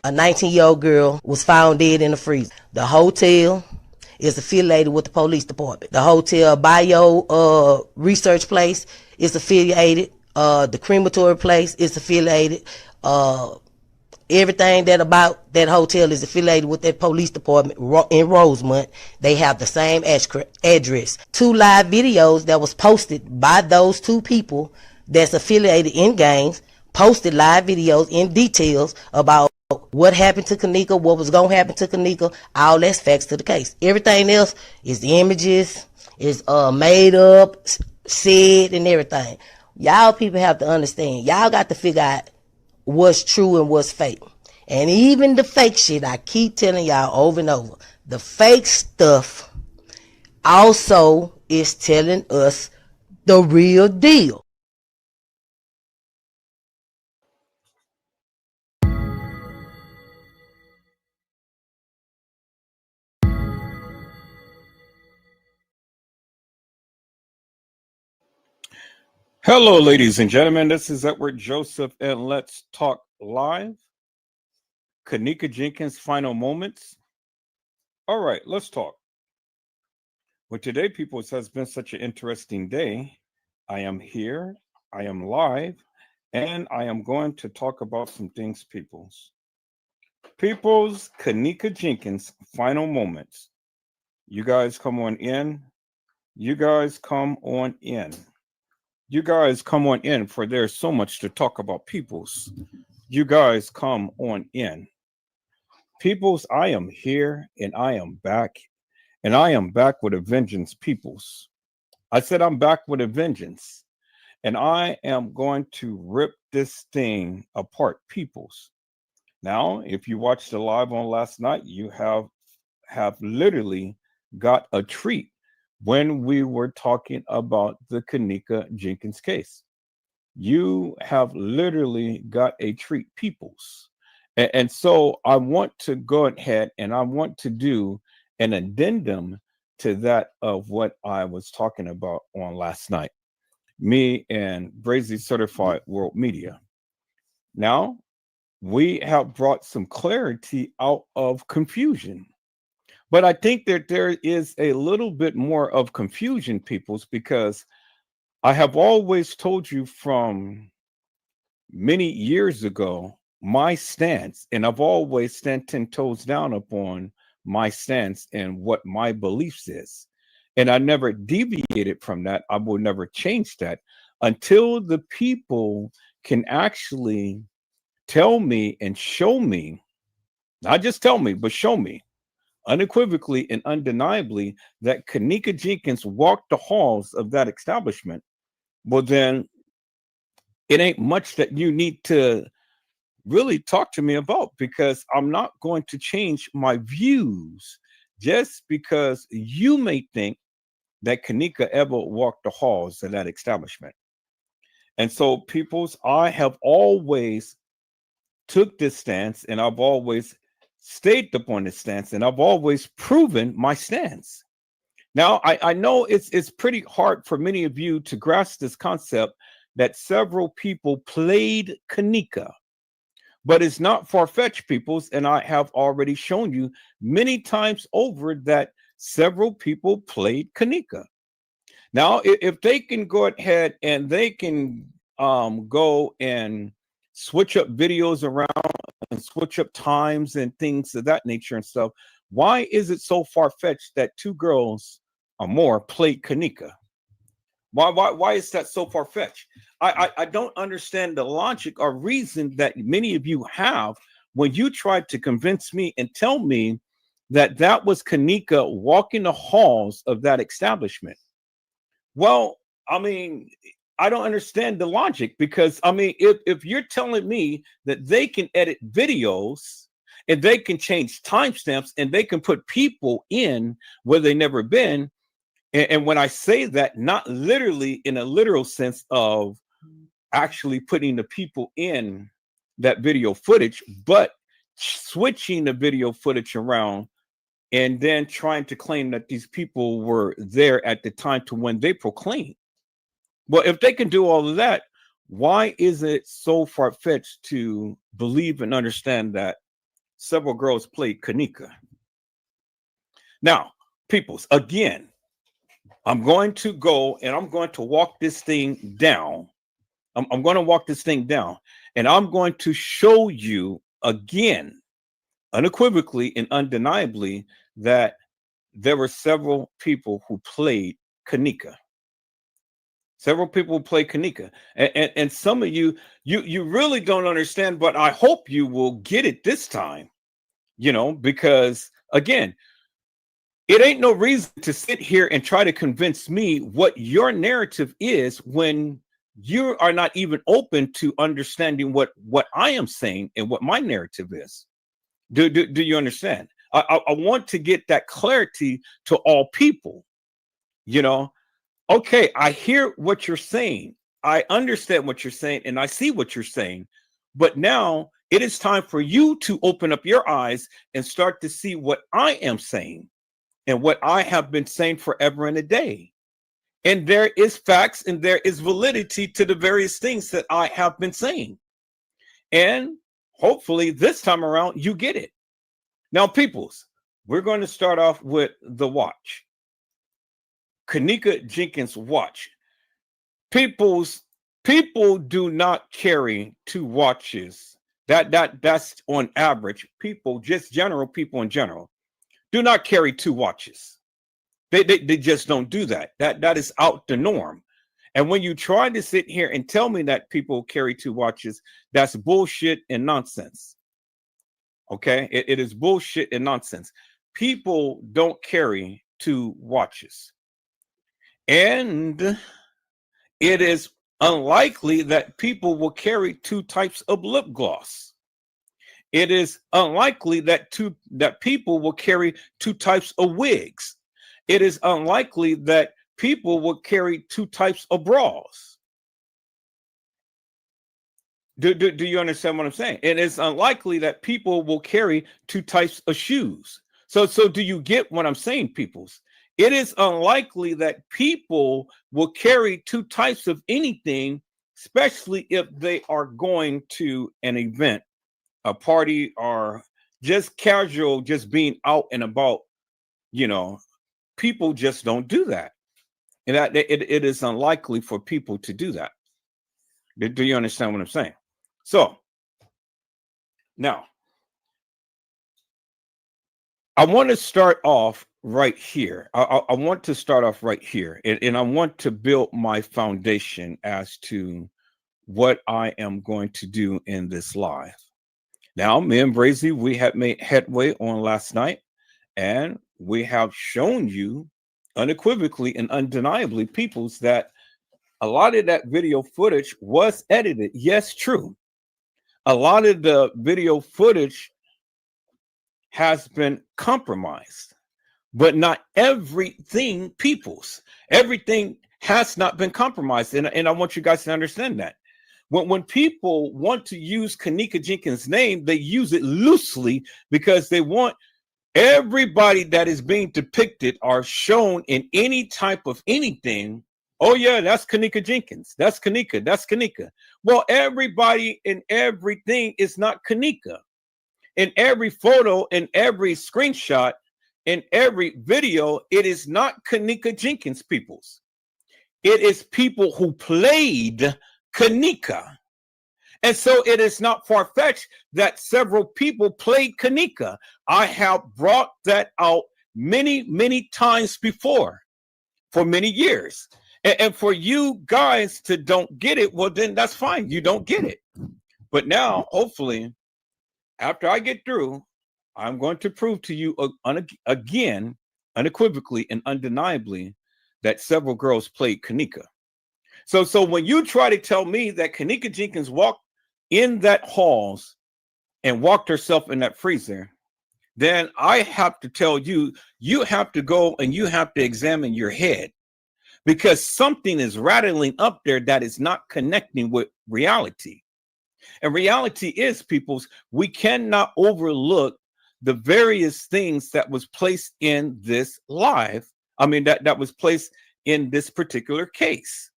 a 19-year-old girl was found dead in the freezer. The hotel is affiliated with the police department. The hotel bio research place is affiliated. The crematory place is affiliated. Everything that about that hotel is affiliated with that police department in Rosemont. They have the same address. 2 live videos that was posted by those 2 people that's affiliated in gangs, posted live videos in details about what happened to Kenneka, what was going to happen to Kenneka. All that's facts to the case. Everything else is the images, is made up, said, and everything. Y'all people have to understand. Y'all got to figure out what's true and what's fake. And even the fake shit, I keep telling y'all over and over, the fake stuff also is telling us the real deal. Hello, ladies and gentlemen. This is Edward Joseph, and let's talk live. Kenneka Jenkins' final moments. All right, let's talk. Well, today, people, it has been such an interesting day. I am here, I am live, and I am going to talk about some things, peoples. People's Kenneka Jenkins' final moments. You guys come on in. You guys come on in. You guys come on in, for there's so much to talk about, peoples. You guys come on in. Peoples, I am here and I am back. And I am back with a vengeance, peoples. I said I'm back with a vengeance. And I am going to rip this thing apart, peoples. Now, if you watched the live on last night, you have literally got a treat when we were talking about the Kenneka Jenkins case. You have literally got a treat, peoples. And so I want to go ahead and I want to do an addendum to that of what I was talking about on last night. Me and Brazy Certified World Media. Now, we have brought some clarity out of confusion. But I think that there is a little bit more of confusion, peoples, because I have always told you from many years ago my stance, and I've always stand 10 toes down upon my stance and what my beliefs is. And I never deviated from that. I will never change that until the people can actually tell me and show me, not just tell me, but show me unequivocally and undeniably that Kenneka Jenkins walked the halls of that establishment. Well, then it ain't much that you need to really talk to me about, because I'm not going to change my views just because you may think that Kenneka ever walked the halls of that establishment. And so, peoples, I have always took this stance, and I've always stayed upon this stance, and I've always proven my stance. Now, I know it's pretty hard for many of you to grasp this concept that several people played Kenneka, but it's not far-fetched, peoples, and I have already shown you many times over that several people played Kenneka. Now, if they can go ahead and they can go and switch up videos around and switch up times and things of that nature and stuff, why is it so far-fetched that 2 girls or more played Kenneka? Why is that so far-fetched? I don't understand the logic or reason that many of you have when you tried to convince me and tell me that that was Kenneka walking the halls of that establishment. Well, I mean, I don't understand the logic, because I mean, if you're telling me that they can edit videos and they can change timestamps and they can put people in where they never been, and when I say that, not literally in a literal sense of actually putting the people in that video footage, but switching the video footage around and then trying to claim that these people were there at the time to when they proclaimed. Well, if they can do all of that, why is it so far-fetched to believe and understand that several girls played Kenneka. Now, peoples, again, I'm going to go and I'm going to walk this thing down. I'm going to walk this thing down, and I'm going to show you again, unequivocally and undeniably, that there were several people who played Kenneka. Several people play Kenneka, and some of you really don't understand, but I hope you will get it this time. Because again, it ain't no reason to sit here and try to convince me what your narrative is when you are not even open to understanding what I am saying and what my narrative is. Do you understand? I want to get that clarity to all people. Okay, I hear what you're saying. I understand what you're saying, and I see what you're saying. But now it is time for you to open up your eyes and start to see what I am saying and what I have been saying forever and a day. And there is facts and there is validity to the various things that I have been saying. And hopefully this time around, you get it. Now, peoples, we're going to start off with the watch. Kenneka Jenkins watch. People do not carry two watches. That's on average. People, just general people in general, do not carry two watches. They just don't do that. That is out the norm. And when you try to sit here and tell me that people carry two watches, that's bullshit and nonsense. Okay, it is bullshit and nonsense. People don't carry two watches. And it is unlikely that people will carry two types of lip gloss. It is unlikely that people will carry two types of wigs. It is unlikely that people will carry two types of bras. Do you understand what I'm saying? It is unlikely that people will carry two types of shoes. So do you get what I'm saying, peoples? It is unlikely that people will carry two types of anything, especially if they are going to an event, a party, or just casual, just being out and about. People just don't do that. And it is unlikely for people to do that. Do you understand what I'm saying? So now I want to start off right here. I want to start off right here, and I want to build my foundation as to what I am going to do in this live. Now, me and Brazy, we have made headway on last night, and we have shown you unequivocally and undeniably, peoples, that a lot of that video footage was edited. Yes, true. A lot of the video footage has been compromised, but not everything, peoples. Everything has not been compromised. And I want you guys to understand that. When people want to use Kenneka Jenkins' name, they use it loosely because they want everybody that is being depicted or shown in any type of anything. Oh, yeah, that's Kenneka Jenkins. That's Kenneka. That's Kenneka. Well, everybody and everything is not Kenneka. In every photo, in every screenshot, in every video, it is not Kenneka Jenkins, peoples. It is people who played Kenneka. And so it is not far-fetched that several people played Kenneka. I have brought that out many, many times before for many years. And for you guys to don't get it, well, then that's fine. You don't get it. But now, hopefully, after I get through, I'm going to prove to you again, unequivocally and undeniably, that several girls played Kenneka. So when you try to tell me that Kenneka Jenkins walked in that halls and walked herself in that freezer, then I have to tell you, you have to go and you have to examine your head, because something is rattling up there that is not connecting with reality. And reality is, peoples, we cannot overlook the various things that was placed in this live. I mean, that was placed in this particular case.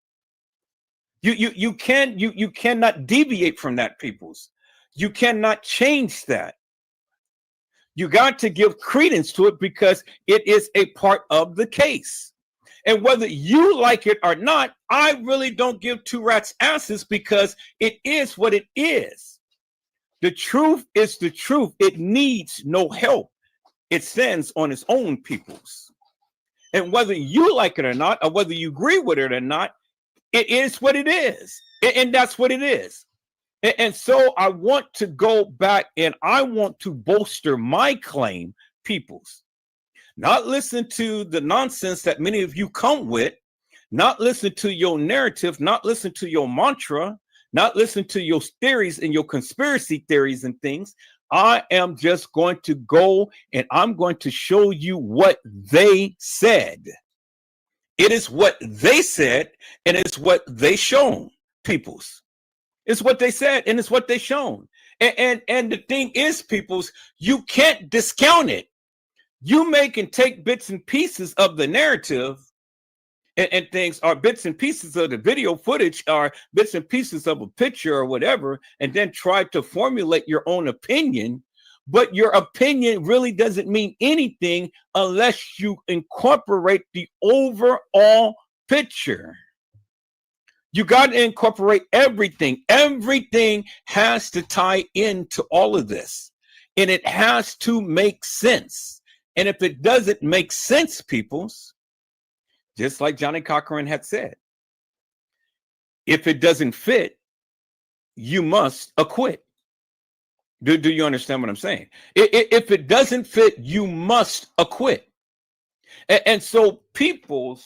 You cannot deviate from that, peoples. You cannot change that. You got to give credence to it because it is a part of the case. And whether you like it or not, I really don't give two rats' asses because it is what it is. The truth is the truth. It needs no help. It stands on its own, peoples. And whether you like it or not, or whether you agree with it or not, it is what it is. And that's what it is. And so I want to go back and I want to bolster my claim, peoples. Not listen to the nonsense that many of you come with, not listen to your narrative, not listen to your mantra, not listen to your theories and your conspiracy theories and things. I am just going to go and I'm going to show you what they said. It is what they said and it's what they shown, peoples. It's what they said and it's what they shown. And the thing is, peoples, you can't discount it. You make and take bits and pieces of the narrative and things, or bits and pieces of the video footage, or bits and pieces of a picture or whatever, and then try to formulate your own opinion. But your opinion really doesn't mean anything unless you incorporate the overall picture. You got to incorporate everything. Everything has to tie into all of this, and it has to make sense. And if it doesn't make sense, peoples, just like Johnny Cochran had said, if it doesn't fit, you must acquit. Do you understand what I'm saying? If it doesn't fit, you must acquit. And so peoples,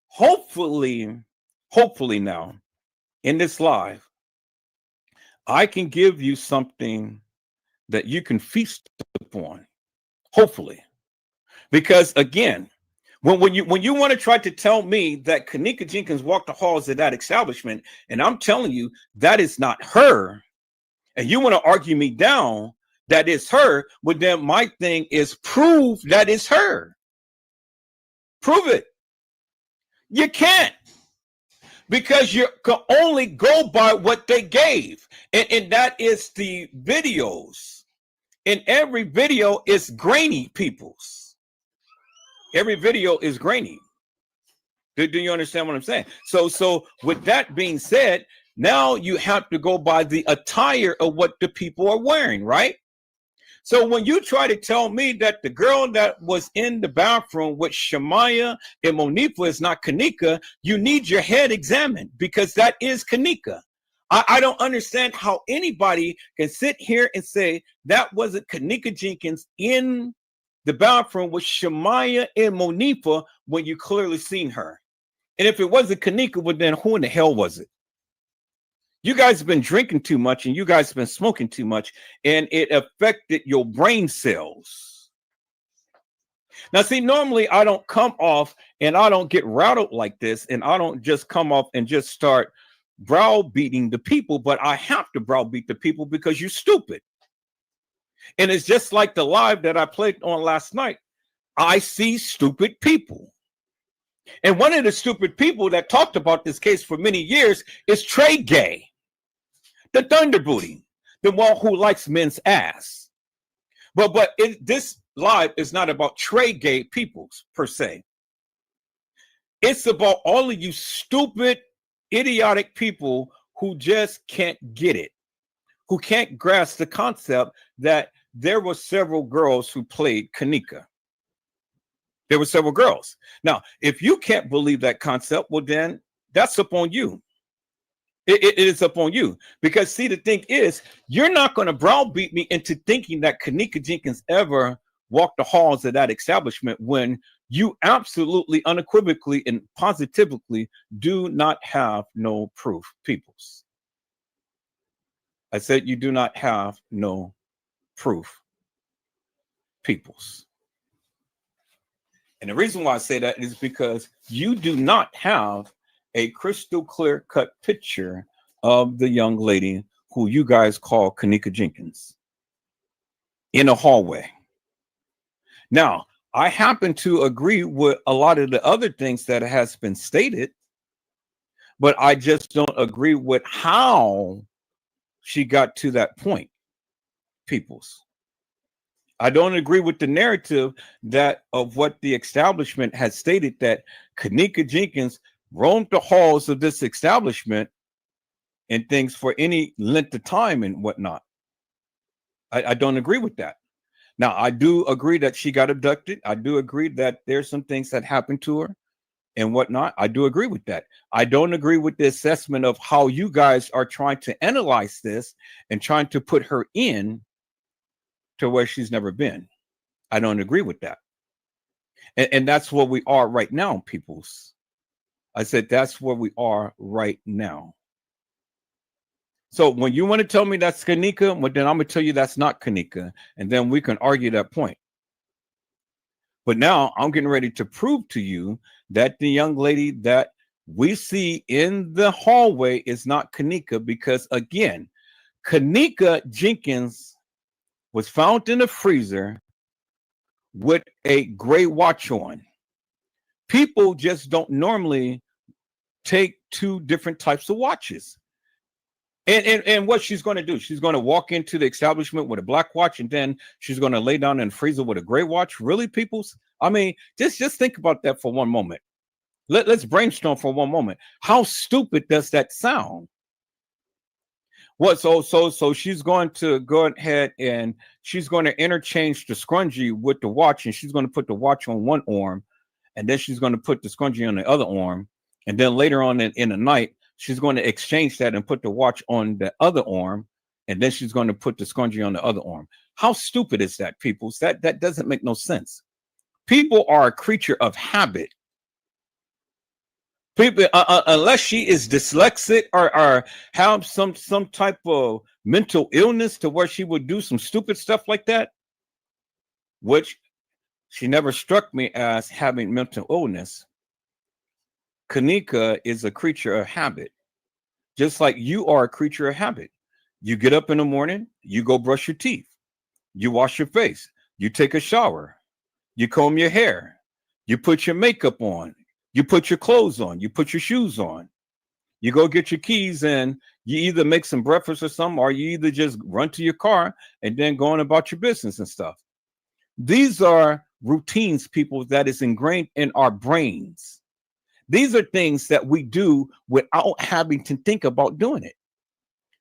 hopefully now in this live, I can give you something that you can feast upon. Hopefully. Because again, when you want to try to tell me that Kenneka Jenkins walked the halls of that establishment, and I'm telling you that is not her, and you want to argue me down that it's her, well then my thing is prove that it's her. Prove it. You can't, because you can only go by what they gave, and that is the videos. And every video is grainy, peoples. Every video is grainy. Do you understand what I'm saying? So with that being said, now you have to go by the attire of what the people are wearing, right? So when you try to tell me that the girl that was in the bathroom with Shamaya and Monifa is not Kenneka, you need your head examined, because that is Kenneka. I don't understand how anybody can sit here and say that wasn't Kenneka Jenkins in the bathroom with Shamaya and Monifa when you clearly seen her. And if it wasn't Kenneka, well then who in the hell was it? You guys have been drinking too much and you guys have been smoking too much, and it affected your brain cells. Now, see, normally I don't come off and I don't get rattled like this, and I don't just come off and just start browbeating the people, but I have to browbeat the people because you're stupid. And it's just like the live that I played on last night. I see stupid people. And one of the stupid people that talked about this case for many years is Trey Gay, the Thunderbooty, the one who likes men's ass. But this live is not about Trey Gay peoples per se. It's about all of you stupid, idiotic people who just can't get it, who can't grasp the concept that there were several girls who played Kenneka. There were several girls. Now, if you can't believe that concept, well, then that's up on you. It is up on you. Because, see, the thing is, you're not going to browbeat me into thinking that Kenneka Jenkins ever walked the halls of that establishment when you absolutely, unequivocally, and positively do not have no proof, peoples. I said you do not have no proof, peoples. And the reason why I say that is because you do not have a crystal clear cut picture of the young lady who you guys call Kenneka Jenkins in a hallway. Now, I happen to agree with a lot of the other things that has been stated, but I just don't agree with how she got to that point, peoples. I don't agree with the narrative that of what the establishment has stated, that Kenneka Jenkins roamed the halls of this establishment and things for any length of time and whatnot. I don't agree with that. Now, I do agree that she got abducted. I do agree that there's some things that happened to her and whatnot. I do agree with that. I don't agree with the assessment of how you guys are trying to analyze this and trying to put her in to where she's never been. I don't agree with that. And that's where we are right now, peoples. I said that's where we are right now. So when you want to tell me that's Kenneka, well, then I'm going to tell you that's not Kenneka, and then we can argue that point. But now I'm getting ready to prove to you that the young lady that we see in the hallway is not Kenneka, because, again, Kenneka Jenkins was found in the freezer with a gray watch on. People just don't normally take two different types of watches. And what she's going to do, she's going to walk into the establishment with a black watch, and then she's going to lay down in the freezer with a gray watch. Really, peoples? I mean, just think about that for one moment. Let's brainstorm for one moment. How stupid does that sound? What? So she's going to go ahead and she's going to interchange the scrunchie with the watch, and she's going to put the watch on one arm, and then she's going to put the scrunchie on the other arm, and then later on in the night, she's going to exchange that and put the watch on the other arm, and then she's going to put the scrunchie on the other arm. How stupid is that, people? That doesn't make no sense. People are a creature of habit. People, unless she is dyslexic or have some type of mental illness to where she would do some stupid stuff like that, which she never struck me as having mental illness. Kenneka is a creature of habit, just like you are a creature of habit. You get up in the morning, you go brush your teeth, you wash your face, you take a shower, you comb your hair, you put your makeup on, you put your clothes on, you put your shoes on, you go get your keys, and you either make some breakfast or something, or you either just run to your car and then go on about your business and stuff. These are routines, people, that is ingrained in our brains. These are things that we do without having to think about doing it.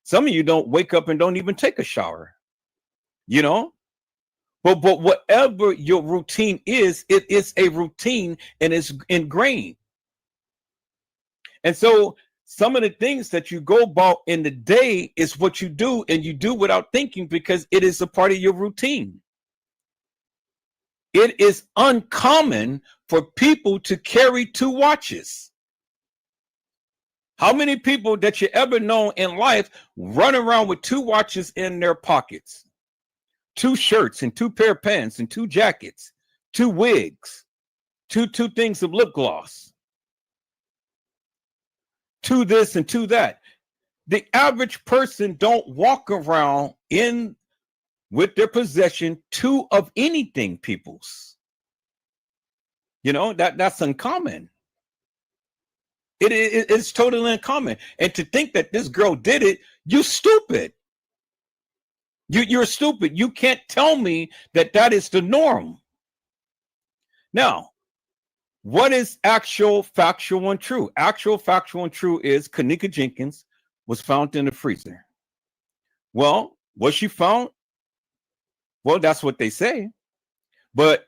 Some of you don't wake up and don't even take a shower, you know? But whatever your routine is, it is a routine and it's ingrained. And so some of the things that you go about in the day is what you do, and you do without thinking because it is a part of your routine. It is uncommon for people to carry two watches. How many people that you ever know in life run around with two watches in their pockets? Two shirts and two pair of pants and two jackets, two wigs, two things of lip gloss, two this and two that. The average person don't walk around in with their possession two of anything, peoples. You know, that's uncommon. It's totally uncommon. And to think that this girl did it, you stupid. You're stupid. You can't tell me that that is the norm. Now, what is actual, factual, and true? Actual, factual, and true is Kenneka Jenkins was found in the freezer. Well, was she found? Well, that's what they say. But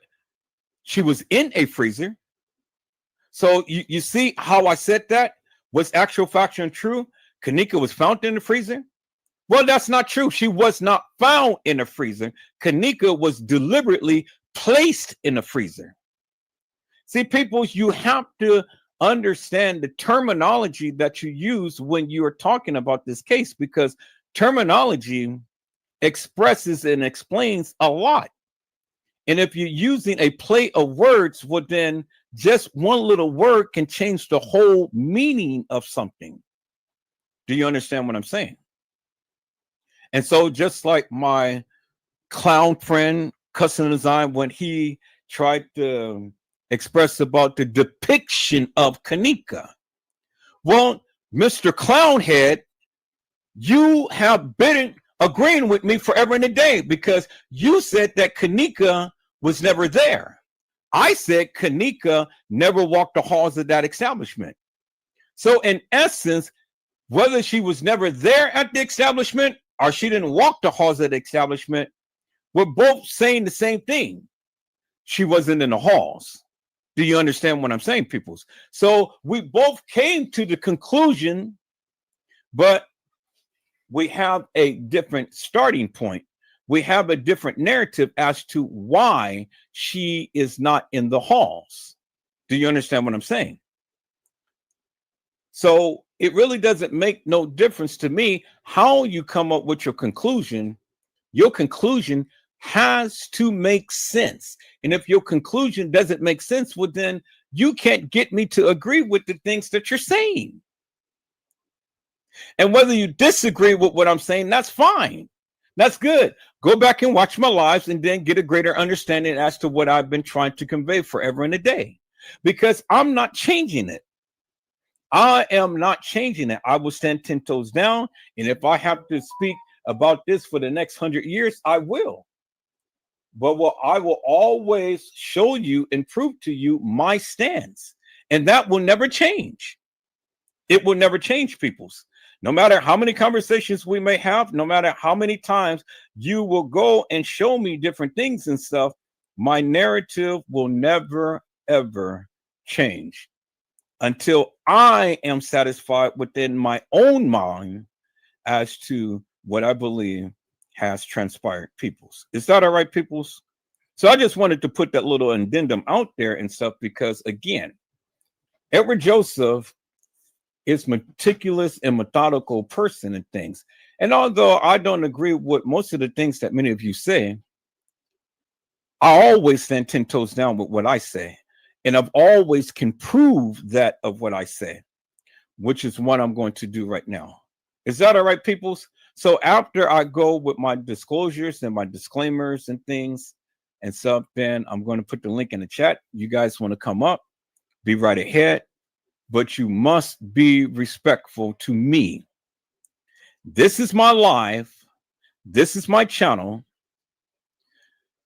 she was in a freezer. So you see how I said that was actual, factual, and true? Kenneka was found in the freezer. Well, that's not true. She was not found in a freezer. Kenneka was deliberately placed in a freezer. See, people, you have to understand the terminology that you use when you are talking about this case, because terminology expresses and explains a lot. And if you're using a play of words, well, then just one little word can change the whole meaning of something. Do you understand what I'm saying? And so just like my clown friend, Cousin Design, when he tried to express about the depiction of Kenneka, well, Mr. Clownhead, you have been agreeing with me forever and a day, because you said that Kenneka was never there. I said Kenneka never walked the halls of that establishment. So in essence, whether she was never there at the establishment or she didn't walk the halls of the establishment, we're both saying the same thing. She wasn't in the halls. Do you understand what I'm saying, peoples? So we both came to the conclusion, but we have a different starting point. We have a different narrative as to why she is not in the halls. Do you understand what I'm saying? So it really doesn't make no difference to me how you come up with your conclusion. Your conclusion has to make sense. And if your conclusion doesn't make sense, well, then you can't get me to agree with the things that you're saying. And whether you disagree with what I'm saying, that's fine. That's good. Go back and watch my lives and then get a greater understanding as to what I've been trying to convey forever and a day, because I'm not changing it. I am not changing it. I will stand 10 toes down. And if I have to speak about this for the next 100 years, I will. But I will always show you and prove to you my stance. And that will never change. It will never change, peoples. No matter how many conversations we may have, no matter how many times you will go and show me different things and stuff, my narrative will never, ever change until I am satisfied within my own mind as to what I believe has transpired, peoples. Is that all right, peoples? So I just wanted to put that little addendum out there and stuff, because again, Edward Joseph is meticulous and methodical person and things. And although I don't agree with most of the things that many of you say, I always stand 10 toes down with what I say. And I've always can prove that of what I say, which is what I'm going to do right now. Is that all right, peoples? So after I go with my disclosures and my disclaimers and things and stuff, then I'm going to put the link in the chat. You guys want to come up, be right ahead, but you must be respectful to me. This is my live. This is my channel.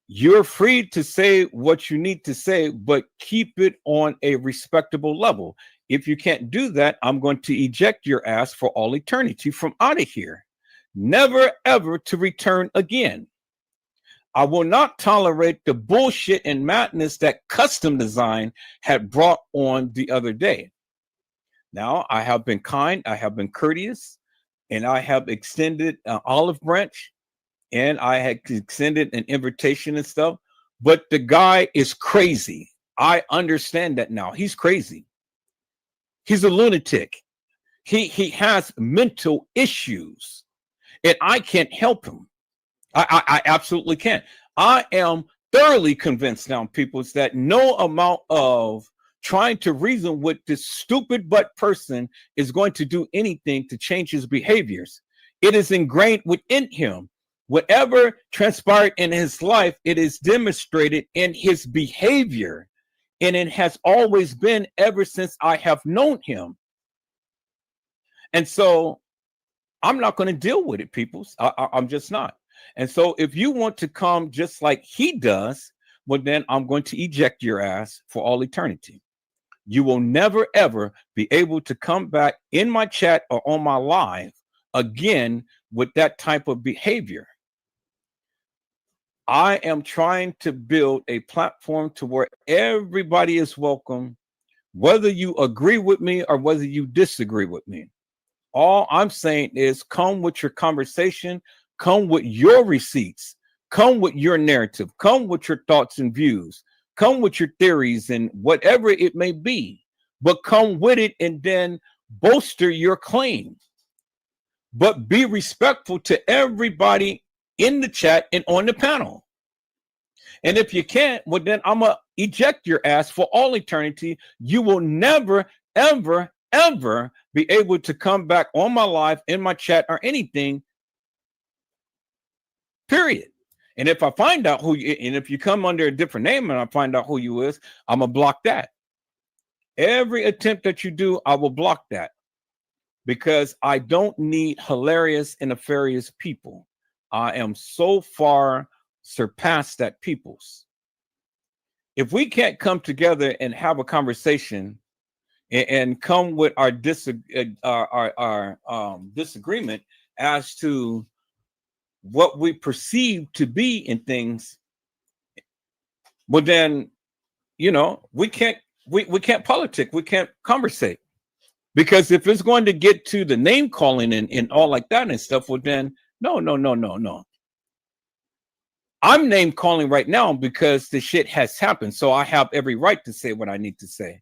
You're free to say what you need to say, but keep it on a respectable level. If you can't do that, I'm going to eject your ass for all eternity from out of here. Never, ever to return again. I will not tolerate the bullshit and madness that Custom Design had brought on the other day. Now, I have been kind, I have been courteous, and I have extended an olive branch, and I had extended an invitation and stuff, but the guy is crazy. I understand that now. He's crazy. He's a lunatic. He has mental issues, and I can't help him. I absolutely can't. I am thoroughly convinced now, people, is that no amount of trying to reason with this stupid butt person is going to do anything to change his behaviors. It is ingrained within him. Whatever transpired in his life, it is demonstrated in his behavior. And it has always been ever since I have known him. And so I'm not going to deal with it, peoples. I'm just not. And so if you want to come just like he does, well, then I'm going to eject your ass for all eternity. You will never, ever be able to come back in my chat or on my live again with that type of behavior. I am trying to build a platform to where everybody is welcome, whether you agree with me or whether you disagree with me. All I'm saying is come with your conversation, come with your receipts, come with your narrative, come with your thoughts and views, come with your theories and whatever it may be, but come with it and then bolster your claim. But be respectful to everybody in the chat and on the panel. And if you can't, well, then I'm going to eject your ass for all eternity. You will never, ever, ever be able to come back on my live, in my chat, or anything, period. And if I find out who you, and if you come under a different name and I find out who you is, I'm going to block that. Every attempt that you do, I will block that. Because I don't need hilarious and nefarious people. I am so far surpassed that peoples. If we can't come together and have a conversation and come with our disagreement as to what we perceive to be in things, well then, we can't politic, we can't conversate. Because if it's going to get to the name calling and all like that and stuff, well then no. I'm name calling right now because the shit has happened. So I have every right to say what I need to say.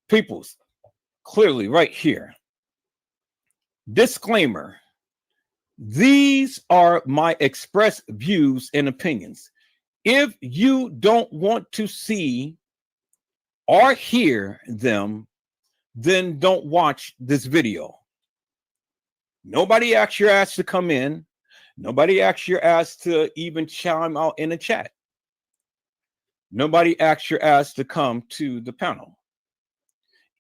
Peoples, clearly right here. Disclaimer. These are my express views and opinions. If you don't want to see or hear them, then don't watch this video. Nobody asked your ass to come in. Nobody asked your ass to even chime out in the chat. Nobody asked your ass to come to the panel.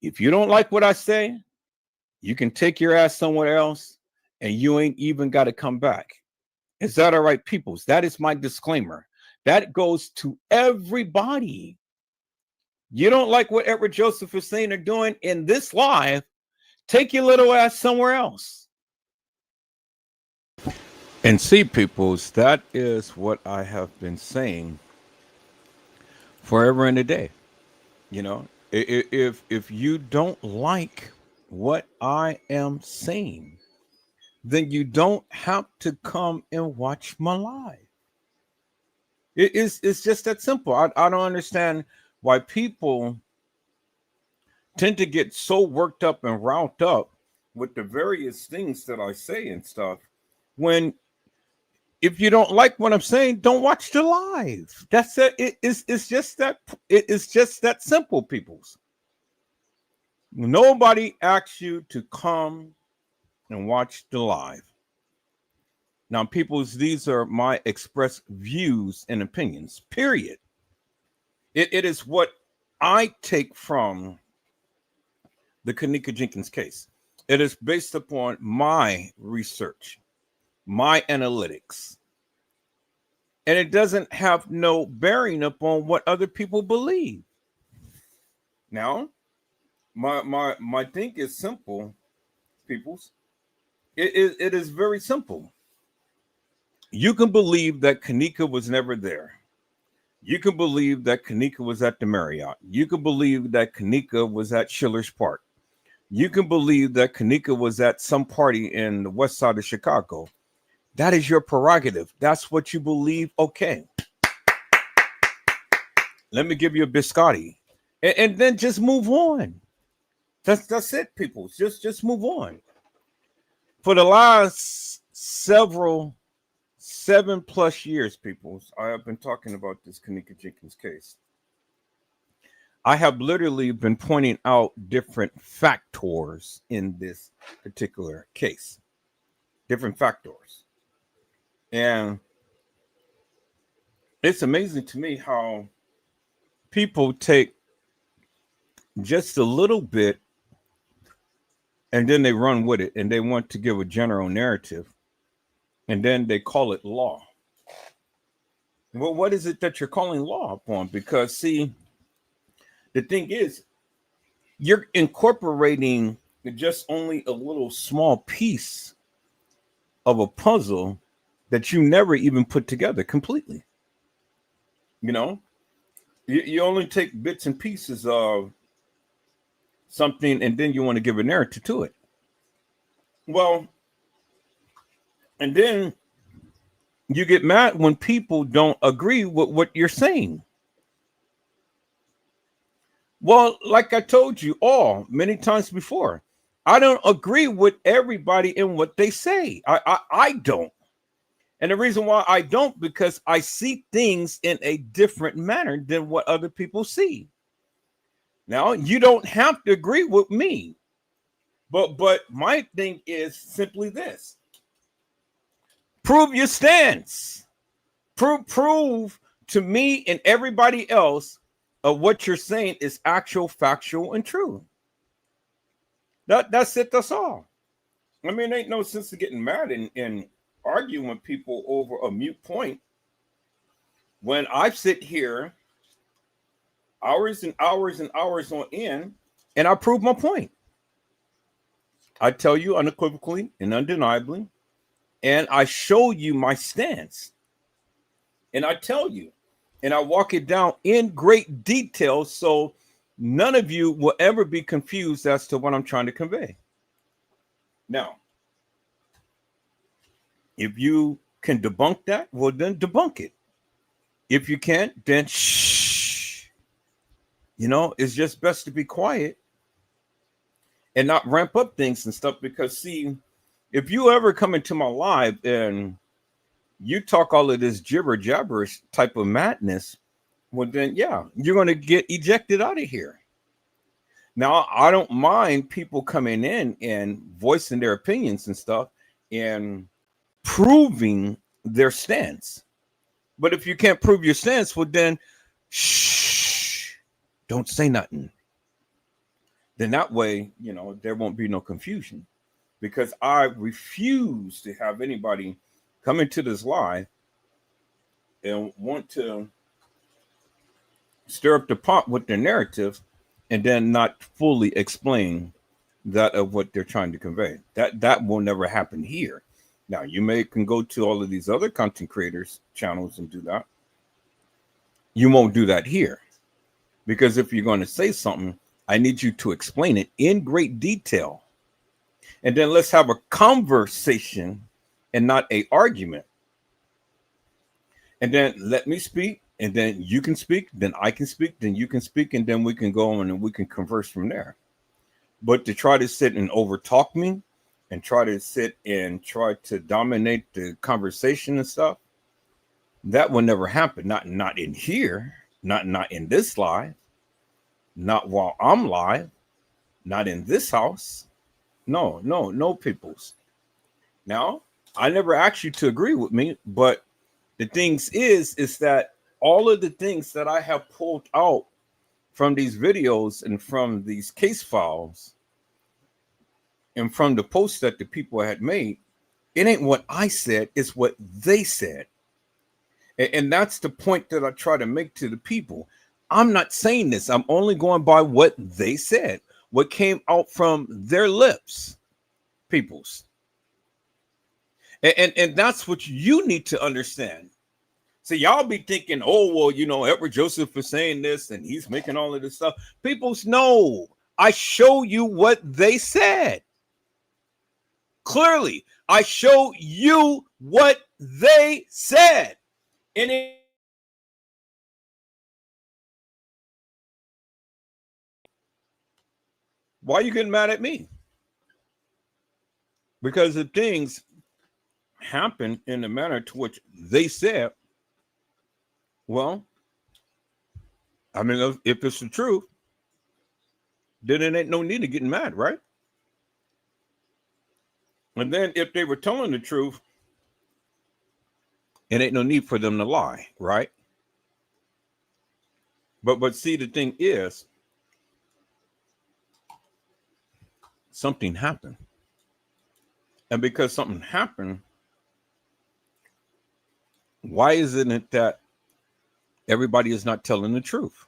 If you don't like what I say, you can take your ass somewhere else and you ain't even got to come back. Is that all right, peoples? That is my disclaimer. That goes to everybody. You don't like what Edward Joseph is saying or doing in this live, take your little ass somewhere else. And see, peoples, that is what I have been saying forever and a day. If you don't like what I am saying, then you don't have to come and watch my live. It's just that simple. I don't understand why people tend to get so worked up and riled up with the various things that I say and stuff, when if you don't like what I'm saying, don't watch the live. That's it. It's just that simple, peoples. Nobody asks you to come and watch the live. Now, peoples, these are my express views and opinions, period. It is what I take from the Kenneka Jenkins case. It is based upon my research, my analytics. And it doesn't have no bearing upon what other people believe. Now, my thing is simple, peoples. It is very simple. You can believe that Kenneka was never there. You can believe that Kenneka was at the Marriott. You can believe that Kenneka was at Schiller's Park. You can believe that Kenneka was at some party in the west side of Chicago. That is your prerogative. That's what you believe. Okay. Let me give you a biscotti. And then just move on. That's it, people. Just move on. For the last 7+ years, people, I have been talking about this Kenneka Jenkins case. I have literally been pointing out different factors in this particular case. Different factors. And it's amazing to me how people take just a little bit and then they run with it and they want to give a general narrative and then they call it law. Well, what is it that you're calling law upon? Because, see, the thing is, you're incorporating just only a little small piece of a puzzle that you never even put together completely. You only take bits and pieces of something and then you want to give a narrative to it. Well, and then you get mad when people don't agree with what you're saying. Well, like I told you all many times before, I don't agree with everybody in what they say. I don't. And the reason why I don't, because I see things in a different manner than what other people see. Now, you don't have to agree with me. But my thing is simply this. Prove your stance. Prove to me and everybody else of what you're saying is actual, factual, and true. That's it. That's all. I mean, ain't no sense of getting mad and arguing with people over a mute point when I sit here hours and hours and hours on end and I prove my point. I tell you unequivocally and undeniably, and I show you my stance. And I tell you, and I walk it down in great detail so none of you will ever be confused as to what I'm trying to convey. Now, if you can debunk that, well, then debunk it. If you can't, then shh. You know, it's just best to be quiet and not ramp up things and stuff. Because, see, if you ever come into my live and you talk all of this gibber jabberish type of madness, well, then, yeah, you're going to get ejected out of here. Now, I don't mind people coming in and voicing their opinions and stuff and proving their stance. But if you can't prove your stance, well, then shh, don't say nothing. Then that way, you know, there won't be no confusion, because I refuse to have anybody come into this live and want to stir up the pot with their narrative and then not fully explain that of what they're trying to convey. That will never happen here. Now, you can go to all of these other content creators channels and do that. You won't do that here, because if you're going to say something, I need you to explain it in great detail. And then let's have a conversation and not an argument. And then let me speak, and then you can speak, then I can speak, then you can speak, and then we can go on and we can converse from there. But to try to sit and overtalk me and try to dominate the conversation and stuff, that will never happen. Not in here, not in this live, not while I'm live, not in this house. No, peoples. Now, I never asked you to agree with me, but the things is that all of the things that I have pulled out from these videos and from these case files and from the posts that the people had made, it ain't what I said, it's what they said. And that's the point that I try to make to the people. I'm not saying this. I'm only going by what they said, what came out from their lips, peoples. And that's what you need to understand. So y'all be thinking, oh, well, you know, Edward Joseph is saying this and he's making all of this stuff. Peoples, no, I show you what they said. Clearly, I show you what they said. And why are you getting mad at me? Because if things happen in the manner to which they said, well, I mean, if it's the truth, then it ain't no need of getting mad, right? And then if they were telling the truth, it ain't no need for them to lie, right? But see, the thing is, something happened. And because something happened, why isn't it that everybody is not telling the truth?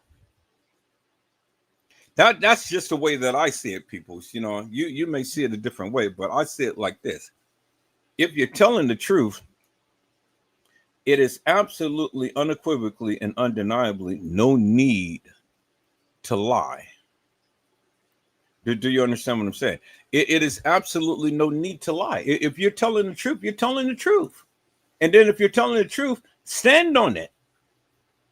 That's just the way that I see it, people. You know, you may see it a different way, but I see it like this. If you're telling the truth, it is absolutely, unequivocally, and undeniably no need to lie. Do you understand what I'm saying? It is absolutely no need to lie. If you're telling the truth, you're telling the truth. And then if you're telling the truth, stand on it.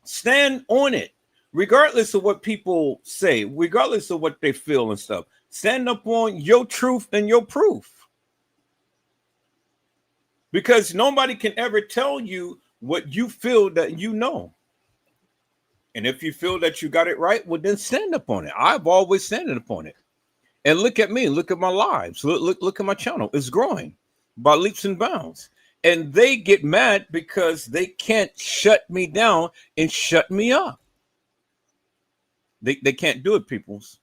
Stand on it. Regardless of what people say, regardless of what they feel and stuff, stand up on your truth and your proof. Because nobody can ever tell you what you feel that you know. And if you feel that you got it right, well, then stand up on it. I've always standed upon it. And look at me, look at my lives, look at my channel. It's growing by leaps and bounds. And they get mad because they can't shut me down and shut me up. They can't do it, peoples.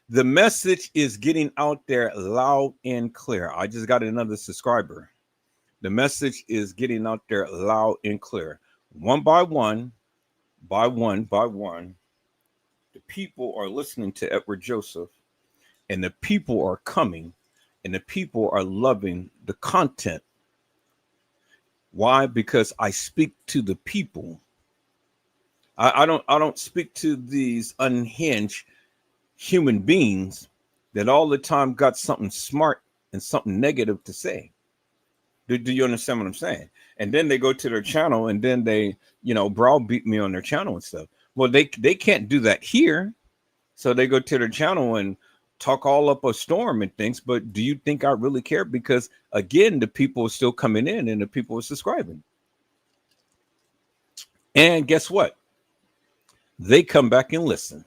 The message is getting out there loud and clear. I just got another subscriber. The message is getting out there loud and clear. One by one, by one, by one, the people are listening to Edward Joseph, and the people are coming, and the people are loving the content. Why? Because I speak to the people. I don't speak to these unhinged human beings that all the time got something smart and something negative to say. Do you understand what I'm saying? And then they go to their channel and then they, browbeat me on their channel and stuff. Well, they can't do that here. So they go to their channel and talk all up a storm and things. But do you think I really care? Because again, the people are still coming in and the people are subscribing. And guess what? They come back and listen.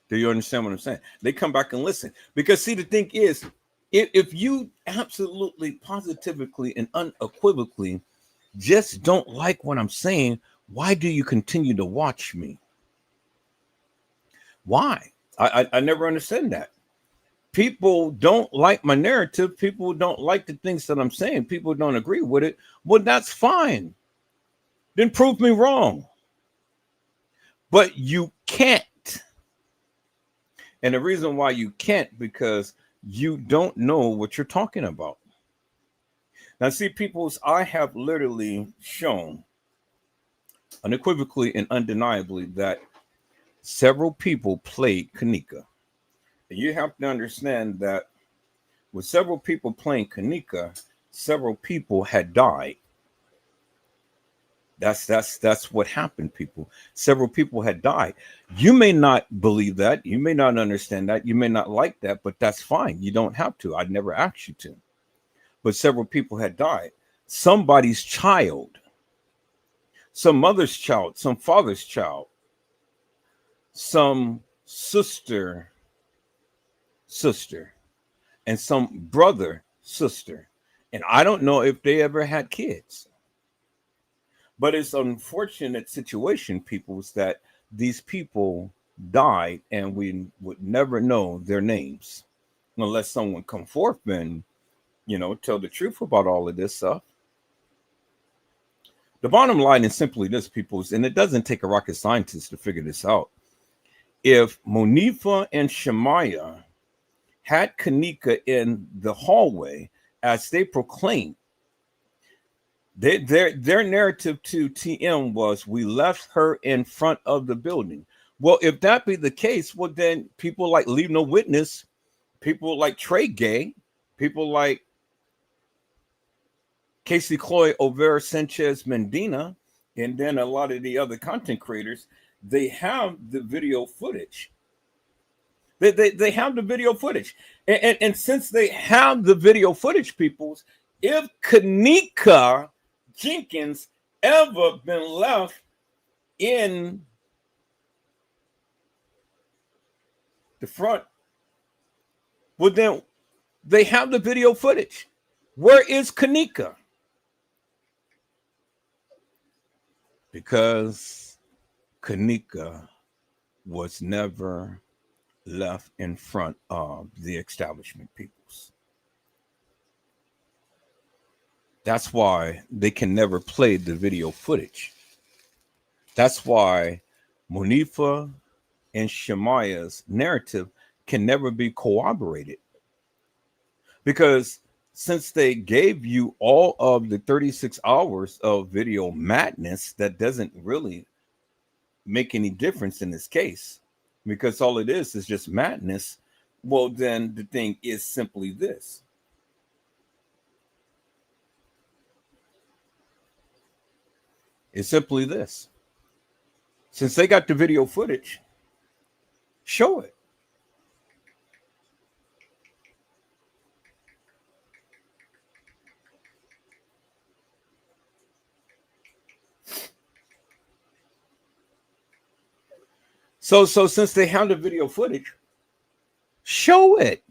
Do you understand what I'm saying? They come back and listen. Because see, the thing is, if you absolutely, positively, and unequivocally just don't like what I'm saying, why do you continue to watch me? Why? I never understand that. People don't like my narrative. People don't like the things that I'm saying. People don't agree with it. Well, that's fine. Then prove me wrong. But you can't. And the reason why you can't, because you don't know what you're talking about. Now, see, peoples, I have literally shown unequivocally and undeniably that several people played Kenneka. And you have to understand that with several people playing Kenneka, several people had died. That's what happened, people. Several people had died. You may not believe that. You may not understand that. You may not like that, but that's fine. You don't have to. I'd never asked you to. But several people had died. Somebody's child, some mother's child, some father's child, some sister, and some brother, sister. And I don't know if they ever had kids. But it's an unfortunate situation, people, is that these people died and we would never know their names unless someone come forth and, tell the truth about all of this stuff. The bottom line is simply this, people, and it doesn't take a rocket scientist to figure this out. If Monifa and Shemaiah had Kenneka in the hallway as they proclaimed, their narrative to TM was, we left her in front of the building. Well, if that be the case, well, then people like Leave No Witness, people like Trey Gay, people like Casey Cloy, Overa Sanchez Mendina, and then a lot of the other content creators, they have the video footage. They have the video footage. And since they have the video footage, peoples, if Kenneka Jenkins ever been left in the front, well, then they have the video footage. Where is Kenneka? Because Kenneka was never left in front of the establishment, peoples. That's why they can never play the video footage. That's why Monifa and Shemaiah's narrative can never be corroborated. Because since they gave you all of the 36 hours of video madness, that doesn't really make any difference in this case. Because all it is just madness. Well, then the thing is simply this. It's simply this. Since they got the video footage, show it. So since they have the video footage, show it.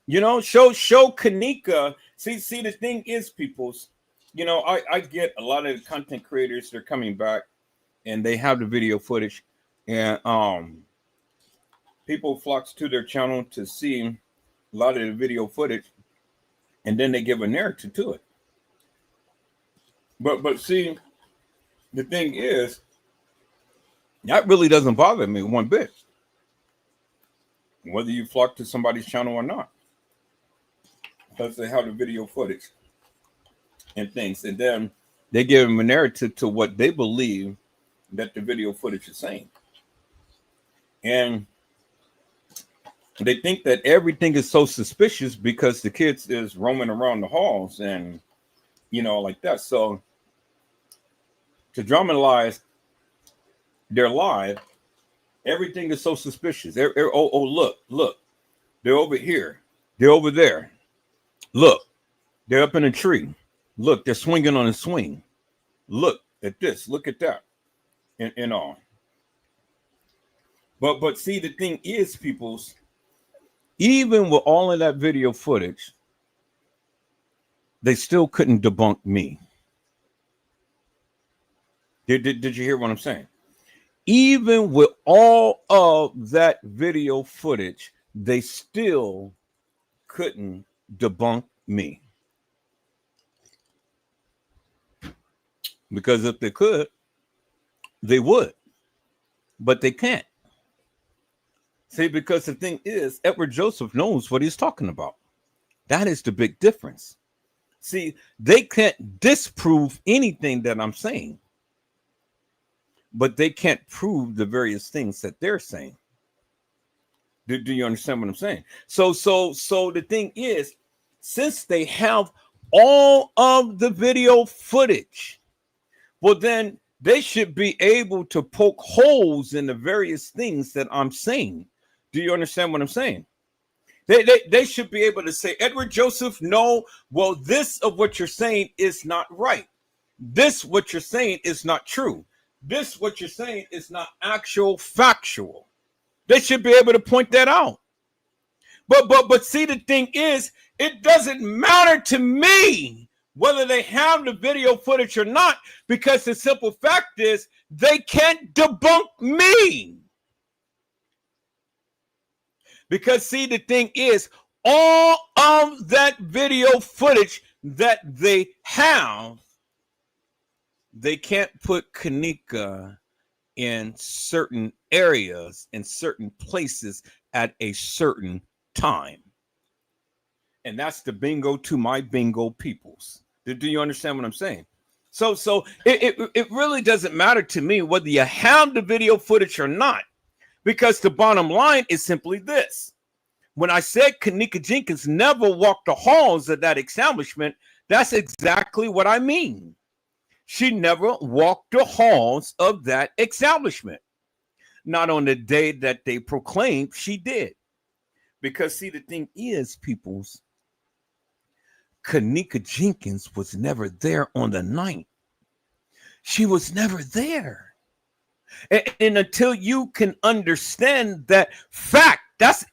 Show Kenneka. See, the thing is, peoples, I get a lot of the content creators, they're coming back and they have the video footage, and people flocks to their channel to see a lot of the video footage. and then they give a narrative to it. But see, the thing is, that really doesn't bother me one bit, whether you flock to somebody's channel or not, because they have the video footage and things, and then they give them a narrative to what they believe that the video footage is saying. And they think that everything is so suspicious because the kids is roaming around the halls and, like that. So to dramatize their life, everything is so suspicious. Look, they're over here. They're over there. Look, they're up in a tree. Look, they're swinging on a swing. Look at this. Look at that. And all. But see, the thing is, peoples, even with all of that video footage, they still couldn't debunk me. Did you hear what I'm saying? Even with all of that video footage, they still couldn't debunk me. Because if they could, they would. But they can't. See, because the thing is, Edward Joseph knows what he's talking about. That is the big difference. See, they can't disprove anything that I'm saying, but they can't prove the various things that they're saying. Do you understand what I'm saying? So the thing is, since they have all of the video footage, well, then they should be able to poke holes in the various things that I'm saying. Do you understand what I'm saying? They should be able to say, Edward Joseph, no, well, this of what you're saying is not right. This what you're saying is not true. This what you're saying is not actual factual. They should be able to point that out. But see, the thing is, it doesn't matter to me whether they have the video footage or not, because the simple fact is they can't debunk me. Because see, the thing is, all of that video footage that they have, they can't put Kenneka in certain areas, in certain places at a certain time. And that's the bingo to my bingo peoples. Do you understand what I'm saying? So it really doesn't matter to me whether you have the video footage or not, because the bottom line is simply this. When I said Kenneka Jenkins never walked the halls of that establishment, that's exactly what I mean. She never walked the halls of that establishment. Not on the day that they proclaimed she did. Because see, the thing is, peoples, Kenneka Jenkins was never there on the night. She was never there. And until you can understand that fact,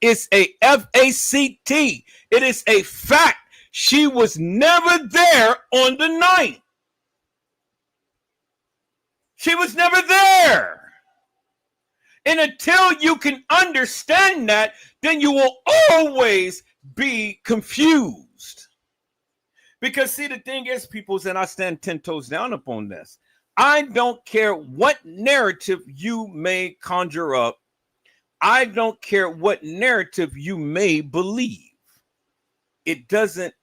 it's a F-A-C-T. It is a fact. She was never there on the night. She was never there. And until you can understand that, then you will always be confused. Because see, the thing is, peoples, and I stand 10 toes down upon this, I don't care what narrative you may conjure up. I don't care what narrative you may believe. It doesn't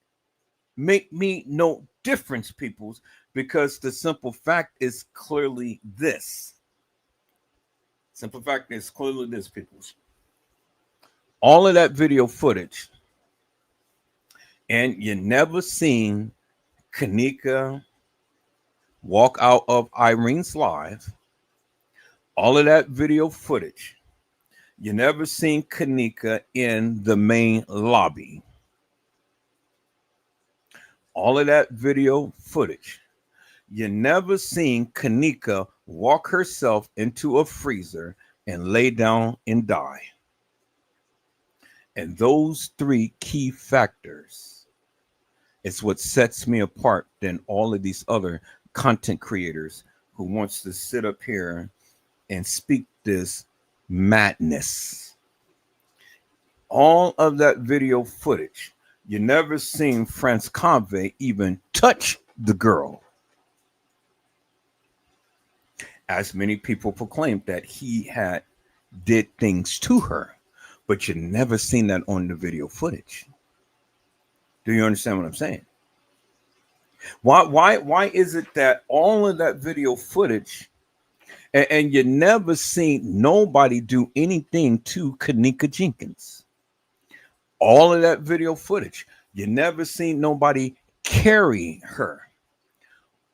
make me no difference, peoples, because the simple fact is clearly this. Simple fact is clearly this, peoples. All of that video footage, and you never seen Kenneka walk out of Irene's live. All of that video footage, you never seen Kenneka in the main lobby. All of that video footage, you never seen Kenneka walk herself into a freezer and lay down and die. And those three key factors is what sets me apart than all of these other content creators who wants to sit up here and speak this madness. All of that video footage, You never seen France Convey even touch the girl, as many people proclaimed that he had did things to her, but you never seen that on the video footage. Do you understand what I'm saying? Why is it that all of that video footage and you never seen nobody do anything to Kenneka Jenkins? All of that video footage, you never seen nobody carry her.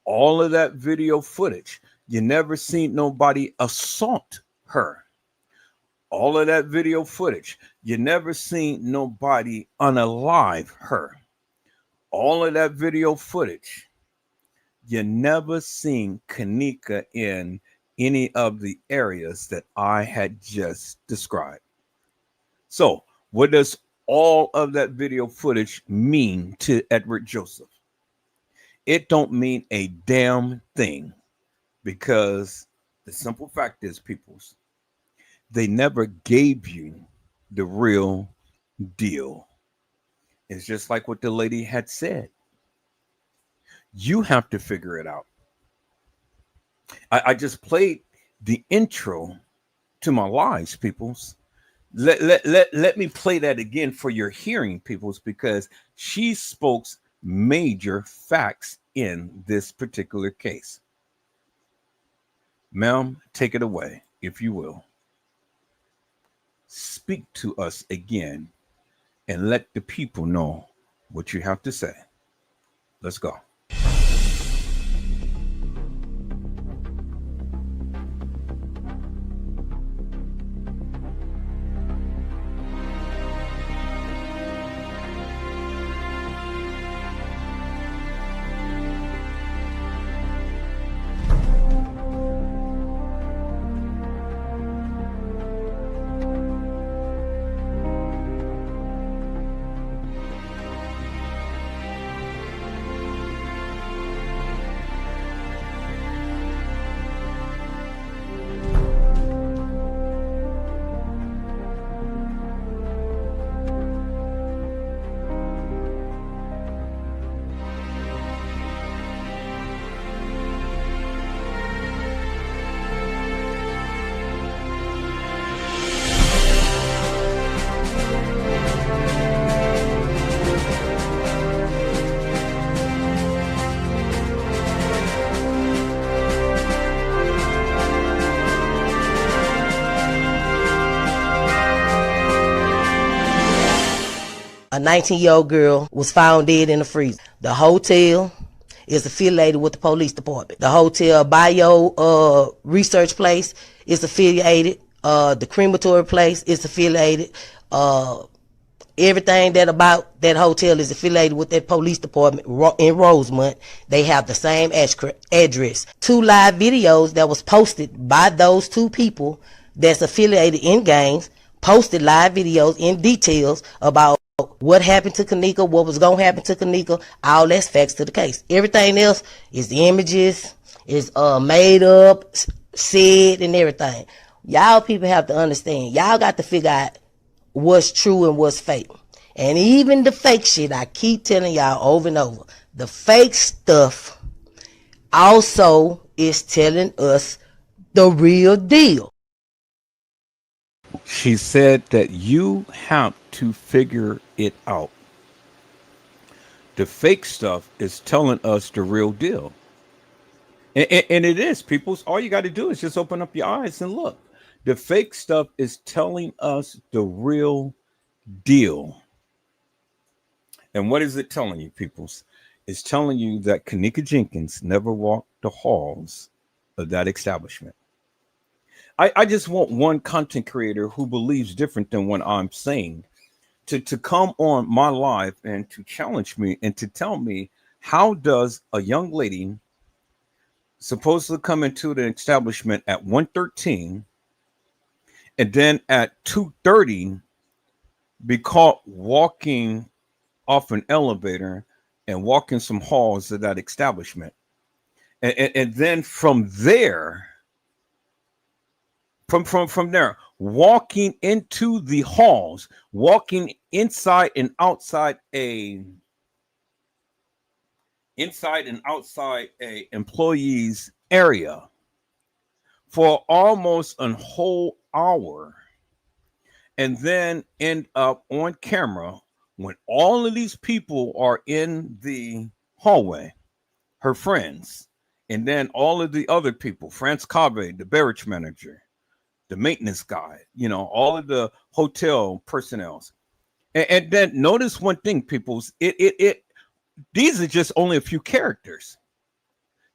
All of that video footage, you never seen nobody assault her. All of that video footage, you never seen nobody unalive her. All of that video footage, you never seen Kenneka in any of the areas that I had just described. So, what does all of that video footage mean to Edward Joseph? It don't mean a damn thing, because the simple fact is, peoples, they never gave you the real deal. It's just like what the lady had said. You have to figure it out. I just played the intro to my lives, peoples. Let me play that again for your hearing, peoples, because she spoke major facts in this particular case. Ma'am, take it away, if you will. Speak to us again and let the people know what you have to say. Let's go. A 19-year-old girl was found dead in the freezer. The hotel is affiliated with the police department. The hotel bio research place is affiliated. The crematory place is affiliated. Everything that about that hotel is affiliated with that police department in Rosemont. They have the same address. 2 live videos that was posted by those 2 people that's affiliated in gangs, posted live videos in details about what happened to Kenneka, what was going to happen to Kenneka. All that's facts to the case. Everything else is the images, is made up, said, and everything. Y'all people have to understand. Y'all got to figure out what's true and what's fake. And even the fake shit, I keep telling y'all over and over, the fake stuff also is telling us the real deal. She said that you have to figure it out. The fake stuff is telling us the real deal. And it is, people. All you got to do is just open up your eyes and look. The fake stuff is telling us the real deal. And what is it telling you, peoples? It's telling you that Kenneka Jenkins never walked the halls of that establishment. I just want one content creator who believes different than what I'm saying to come on my live and to challenge me and to tell me, how does a young lady supposedly come into the establishment at 1:13 and then at 2:30 be caught walking off an elevator and walking some halls of that establishment, and then from there, from there, walking into the halls, walking inside and outside a employee's area for almost a whole hour, and then end up on camera when all of these people are in the hallway, her friends, and then all of the other people, France Cave, the barracks manager, the maintenance guy, all of the hotel personnel. And then notice one thing, peoples, these are just only a few characters.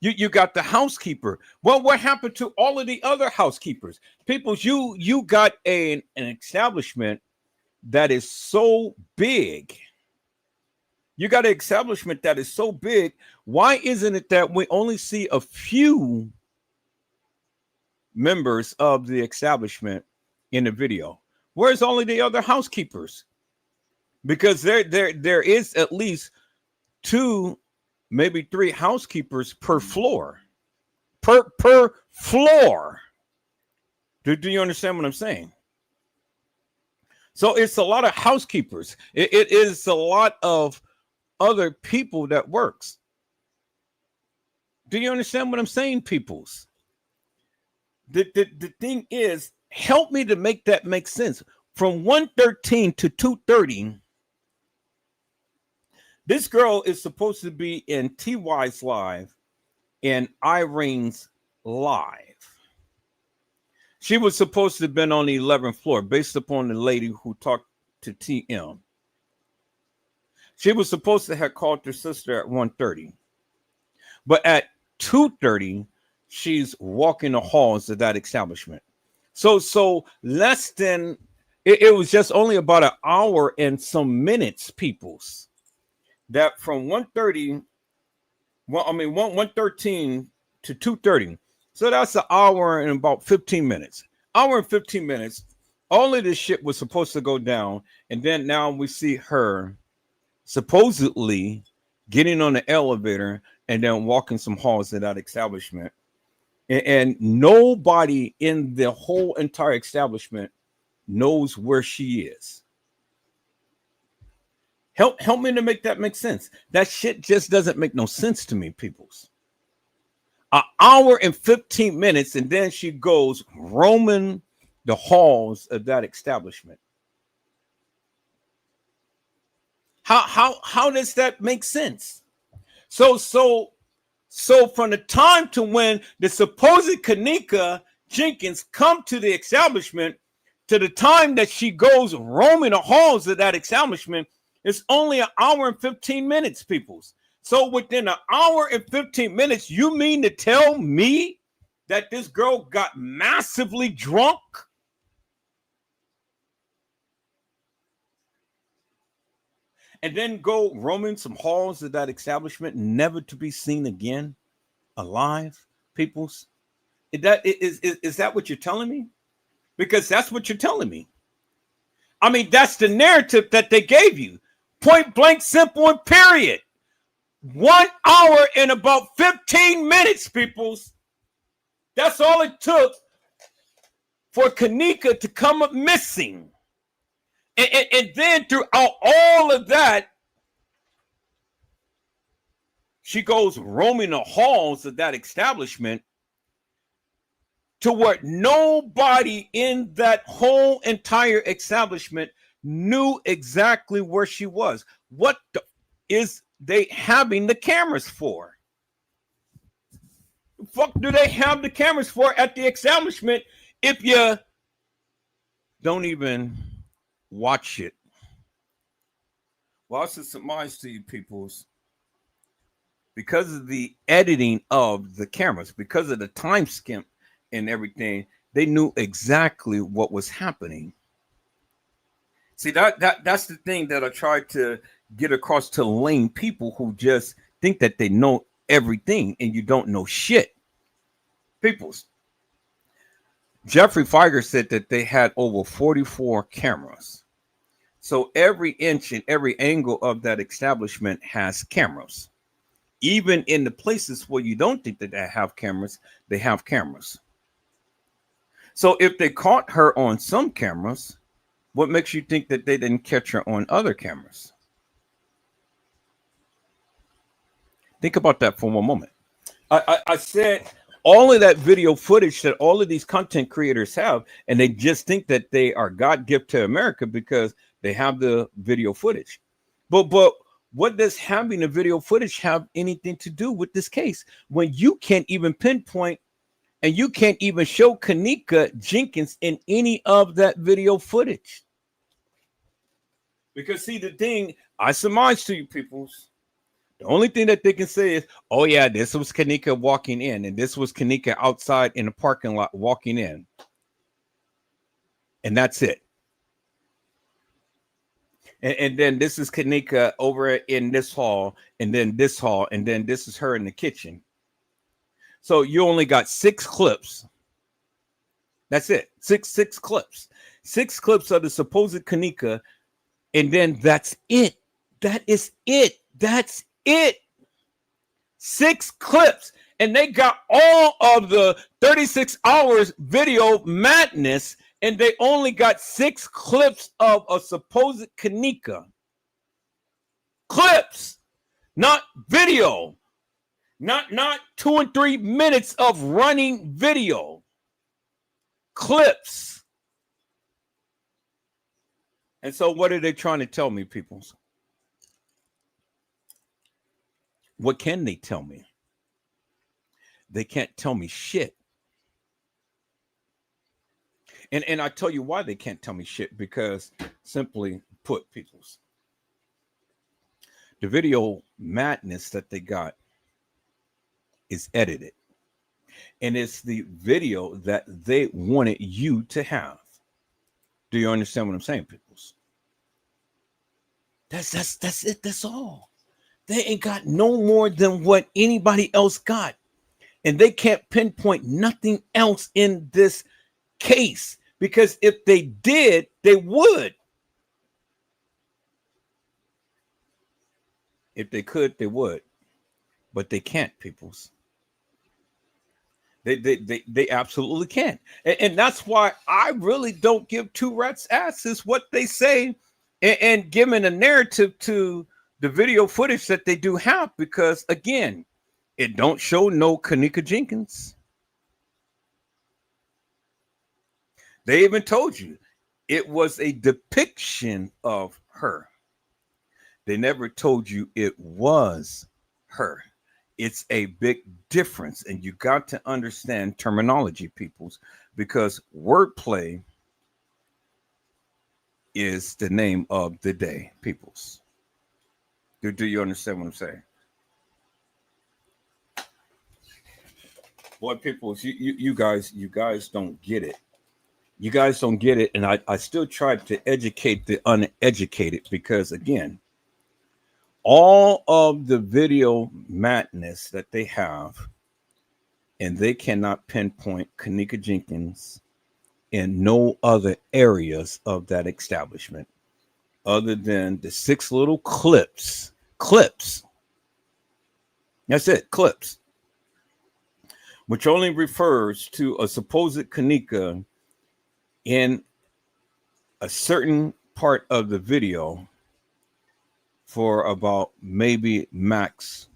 You got the housekeeper. Well, what happened to all of the other housekeepers? Peoples, you got an establishment that is so big. You got an establishment that is so big. Why isn't it that we only see a few members of the establishment in the video? Where's only the other housekeepers? Because there is at least 2, maybe 3 housekeepers per floor. Per floor. Do you understand what I'm saying? So it's a lot of housekeepers. It is a lot of other people that works. Do you understand what I'm saying, peoples? The thing is, help me to make that make sense. From 1:13 to 2:30, this girl is supposed to be in TY's live and Irene's live. She was supposed to have been on the 11th floor based upon the lady who talked to TM. She was supposed to have called her sister at 1:30. But at 2:30, she's walking the halls of that establishment. So less than, it was just only about an hour and some minutes, peoples, that from 1:30, 1:13 to 2:30. So that's an hour and about 15 minutes. Hour and 15 minutes. All of this shit was supposed to go down. And then now we see her supposedly getting on the elevator and then walking some halls of that establishment. And nobody in the whole entire establishment knows where she is. Help me to make that make sense. That shit just doesn't make no sense to me, peoples. An hour and 15 minutes, and then she goes roaming the halls of that establishment. How does that make sense? So from the time to when the supposed Kenneka Jenkins come to the establishment to the time that she goes roaming the halls of that establishment, it's only an hour and 15 minutes, peoples. So within an hour and 15 minutes, you mean to tell me that this girl got massively drunk? And then go roaming some halls of that establishment, never to be seen again, alive, peoples? Is that what you're telling me? Because that's what you're telling me. I mean, that's the narrative that they gave you. Point blank, simple, and period. 1 hour and about 15 minutes, peoples. That's all it took for Kenneka to come up missing. And then throughout all of that, she goes roaming the halls of that establishment to where nobody in that whole entire establishment knew exactly where she was. What is they having the cameras for? The fuck do they have the cameras for at the establishment if you don't even watch it? Well, I'll surmise to you, peoples, because of the editing of the cameras, because of the time skimp and everything, they knew exactly what was happening. See, that's the thing that I try to get across to lame people who just think that they know everything and you don't know shit. Peoples, Jeffrey Feiger said that they had over 44 cameras. So every inch and every angle of that establishment has cameras. Even in the places where you don't think that they have cameras, they have cameras. So if they caught her on some cameras, What makes you think that they didn't catch her on other cameras? Think about that for one moment. I said all of that video footage that all of these content creators have, and they just think that they are God gift to America because they have the video footage. But what does having the video footage have anything to do with this case when you can't even pinpoint and you can't even show Kenneka Jenkins in any of that video footage? Because see, the thing I surmise to you peoples, the only thing that they can say is, oh yeah, this was Kenneka walking in, and this was Kenneka outside in the parking lot walking in. And that's it. And then this is Kenneka over in this hall, and then this hall, and then this is her in the kitchen. So you only got 6 clips. That's it. Six clips. 6 clips of the supposed Kenneka, and then that's it. That is it. That's it. 6 clips. And they got all of the 36 hours video madness, and they only got 6 clips of a supposed Kenneka. Clips, not video. Not 2 and 3 minutes of running video. Clips. And so what are they trying to tell me, peoples? What can they tell me? They can't tell me shit. And I tell you why they can't tell me shit, because simply put, peoples, the video madness that they got is edited. And it's the video that they wanted you to have. Do you understand what I'm saying, peoples? That's it. That's all. They ain't got no more than what anybody else got. And they can't pinpoint nothing else in this case, because if they did, they would. If they could, they would. But they can't, peoples. They absolutely can't. And that's why I really don't give 2 rats asses what they say and giving a narrative to the video footage that they do have, because again, it don't show no Kenneka Jenkins. They even told you it was a depiction of her. They never told you it was her. It's a big difference, and you got to understand terminology, peoples, because wordplay is the name of the day, peoples. Do you understand what I'm saying? Boy, peoples, you guys don't get it. You guys don't get it, and I still try to educate the uneducated, because again, all of the video madness that they have, and they cannot pinpoint Kenneka Jenkins in no other areas of that establishment other than the 6 little clips. That's it, clips. Which only refers to a supposed Kenneka in a certain part of the video for about maybe max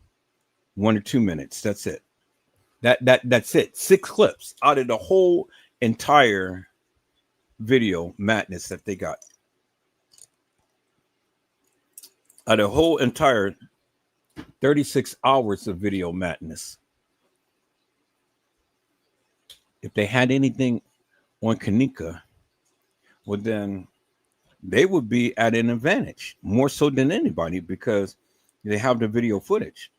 1 or 2 minutes. That's it. That's it. 6 clips out of the whole entire video madness that they got. Out of the whole entire 36 hours of video madness. If they had anything on Kenneka, well then they would be at an advantage, more so than anybody, because they have the video footage.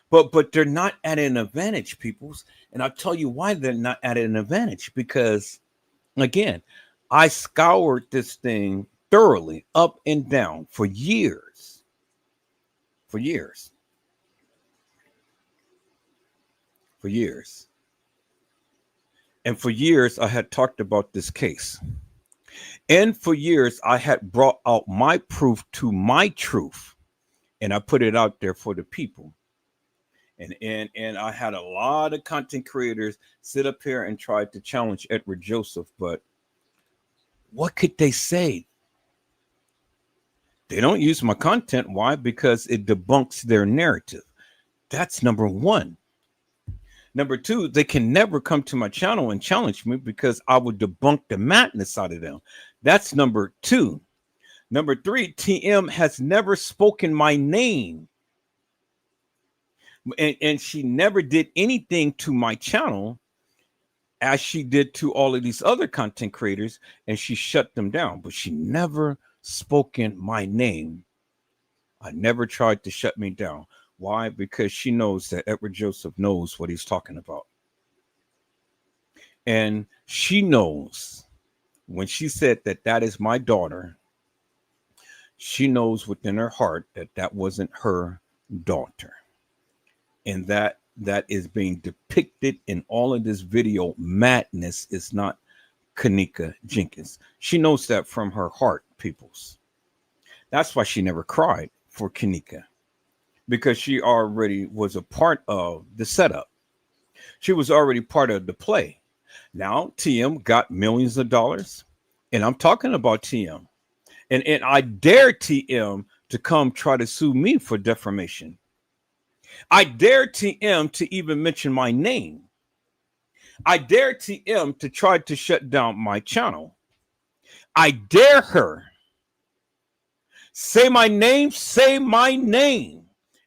But they're not at an advantage, peoples. And I'll tell you why they're not at an advantage. Because, again, I scoured this thing thoroughly up and down for years. For years. And for years, I had talked about this case. And for years, I had brought out my proof to my truth. And I put it out there for the people. And I had a lot of content creators sit up here and try to challenge Edward Joseph. But What could they say? They don't use my content. Why? Because it debunks their narrative. That's number one. Number two, they can never come to my channel and challenge me because I would debunk the madness out of them. That's number two. Number three, TM has never spoken my name. And she never did anything to my channel as she did to all of these other content creators, and she shut them down. But she never spoken my name. I never tried to shut me down. Why? Because she knows that Edward Joseph knows what he's talking about. And she knows when she said that that is my daughter, she knows within her heart that that wasn't her daughter. And that is being depicted in all of this video madness is not Kenneka Jenkins. She knows that from her heart, peoples. That's why she never cried for Kenneka, because she already was a part of the setup. She was already part of the play. Now TM got millions of dollars, and I'm talking about TM. And I dare TM to come try to sue me for defamation. I dare TM to even mention my name. I dare TM to try to shut down my channel. I dare her. Say my name,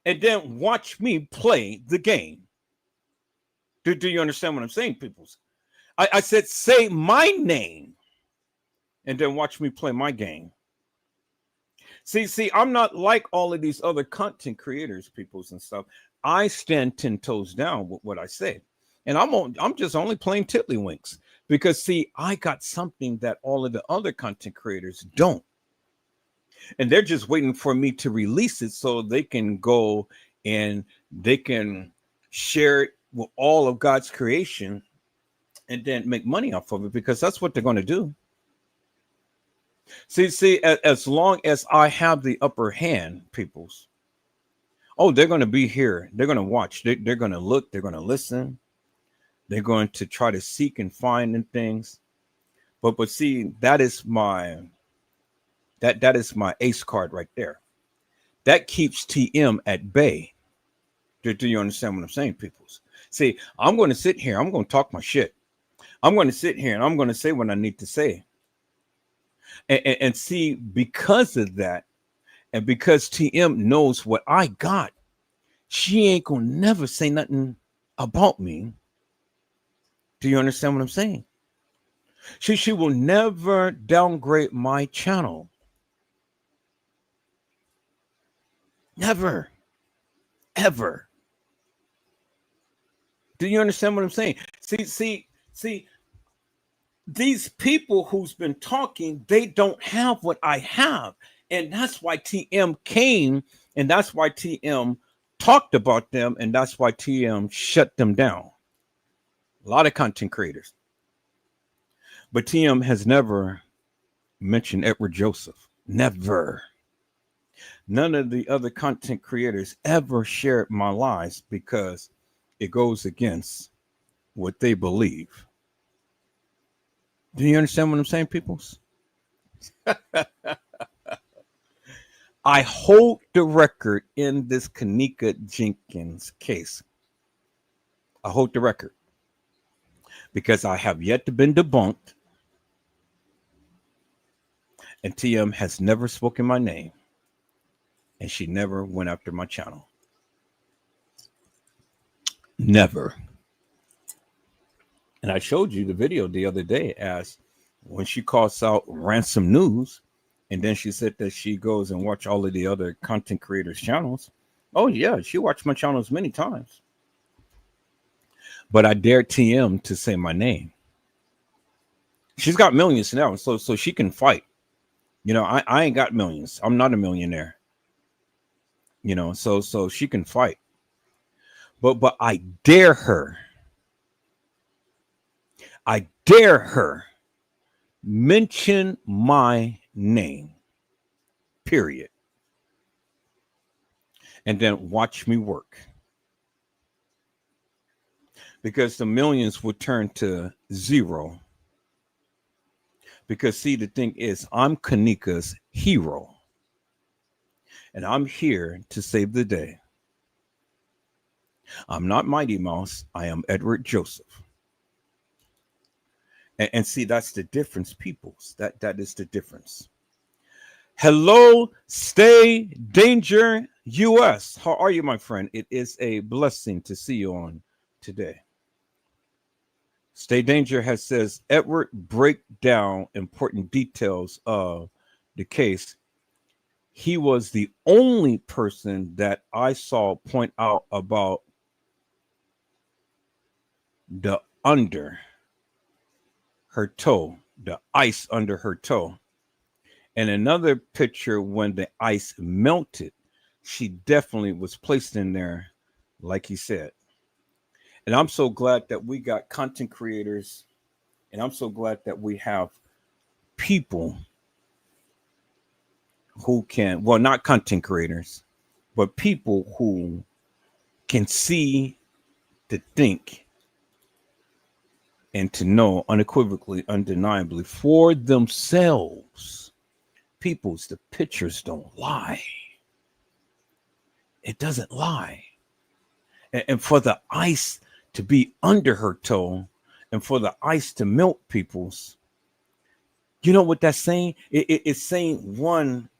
and then watch me play the game. Do you understand what I'm saying, peoples? I said, say my name, and then watch me play my game. See, I'm not like all of these other content creators, peoples and stuff. I stand 10 toes down with what I say. And I'm just only playing tiddlywinks because, see, I got something that all of the other content creators don't. And they're just waiting for me to release it so they can go and they can share it with all of God's creation and then make money off of it, because that's what they're going to do. See, as long as I have the upper hand, peoples, oh, they're going to be here. They're going to watch. They're going to look. They're going to listen. They're going to try to seek and find and things. But see, that is my ace card right there. That keeps TM at bay. Do you understand what I'm saying, peoples? See, I'm going to sit here. I'm going to talk my shit. I'm going to sit here and I'm going to say what I need to say. And see, because of that, and because TM knows what I got, she ain't gonna never say nothing about me. Do you understand what I'm saying? She will never downgrade my channel. Never. Ever. Do you understand what I'm saying? See, these people who's been talking, they don't have what I have. And that's why TM came, and that's why TM talked about them, and that's why TM shut them down. A lot of content creators. But TM has never mentioned Edward Joseph. Never. None of the other content creators ever shared my lies because it goes against what they believe. Do you understand what I'm saying, peoples? I hold the record in this Kenneka Jenkins case. I hold the record because I have yet to been debunked, and TM has never spoken my name, and she never went after my channel. Never. And I showed you the video the other day as when she calls out Ransom News, and then she said that she goes and watch all of the other content creators' channels. Oh yeah, she watched my channels many times. But I dared TM to say my name. She's got millions now, so she can fight. You know, I ain't got millions. I'm not a millionaire. You know, so she can fight. But I dare her. I dare her mention my name, period. And then watch me work. Because the millions would turn to zero. Because see, the thing is, I'm Kenneka's hero, and I'm here to save the day. I'm not Mighty Mouse. I am Edward Joseph. And see, that's the difference, peoples. That is the difference. Hello, Stay Danger US. How are you, my friend? It is a blessing to see you on today. Stay Danger has says, Edward, break down important details of the case. He was the only person that I saw point out about the under her toe, the ice under her toe. And another picture when the ice melted, she definitely was placed in there, like he said. And I'm so glad that we got content creators, and I'm so glad that we have people who can, well, not content creators, but people who can see, to think, and to know unequivocally, undeniably for themselves. People's, the pictures don't lie. It doesn't lie. And for the ice to be under her toe and for the ice to melt, people's, you know what that's saying? It's saying, one,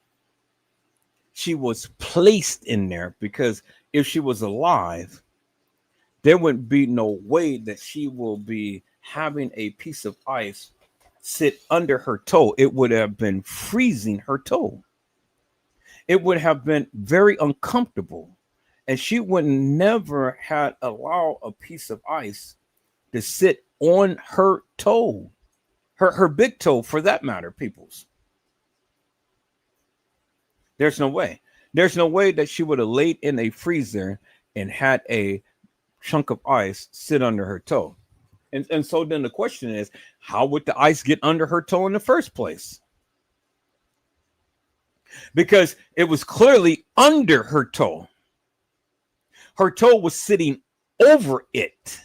she was placed in there, because if she was alive, there wouldn't be no way that she will be having a piece of ice sit under her toe. It would have been freezing her toe. It would have been very uncomfortable. And she would never had allowed a piece of ice to sit on her toe, her big toe for that matter, peoples. There's no way. There's no way that she would have laid in a freezer and had a chunk of ice sit under her toe. And so then the question is, how would the ice get under her toe in the first place? Because it was clearly under her toe. Her toe was sitting over it.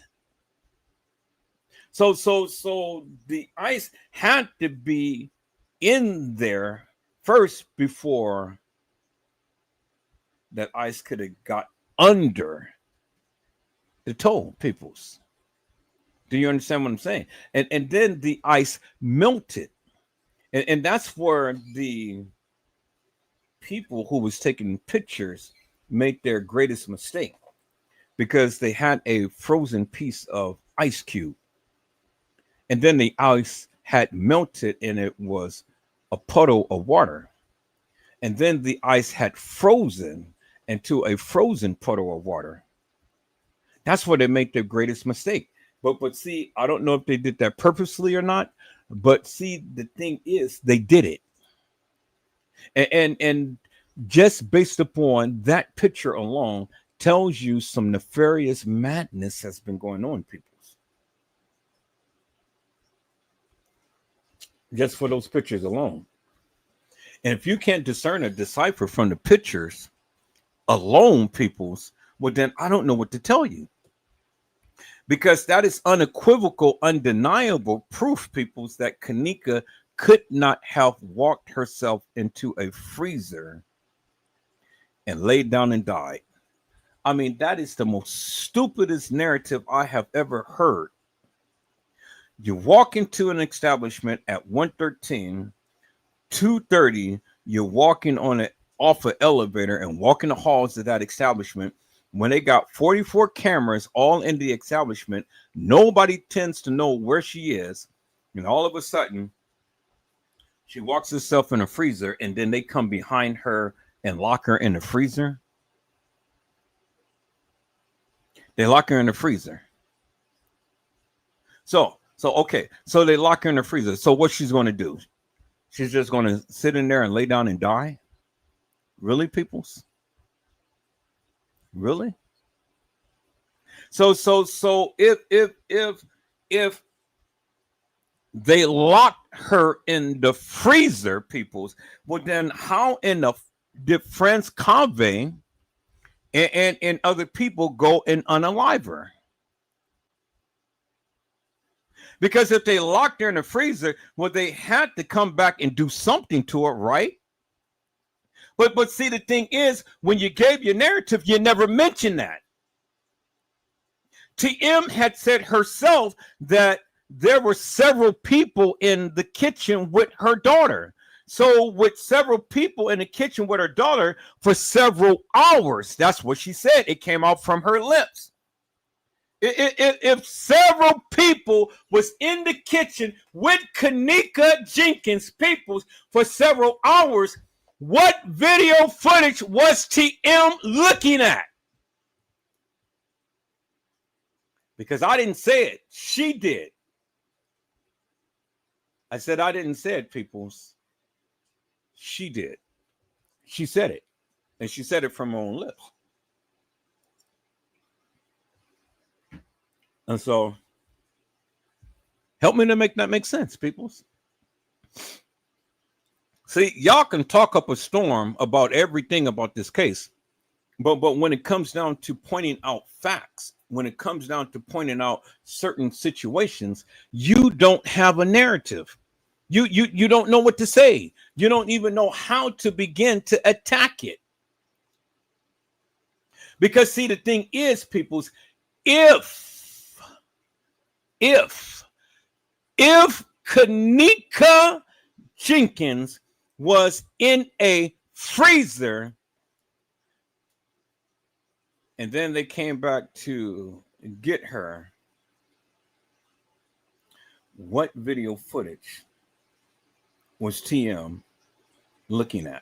So the ice had to be in there first before that ice could have got under the toe, peoples. Do you understand what I'm saying? And then the ice melted. And that's where the people who was taking pictures made their greatest mistake, because they had a frozen piece of ice cube. And then the ice had melted and it was a puddle of water. And then the ice had frozen into a frozen puddle of water. That's where they make their greatest mistake. But see, I don't know if they did that purposely or not. But see, the thing is, they did it. And just based upon that picture alone tells you some nefarious madness has been going on, people. Just for those pictures alone. And if you can't discern or decipher from the pictures alone, peoples, well, then I don't know what to tell you. Because that is unequivocal, undeniable proof, peoples, that Kenneka could not have walked herself into a freezer and laid down and died. I mean, that is the most stupidest narrative I have ever heard. You walk into an establishment at 113, 2:30, you're walking on it off an elevator and walking the halls of that establishment. When they got 44 cameras all in the establishment, nobody tends to know where she is. And all of a sudden, she walks herself in a freezer, and then they come behind her and lock her in the freezer. They lock her in the freezer. So okay, so they lock her in the freezer. So what she's going to do? She's just going to sit in there and lay down and die? Really, peoples? Really? So if they locked her in the freezer, peoples, well, then how in the did Franz Cave and other people go and unalive her? Because if they locked her in the freezer, well, they had to come back and do something to her, right? But see, the thing is, when you gave your narrative, you never mentioned that. TM had said herself that there were several people in the kitchen with her daughter. So with several people in the kitchen with her daughter for several hours, that's what she said. It came out from her lips. If several people was in the kitchen with Kenneka Jenkins peoples for several hours, what video footage was TM looking at? Because I didn't say it. She did. I said I didn't say it, peoples. She did. She said it. And she said it from her own lips. And so, help me to make that make sense, peoples. See, y'all can talk up a storm about everything about this case. But when it comes down to pointing out facts, when it comes down to pointing out certain situations, you don't have a narrative. You don't know what to say. You don't even know how to begin to attack it. Because see, the thing is, peoples, if Kenneka Jenkins was in a freezer and then they came back to get her, what video footage was TM looking at?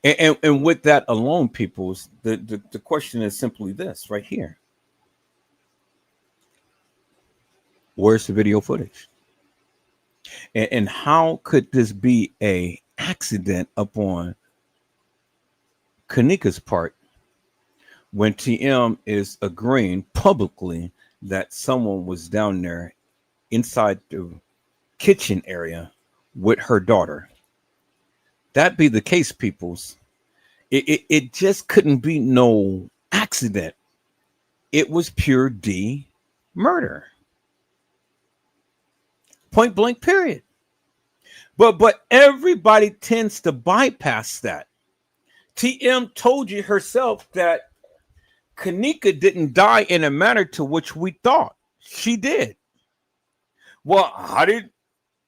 And with that alone, peoples, the question is simply this right here. Where's the video footage? And how could this be a accident upon Kenneka's part when TM is agreeing publicly that someone was down there inside the kitchen area with her daughter? That be the case, peoples. It just couldn't be no accident. It was pure D murder. Point blank, period. But everybody tends to bypass that. TM told you herself that Kenneka didn't die in a manner to which we thought she did. Well, how did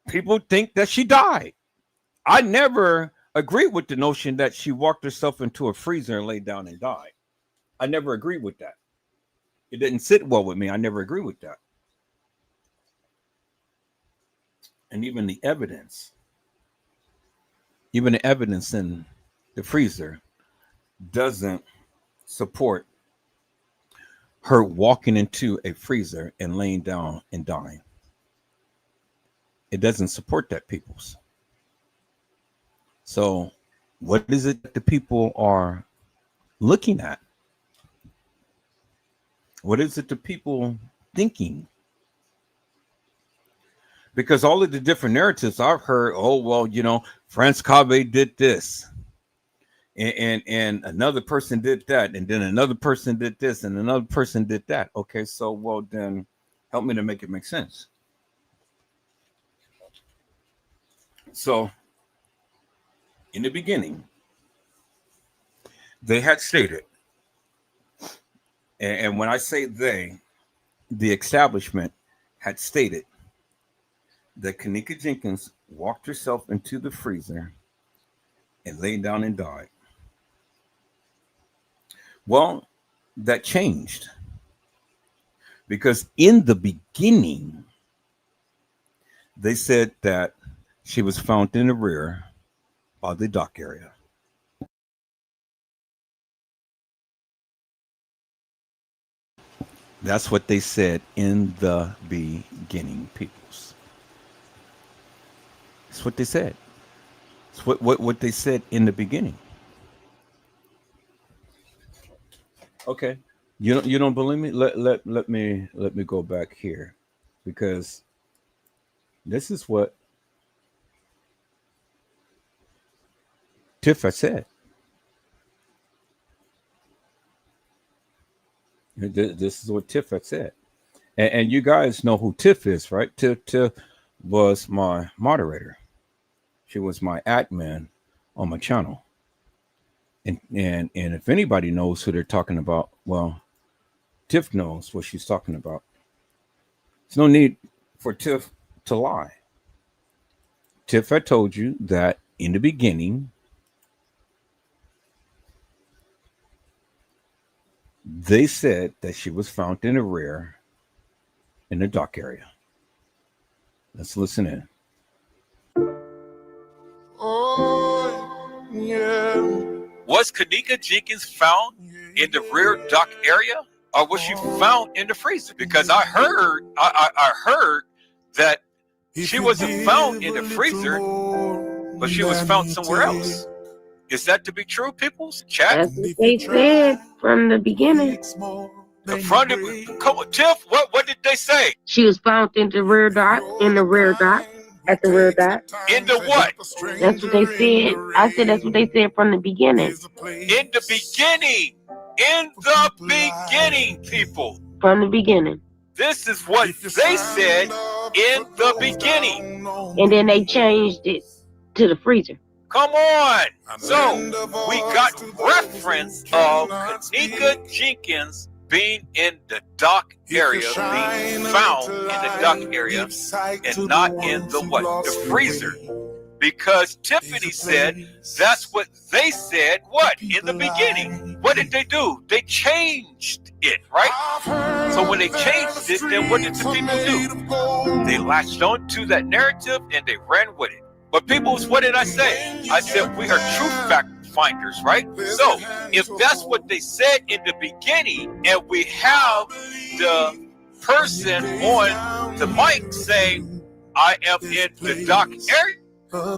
people think that she died? I never agreed with the notion that she walked herself into a freezer and laid down and died. I never agreed with that. It didn't sit well with me. I never agreed with that. And even the evidence in the freezer doesn't support her walking into a freezer and laying down and dying. It doesn't support that, peoples. So what is it that the people are looking at? What is it the people thinking? Because all of the different narratives I've heard, oh, well, you know, France Cave did this. And another person did that. And then another person did this. And another person did that. Okay, so, well, then help me to make it make sense. So, in the beginning, they had stated, and when I say they, the establishment had stated that Kenneka Jenkins walked herself into the freezer and laid down and died. Well, that changed because in the beginning, they said that she was found in the rear of the dock area. That's what they said in the beginning, peoples. That's what they said. It's what they said in the beginning. Okay. You don't believe me? Let me go back here, because this is what Tiff said. This is what Tiff said. And you guys know who Tiff is, right? Tiff was my moderator. She was my admin on my channel. And if anybody knows who they're talking about, well, Tiff knows what she's talking about. There's no need for Tiff to lie. Tiff had told you that in the beginning, they said that she was found in the rear in the dock area. Let's listen in. Oh, yeah. Was Kenneka Jenkins found in the rear dock area, or was she found in the freezer? Because I heard that she wasn't found in the freezer, but she was found somewhere else. Is that to be true, people? Chat. That's what they said from the beginning. Come on, Tiff. What did they say? She was found in the rear dock, at the rear dock. In the what? That's what they said. I said that's what they said from the beginning. In the beginning. In the beginning, people. From the beginning. This is what they said in the beginning. And then they changed it to the freezer. Come on. So we got reference of Kenneka Jenkins being in the dock area, being found in the dock area, and not in the what? The freezer. Because Tiffany said that's what they said, what? In the beginning. What did they do? They changed it, right? So when they changed it, then what did the people do? They latched on to that narrative and they ran with it. But people, what did I say? I said we are truth fact finders, right? So if that's what they said in the beginning, and we have the person on the mic saying, I am in the dock area,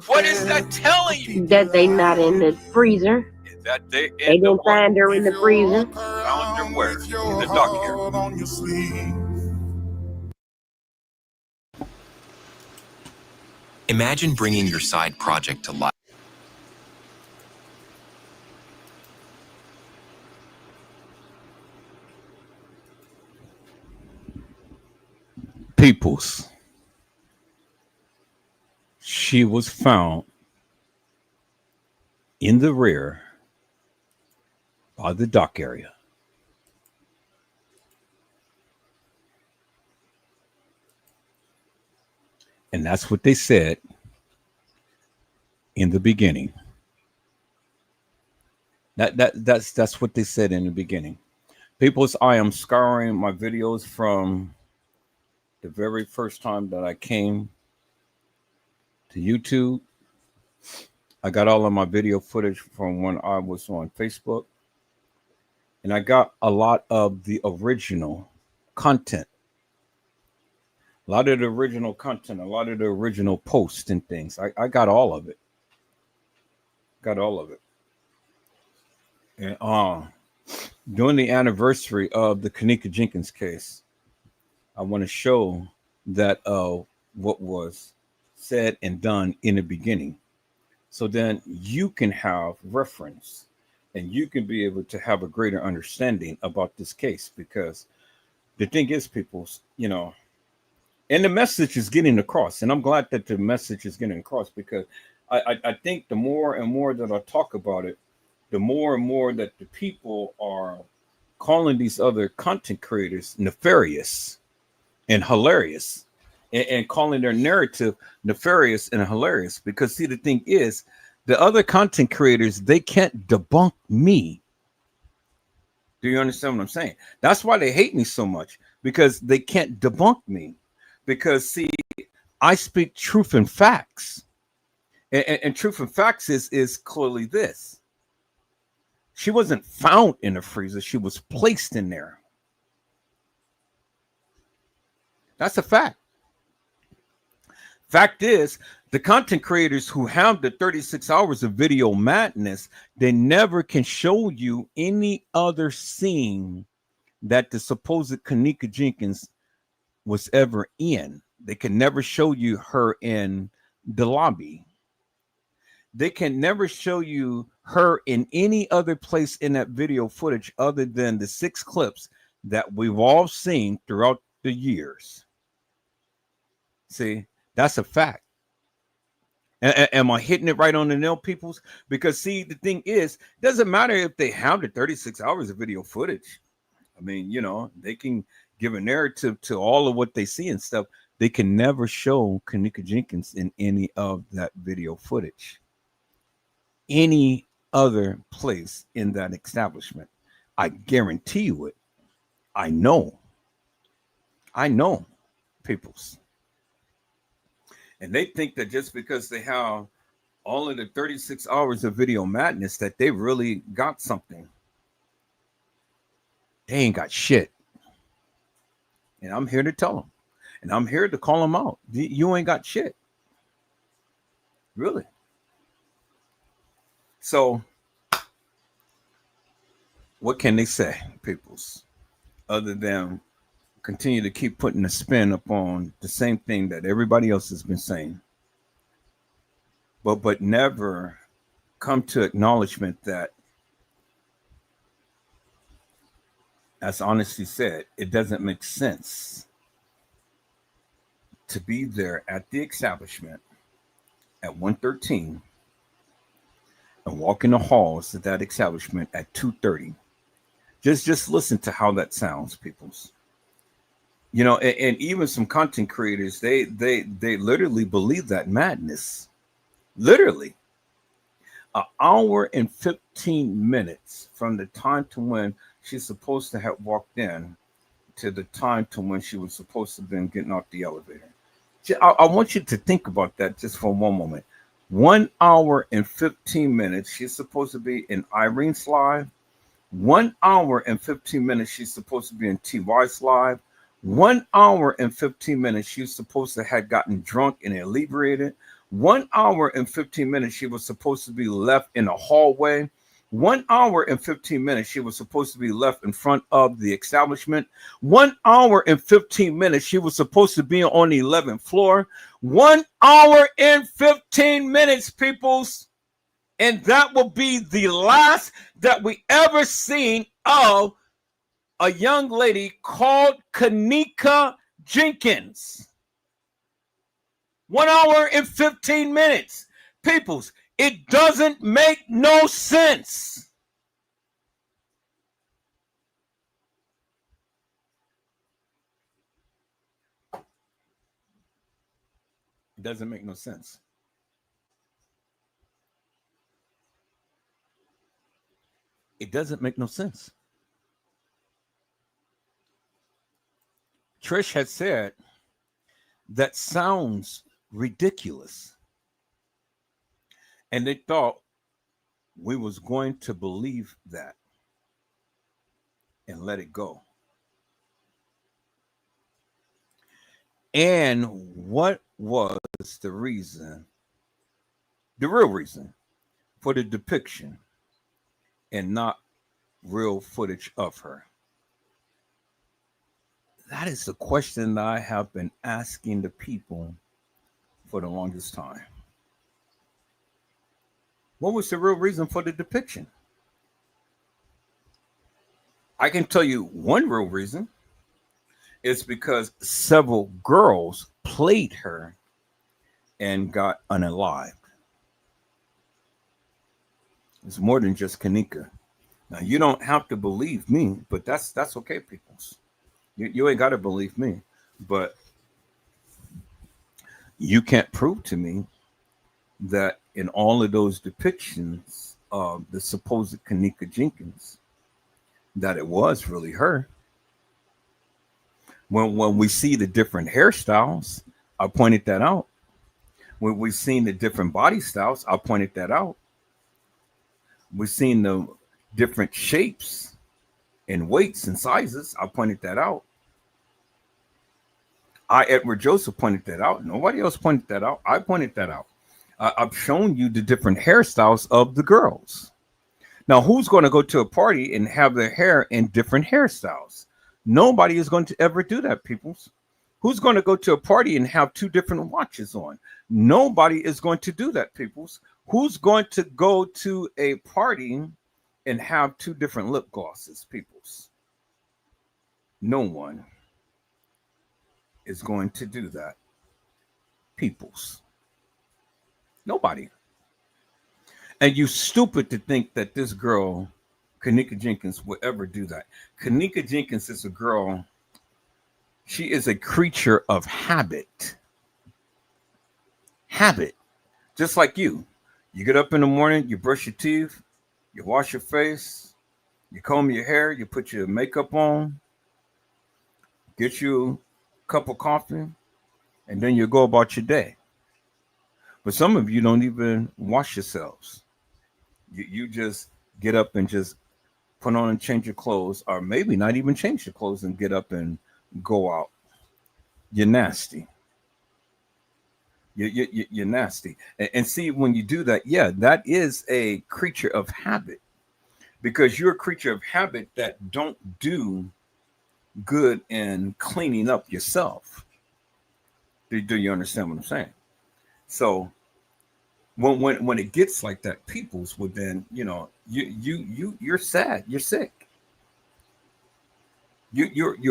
what is that telling you? That they not in the freezer. That they didn't find her in the freezer. Found her where? In the dock area. Imagine bringing your side project to life. Peoples. She was found in the rear by the dock area. And that's what they said in the beginning. That's what they said in the beginning. Peoples, I am scouring my videos from the very first time that I came to YouTube. I got all of my video footage from when I was on Facebook. And I got a lot of the original content. A lot of the original content, a lot of the original posts and things. I got all of it. Got all of it. And during the anniversary of the Kenneka Jenkins case, I want to show that what was said and done in the beginning. So then you can have reference and you can be able to have a greater understanding about this case, because the thing is, people, and the message is getting across, and I'm glad that the message is getting across, because I think the more and more that I talk about it, the more and more that the people are calling these other content creators nefarious and hilarious, and calling their narrative nefarious and hilarious. Because see, the thing is, the other content creators, they can't debunk me. Do you understand what I'm saying? That's why they hate me so much, because they can't debunk me. Because see, I speak truth and facts, and truth and facts is clearly this: she wasn't found in a freezer; she was placed in there. That's a fact. Fact is, the content creators who have the 36 hours of video madness, they never can show you any other scene that the supposed Kenneka Jenkins was ever in. They can never show you her in the lobby. They can never show you her in any other place in that video footage other than the 6 clips that we've all seen throughout the years. See, that's a fact. Am I hitting it right on the nail, peoples? Because see, the thing is, it doesn't matter if they have the 36 hours of video footage. I mean, they can give a narrative to all of what they see and stuff. They can never show Kenneka Jenkins in any of that video footage, any other place in that establishment. I guarantee you it. I know, peoples. And they think that just because they have all of the 36 hours of video madness that they really got something. They ain't got shit. And I'm here to tell them. And I'm here to call them out. You ain't got shit. Really. So, what can they say, peoples, other than continue to keep putting a spin upon the same thing that everybody else has been saying, but never come to acknowledgement that, as Honesty said, it doesn't make sense to be there at the establishment at 1:13 and walk in the halls of that establishment at 2:30. Just listen to how that sounds, peoples. And even some content creators, they literally believe that madness. Literally. An hour and 15 minutes from the time to when she's supposed to have walked in to the time to when she was supposed to have been getting off the elevator. I want you to think about that just for one moment. 1 hour and 15 minutes. She's supposed to be in Irene's live. 1 hour and 15 minutes. She's supposed to be in TY's live. 1 hour and 15 minutes. She's supposed to have gotten drunk and inebriated. 1 hour and 15 minutes. She was supposed to be left in a hallway. 1 hour and 15 minutes. She was supposed to be left in front of the establishment. 1 hour and 15 minutes. She was supposed to be on the 11th floor. 1 hour and 15 minutes, peoples. And that will be the last that we ever seen of a young lady called Kenneka Jenkins. 1 hour and 15 minutes. Peoples, it doesn't make no sense. It doesn't make no sense. It doesn't make no sense. Trish had said, that sounds ridiculous. And they thought we was going to believe that and let it go. And what was the reason, the real reason for the depiction and not real footage of her? That is the question that I have been asking the people for the longest time. What was the real reason for the depiction? I can tell you one real reason. It's because several girls played her and got unalived. It's more than just Kenneka. Now, you don't have to believe me, but that's okay, peoples. You ain't got to believe me, but you can't prove to me that in all of those depictions of the supposed Kenneka Jenkins, that it was really her. When we see the different hairstyles, I pointed that out. When we've seen the different body styles, I pointed that out. We've seen the different shapes and weights and sizes, I pointed that out. Edward Joseph, pointed that out. Nobody else pointed that out. I pointed that out. I've shown you the different hairstyles of the girls. Now, who's going to go to a party and have their hair in different hairstyles? Nobody is going to ever do that, peoples. Who's going to go to a party and have two different watches on? Nobody is going to do that, peoples. Who's going to go to a party and have two different lip glosses, peoples? No one. is going to do that. Peoples. Nobody. And you stupid to think that this girl, Kenneka Jenkins, will ever do that. Kenneka Jenkins is a girl. She is a creature of habit. Habit. Just like you. You get up in the morning, you brush your teeth, you wash your face, you comb your hair, you put your makeup on, get you a cup of coffee, and then you go about your day. But some of you don't even wash yourselves. You just get up and just put on and change your clothes, or maybe not even change your clothes and get up and go out. You're nasty. You're nasty. And see, when you do that, yeah, that is a creature of habit, because you're a creature of habit that don't do good in cleaning up yourself. Do you understand what I'm saying? So when it gets like that, people's would then, you're sad, you're sick. You're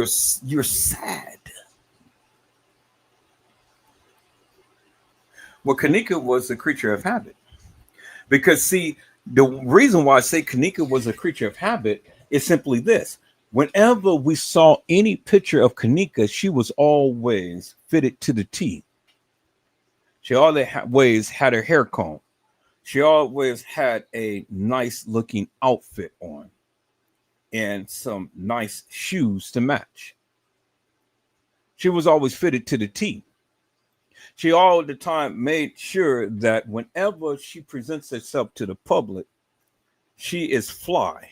sad. Well, Kenneka was a creature of habit. Because, see, the reason why I say Kenneka was a creature of habit is simply this. Whenever we saw any picture of Kenneka, she was always fitted to the T. She always had her hair combed. She always had a nice looking outfit on and some nice shoes to match. She was always fitted to the T. She all the time made sure that whenever she presents herself to the public, she is fly.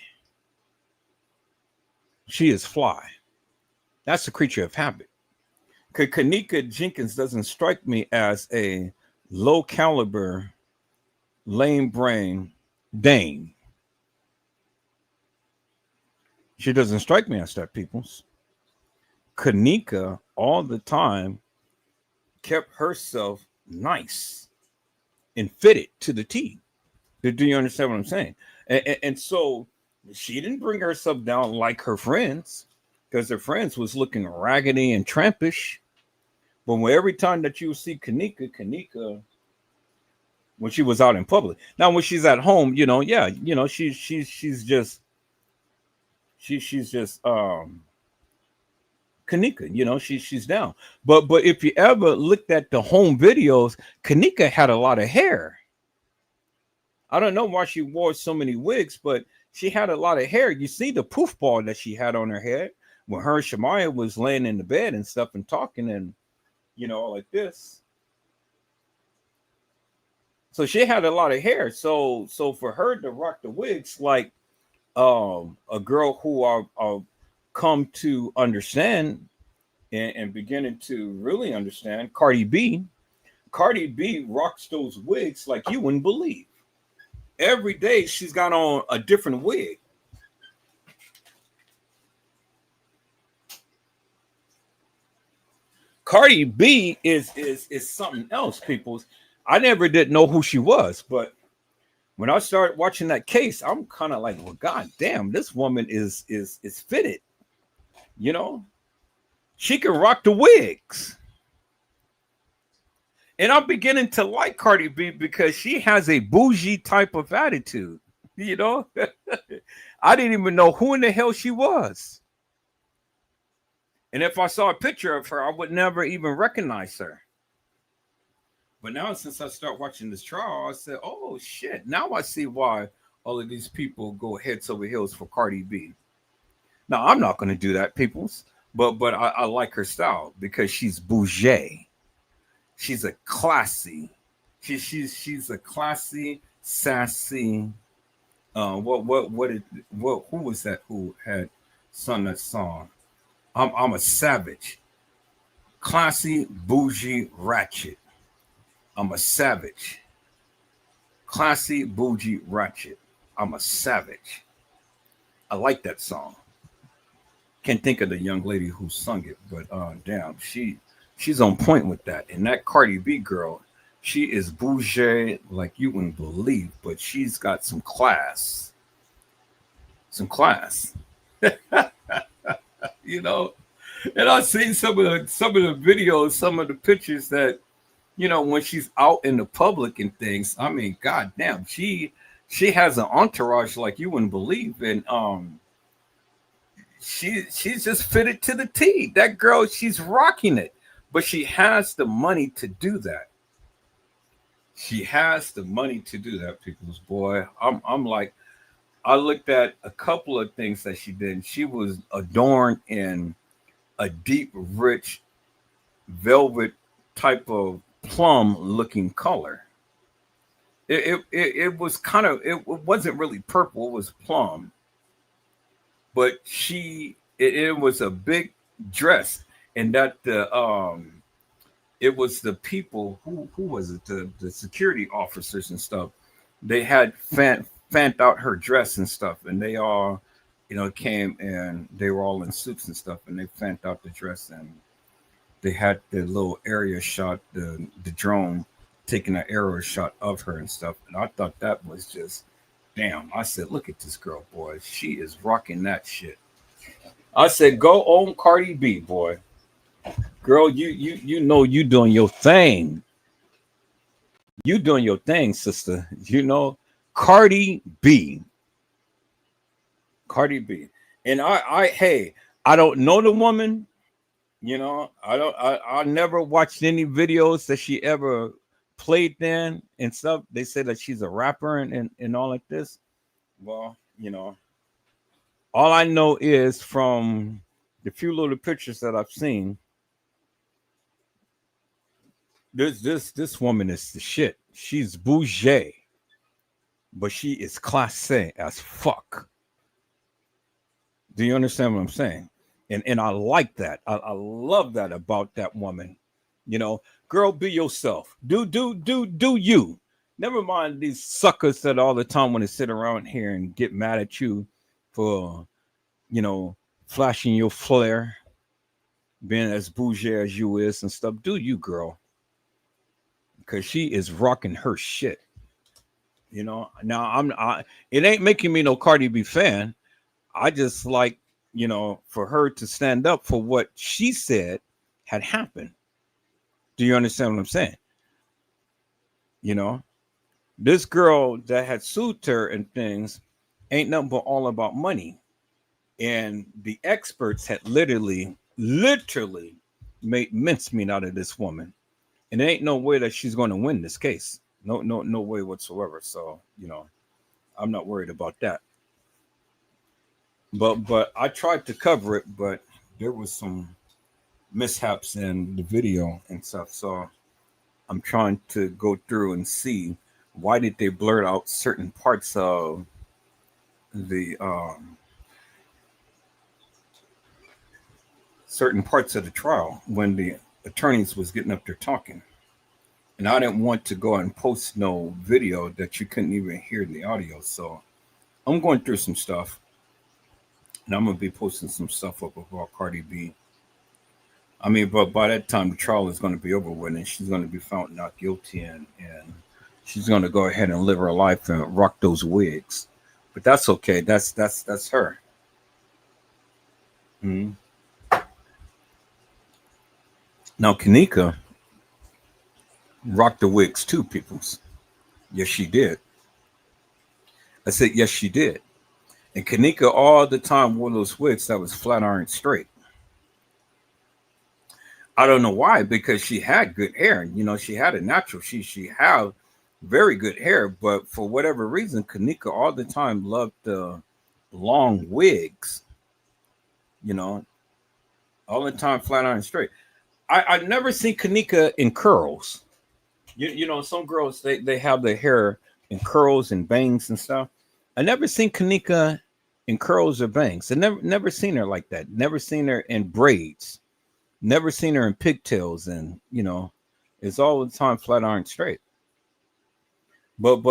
She is fly. That's a creature of habit. Kenneka Jenkins doesn't strike me as a low caliber, lame brain dame. She doesn't strike me as that, peoples. Kenneka all the time kept herself nice and fitted to the T. Do you understand what I'm saying? And so she didn't bring herself down like her friends, because her friends was looking raggedy and trampish. But every time that you see Kenneka, when she was out in public. Now, when she's at home, she's just Kenneka, she's down. But if you ever looked at the home videos, Kenneka had a lot of hair. I don't know why she wore so many wigs, but she had a lot of hair. You see the poof ball that she had on her head when her and Shemaya was laying in the bed and stuff and talking and, like this. So she had a lot of hair. So for her to rock the wigs like a girl who are come to understand and beginning to really understand, Cardi B rocks those wigs like you wouldn't believe. Every day she's got on a different wig. Cardi B is something else, people. I never did know who she was, but when I started watching that case, I'm kind of like, well, god damn, this woman is fitted. She can rock the wigs. And I'm beginning to like Cardi B because she has a bougie type of attitude. I didn't even know who in the hell she was. And if I saw a picture of her, I would never even recognize her. But now, since I start watching this trial, I said, oh, shit. Now I see why all of these people go heads over heels for Cardi B. Now, I'm not going to do that, peoples. But I like her style because she's bougie. She's a classy. She's a classy, sassy. Who was that who had sung that song? I'm a savage. Classy, bougie, ratchet. I'm a savage. Classy, bougie, ratchet. I'm a savage. I like that song. Can't think of the young lady who sung it, but damn, she's on point with that. And that Cardi B girl, she is bougie like you wouldn't believe, but she's got some class. Some class. And I've seen some of the videos, some of the pictures that when she's out in the public and things. I mean, goddamn, she has an entourage like you wouldn't believe, and she's just fitted to the T. That girl, she's rocking it, but she has the money to do that. She has the money to do that, people's boy. I'm like, I looked at a couple of things that she did. She was adorned in a deep, rich velvet type of plum looking color. It was kind of, it wasn't really purple, it was plum, but it was a big dress, and that the it was the people who was it, the security officers and stuff. They had fanned out her dress and stuff, and they all came, and they were all in suits and stuff, and they fanned out the dress, and they had the little area shot, the drone taking an arrow shot of her and stuff. And I thought that was just damn. I said, look at this girl, boy. She is rocking that shit. I said, go on Cardi B, boy. Girl, you doing your thing. You doing your thing, sister. Cardi B. Cardi B. And hey, I don't know the woman. I never watched any videos that she ever played then and stuff. They say that she's a rapper and all like this. Well, all I know is from the few little pictures that I've seen, this woman is the shit. She's bougie, but she is classé as fuck. Do you understand what I'm saying? And I like that. I love that about that woman. Girl, be yourself. Do you. Never mind these suckers that all the time want to sit around here and get mad at you for, flashing your flair, being as bougie as you is and stuff. Do you, girl? Because she is rocking her shit. Now it ain't making me no Cardi B fan. I just like, for her to stand up for what she said had happened. Do you understand what I'm saying? This girl that had sued her and things ain't nothing but all about money. And the experts had literally made mincemeat out of this woman. And there ain't no way that she's going to win this case. No way whatsoever. So, I'm not worried about that. But I tried to cover it, but there was some mishaps in the video and stuff. So I'm trying to go through and see why did they blurt out certain parts of the trial when the attorneys was getting up there talking. And I didn't want to go and post no video that you couldn't even hear the audio. So I'm going through some stuff. And I'm going to be posting some stuff up about Cardi B. I mean, but by that time, the trial is going to be over with, and she's going to be found not guilty, and she's going to go ahead and live her life and rock those wigs. But that's okay. That's her. Mm-hmm. Now, Kenneka rocked the wigs too, peoples. Yes, she did. I said, yes, she did. And Kenneka all the time wore those wigs that was flat iron straight. I don't know why, because she had good hair. She had a natural. She had very good hair, but for whatever reason, Kenneka all the time loved the long wigs. All the time flat iron straight. I never seen Kenneka in curls. Some girls they have their hair in curls and bangs and stuff. I never seen Kenneka in curls or bangs. I never seen her like that. Never seen her in braids. Never seen her in pigtails, and it's all the time flat iron straight. But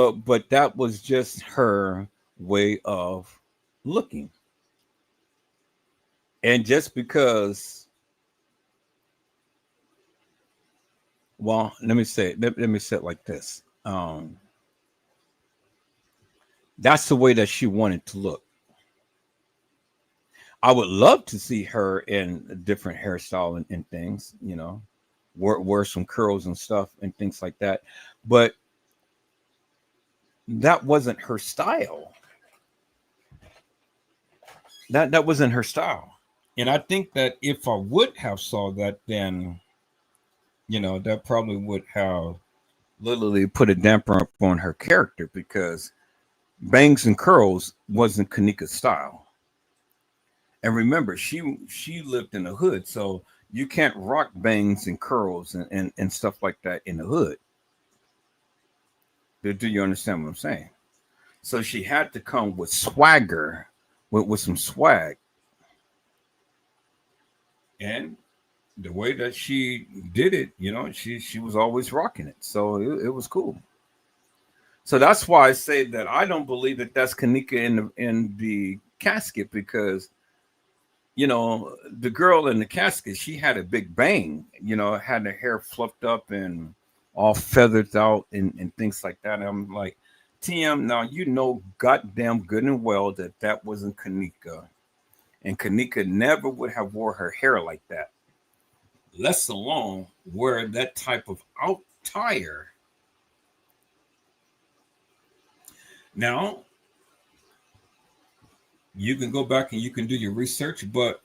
that was just her way of looking. And just because, well, let me say it like this. That's the way that she wanted to look. I would love to see her in a different hairstyle and things, wear some curls and stuff and things like that. But that wasn't her style. That wasn't her style. And I think that if I would have saw that, then, that probably would have literally put a damper up on her character, because bangs and curls wasn't Kenneka's style. And remember, she lived in the hood, so you can't rock bangs and curls and stuff like that in the hood. Do you understand what I'm saying? So she had to come with swagger, with some swag. And the way that she did it, she was always rocking it. So it was cool. So that's why I say that I don't believe that that's Kenneka in the casket, because the girl in the casket, she had a big bang, had her hair fluffed up and all feathered out and things like that. And I'm like, TM, now goddamn good and well that wasn't Kenneka. And Kenneka never would have wore her hair like that, less alone wear that type of attire. Now, you can go back and you can do your research, but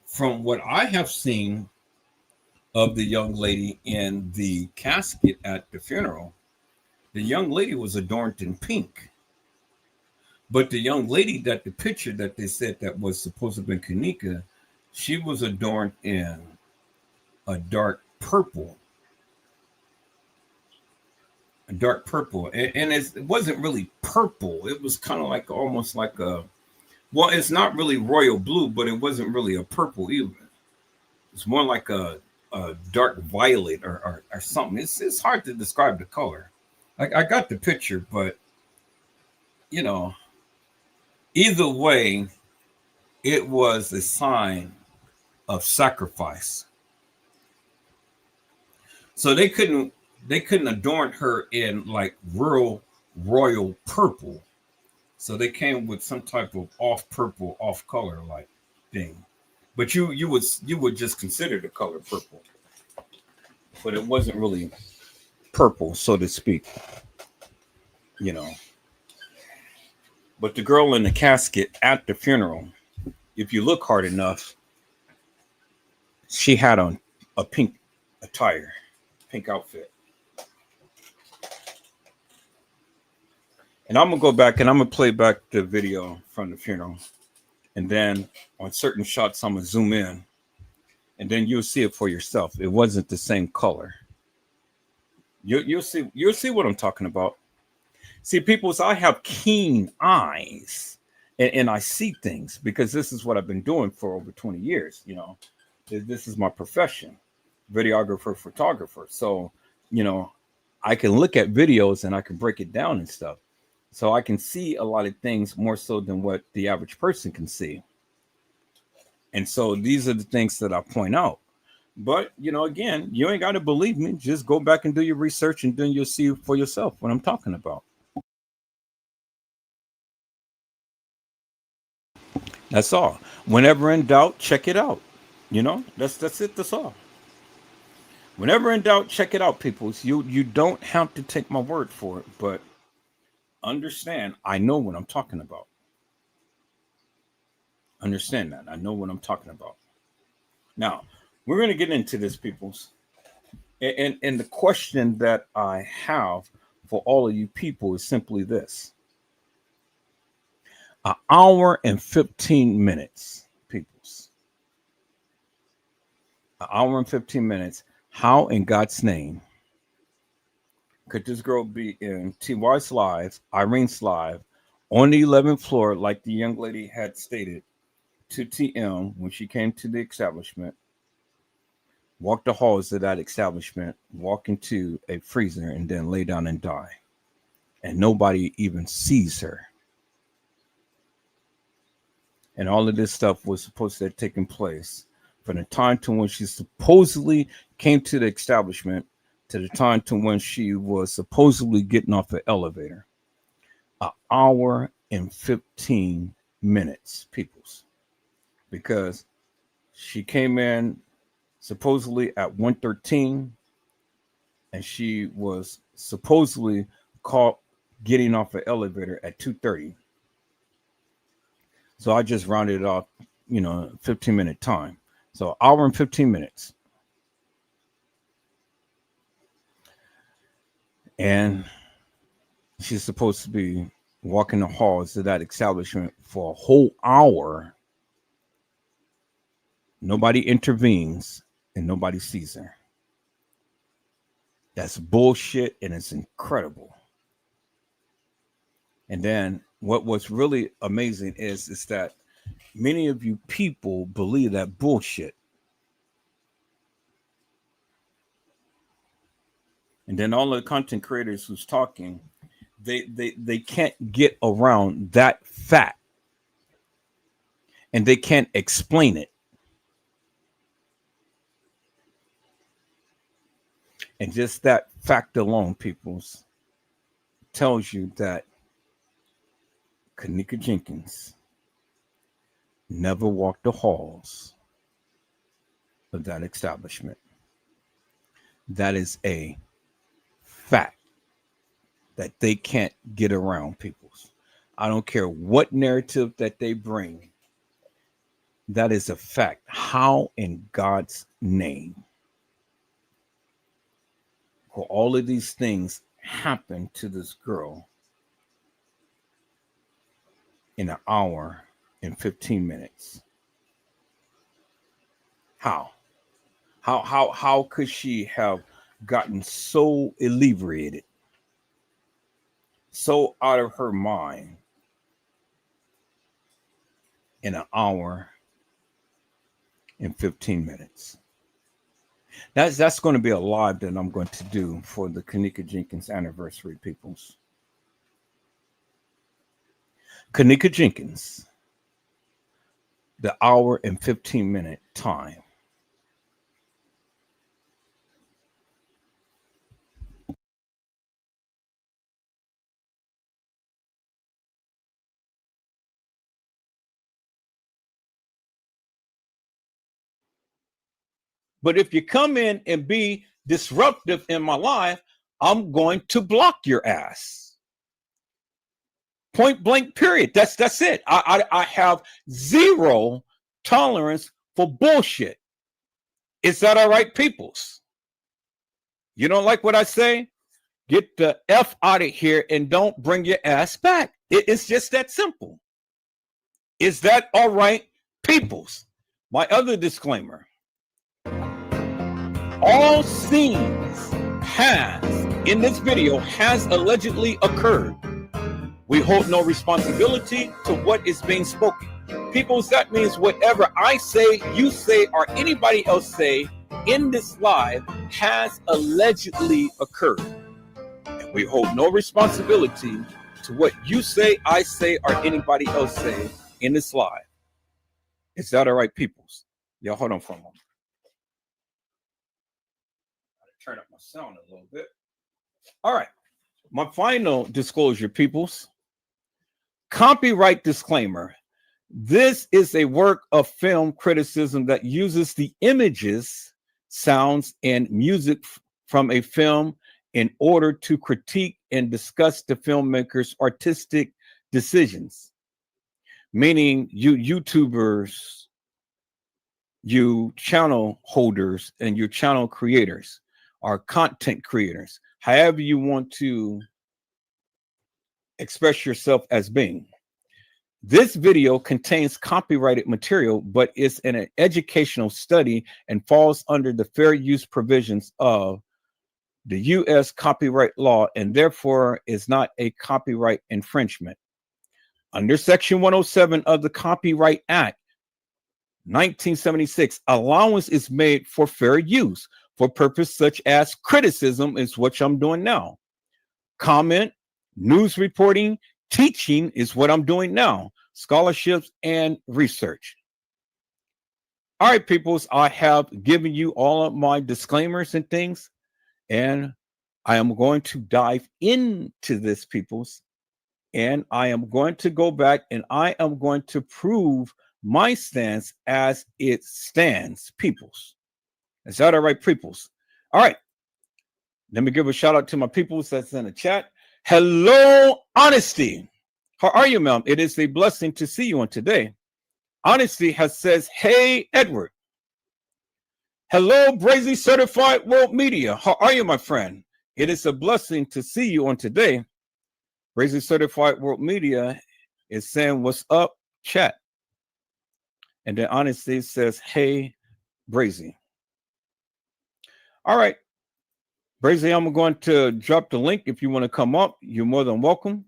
from what I have seen of the young lady in the casket at the funeral, the young lady was adorned in pink. But the young lady the picture that they said that was supposed to be Kenneka, she was adorned in a dark purple. A dark purple. And it wasn't really purple. It was kind of like almost like it's not really royal blue, but it wasn't really a purple either. It's more like a dark violet or something. It's hard to describe the color. I got the picture, but either way, it was a sign of sacrifice. So they couldn't adorn her in like real royal purple. So they came with some type of off purple, off color like thing. But you would just consider the color purple. But it wasn't really purple, so to speak. But the girl in the casket at the funeral, if you look hard enough, she had on a pink attire, pink outfit. And I'm going to go back and I'm going to play back the video from the funeral. And then on certain shots, I'm going to zoom in. And then you'll see it for yourself. It wasn't the same color. You'll see what I'm talking about. See, people, I have keen eyes and I see things because this is what I've been doing for over 20 years. This is my profession, videographer, photographer. So, I can look at videos and I can break it down and stuff. So I can see a lot of things more so than what the average person can see. And so these are the things that I point out. But, again, you ain't got to believe me. Just go back and do your research and then you'll see for yourself what I'm talking about. That's all. Whenever in doubt, check it out. That's it. That's all. Whenever in doubt, check it out, people. You don't have to take my word for it, but understand, I know what I'm talking about. Understand that. I know what I'm talking about. Now, we're going to get into this, peoples. And the question that I have for all of you people is simply this. An hour and 15 minutes, peoples. An hour and 15 minutes. How in God's name could this girl be in TY's live, Irene's live, on the 11th floor, like the young lady had stated to TM when she came to the establishment, walk the halls of that establishment, walk into a freezer, and then lay down and die. And nobody even sees her. And all of this stuff was supposed to have taken place from the time to when she supposedly came to the establishment to the time to when she was supposedly getting off the elevator. An hour and 15 minutes, peoples. because she came in supposedly at 1:13, and she was supposedly caught getting off an elevator at 2:30. So I just rounded it off, 15-minute time. So hour and 15 minutes. And she's supposed to be walking the halls of that establishment for a whole hour. Nobody intervenes and nobody sees her. That's bullshit, and it's incredible. And then what's really amazing is that many of you people believe that bullshit. And then all the content creators who's talking, they can't get around that fact. And they can't explain it. And just that fact alone, peoples, tells you that Kenneka Jenkins never walked the halls of that establishment. That is a fact that they can't get around, peoples. I don't care what narrative that they bring. That is a fact. How in God's name will all of these things happen to this girl in an hour and 15 minutes? How could she have gotten so inebriated, so out of her mind in an hour and 15 minutes? That's going to be a live that I'm going to do for the Kenneka Jenkins anniversary, peoples. Kenneka Jenkins, the hour and 15-minute time. But if you come in and be disruptive in my life, I'm going to block your ass. Point blank, period. That's it. I have zero tolerance for bullshit. Is that all right, peoples? You don't like what I say? Get the F out of here and don't bring your ass back. It's just that simple. Is that all right, peoples? My other disclaimer. All scenes in this video has allegedly occurred. We hold no responsibility to what is being spoken. Peoples, that means whatever I say, you say, or anybody else say in this live has allegedly occurred. And we hold no responsibility to what you say, I say, or anybody else say in this live. Is that all right, peoples? Y'all hold on for a moment. Turn up my sound a little bit. All right. My final disclosure, peoples. Copyright disclaimer. This is a work of film criticism that uses the images, sounds, and music from a film in order to critique and discuss the filmmaker's artistic decisions. Meaning you YouTubers, you channel holders, and your channel creators are content creators, however you want to express yourself as being. This video contains copyrighted material, but is an educational study and falls under the fair use provisions of the U.S. copyright law and therefore is not a copyright infringement. Under Section 107 of the Copyright Act, 1976, allowance is made for fair use for purpose such as criticism is what I'm doing now. Comment, news reporting, teaching is what I'm doing now. Scholarships and research. All right, peoples, I have given you all of my disclaimers and things, and I am going to dive into this, peoples, and I am going to go back and I am going to prove my stance as it stands, peoples. Is that all right, peoples? All right. Let me give a shout out to my peoples that's in the chat. Hello, Honesty. How are you, ma'am? It is a blessing to see you on today. Honesty has says, hey, Edward. Hello, Brazy Certified World Media. How are you, my friend? It is a blessing to see you on today. Brazy Certified World Media is saying, what's up, chat? And then Honesty says, hey, Brazy. All right. Brazy, I'm going to drop the link. If you want to come up, you're more than welcome.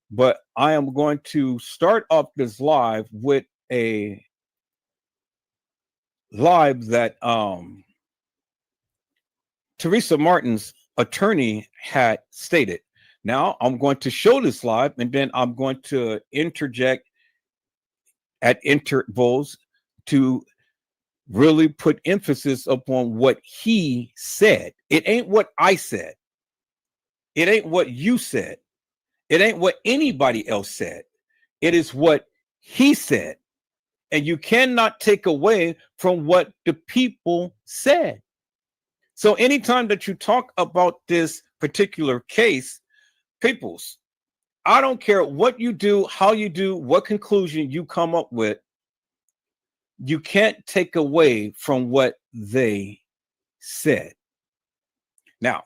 But I am going to start up this live with a live that Teresa Martin's attorney had stated. Now I'm going to show this live, and then I'm going to interject at intervals to really put emphasis upon what he said. It ain't what I said. It ain't what you said. It ain't what anybody else said. It is what he said. And you cannot take away from what the people said. So anytime that you talk about this particular case, peoples, I don't care what you do, how you do, what conclusion you come up with, you can't take away from what they said. Now,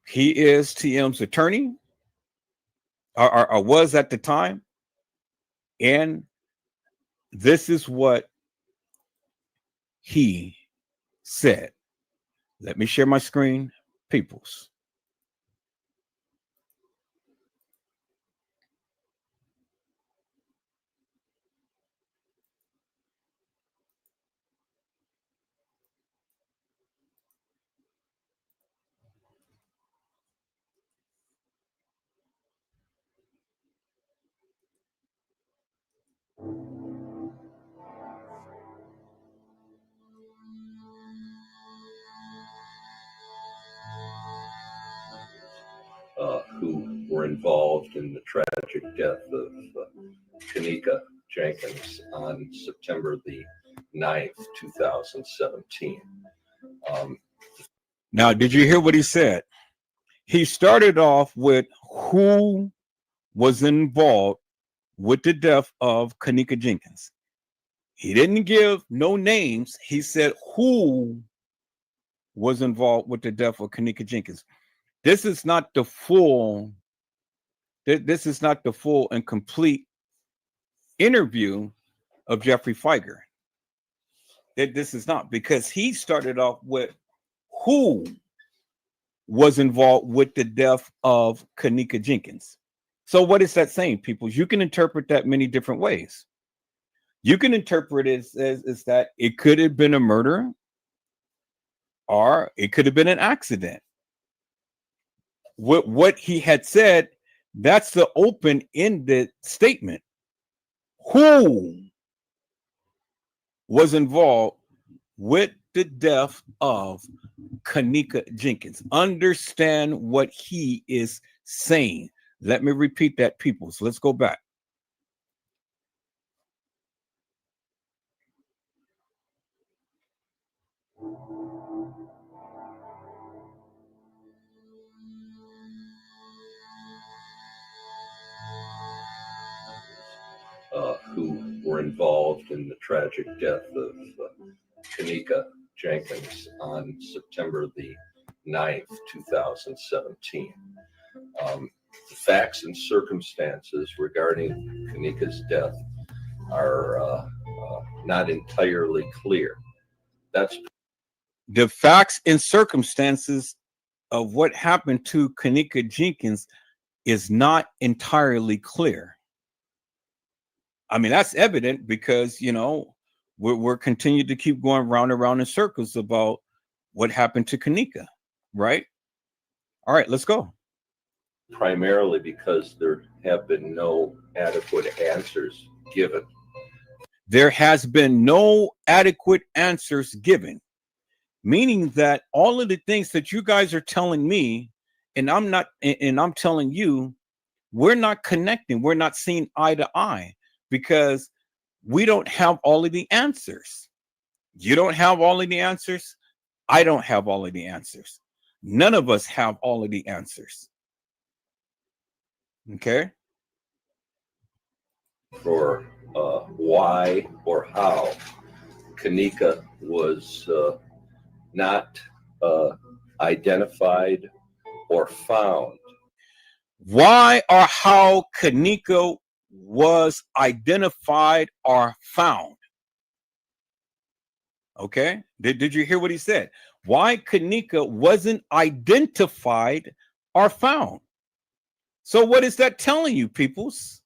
he is TM's attorney, or was at the time, and this is what he said. Let me share my screen, peoples. Who were involved in the tragic death of Kenneka Jenkins on September the 9th, 2017. Now, did you hear what he said? He started off with who was involved with the death of Kenneka Jenkins. He didn't give no names. He said who was involved with the death of Kenneka Jenkins. This is not the full. This is not the full and complete interview of Jeffrey Feiger. This is not, because he started off with who was involved with the death of Kenneka Jenkins. So what is that saying, people? You can interpret that many different ways. You can interpret it as that it could have been a murder, or it could have been an accident. What he had said, that's the open-ended statement. Who was involved with the death of Kenneka Jenkins? Understand what he is saying. Let me repeat that, people. So let's go back. Who were involved in the tragic death of Kenneka Jenkins on September the 9th, 2017. The facts and circumstances regarding Kenneka's death are not entirely clear. That's the facts and circumstances of what happened to Kenneka Jenkins is not entirely clear. I mean, that's evident because, you know, we're continuing to keep going round and round in circles about what happened to Kenneka, right? All right, let's go. primarily because there have been no adequate answers given. There has been no adequate answers given, meaning that all of the things that you guys are telling me, and I'm telling you, we're not connecting. We're not seeing eye to eye, because we don't have all of the answers. You don't have all of the answers. I don't have all of the answers. None of us have all of the answers. Okay? For why or how Kenneka was not identified or found. Why or how Kenneka was identified or found. Okay? Did you hear what he said? Why Kenneka wasn't identified or found. So what is that telling you, peoples?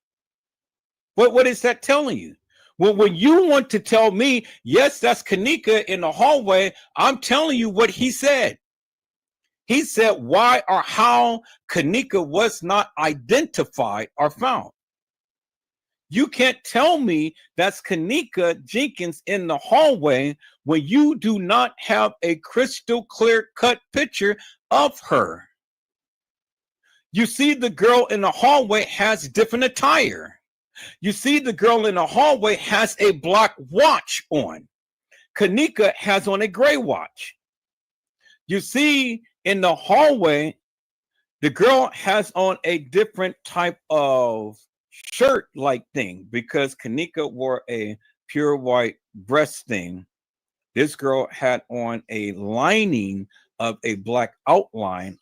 What is that telling you? Well, when you want to tell me, yes, that's Kenneka in the hallway, I'm telling you what he said. He said why or how Kenneka was not identified or found. You can't tell me that's Kenneka Jenkins in the hallway when you do not have a crystal clear cut picture of her. You see the girl in the hallway has different attire. You see the girl in the hallway has a black watch on. Kenneka has on a gray watch. You see in the hallway, the girl has on a different type of shirt-like thing because Kenneka wore a pure white breast thing. This girl had on a lining of a black outline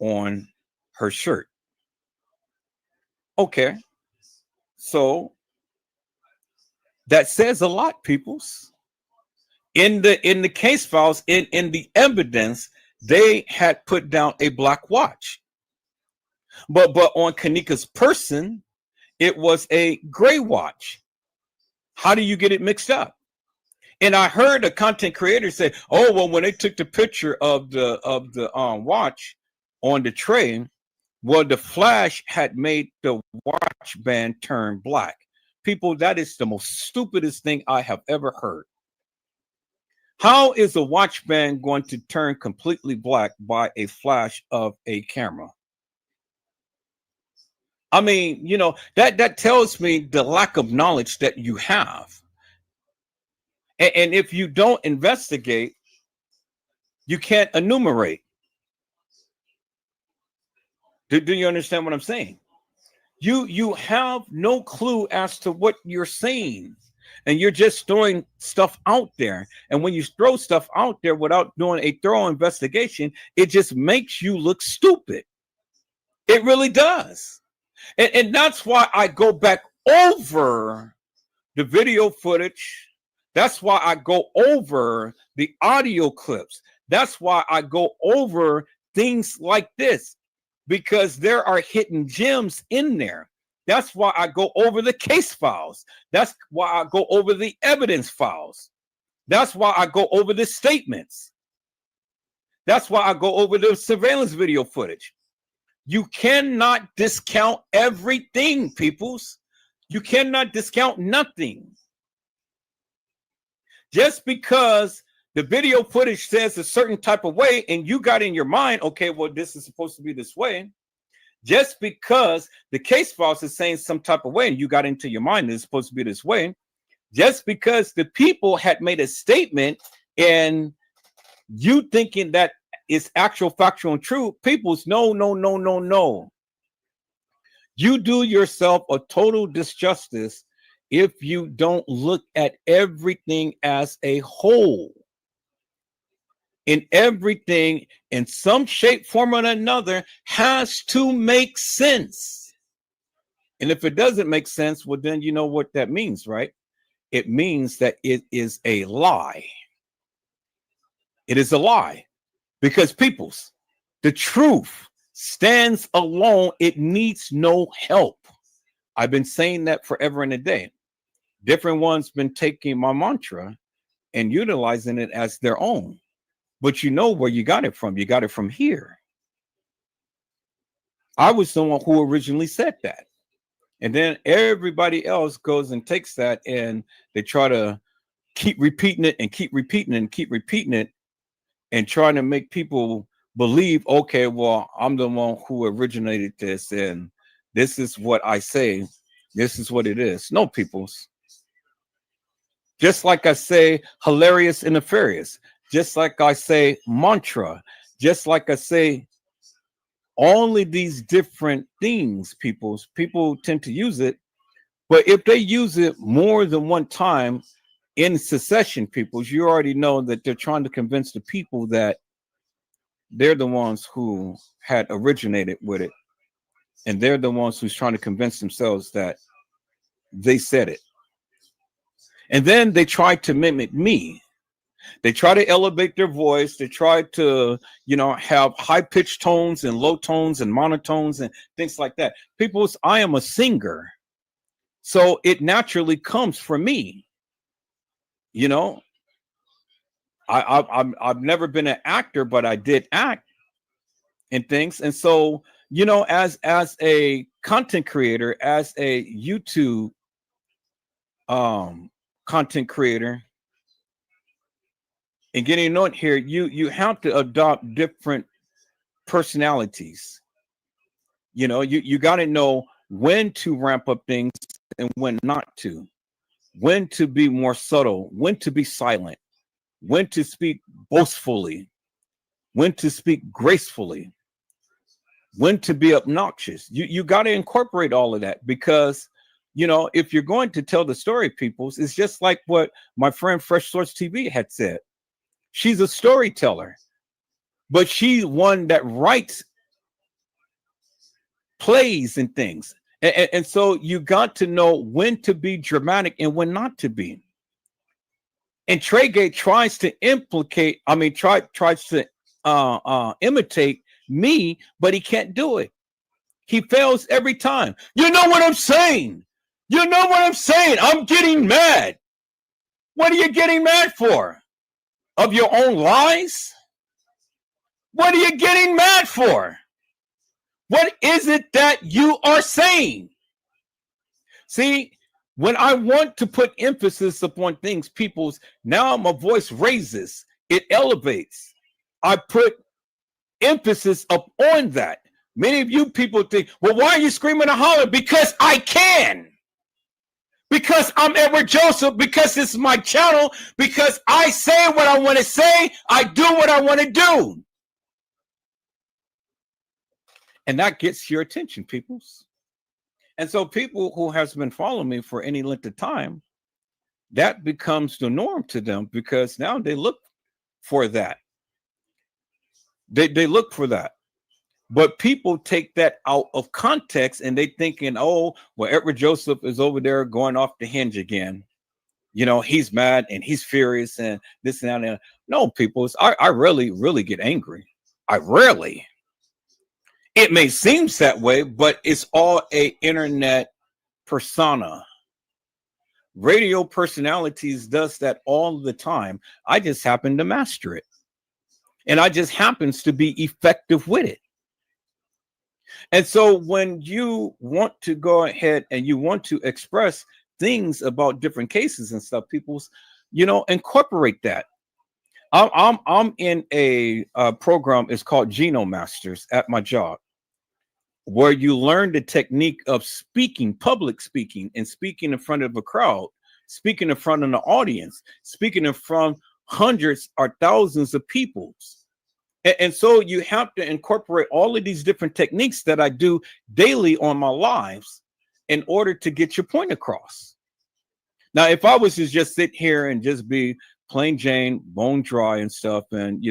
on her shirt. Okay. So that says a lot, peoples. In the case files, in the evidence, they had put down a black watch. But on Kenneka's person, it was a gray watch. How do you get it mixed up? And I heard a content creator say, "Oh, well, when they took the picture of the watch on the tray, well, the flash had made the watch band turn black." People, that is the most stupidest thing I have ever heard. How is a watch band going to turn completely black by a flash of a camera? I mean, you know, that tells me the lack of knowledge that you have. And if you don't investigate, you can't enumerate. Do you understand what I'm saying? You have no clue as to what you're saying, and you're just throwing stuff out there. And when you throw stuff out there without doing a thorough investigation, it just makes you look stupid. It really does. And that's why I go back over the video footage. That's why I go over the audio clips. That's why I go over things like this, because there are hidden gems in there. That's why I go over the case files. That's why I go over the evidence files. That's why I go over the statements. That's why I go over the surveillance video footage. You cannot discount everything, peoples. You cannot discount nothing. Just because the video footage says a certain type of way and you got in your mind, okay, well, this is supposed to be this way. Just because the case files is saying some type of way and you got into your mind that it's supposed to be this way. Just because the people had made a statement and you thinking that it's actual, factual, and true, people's no. You do yourself a total disjustice if you don't look at everything as a whole. In everything, in some shape, form, or another, has to make sense. And if it doesn't make sense, well, then you know what that means, right? It means that it is a lie. It is a lie. Because peoples, the truth stands alone. It needs no help. I've been saying that forever and a day. Different ones been taking my mantra and utilizing it as their own. But you know where you got it from. You got it from here. I was the one who originally said that. And then everybody else goes and takes that and they try to keep repeating it and keep repeating it and keep repeating it and trying to make people believe, okay, well, I'm the one who originated this and this is what I say. This is what it is. No, peoples. Just like I say hilarious and nefarious, just like I say mantra, just like I say all of these different things, people tend to use it. But if they use it more than one time in succession, peoples, you already know that they're trying to convince the people that they're the ones who had originated with it. And they're the ones who's trying to convince themselves that they said it. And then they try to mimic me. They try to elevate their voice. They try to, have high pitched tones and low tones and monotones and things like that. Peoples, I am a singer. So it naturally comes from me. I've never been an actor, but I did act and things. And so, as a content creator, as a YouTube content creator, and getting on here, you have to adopt different personalities. You got to know when to ramp up things and when not to, when to be more subtle, when to be silent, when to speak boastfully, when to speak gracefully, when to be obnoxious. You got to incorporate all of that, because if you're going to tell the story, peoples, it's just like what my friend Fresh Source TV had said. She's a storyteller, but she's one that writes plays and things. And so you got to know when to be dramatic and when not to be. And Treygate tries to tries to imitate me, but he can't do it. He fails every time. You know what I'm saying? You know what I'm saying? I'm getting mad. What are you getting mad for? Of your own lies? What are you getting mad for? What is it that you are saying? See, when I want to put emphasis upon things, now my voice raises, it elevates. I put emphasis upon that. Many of you people think, well, why are you screaming and hollering? Because I can. Because I'm Edward Joseph, because it's my channel, because I say what I want to say, I do what I want to do. And that gets your attention, peoples. And so people who has been following me for any length of time, that becomes the norm to them, because now they look for that. They look for that. But people take that out of context and they thinking, oh, well, Edward Joseph is over there going off the hinge again. He's mad and he's furious and this and that. And no, people, I really, really get angry. It may seem that way, but it's all a internet persona. Radio personalities does that all the time. I just happen to master it. And I just happens to be effective with it. And so when you want to go ahead and you want to express things about different cases and stuff, people's, incorporate that. I'm in a program. It's called Genome Masters at my job, where you learn the technique of speaking, public speaking, and speaking in front of a crowd, speaking in front of the audience, speaking in front of hundreds or thousands of people. And so you have to incorporate all of these different techniques that I do daily on my lives in order to get your point across. Now, if I was to just sit here and just be plain Jane, bone dry and stuff, and,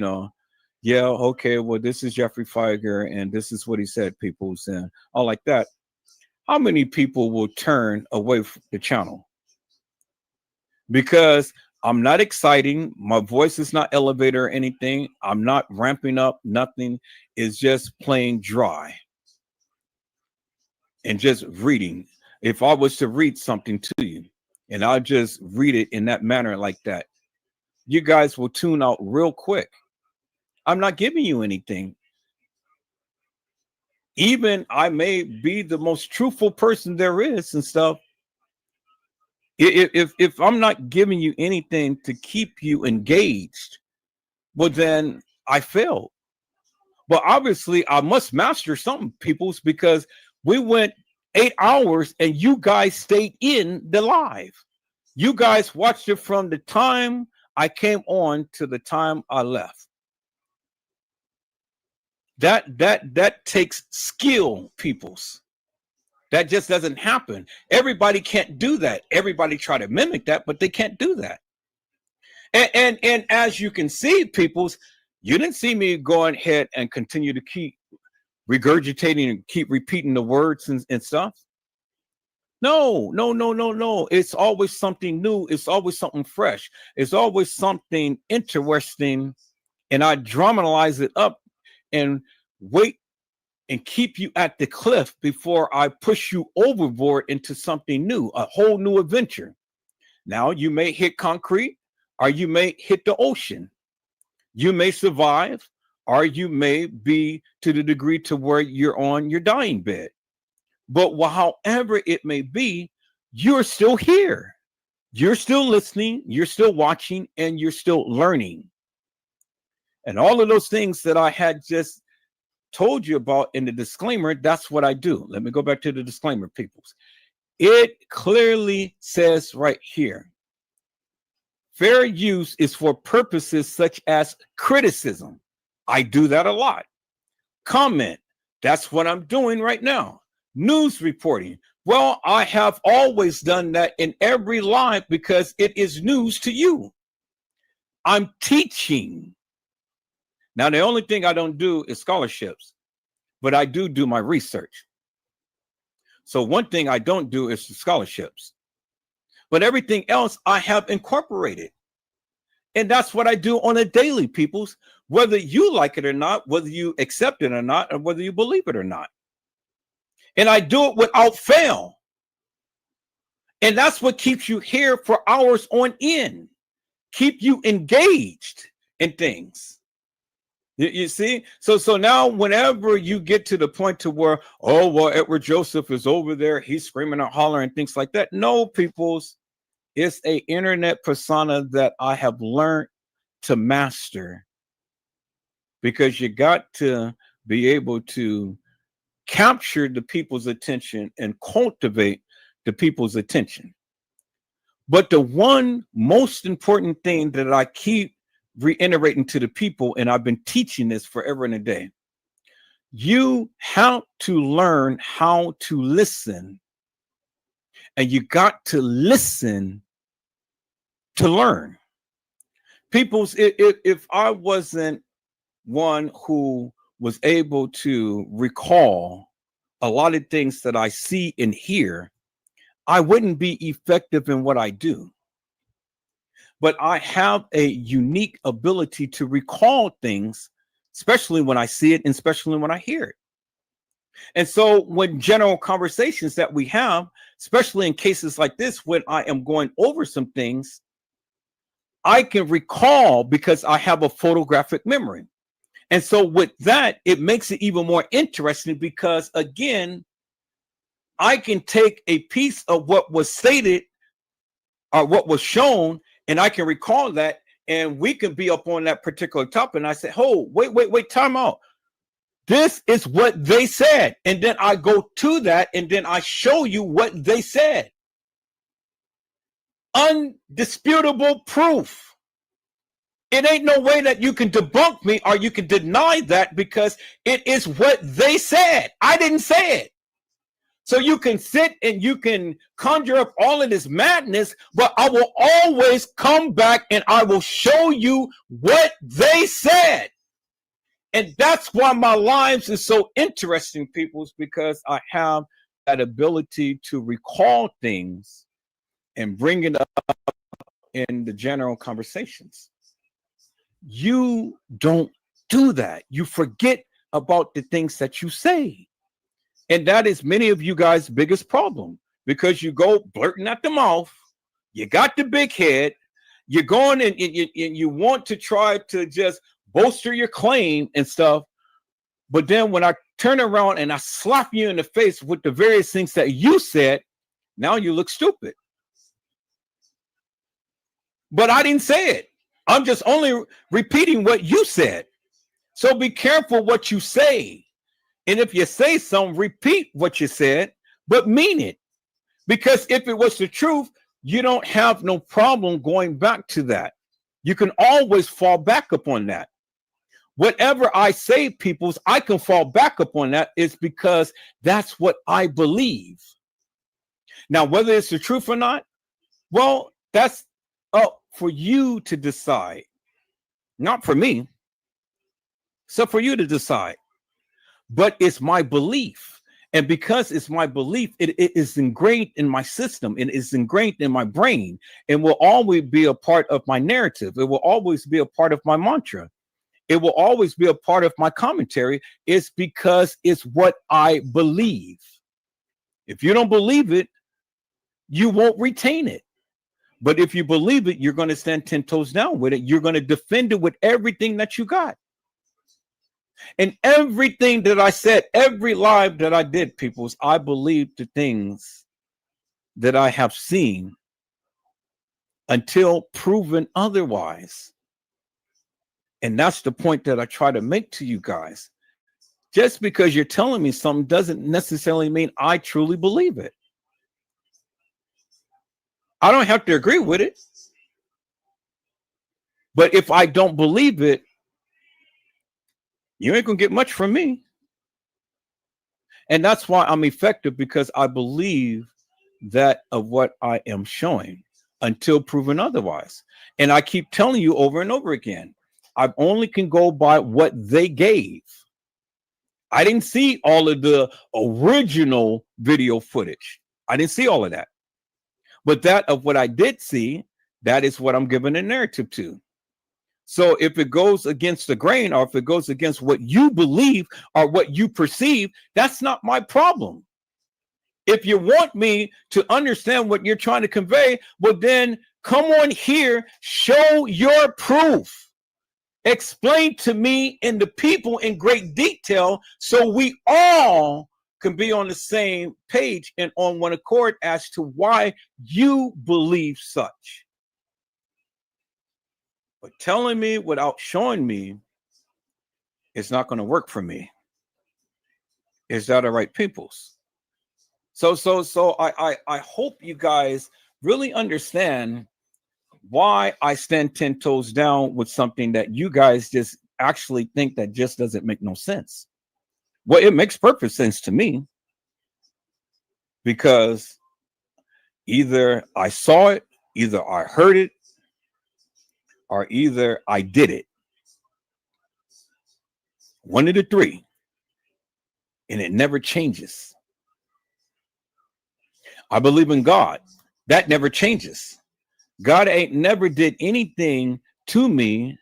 yeah, okay, well, this is Jeffrey Feiger, and this is what he said, peoples, and all like that, how many people will turn away from the channel? Because I'm not exciting. My voice is not elevator or anything. I'm not ramping up. Nothing. Is just plain dry. And just reading. If I was to read something to you and I just read it in that manner like that, you guys will tune out real quick. I'm not giving you anything. Even I may be the most truthful person there is and stuff. If I'm not giving you anything to keep you engaged, well, then I failed. But obviously, I must master something, peoples, because we went 8 hours and you guys stayed in the live. You guys watched it from the time I came on to the time I left. That takes skill, peoples. That just doesn't happen. Everybody can't do that. Everybody try to mimic that, but they can't do that. And as you can see, peoples, you didn't see me going ahead and continue to keep regurgitating and keep repeating the words and stuff. No. It's always something new. It's always something fresh. It's always something interesting. And I dramatize it up and wait and keep you at the cliff before I push you overboard into something new, a whole new adventure. Now you may hit concrete, or you may hit the ocean. You may survive, or you may be to the degree to where you're on your dying bed. But however it may be, you're still here. You're still listening, you're still watching, and you're still learning. And all of those things that I had just told you about in the disclaimer, that's what I do. Let me go back to the disclaimer, peoples. It clearly says right here, fair use is for purposes such as criticism. I do that a lot. Comment, that's what I'm doing right now. News reporting. Well, I have always done that in every live because it is news to you. I'm teaching. Now, the only thing I don't do is scholarships, but I do my research. So one thing I don't do is scholarships, but everything else I have incorporated. And that's what I do on a daily, peoples, whether you like it or not, whether you accept it or not, or whether you believe it or not. And I do it without fail. And that's what keeps you here for hours on end, keep you engaged in things. You see? So now whenever you get to the point to where, oh, well, Edward Joseph is over there, he's screaming and hollering and things like that. No, peoples, it's a internet persona that I have learned to master, because you got to be able to capture the people's attention and cultivate the people's attention. But the one most important thing that I keep reiterating to the people, and I've been teaching this forever and a day, you have to learn how to listen, and you got to listen to learn. People's, if I wasn't one who was able to recall a lot of things that I see and hear, I wouldn't be effective in what I do. But I have a unique ability to recall things, especially when I see it and especially when I hear it. And so when general conversations that we have, especially in cases like this, when I am going over some things, I can recall because I have a photographic memory. And so with that, it makes it even more interesting because, again, I can take a piece of what was stated or what was shown, and I can recall that, and we can be up on that particular topic. And I say, oh, wait, time out. This is what they said. And then I go to that, and then I show you what they said. Undisputable proof. It ain't no way that you can debunk me or you can deny that, because it is what they said. I didn't say it. So you can sit and you can conjure up all of this madness, but I will always come back and I will show you what they said. And that's why my lives is so interesting, peoples, because I have that ability to recall things and bring it up in the general conversations. You don't do that. You forget about the things that you say. And that is many of you guys' biggest problem, because you go blurting at the mouth. You got the big head. You're going and you want to try to just bolster your claim and stuff. But then when I turn around and I slap you in the face with the various things that you said, now you look stupid. But I didn't say it. I'm just only repeating what you said. So be careful what you say. And if you say something, repeat what you said, but mean it. Because if it was the truth, you don't have no problem going back to that. You can always fall back upon that. Whatever I say, peoples, I can fall back upon that. It's because that's what I believe. Now, whether it's the truth or not, well, that's up for you to decide. Not for me. So for you to decide. But it's my belief. And because it's my belief, it is ingrained in my system. It is ingrained in my brain. And will always be a part of my narrative. It will always be a part of my mantra. It will always be a part of my commentary. It's because it's what I believe. If you don't believe it, you won't retain it. But if you believe it, you're going to stand 10 toes down with it. You're going to defend it with everything that you got. And everything that I said, every live that I did, peoples, I believe the things that I have seen until proven otherwise. And that's the point that I try to make to you guys. Just because you're telling me something doesn't necessarily mean I truly believe it. I don't have to agree with it. But if I don't believe it, you ain't gonna get much from me. And that's why I'm effective, because I believe that of what I am showing until proven otherwise. And I keep telling you over and over again, I only can go by what they gave. I didn't see all of the original video footage. I didn't see all of that. But that of what I did see, that is what I'm giving a narrative to. So if it goes against the grain, or if it goes against what you believe or what you perceive, that's not my problem. If you want me to understand what you're trying to convey, well, then come on here, show your proof. Explain to me and the people in great detail so we all can be on the same page and on one accord as to why you believe such. But telling me without showing me, it's not going to work for me. Is that all right, peoples? So I hope you guys really understand why I stand 10 toes down with something that you guys just actually think that just doesn't make no sense. Well, it makes perfect sense to me, because either I saw it, either I heard it, or either I did it. One of the three. And it never changes. I believe in God. That never changes. God ain't never did anything to me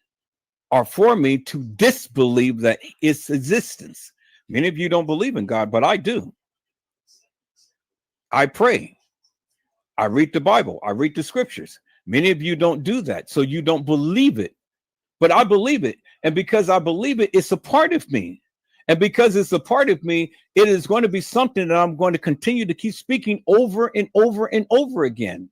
or for me to disbelieve that its existence. Many of you don't believe in God, but I do. I pray. I read the Bible. I read the scriptures. Many of you don't do that, so you don't believe it. But I believe it. And because I believe it, it's a part of me. And because it's a part of me, it is going to be something that I'm going to continue to keep speaking over and over and over again.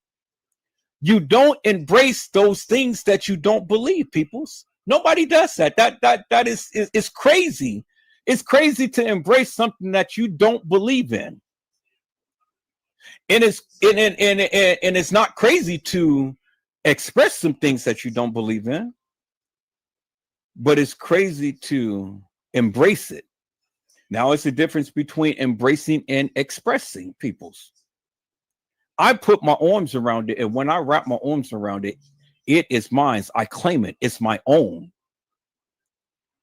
You don't embrace those things that you don't believe, peoples. Nobody does that. That is crazy. It's crazy to embrace something that you don't believe in. And it's not crazy to express some things that you don't believe in, but it's crazy to embrace it. Now, it's the difference between embracing and expressing, peoples. I put my arms around it, and when I wrap my arms around it, it is mine. I claim it. It's my own.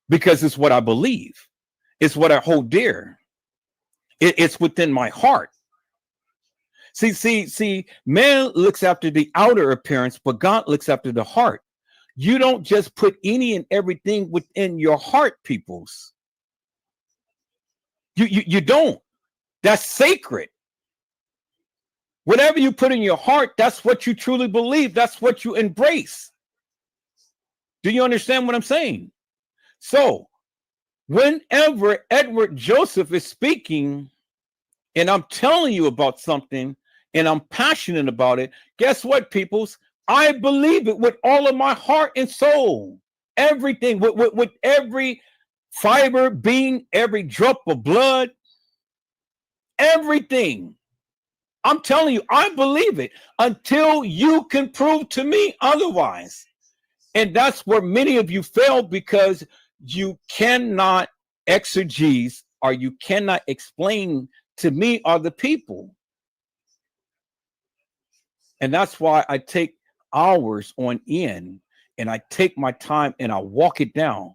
Because it's what I believe. It's what I hold dear. It's within my heart. See, man looks after the outer appearance, but God looks after the heart. You don't just put any and everything within your heart, peoples. You don't. That's sacred. Whatever you put in your heart, that's what you truly believe. That's what you embrace. Do you understand what I'm saying? So, whenever Edward Joseph is speaking, and I'm telling you about something, and I'm passionate about it, guess what, peoples? I believe it with all of my heart and soul. Everything, with every fiber, being, every drop of blood, everything. I'm telling you, I believe it until you can prove to me otherwise. And that's where many of you fail, because you cannot exegese, or you cannot explain to me or the people. And that's why I take hours on end, and I take my time and I walk it down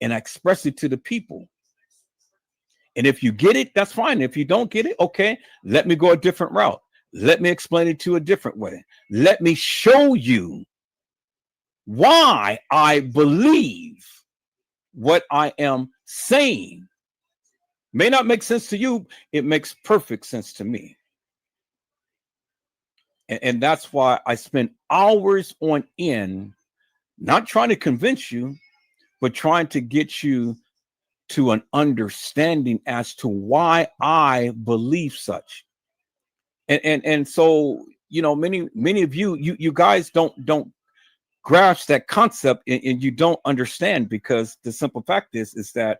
and I express it to the people. And if you get it, that's fine. If you don't get it, okay, let me go a different route. Let me explain it to a different way. Let me show you why I believe what I am saying. May not make sense to you. It makes perfect sense to me. And that's why I spend hours on end, not trying to convince you, but trying to get you to an understanding as to why I believe such. And so, you know, many of you guys don't grasp that concept, and you don't understand, because the simple fact is that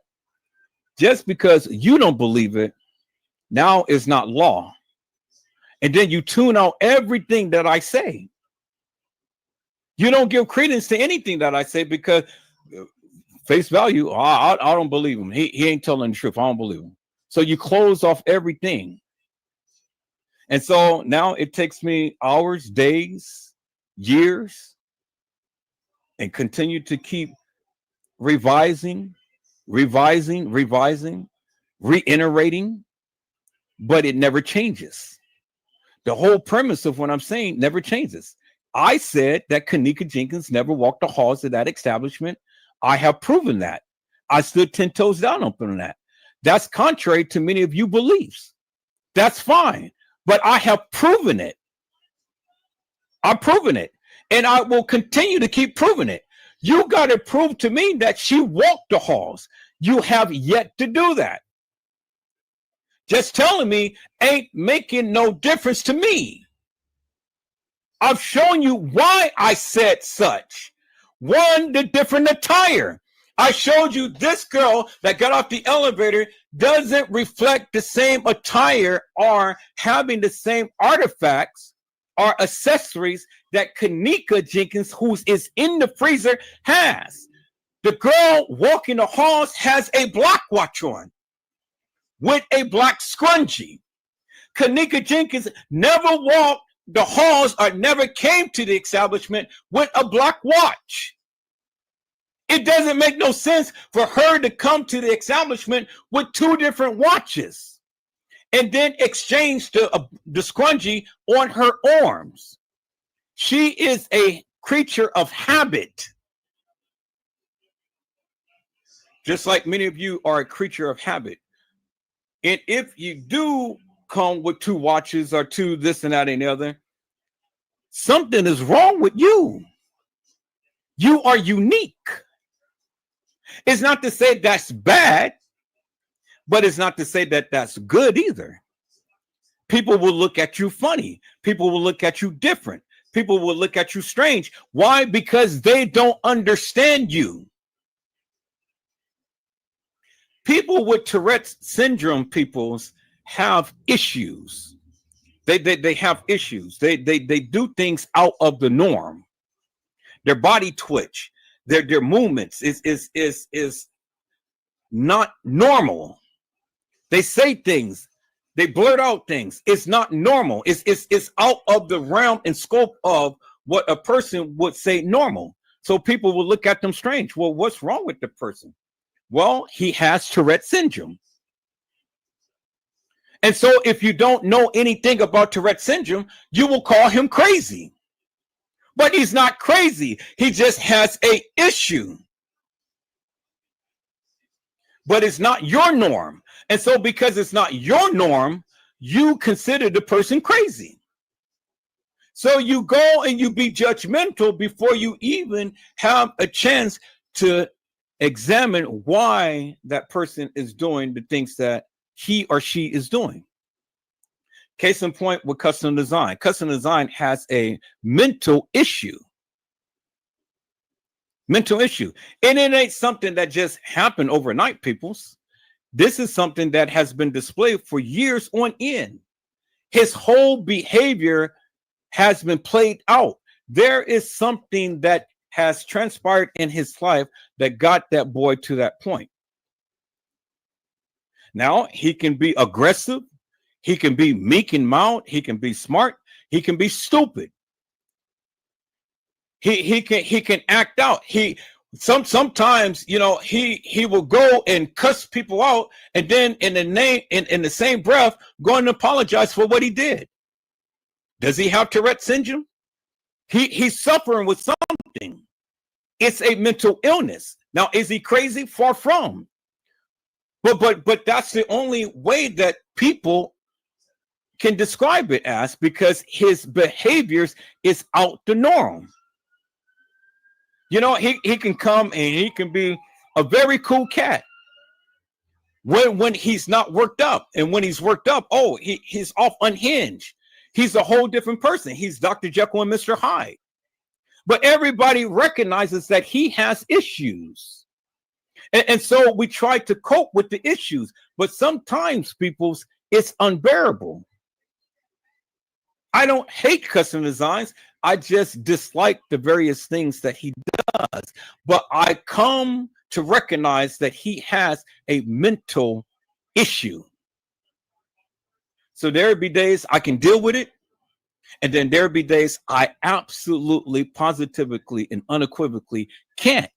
just because you don't believe it now is not law. And then you tune out everything that I say. You don't give credence to anything that I say, because face value, I don't believe him. He ain't telling the truth. I don't believe him. So you close off everything. And so now it takes me hours, days, years, and continue to keep revising, reiterating, but it never changes. The whole premise of what I'm saying never changes. I said that Kenneka Jenkins never walked the halls of that establishment. I have proven that. I stood 10 toes down on that. That's contrary to many of you beliefs. That's fine, but I have proven it. I've proven it, and I will continue to keep proving it. You got to prove to me that she walked the halls. You have yet to do that. Just telling me ain't making no difference to me. I've shown you why I said such. One, the different attire. I showed you this girl that got off the elevator doesn't reflect the same attire or having the same artifacts or accessories that Kenneka Jenkins, who is in the freezer, has. The girl walking the halls has a black watch on with a black scrunchie. Kenneka Jenkins never walked the halls or never came to the establishment with a black watch. It doesn't make no sense for her to come to the establishment with two different watches and then exchange the scrunchie on her arms. She is a creature of habit. Just like many of you are a creature of habit. And if you do come with two watches or two this and that and the other, something is wrong with you. You are unique. It's not to say that's bad, but it's not to say that that's good either. People will look at you funny. People will look at you different. People will look at you strange. Why? Because they don't understand you. People with Tourette's syndrome peoples have issues. They have issues. They do things out of the norm. Their body twitch, their movements is not normal. They say things, they blurt out things. It's not normal. It's out of the realm and scope of what a person would say normal. So people will look at them strange. Well, what's wrong with the person? Well, he has Tourette syndrome. And so if you don't know anything about Tourette syndrome, you will call him crazy. But he's not crazy. He just has an issue. But it's not your norm. And so because it's not your norm, you consider the person crazy. So you go and you be judgmental before you even have a chance to examine why that person is doing the things that he or she is doing. Case in point with custom design. Custom design has a mental issue. Mental issue. And it ain't something that just happened overnight, peoples. This is something that has been displayed for years on end. His whole behavior has been played out. There is something that has transpired in his life that got that boy to that point. Now, he can be aggressive. He can be meek and mild. He can be smart. He can be stupid. He can act out. Sometimes, you know, he will go and cuss people out, and then in the same breath go and apologize for what he did. Does he have Tourette syndrome? He's suffering with something. It's a mental illness. Now, is he crazy? Far from. But that's the only way that people can describe it as, because his behaviors is out the norm. You know, he can come and he can be a very cool cat when he's not worked up. And when he's worked up, oh, he's off unhinged. He's a whole different person. He's Dr. Jekyll and Mr. Hyde. But everybody recognizes that he has issues. And so we try to cope with the issues. But sometimes, people's, it's unbearable. I don't hate custom designs. I just dislike the various things that he does. But I come to recognize that he has a mental issue. So there be days I can deal with it. And then there be days I absolutely, positively, and unequivocally can't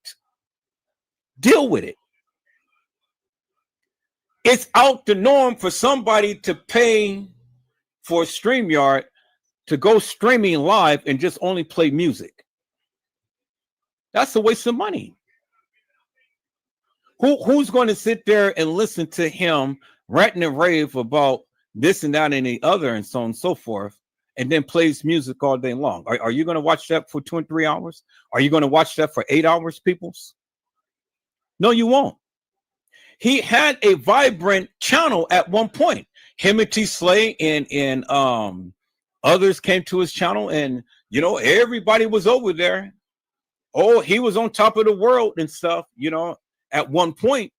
deal with it. It's out the norm for somebody to pay for StreamYard to go streaming live and just only play music. That's a waste of money. Who's going to sit there and listen to him ranting and rave about this and that and the other and so on and so forth, and then plays music all day long? Are you going to watch that for 2 and 3 hours? Are you going to watch that for 8 hours, peoples? No, you won't. He had a vibrant channel at one point. Him and T Slay and others came to his channel, and you know, everybody was over there. Oh, he was on top of the world and stuff, you know, at one point.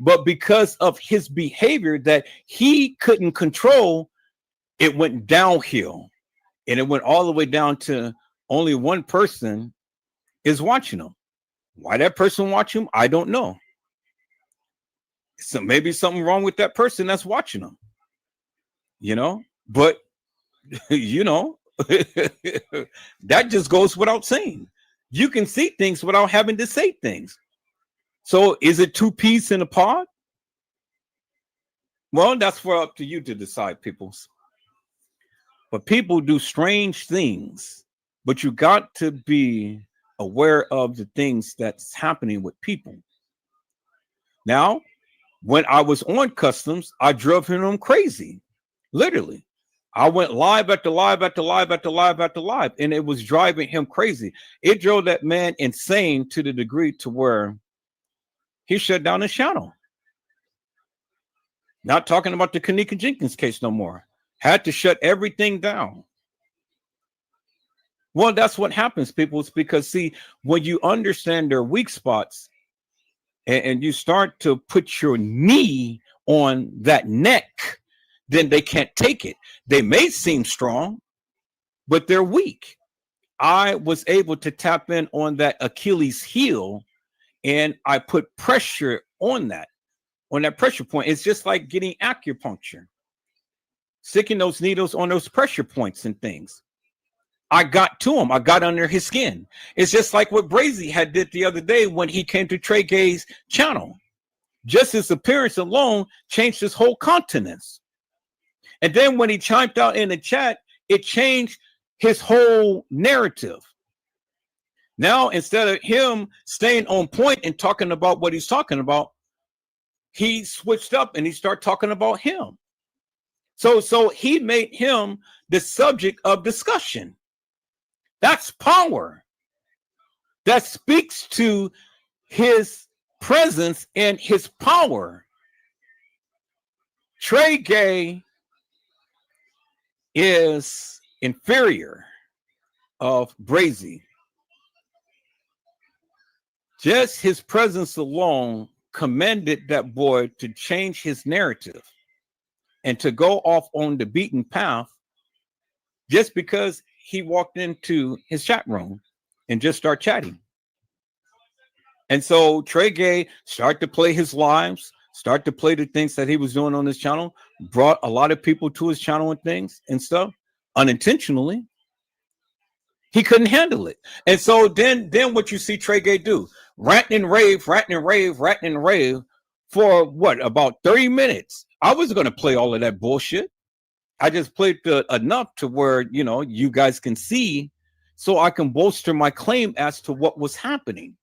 But because of his behavior that he couldn't control, it went downhill. And it went all the way down to only one person is watching him. Why that person watch him, I don't know. So maybe something wrong with that person that's watching him, you know, but you know, that just goes without saying. You can see things without having to say things. So is it 2 peas in a pod? Well, that's for up to you to decide, peoples. But people do strange things, but you got to be aware of the things that's happening with people. Now, when I was on customs, I drove him crazy. Literally. I went live after live after live after live after live, and it was driving him crazy. It drove that man insane to the degree to where he shut down his channel. Not talking about the Kenneka Jenkins case no more. Had to shut everything down. Well, that's what happens, people. It's because, see, when you understand their weak spots and you start to put your knee on that neck, then they can't take it. They may seem strong, but they're weak. I was able to tap in on that Achilles heel, and I put pressure on that pressure point. It's just like getting acupuncture, sticking those needles on those pressure points and things. I got to him. I got under his skin. It's just like what Brazy had did the other day when he came to Trey Gay's channel. Just his appearance alone changed his whole countenance. And then when he chimed out in the chat, it changed his whole narrative. Now, instead of him staying on point and talking about what he's talking about, he switched up and he started talking about him. So he made him the subject of discussion. That's power. That speaks to his presence and his power. Trey Gay is inferior of Brazy. Just his presence alone commended that boy to change his narrative. and to go off on the beaten path just because he walked into his chat room and just start chatting. And so Trey Gay started to play his lives, start to play the things that he was doing on his channel, brought a lot of people to his channel and things and stuff unintentionally. He couldn't handle it. And so then what you see Trey Gay do, ranting and rave for what, about 30 minutes. I wasn't going to play all of that bullshit. I just played enough to where, you know, you guys can see so I can bolster my claim as to what was happening.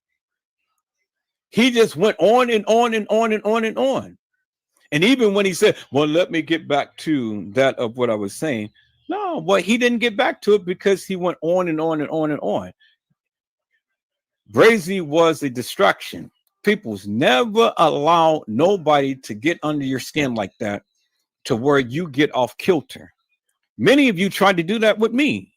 He just went on and on and on and on and on. And even when he said, well, let me get back to that of what I was saying. No, well, he didn't get back to it because he went on and on and on and on. Brazy was a distraction. People's never allow nobody to get under your skin like that to where you get off kilter. Many of you tried to do that with me.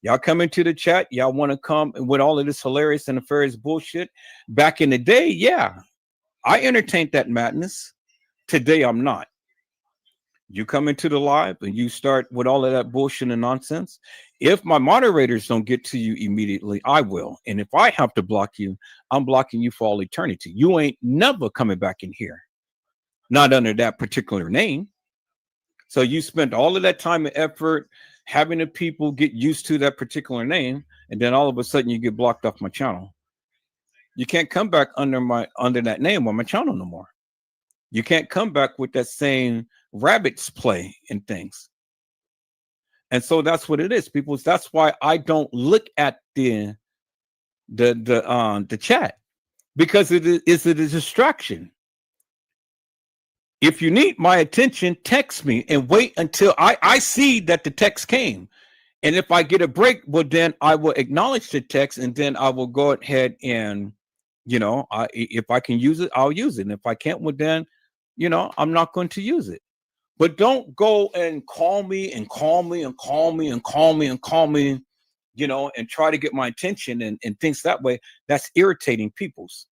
Y'all come into the chat. Y'all want to come with all of this hilarious and nefarious bullshit. Back in the day, yeah, I entertained that madness. Today, I'm not. You come into the live and you start with all of that bullshit and nonsense. If my moderators don't get to you immediately, I will. And if I have to block you, I'm blocking you for all eternity. You ain't never coming back in here. Not under that particular name. So you spent all of that time and effort having the people get used to that particular name, and then all of a sudden you get blocked off my channel. You can't come back under that name on my channel no more. You can't come back with that same rabbits play and things. And so that's what it is, people. That's why I don't look at the chat, because it is a distraction. If you need my attention, text me and wait until I see that the text came. And if I get a break, well, then I will acknowledge the text, and then I will go ahead and, you know, if I can use it, I'll use it. And if I can't, well, then, you know, I'm not going to use it. But don't go and call me and call me and call me and call me and call me, you know, and try to get my attention and things that way. That's irritating people's.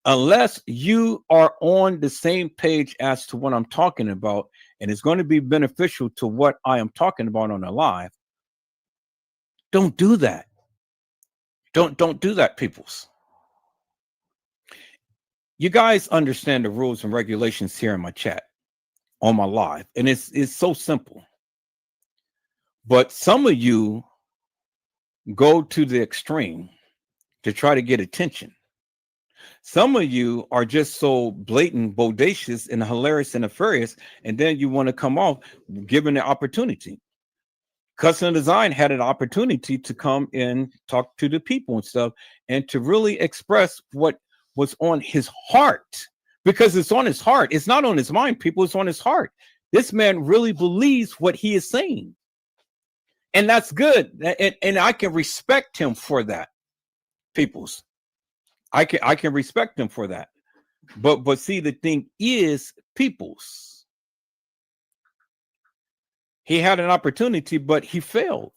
Unless you are on the same page as to what I'm talking about, and it's going to be beneficial to what I am talking about on the live, don't do that. Don't do that, peoples. You guys understand the rules and regulations here in my chat, on my live, and it's so simple. But some of you go to the extreme to try to get attention. Some of you are just so blatant, bodacious, and hilarious and nefarious, and then you want to come off given the opportunity. Custom Design had an opportunity to come and talk to the people and stuff, and to really express what was on his heart, because it's on his heart. It's not on his mind, people. It's on his heart. This man really believes what he is saying, and that's good. And I can respect him for that, peoples. I can respect him for that. But see, the thing is, peoples, he had an opportunity, but he failed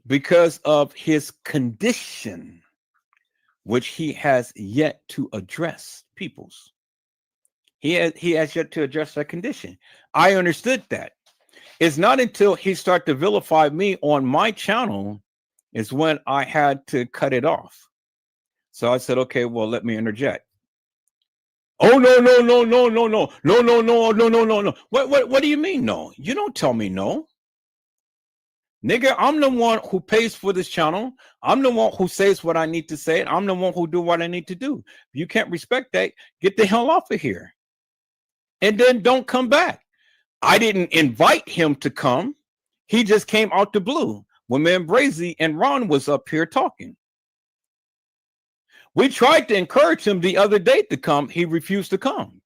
because of his condition, which he has yet to address, peoples. He has yet to address that condition. I understood that. It's not until he started to vilify me on my channel is when I had to cut it off. So I said, okay, well, let me interject. Oh, no. What do you mean, no? You don't tell me no. Nigga, I'm the one who pays for this channel. I'm the one who says what I need to say. I'm the one who do what I need to do. If you can't respect that, get the hell off of here. And then don't come back. I didn't invite him to come. He just came out the blue when me and Brazy and Ron was up here talking. We tried to encourage him the other day to come. He refused to come.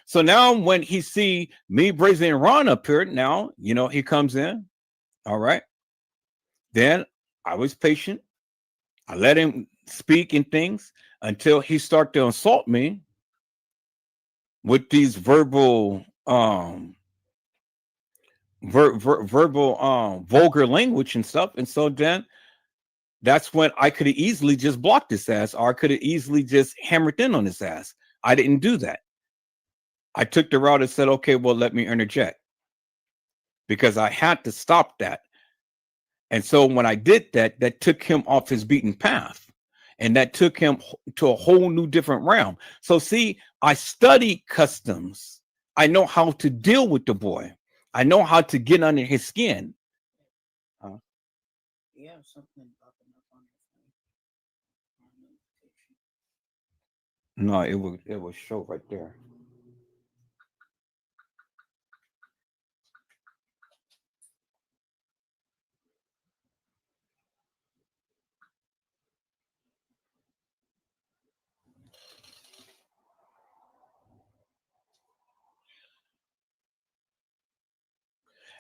So now when he see me, Brazy, and Ron up here, now, you know, he comes in. All right. Then I was patient. I let him speak in things until he started to assault me with these verbal, vulgar language and stuff. And so then that's when I could have easily just blocked his ass, or I could have easily just hammered in on his ass. I didn't do that. I took the route and said, okay, well, let me interject. because I had to stop that. And so when I did that, that took him off his beaten path, and that took him to a whole new different realm. So see, I studied customs. I know how to deal with the boy. I know how to get under his skin. Yeah, something popping up on No, it will show right there.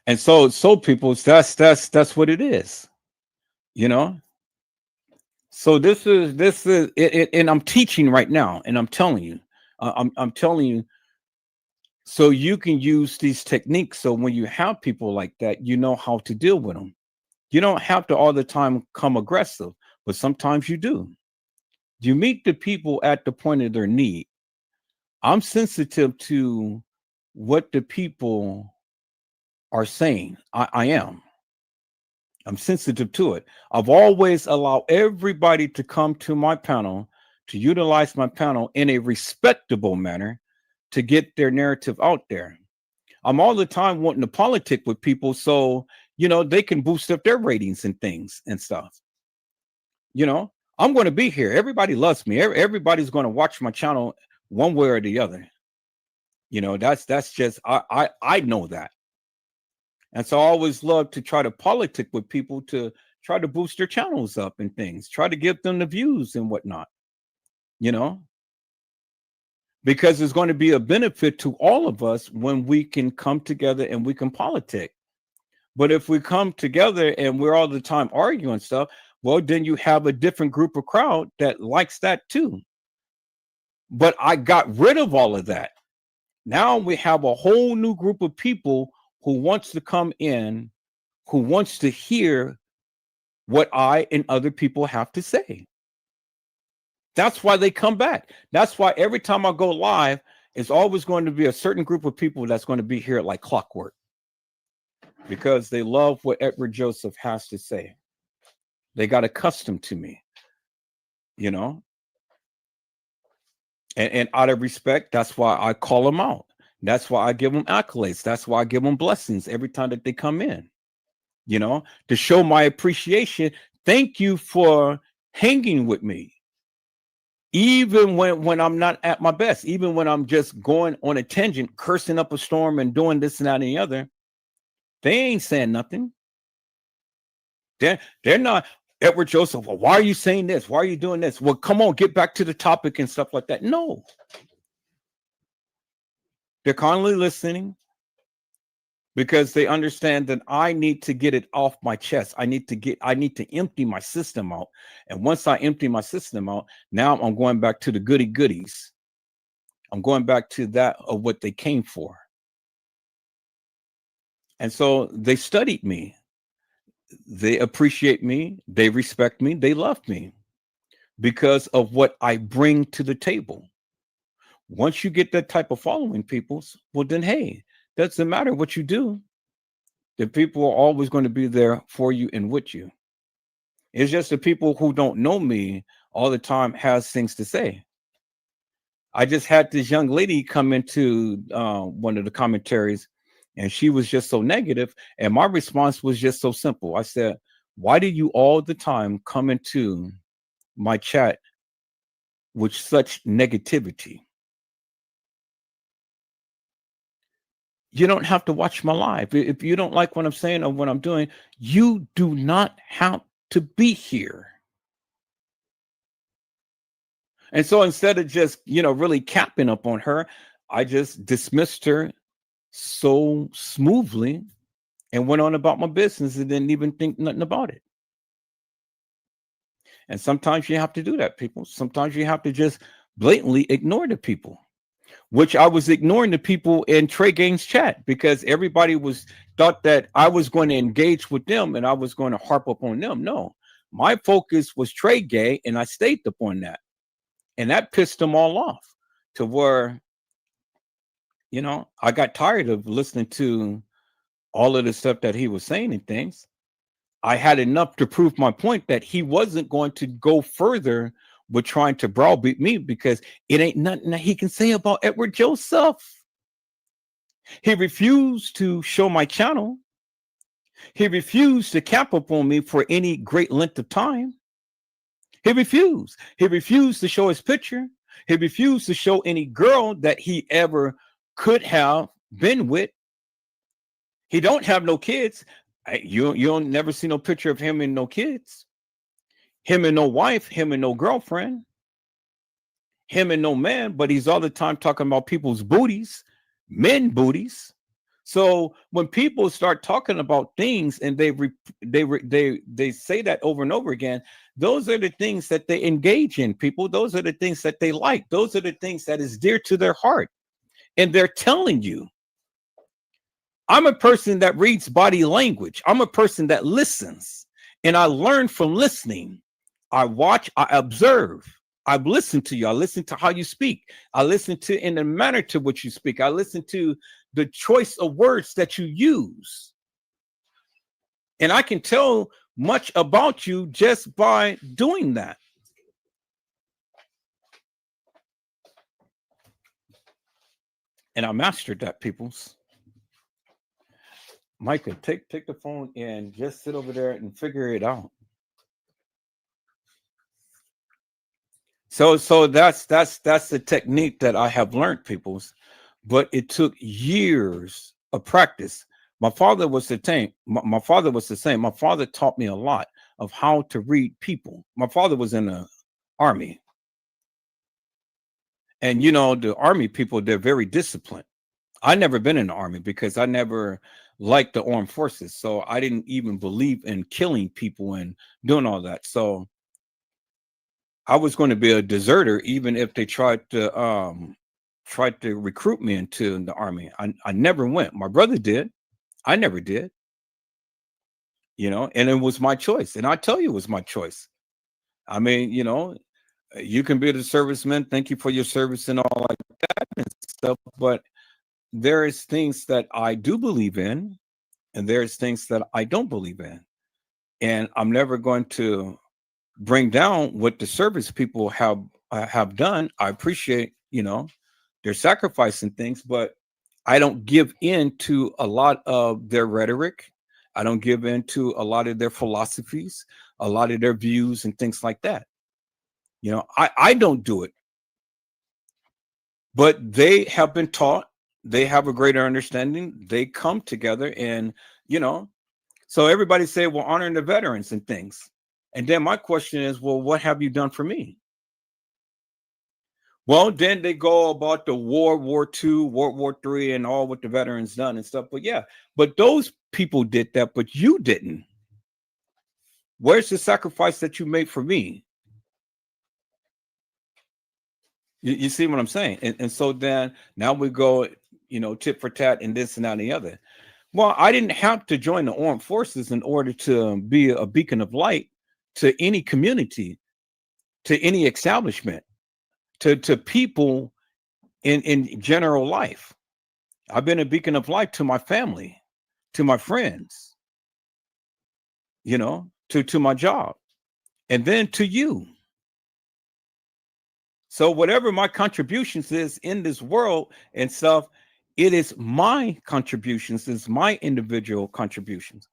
And so people, that's what it is, you know. So this is it, and I'm teaching right now, and I'm telling you, I'm telling you, so you can use these techniques. So when you have people like that, you know how to deal with them. You don't have to all the time come aggressive, but sometimes you do. You meet the people at the point of their need. I'm sensitive to what the people are saying. I am. I'm sensitive to it. I've always allowed everybody to come to my panel, to utilize my panel in a respectable manner to get their narrative out there. I'm all the time wanting to politic with people so, they can boost up their ratings and things and stuff. I'm going to be here. Everybody loves me. Everybody's going to watch my channel one way or the other. That's just, I know that. And so I always love to try to politic with people to try to boost their channels up and things, try to give them the views and whatnot, because there's going to be a benefit to all of us when we can come together and we can politic. But if we come together and we're all the time arguing stuff, well, then you have a different group of crowd that likes that too. But I got rid of all of that. Now we have a whole new group of people who wants to come in, who wants to hear what I and other people have to say. That's why they come back. That's why every time I go live, it's always going to be a certain group of people that's going to be here like clockwork, because they love what Edward Joseph has to say. They got accustomed to me, and out of respect, that's why I call them out. That's why I give them accolades. That's why I give them blessings every time that they come in, to show my appreciation. Thank you for hanging with me. Even when I'm not at my best, even when I'm just going on a tangent, cursing up a storm and doing this and that and the other, they ain't saying nothing. They're not, Edward Joseph, well, why are you saying this? Why are you doing this? Well, come on, get back to the topic and stuff like that. No. They're kindly listening because they understand that I need to get it off my chest. I need to empty my system out. And once I empty my system out, now I'm going back to the goody goodies. I'm going back to that of what they came for. And so they studied me. They appreciate me. They respect me. They love me because of what I bring to the table. Once you get that type of following, people, well, then, hey, doesn't matter what you do. The people are always going to be there for you and with you. It's just the people who don't know me all the time has things to say. I just had this young lady come into one of the commentaries, and she was just so negative. And my response was just so simple. I said, why do you all the time come into my chat with such negativity? You don't have to watch my live. If you don't like what I'm saying or what I'm doing, you do not have to be here. And so instead of just, really capping up on her, I just dismissed her so smoothly and went on about my business and didn't even think nothing about it. And sometimes you have to do that, people. Sometimes you have to just blatantly ignore the people, which I was ignoring the people in Trey Gaines chat because everybody thought that I was going to engage with them and I was going to harp up on them. No, my focus was Trey Gay, and I stayed up on that. And that pissed them all off to where, I got tired of listening to all of the stuff that he was saying and things, I had enough to prove my point that he wasn't going to go further with trying to browbeat me, because it ain't nothing that he can say about Edward Joseph. He refused to show my channel. He refused to cap up on me for any great length of time. He refused. He refused to show his picture. He refused to show any girl that he ever could have been with. He don't have no kids. You don't never see no picture of him and no kids. Him and no wife, him and no girlfriend, him and no man, but he's all the time talking about people's booties, men booties. So when people start talking about things and they say that over and over again, those are the things that they engage in, people. Those are the things that they like. Those are the things that is dear to their heart. And they're telling you. I'm a person that reads body language. I'm a person that listens, and I learn from listening. I watch, I observe. I listen to you. I listen to how you speak. I listen to in the manner to which you speak. I listen to the choice of words that you use. And I can tell much about you just by doing that. And I mastered that, peoples. Micah, take the phone and just sit over there and figure it out. So that's the technique that I have learned, peoples. But it took years of practice. My father was the same. My father was the same. My father taught me a lot of how to read people. My father was in the army. And you know, the army people, they're very disciplined. I never been in the army because I never liked the armed forces. So I didn't even believe in killing people and doing all that. So I was going to be a deserter, even if they tried to recruit me into the army. I never went. My brother did. I never did. You know, and it was my choice. And I tell you, it was my choice. I mean, you know, you can be the serviceman. Thank you for your service and all like that and stuff. But there is things that I do believe in, and there's things that I don't believe in. And I'm never going to bring down what the service people have done. I appreciate, you know, their sacrifice and things, but I don't give in to a lot of their rhetoric. I don't give in to a lot of their philosophies, a lot of their views and things like that. You know, I don't do it. But they have been taught, they have a greater understanding, they come together and, you know, so everybody say, well, honoring the veterans and things. And then my question is, well, what have you done for me? Well, then they go about the World War II, World War III, and all what the veterans done and stuff. But yeah, but those people did that, but you didn't. Where's the sacrifice that you made for me? You see what I'm saying? And so then now we go, you know, tit for tat and this and that and the other. Well, I didn't have to join the armed forces in order to be a beacon of light to any community, to any establishment, to people in general life. I've been a beacon of light to my family, to my friends, you know, to my job, and then to you. So whatever my contributions is in this world and stuff, it is my contributions, it's my individual contributions.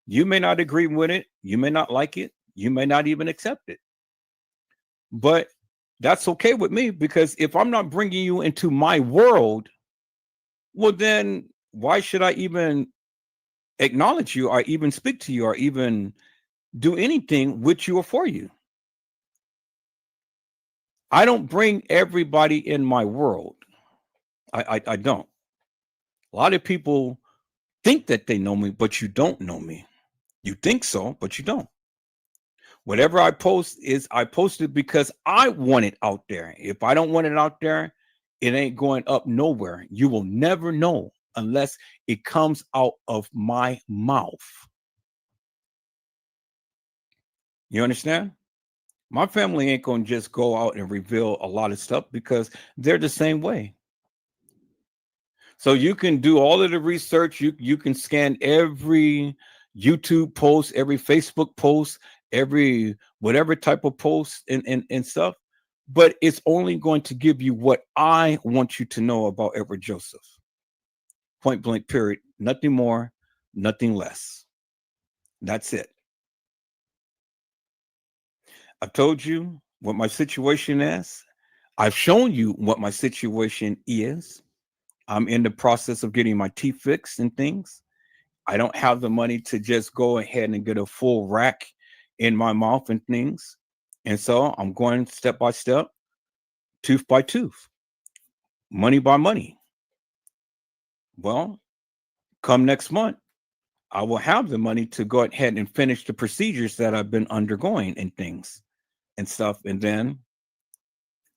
You may not agree with it, you may not like it, you may not even accept it. But that's okay with me, because if I'm not bringing you into my world, well, then why should I even acknowledge you or even speak to you or even do anything with you or for you? I don't bring everybody in my world. I don't. A lot of people think that they know me, but you don't know me. You think so, but you don't. Whatever I post is I post it because I want it out there. If I don't want it out there, it ain't going up nowhere. You will never know unless it comes out of my mouth. You understand? My family ain't going to just go out and reveal a lot of stuff because they're the same way. So you can do all of the research. You can scan every YouTube post, every Facebook post, every whatever type of post and stuff. But it's only going to give you what I want you to know about Edward Joseph. Point blank, period. Nothing more, nothing less. That's it. I've told you what my situation is. I've shown you what my situation is. I'm in the process of getting my teeth fixed and things. I don't have the money to just go ahead and get a full rack in my mouth and things. And so I'm going step by step, tooth by tooth, money by money. Well, come next month, I will have the money to go ahead and finish the procedures that I've been undergoing and things and stuff. And then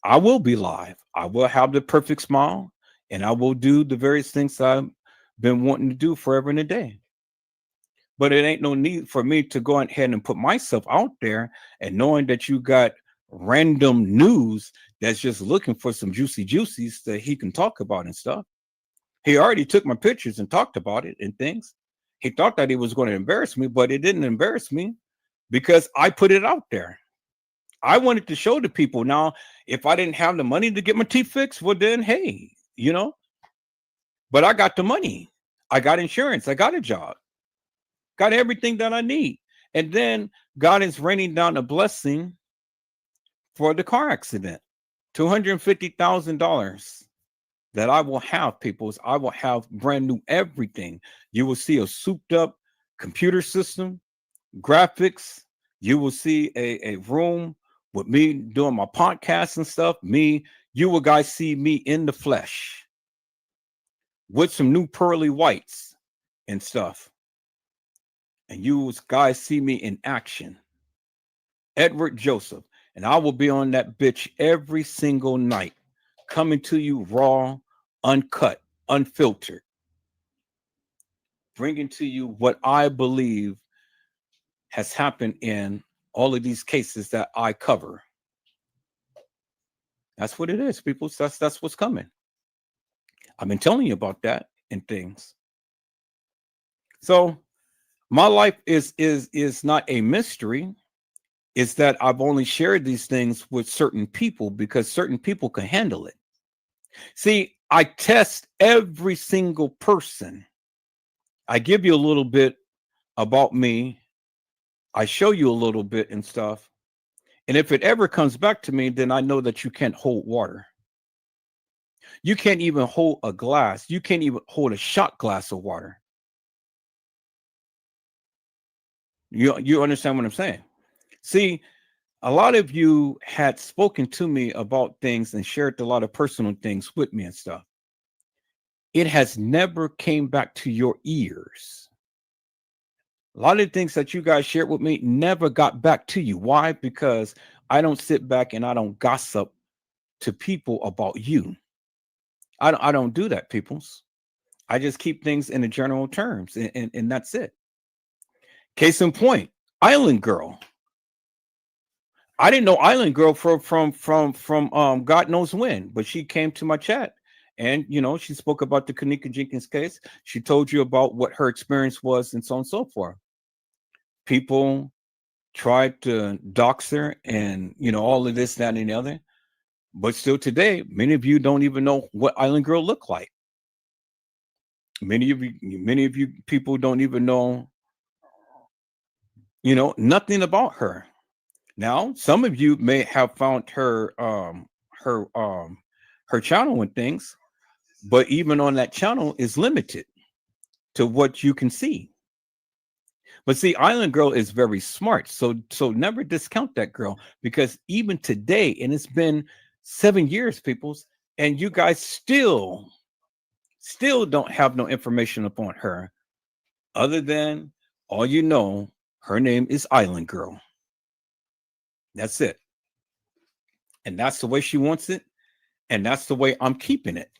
I will be live. I will have the perfect smile. And I will do the various things I've been wanting to do forever and a day. But it ain't no need for me to go ahead and put myself out there and knowing that you got random news that's just looking for some juicies that he can talk about and stuff. He already took my pictures and talked about it and things. He thought that he was going to embarrass me, but it didn't embarrass me because I put it out there. I wanted to show the people. Now, if I didn't have the money to get my teeth fixed, well, then, hey, but I got the money. I got insurance. I got a job. Got everything that I need. And then God is raining down a blessing for the car accident. $250,000 that I will have, peoples. I will have brand new everything. You will see a souped up computer system, graphics. You will see a room with me doing my podcast and stuff. You will guys see me in the flesh with some new pearly whites and stuff. And you guys see me in action. Edward Joseph. And I will be on that bitch every single night, coming to you raw, uncut, unfiltered. Bringing to you what I believe has happened in all of these cases that I cover. That's what it is, people. That's what's coming. I've been telling you about that and things. So my life is not a mystery. It's that I've only shared these things with certain people because certain people can handle it. See, I test every single person. I give you a little bit about me. I show you a little bit and stuff. And if it ever comes back to me, then I know that you can't hold water. You can't even hold a glass. You can't even hold a shot glass of water. You understand what I'm saying? See, a lot of you had spoken to me about things and shared a lot of personal things with me and stuff. It has never came back to your ears. A lot of things that you guys shared with me never got back to you. Why? Because I don't sit back and I don't gossip to people about you. I don't do that, peoples. I just keep things in the general terms, and that's it. Case in point, Island Girl. I didn't know Island Girl from God knows when, but she came to my chat and she spoke about the Kenneka Jenkins case. She told you about what her experience was and so on and so forth. People tried to dox her and all of this, that, and the other. But still today, many of you don't even know what Island Girl looked like. Many of you people don't even know, nothing about her. Now, some of you may have found her channel and things, but even on that channel is limited to what you can see. But see, Island Girl is very smart. So never discount that girl, because even today, and it's been 7 years, peoples, and you guys still don't have no information upon her other than all you know, her name is Island Girl. That's it. And that's the way she wants it. And that's the way I'm keeping it,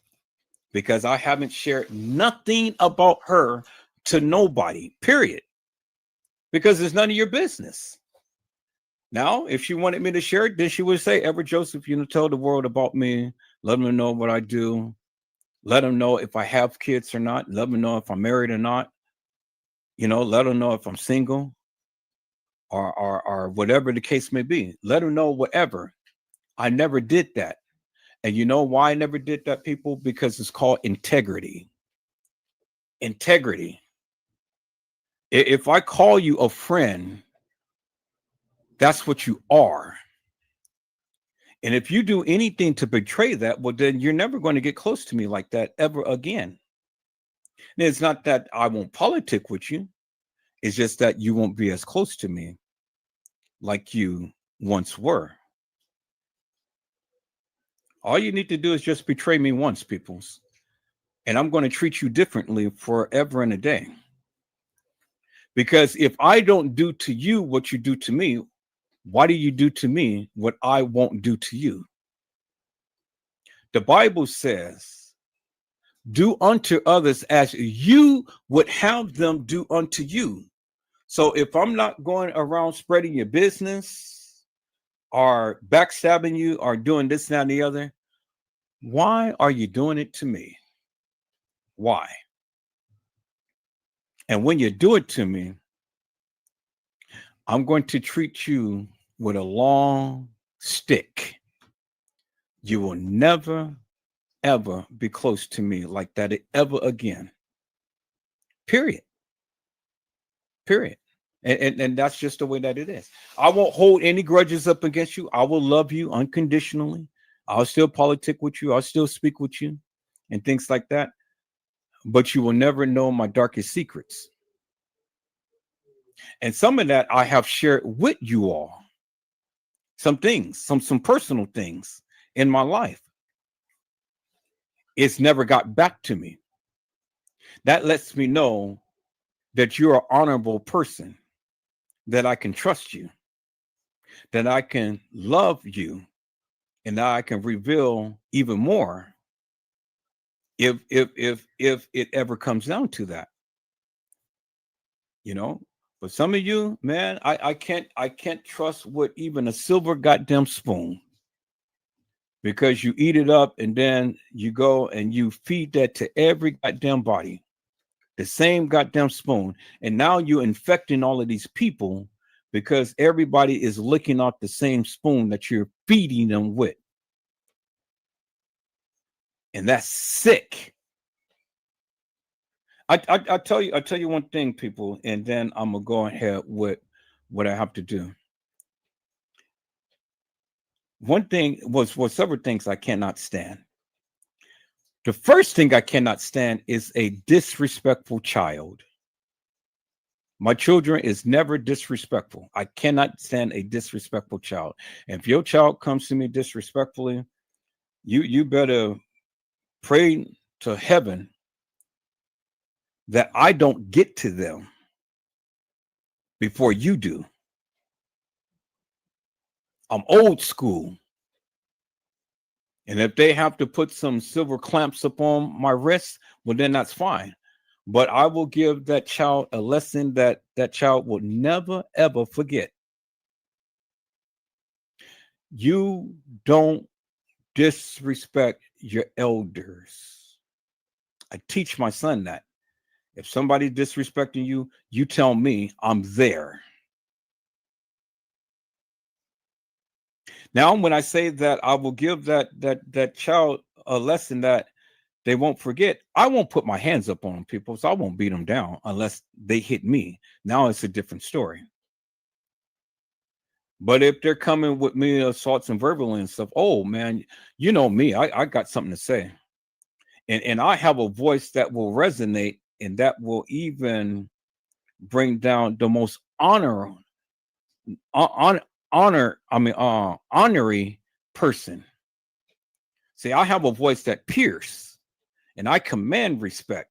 because I haven't shared nothing about her to nobody, period. Because it's none of your business. Now, if she wanted me to share it, then she would say, Edward Joseph, tell the world about me. Let them know what I do. Let them know if I have kids or not. Let them know if I'm married or not. Let them know if I'm single or whatever the case may be. Let them know whatever. I never did that. And you know why I never did that, people? Because it's called integrity. Integrity. If I call you a friend, that's what you are. And if you do anything to betray that, well, then you're never going to get close to me like that ever again. And it's not that I won't politic with you. It's just that you won't be as close to me like you once were. All you need to do is just betray me once, peoples. And I'm going to treat you differently forever and a day. Because if I don't do to you what you do to me, why do you do to me what I won't do to you? The Bible says, do unto others as you would have them do unto you. So if I'm not going around spreading your business or backstabbing you or doing this, that, and the other, why are you doing it to me? Why? And when you do it to me, I'm going to treat you with a long stick. You will never, ever be close to me like that ever again. Period. Period. And that's just the way that it is. I won't hold any grudges up against you. I will love you unconditionally. I'll still politic with you. I'll still speak with you and things like that. But you will never know my darkest secrets. And some of that I have shared with you all. Some things, some personal things in my life. It's never got back to me. That lets me know that you're an honorable person, that I can trust you, that I can love you, and that I can reveal even more if it ever comes down to that. But some of you, man, I can't trust with even a silver goddamn spoon, because you eat it up and then you go and you feed that to every goddamn body, the same goddamn spoon. And now you're infecting all of these people because everybody is licking off the same spoon that you're feeding them with. And that's sick. I tell you one thing, people, and then I'm gonna go ahead with what I have to do. One thing was several things I cannot stand. The first thing I cannot stand is a disrespectful child. My children is never disrespectful. I cannot stand a disrespectful child. And if your child comes to me disrespectfully, you better pray to heaven that I don't get to them before you do. I'm old school. And if they have to put some silver clamps upon my wrist, well, then that's fine. But I will give that child a lesson that child will never, ever forget. You don't disrespect your elders. I teach my son that. If somebody's disrespecting you, you tell me, I'm there. Now, when I say that I will give that child a lesson that they won't forget, I won't put my hands up on them, people. So I won't beat them down unless they hit me. Now it's a different story. But if they're coming with me assaults and verbal and stuff, oh man, you know me, I got something to say. And I have a voice that will resonate and that will even bring down the most honorary person. See, I have a voice that pierces. And I command respect.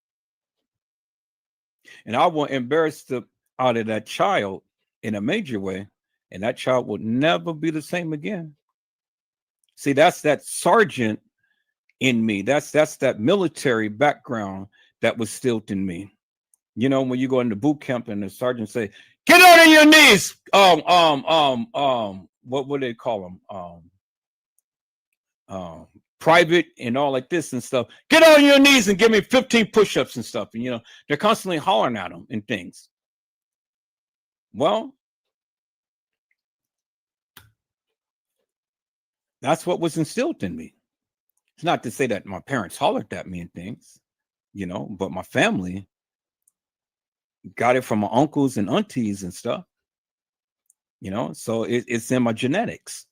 And I will embarrass the out of that child in a major way. And that child will never be the same again. See, that's that sergeant in me. That's that military background that was still in me. You know, when you go into boot camp and the sergeant say, get on your knees. What would they call them? private and all like this and stuff. Get on your knees and give me 15 push-ups and stuff. And, you know, they're constantly hollering at them and things. Well, that's what was instilled in me. It's not to say that my parents hollered at me and things, you know, but my family got it from my uncles and aunties and stuff, you know, so it's in my genetics.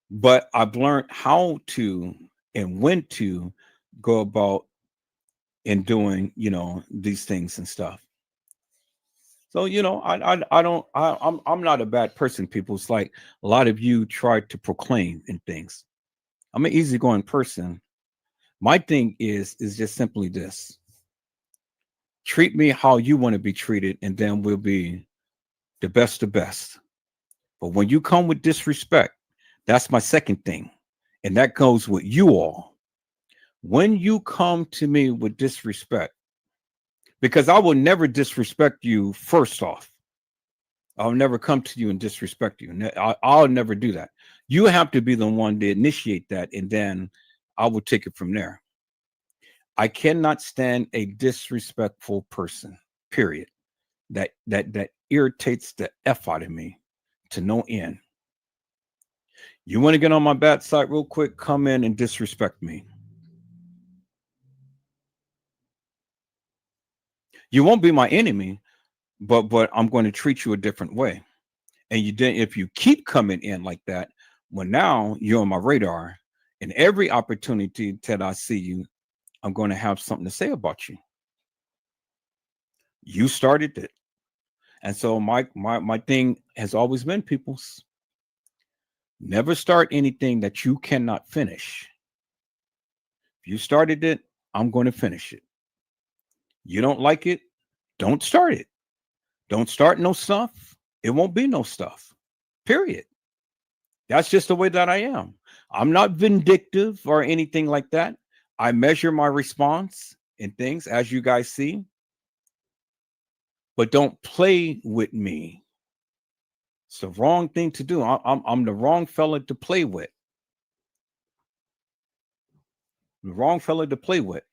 But I've learned how to and when to go about in doing, you know, these things and stuff. So, you know, I'm not a bad person, people. It's like a lot of you try to proclaim and things. I'm an easygoing person. My thing is just simply this: treat me how you want to be treated, and then we'll be the best of best. But when you come with disrespect, that's my second thing, and that goes with you all. When you come to me with disrespect, because I will never disrespect you. First off, I'll never come to you and disrespect you. I'll never do that. You have to be the one to initiate that, and then I will take it from there. I cannot stand a disrespectful person, period. That irritates the F out of me to no end. You want to get on my bad side real quick? Come in and disrespect me. You won't be my enemy, but I'm going to treat you a different way. And you didn't. If you keep coming in like that, well, now you're on my radar, and every opportunity that I see you, I'm going to have something to say about you. You started it. And so my thing has always been, people's, never start anything that you cannot finish. If you started it, I'm going to finish it. You don't like it, don't start it. Don't start no stuff. It won't be no stuff. Period. That's just the way that I am. I'm not vindictive or anything like that. I measure my response and things, as you guys see. But don't play with me. It's the wrong thing to do. I'm the wrong fella to play with. The wrong fella to play with.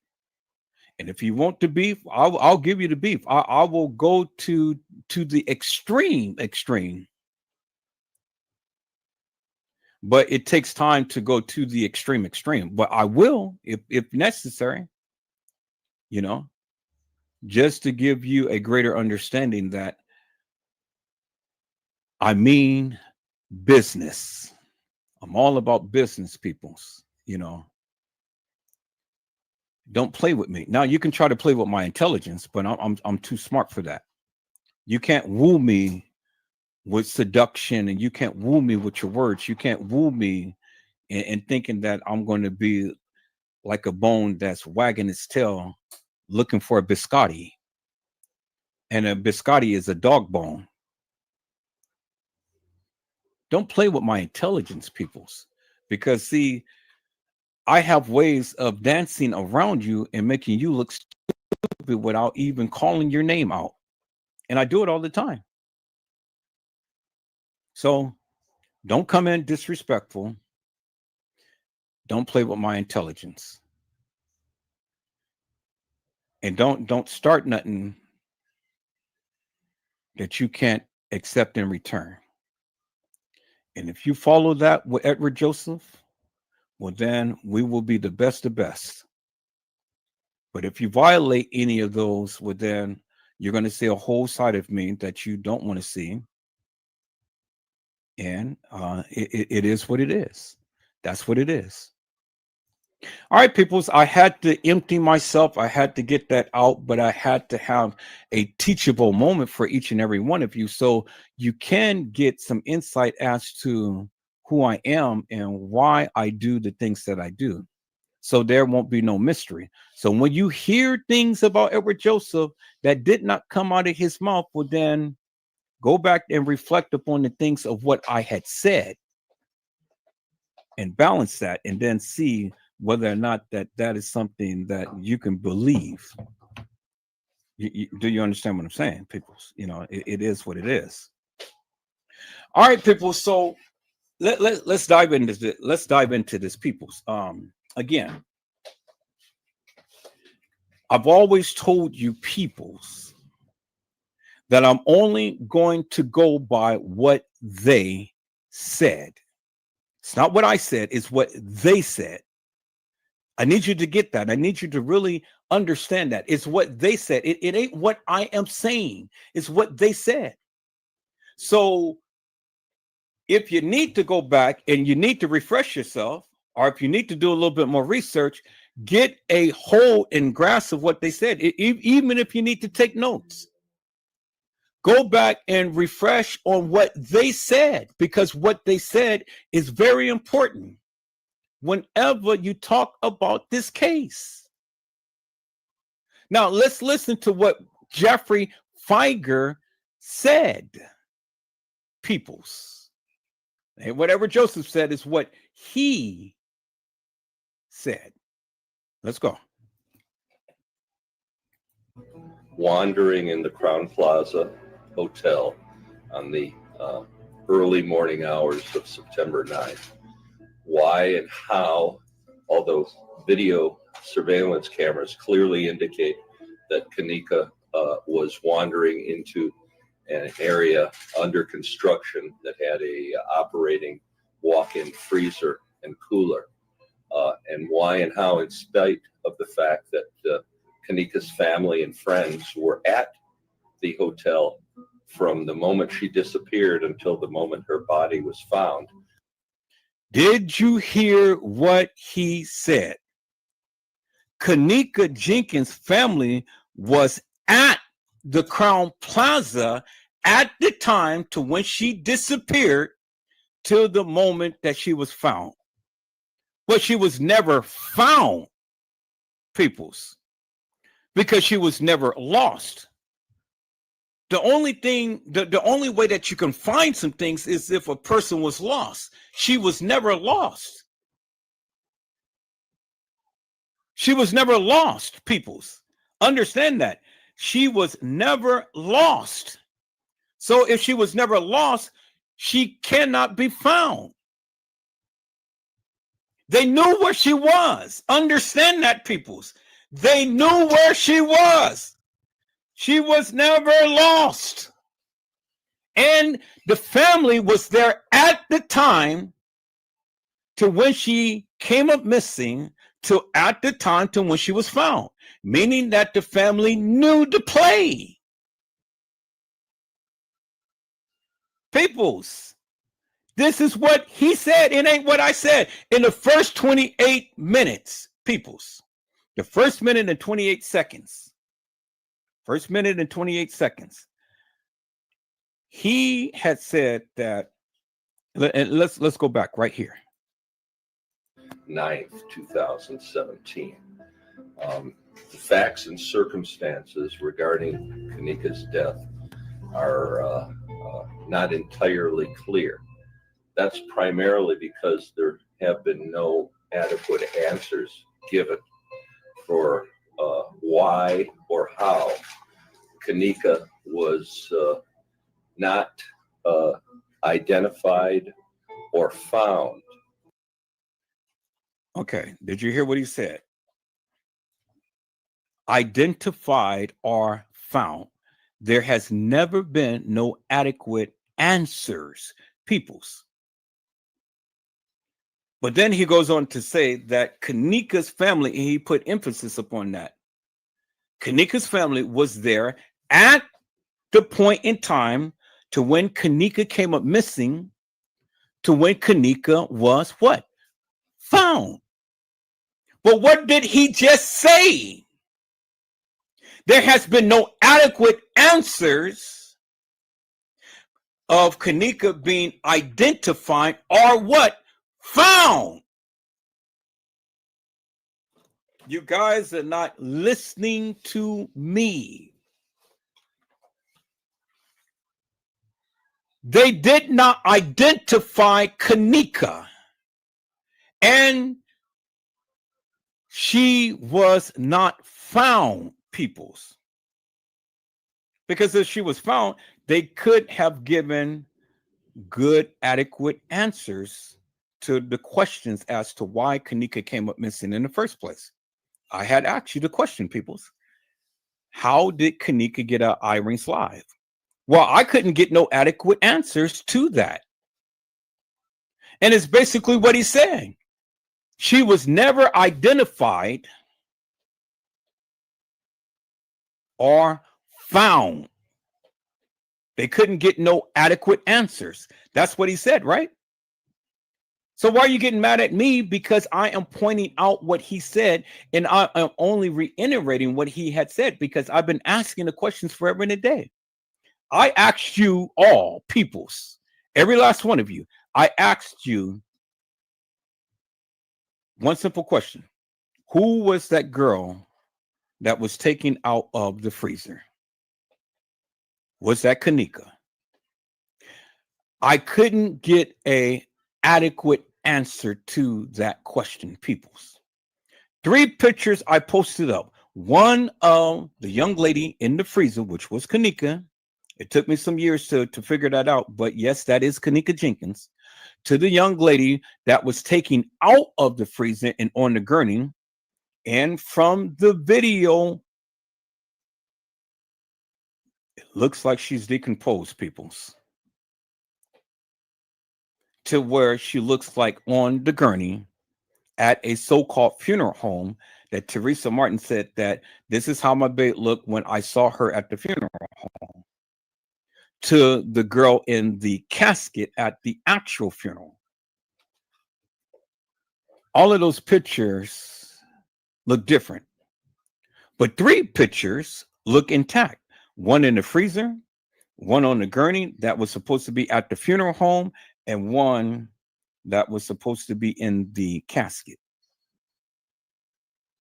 And if you want the beef, I'll give you the beef. I will go to the extreme. But it takes time to go to the extreme. But I will, if necessary, you know, just to give you a greater understanding that I mean business. I'm all about business, peoples, you know. Don't play with me. Now you can try to play with my intelligence, but I'm too smart for that. You can't woo me with seduction, and you can't woo me with your words. You can't woo me in thinking that I'm going to be like a bone that's wagging its tail looking for a biscotti. And a biscotti is a dog bone. Don't play with my intelligence, peoples, because see, I have ways of dancing around you and making you look stupid without even calling your name out. And I do it all the time. So don't come in disrespectful. Don't play with my intelligence. And don't start nothing that you can't accept in return. And if you follow that with Edward Joseph, well, then we will be the best of best. But if you violate any of those, well, then you're going to see a whole side of me that you don't want to see. And it is what it is. That's what it is. All right, peoples, I had to empty myself. I had to get that out, but I had to have a teachable moment for each and every one of you, so you can get some insight as to who I am and why I do the things that I do. So there won't be no mystery. So when you hear things about Edward Joseph that did not come out of his mouth, well, then go back and reflect upon the things of what I had said and balance that, and then see whether or not that is something that you can believe. Do you understand what I'm saying, people? You know, it is what it is. All right, people. So let's dive into this. Let's dive into this, peoples. Again, I've always told you, peoples, that I'm only going to go by what they said. It's not what I said, it's what they said. I need you to get that. I need you to really understand that. It's what they said. It ain't what I am saying. It's what they said. So if you need to go back and you need to refresh yourself, or if you need to do a little bit more research, get a hold and grasp of what they said. Even if you need to take notes, go back and refresh on what they said, because what they said is very important whenever you talk about this case. Now, let's listen to what Jeffrey Feiger said, peoples. And whatever Joseph said is what he said. Let's go. Wandering in the Crown Plaza Hotel on the early morning hours of September 9th. Why and how, although video surveillance cameras clearly indicate that Kenneka was wandering into an area under construction that had a operating walk-in freezer and cooler, and why and how, in spite of the fact that Kenneka's family and friends were at the hotel from the moment she disappeared until the moment her body was found. Did you hear what he said? Kenneka Jenkins' family was at the Crown Plaza at the time to when she disappeared till the moment that she was found. But she was never found, peoples, because she was never lost. The only thing, the only way that you can find some things is if a person was lost. She was never lost. She was never lost, peoples. Understand that. She was never lost. So if she was never lost, she cannot be found. They knew where she was. Understand that, peoples. They knew where she was. She was never lost. And the family was there at the time to when she came up missing, to at the time to when she was found, meaning that the family knew the play. Peoples, this is what he said. It ain't what I said. In the first 28 minutes, peoples, the first minute and 28 seconds, first minute and 28 seconds, he had said that, and let's go back right here. 9th, 2017. The facts and circumstances regarding Kenneka's death are not entirely clear. That's primarily because there have been no adequate answers given for why or how Kenneka was not identified or found. Okay, did you hear what he said? Identified or found. There has never been no adequate answers, peoples. But then he goes on to say that Kenneka's family, and he put emphasis upon that. Kenneka's family was there at the point in time to when Kenneka came up missing, to when Kenneka was what? Found. But what did he just say? There has been no adequate answers of Kenneka being identified or what? Found. You guys are not listening to me. They did not identify Kenneka, and she was not found, peoples. Because if she was found, they could have given good, adequate answers to the questions as to why Kenneka came up missing in the first place. I had asked you the question, peoples. How did Kenneka get out Irene's live? Well, I couldn't get no adequate answers to that. And it's basically what he's saying. She was never identified or found. They couldn't get no adequate answers. That's what he said, right? So why are you getting mad at me? Because I am pointing out what he said, and I am only reiterating what he had said, because I've been asking the questions forever and a day. I asked you all, peoples, every last one of you, I asked you one simple question. Who was that girl that was taken out of the freezer? Was that Kenneka? I couldn't get a adequate answer to that question, peoples. 3 pictures I posted up. One of the young lady in the freezer, which was Kenneka. It took me some years to figure that out, but yes, that is Kenneka Jenkins. To the young lady that was taken out of the freezer and on the gurney. And from the video, it looks like she's decomposed, peoples. To where she looks like on the gurney at a so-called funeral home that Teresa Martin said that this is how my babe looked when I saw her at the funeral home. To the girl in the casket at the actual funeral. All of those pictures look different, but 3 pictures look intact. One in the freezer, one on the gurney that was supposed to be at the funeral home, and one that was supposed to be in the casket.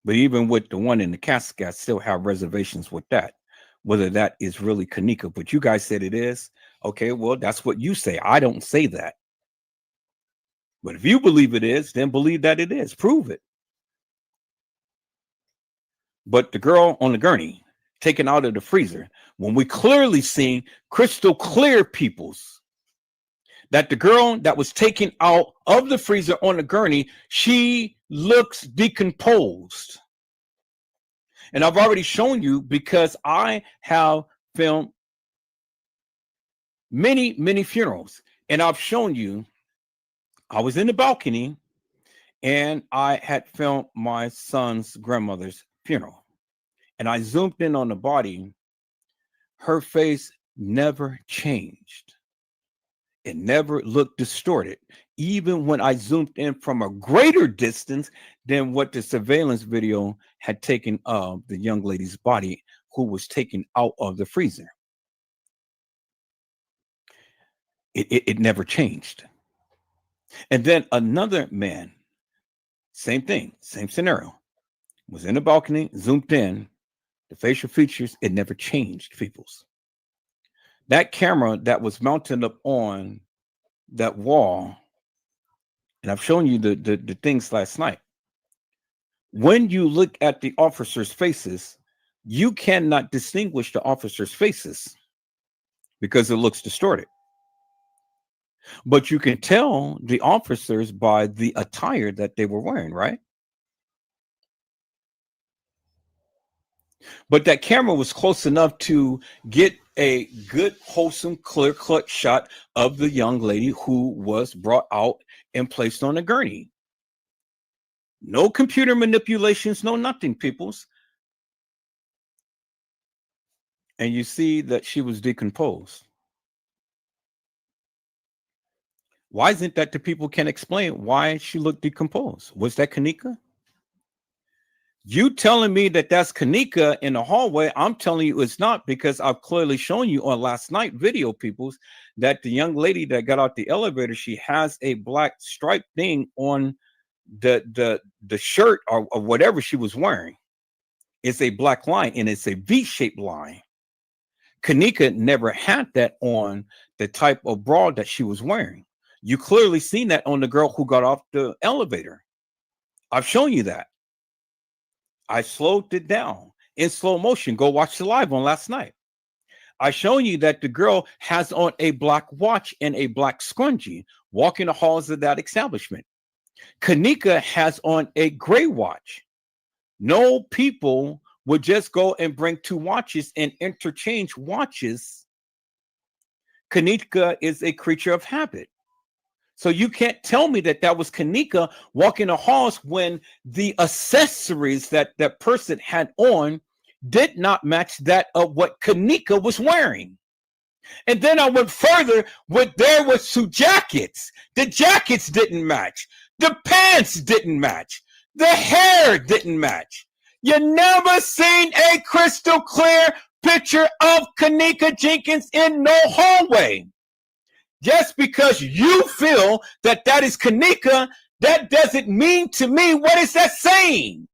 But even with the one in the casket, I still have reservations with that, whether that is really Kenneka. But you guys said it is. Okay, well, that's what you say. I don't say that. But if you believe it is, then believe that it is. Prove it. But the girl on the gurney taken out of the freezer, when we clearly seen crystal clear, peoples, that the girl that was taken out of the freezer on the gurney, she looks decomposed. And I've already shown you, because I have filmed many, many funerals. And I've shown you, I was in the balcony and I had filmed my son's grandmother's funeral. And I zoomed in on the body. Her face never changed. It never looked distorted, even when I zoomed in from a greater distance than what the surveillance video had taken of the young lady's body who was taken out of the freezer. It never changed. And then another man, same thing, same scenario, was in the balcony, zoomed in, the facial features, it never changed, peoples. That camera that was mounted up on that wall, and I've shown you the things last night. When you look at the officers' faces, you cannot distinguish the officers' faces because it looks distorted. But you can tell the officers by the attire that they were wearing, right? But that camera was close enough to get a good, wholesome, clear-cut shot of the young lady who was brought out and placed on a gurney. No computer manipulations, no nothing, peoples. And you see that she was decomposed. Why isn't that the people can explain why she looked decomposed? Was that Kenneka? You telling me that that's Kenneka in the hallway, I'm telling you it's not, because I've clearly shown you on last night video, peoples, that the young lady that got out the elevator, she has a black stripe thing on the shirt or whatever she was wearing. It's a black line, and it's a V-shaped line. Kenneka never had that on the type of bra that she was wearing. You clearly seen that on the girl who got off the elevator. I've shown you that. I slowed it down in slow motion. Go watch the live on last night. I shown you that the girl has on a black watch and a black scrunchie walking the halls of that establishment. Kenneka has on a gray watch. No people would just go and bring two watches and interchange watches. Kenneka is a creature of habit. So you can't tell me that that was Kenneka walking the halls when the accessories that that person had on did not match that of what Kenneka was wearing. And then I went further with there was two jackets. The jackets didn't match. The pants didn't match. The hair didn't match. You never seen a crystal clear picture of Kenneka Jenkins in no hallway. Just because you feel that that is Kenneka, that doesn't mean to me, what is that saying?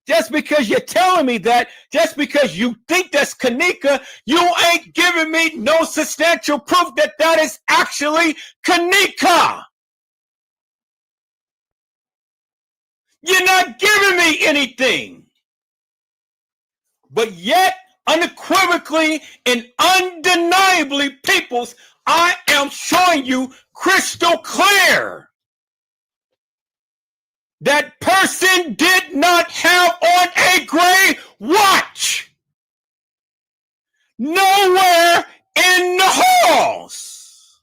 Just because you're telling me that, just because you think that's Kenneka, you ain't giving me no substantial proof that that is actually Kenneka. You're not giving me anything. But yet, unequivocally and undeniably, peoples, I am showing you crystal clear. That person did not have on a gray watch. Nowhere in the halls.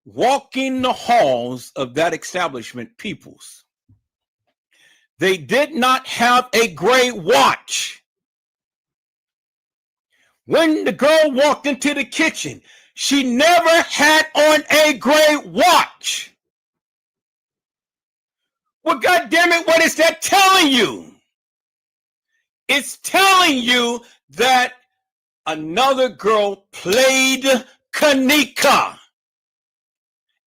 Walking the halls of that establishment, peoples. They did not have a gray watch. When the girl walked into the kitchen, she never had on a gray watch. Well, goddammit, what is that telling you? It's telling you that another girl played Kenneka.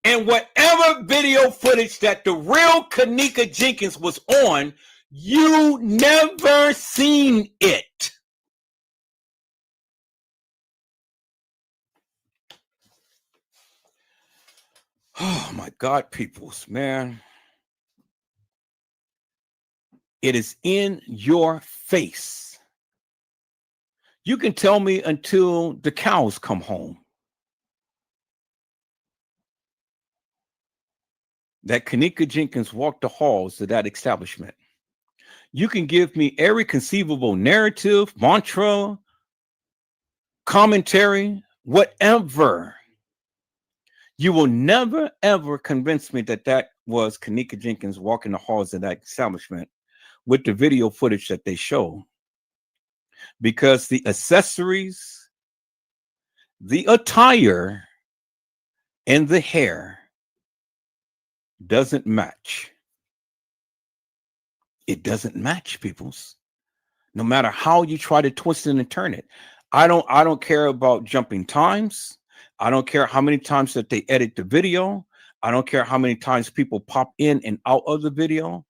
And whatever video footage that the real Kenneka Jenkins was on, you never seen it. Oh my God, peoples, man. It is in your face. You can tell me until the cows come home that Kenneka Jenkins walked the halls of that establishment. You can give me every conceivable narrative, mantra, commentary, whatever. You will never, ever convince me that that was Kenneka Jenkins walking the halls of that establishment with the video footage that they show. Because the accessories, the attire, and the hair doesn't match. It doesn't match, peoples. No matter how you try to twist it and turn it. I don't care about jumping times. I don't care how many times that they edit the video. I don't care how many times people pop in and out of the video.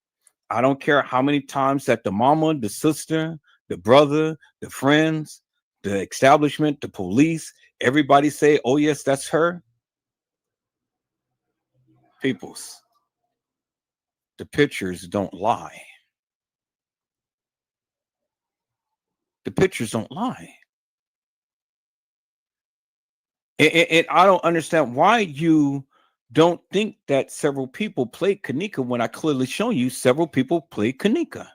I don't care how many times that the mama, the sister, the brother, the friends, the establishment, the police, everybody say, oh yes, that's her. Peoples, the pictures don't lie. The pictures don't lie. And I don't understand why you don't think that several people played Kenneka when I clearly show you several people played Kenneka.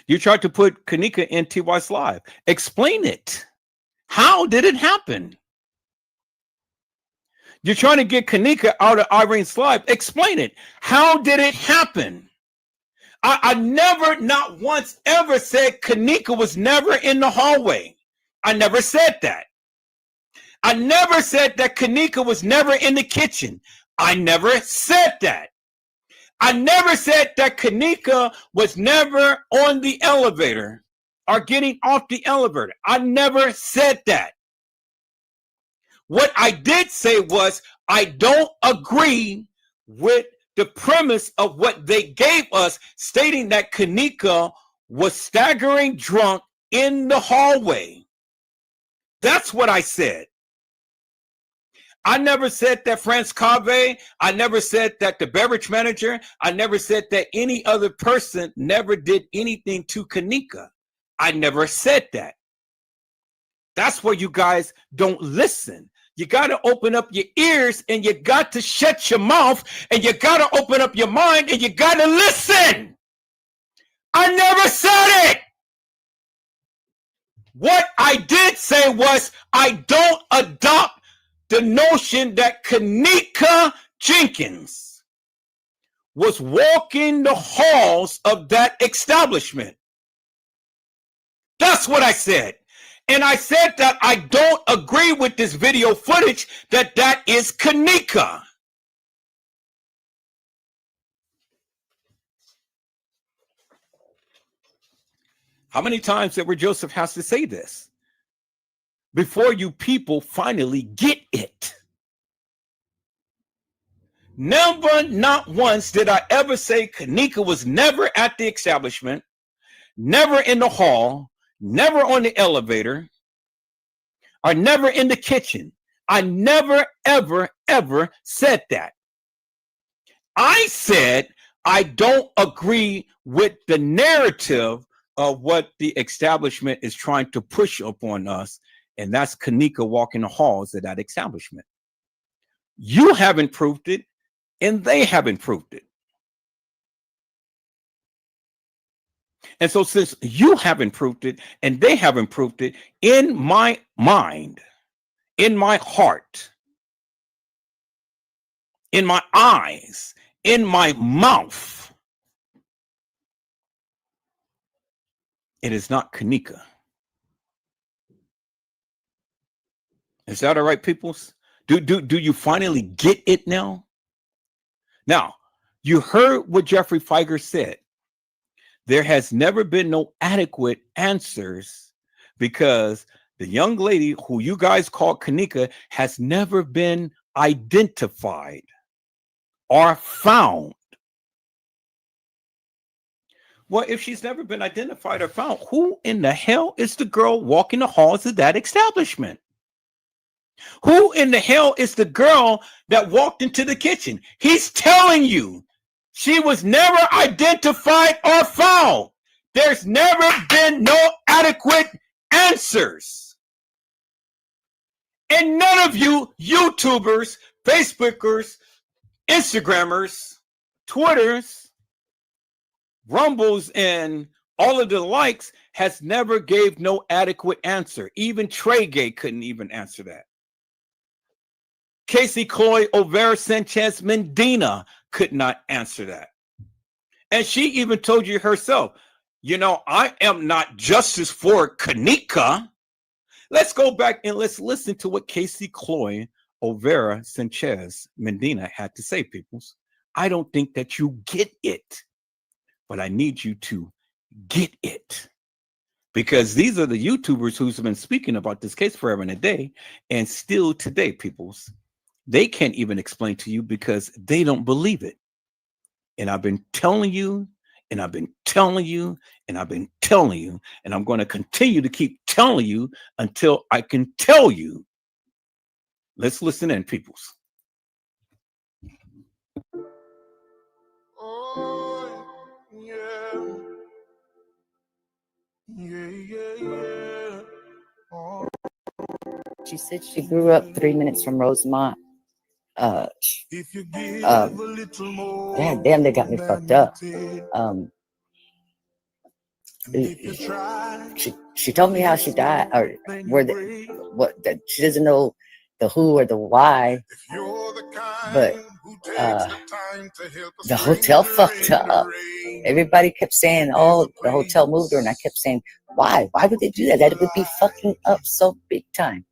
You tried to put Kenneka in TY's live. Explain it. How did it happen? You're trying to get Kenneka out of Irene's live. Explain it. How did it happen? I never, not once, ever said Kenneka was never in the hallway. I never said that. I never said that Kenneka was never in the kitchen. I never said that. I never said that Kenneka was never on the elevator or getting off the elevator. I never said that. What I did say was I don't agree with the premise of what they gave us, stating that Kenneka was staggering drunk in the hallway. That's what I said. I never said that France Cave. I never said that the beverage manager. I never said that any other person never did anything to Kenneka. I never said that. That's where you guys don't listen. You got to open up your ears and you got to shut your mouth and you got to open up your mind and you got to listen. I never said it. What I did say was I don't adopt the notion that Kenneka Jenkins was walking the halls of that establishment. That's what I said. And I said that I don't agree with this video footage that is Kenneka. How many times Edward Joseph has to say this before you people finally get it? Never, not once did I ever say Kenneka was never at the establishment, never in the hall, never on the elevator, or never in the kitchen. I never, ever, ever said that. I said I don't agree with the narrative of what the establishment is trying to push upon us, and that's Kenneka walking the halls of that establishment. You haven't proved it, and they haven't proved it. And so since you haven't proved it and they haven't proved it, in my mind, in my heart, in my eyes, in my mouth, it is not Kenneka. Is that all right, peoples? Do you finally get it now? Now, you heard what Jeffrey Feiger said. There has never been no adequate answers because the young lady who you guys call Kenneka has never been identified or found. Well, if she's never been identified or found, who in the hell is the girl walking the halls of that establishment? Who in the hell is the girl that walked into the kitchen? He's telling you she was never identified or found. There's never been no adequate answers. And none of you YouTubers, Facebookers, Instagrammers, Twitters, Rumbles, and all of the likes has never gave no adequate answer. Even Trey Gay couldn't even answer that. Casey Chloe Overa Sanchez Medina could not answer that. And she even told you herself, you know, I am not justice for Kenneka. Let's go back and let's listen to what Casey Chloe Overa Sanchez Medina had to say, peoples. I don't think that you get it, but I need you to get it. Because these are the YouTubers who's been speaking about this case forever and a day, and still today, peoples, they can't even explain to you because they don't believe it. And I've been telling you, and I've been telling you, and I've been telling you, and I'm going to continue to keep telling you until I can tell you. Let's listen in, peoples. Oh, yeah. Yeah. Oh. She said she grew up 3 minutes from Rosemont. If you give a little more, God damn, they got me fucked up. She told me how she died, or that she doesn't know the who or the why, but the hotel fucked her up. Everybody kept saying, oh, the hotel moved her, and I kept saying, why would they do that? That would be fucking up so big time.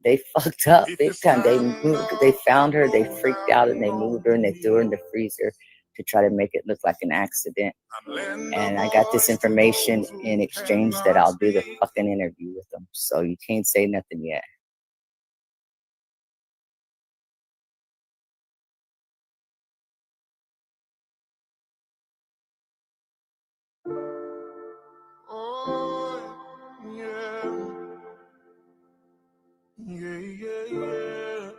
They fucked up big time. They found her, they freaked out, and they moved her, and they threw her in the freezer to try to make it look like an accident. And I got this information in exchange that I'll do the fucking interview with them. So you can't say nothing yet. oh, yeah. Yeah.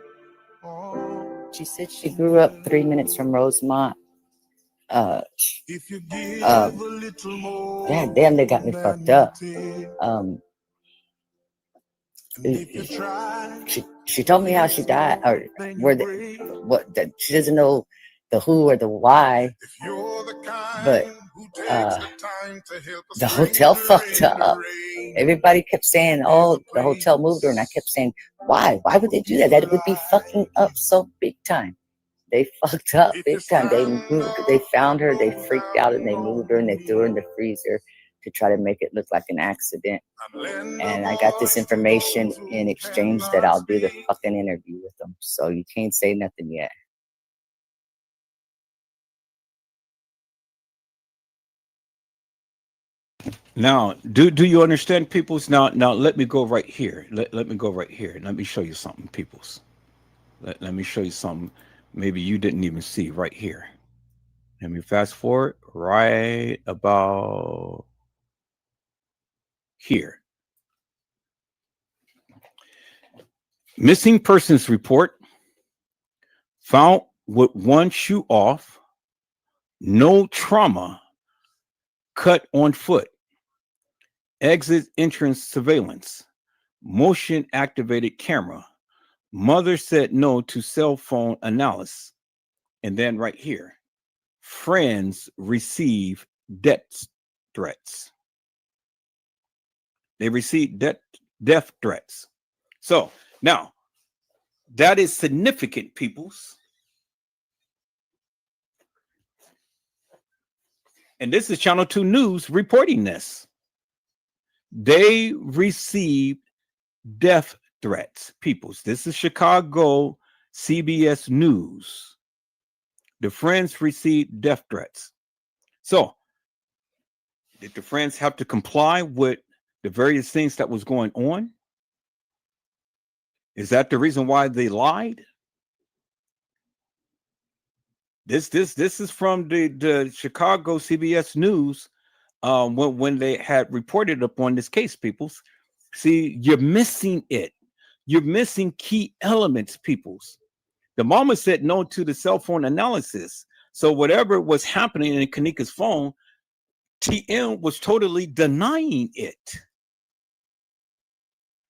Oh. She said she grew up 3 minutes from Rosemont. If you give a little God damn, they got me fucked up. She told me how she died, or that she doesn't know the who or the why, but the hotel fucked up. Everybody kept saying, "Oh, the hotel moved her," and I kept saying, "Why? Why would they do that? That would be fucking up so big time." They fucked up big time. They found her, they freaked out, and they moved her, and they threw her in the freezer to try to make it look like an accident. And I got this information in exchange that I'll do the fucking interview with them. So you can't say nothing yet. Now, do you understand, peoples? Now let me go right here. Let me go right here. Let me show you something, peoples. Let me show you something maybe you didn't even see right here. Let me fast forward right about here. Missing persons report found with one shoe off, no trauma, cut on foot, exit entrance surveillance, motion activated camera. Mother said no to cell phone analysis. And then right here, friends receive death threats. They receive death threats. So now that is significant, peoples. And this is Channel 2 News reporting this. They received death threats, peoples. This is Chicago CBS News. The friends received death threats. So, did the friends have to comply with the various things that was going on? Is that the reason why they lied? This is from the Chicago CBS News when they had reported upon this case, peoples. See, you're missing it. You're missing key elements, peoples. The mama said no to the cell phone analysis. So whatever was happening in Kenneka's phone, TM was totally denying it.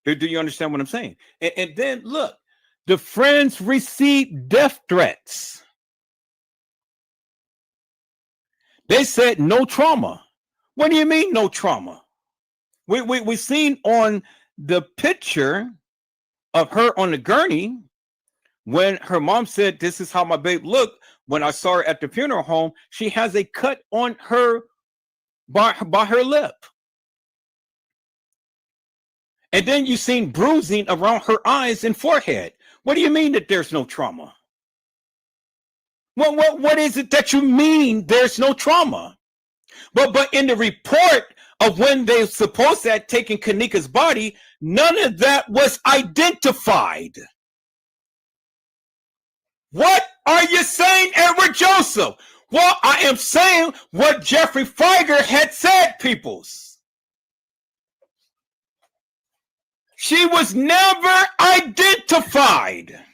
Do you understand what I'm saying? And then look, the friends received death threats. They said no trauma. What do you mean no trauma? We seen on the picture of her on the gurney when her mom said, "This is how my babe looked." When I saw her at the funeral home, she has a cut on her by her lip. And then you seen bruising around her eyes and forehead. What do you mean that there's no trauma? What is it that you mean there's no trauma? But in the report of when they supposed to have taken Kenneka's body, none of that was identified. What are you saying, Edward Joseph? Well, I am saying what Jeffrey Feiger had said, peoples. She was never identified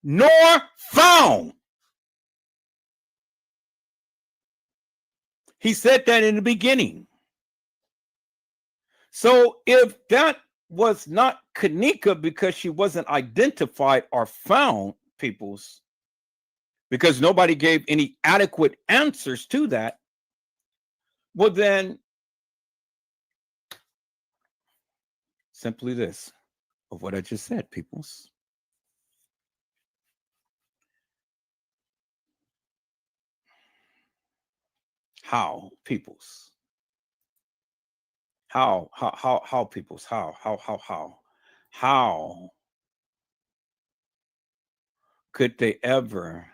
nor found. He said that in the beginning. So if that was not Kenneka because she wasn't identified or found, peoples, because nobody gave any adequate answers to that, well then, simply this of what I just said, peoples. How, peoples? How peoples? How could they ever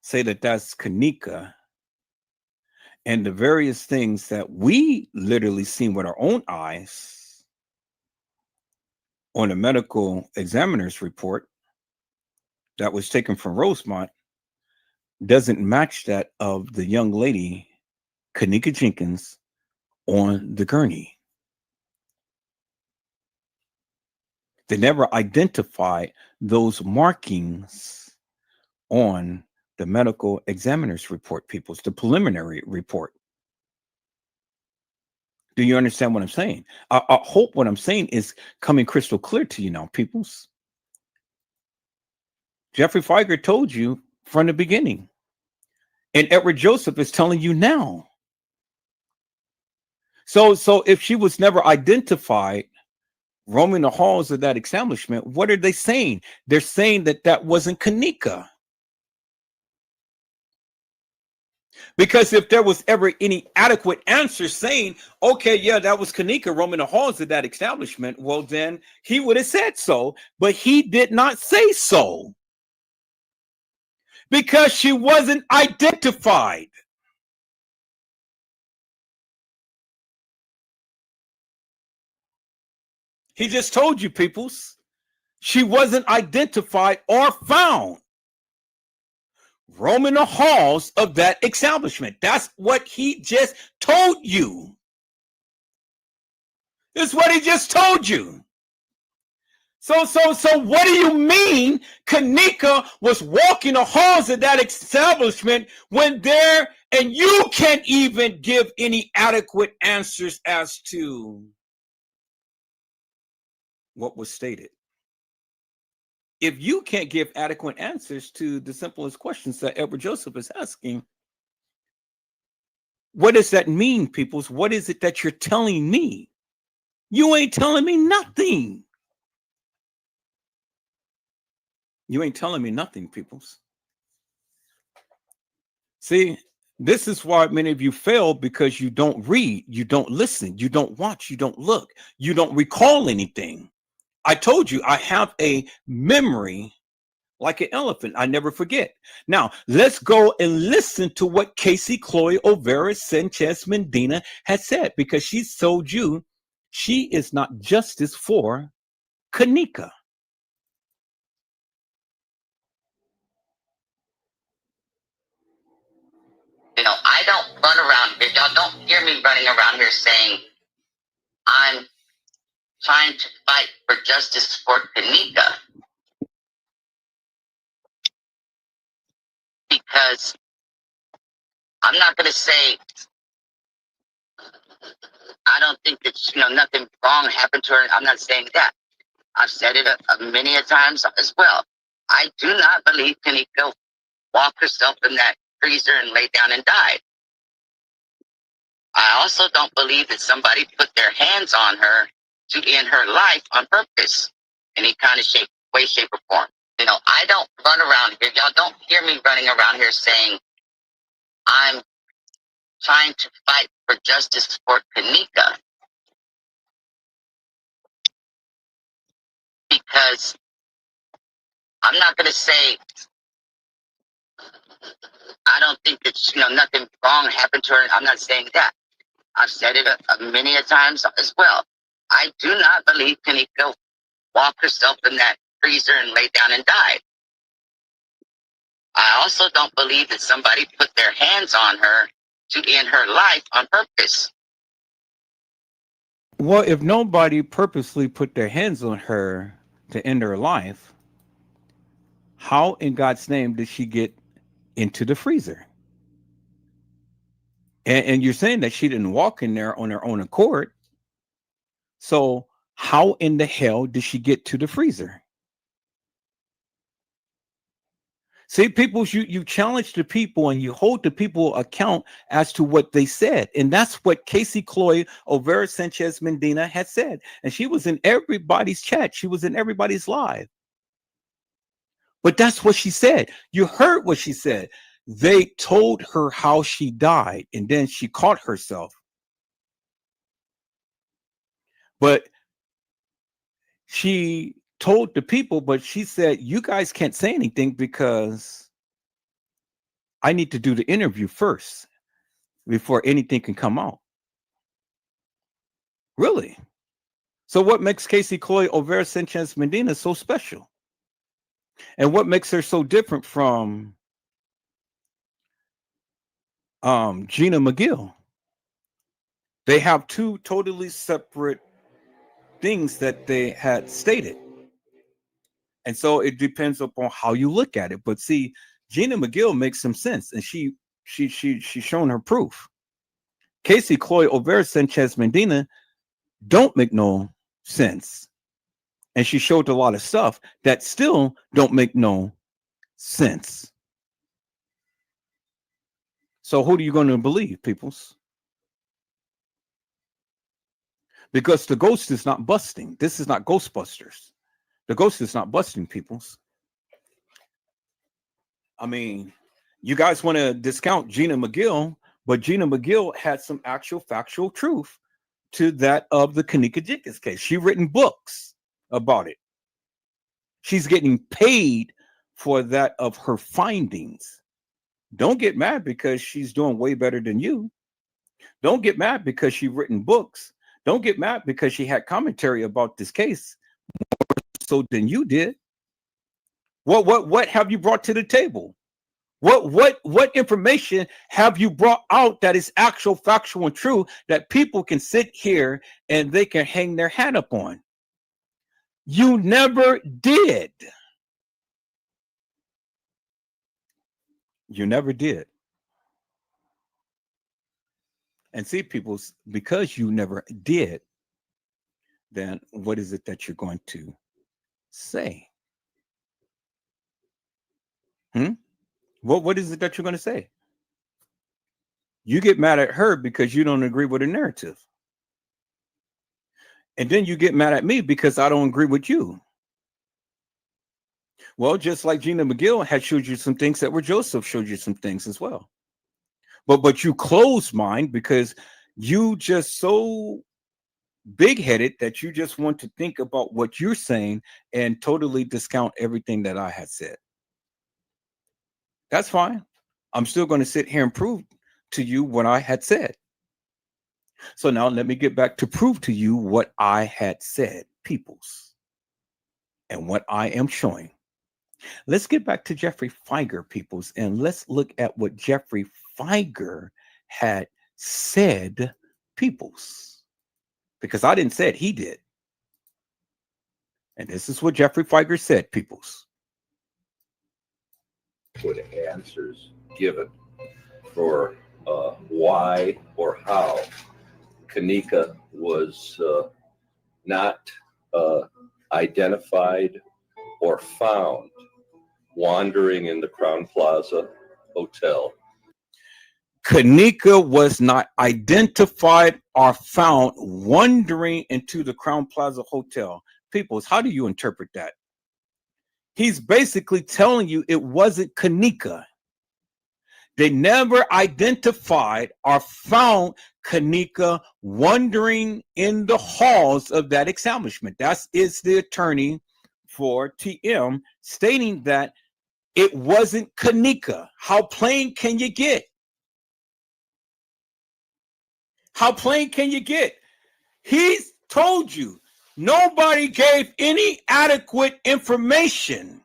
say that that's Kenneka and the various things that we literally seen with our own eyes on a medical examiner's report that was taken from Rosemont doesn't match that of the young lady, Kenneka Jenkins, on the gurney? They never identified those markings on the medical examiner's report, peoples, the preliminary report. Do you understand what I'm saying? I hope what I'm saying is coming crystal clear to you now, peoples. Jeffrey Feiger told you from the beginning, and Edward Joseph is telling you now. So if she was never identified roaming the halls of that establishment, what are they saying? They're saying that that wasn't Kenneka. Because if there was ever any adequate answer saying, okay, yeah, that was Kenneka roaming the halls of that establishment, well, then he would have said so, but he did not say so. Because she wasn't identified. He just told you, peoples, she wasn't identified or found roaming the halls of that establishment. That's what he just told you. That's what he just told you. So what do you mean Kenneka was walking the halls of that establishment when there, and you can't even give any adequate answers as to what was stated? If you can't give adequate answers to the simplest questions that Edward Joseph is asking, what does that mean, peoples? What is it that you're telling me? You ain't telling me nothing. You ain't telling me nothing, peoples. See, this is why many of you fail, because you don't read, you don't listen, you don't watch, you don't look, you don't recall anything. I told you I have a memory like an elephant. I never forget. Now, let's go and listen to what Casey Chloe Olvera Sanchez Medina has said, because she told you she is not justice for Kenneka. I don't run around here. Y'all don't hear me running around here saying I'm trying to fight for justice for Kenneka. Because I'm not going to say I don't think that nothing wrong happened to her. I'm not saying that. I've said it many a times as well. I do not believe Kenneka walked herself in that freezer and laid down and died. I also don't believe that somebody put their hands on her to end her life on purpose, any kind of way, shape, or form. I don't run around here. Y'all don't hear me running around here saying I'm trying to fight for justice for Kenneka. Because I'm not going to say I don't think that nothing wrong happened to her. I'm not saying that. I've said it many a times as well. I do not believe Kenneka walked herself in that freezer and laid down and died. I also don't believe that somebody put their hands on her to end her life on purpose. Well, if nobody purposely put their hands on her to end her life, how in God's name did she get into the freezer? And you're saying that she didn't walk in there on her own accord. So how in the hell did she get to the freezer? See, people, you challenge the people and you hold the people account as to what they said. And that's what Casey Chloe Olvera Sanchez Medina had said. And she was in everybody's chat. She was in everybody's live. But that's what she said. You heard what she said. They told her how she died, and then she caught herself. But she told the people, but she said, you guys can't say anything because I need to do the interview first before anything can come out. Really? So what makes Casey Chloe Olvera Sanchez Medina so special? And what makes her so different from Gina McGill? They have two totally separate things that they had stated. And so it depends upon how you look at it. But see, Gina McGill makes some sense, and she's shown her proof. Casey Chloe Olvera Sanchez Medina don't make no sense. And she showed a lot of stuff that still don't make no sense. So who are you going to believe, peoples? Because the ghost is not busting. This is not Ghostbusters. The ghost is not busting, peoples. I mean, you guys want to discount Gina McGill, but Gina McGill had some actual factual truth to that of the Kenneka Jenkins case. She's written books about it. She's getting paid for that of her findings. Don't get mad because she's doing way better than you. Don't get mad because she's written books. Don't get mad because she had commentary about this case more so than you did. What have you brought to the table? What information have you brought out that is actual, factual, and true that people can sit here and they can hang their hat up on? You never did. You never did. And see, people, because you never did, then what is it that you're going to say? What is it that you're going to say? You get mad at her because you don't agree with her narrative. And then you get mad at me because I don't agree with you. Well, just like Gina McGill had showed you some things that were Joseph showed you some things as well. But you closed mind because you just so big-headed that you just want to think about what you're saying and totally discount everything that I had said. That's fine. I'm still going to sit here and prove to you what I had said. So now let me get back to prove to you what I had said, peoples, and what I am showing. Let's get back to Jeffrey Fieger, peoples, and let's look at what Jeffrey Fieger had said, peoples, because I didn't say it, he did. And this is what Jeffrey Fieger said, peoples. With answers given for why or how Kenneka was not identified or found wandering in the Crown Plaza Hotel. Kenneka was not identified or found wandering into the Crown Plaza Hotel. Peoples, how do you interpret that? He's basically telling you it wasn't Kenneka. They never identified or found Kenneka wandering in the halls of that establishment. That is the attorney for TM stating that it wasn't Kenneka. How plain can you get? How plain can you get? He's told you nobody gave any adequate information.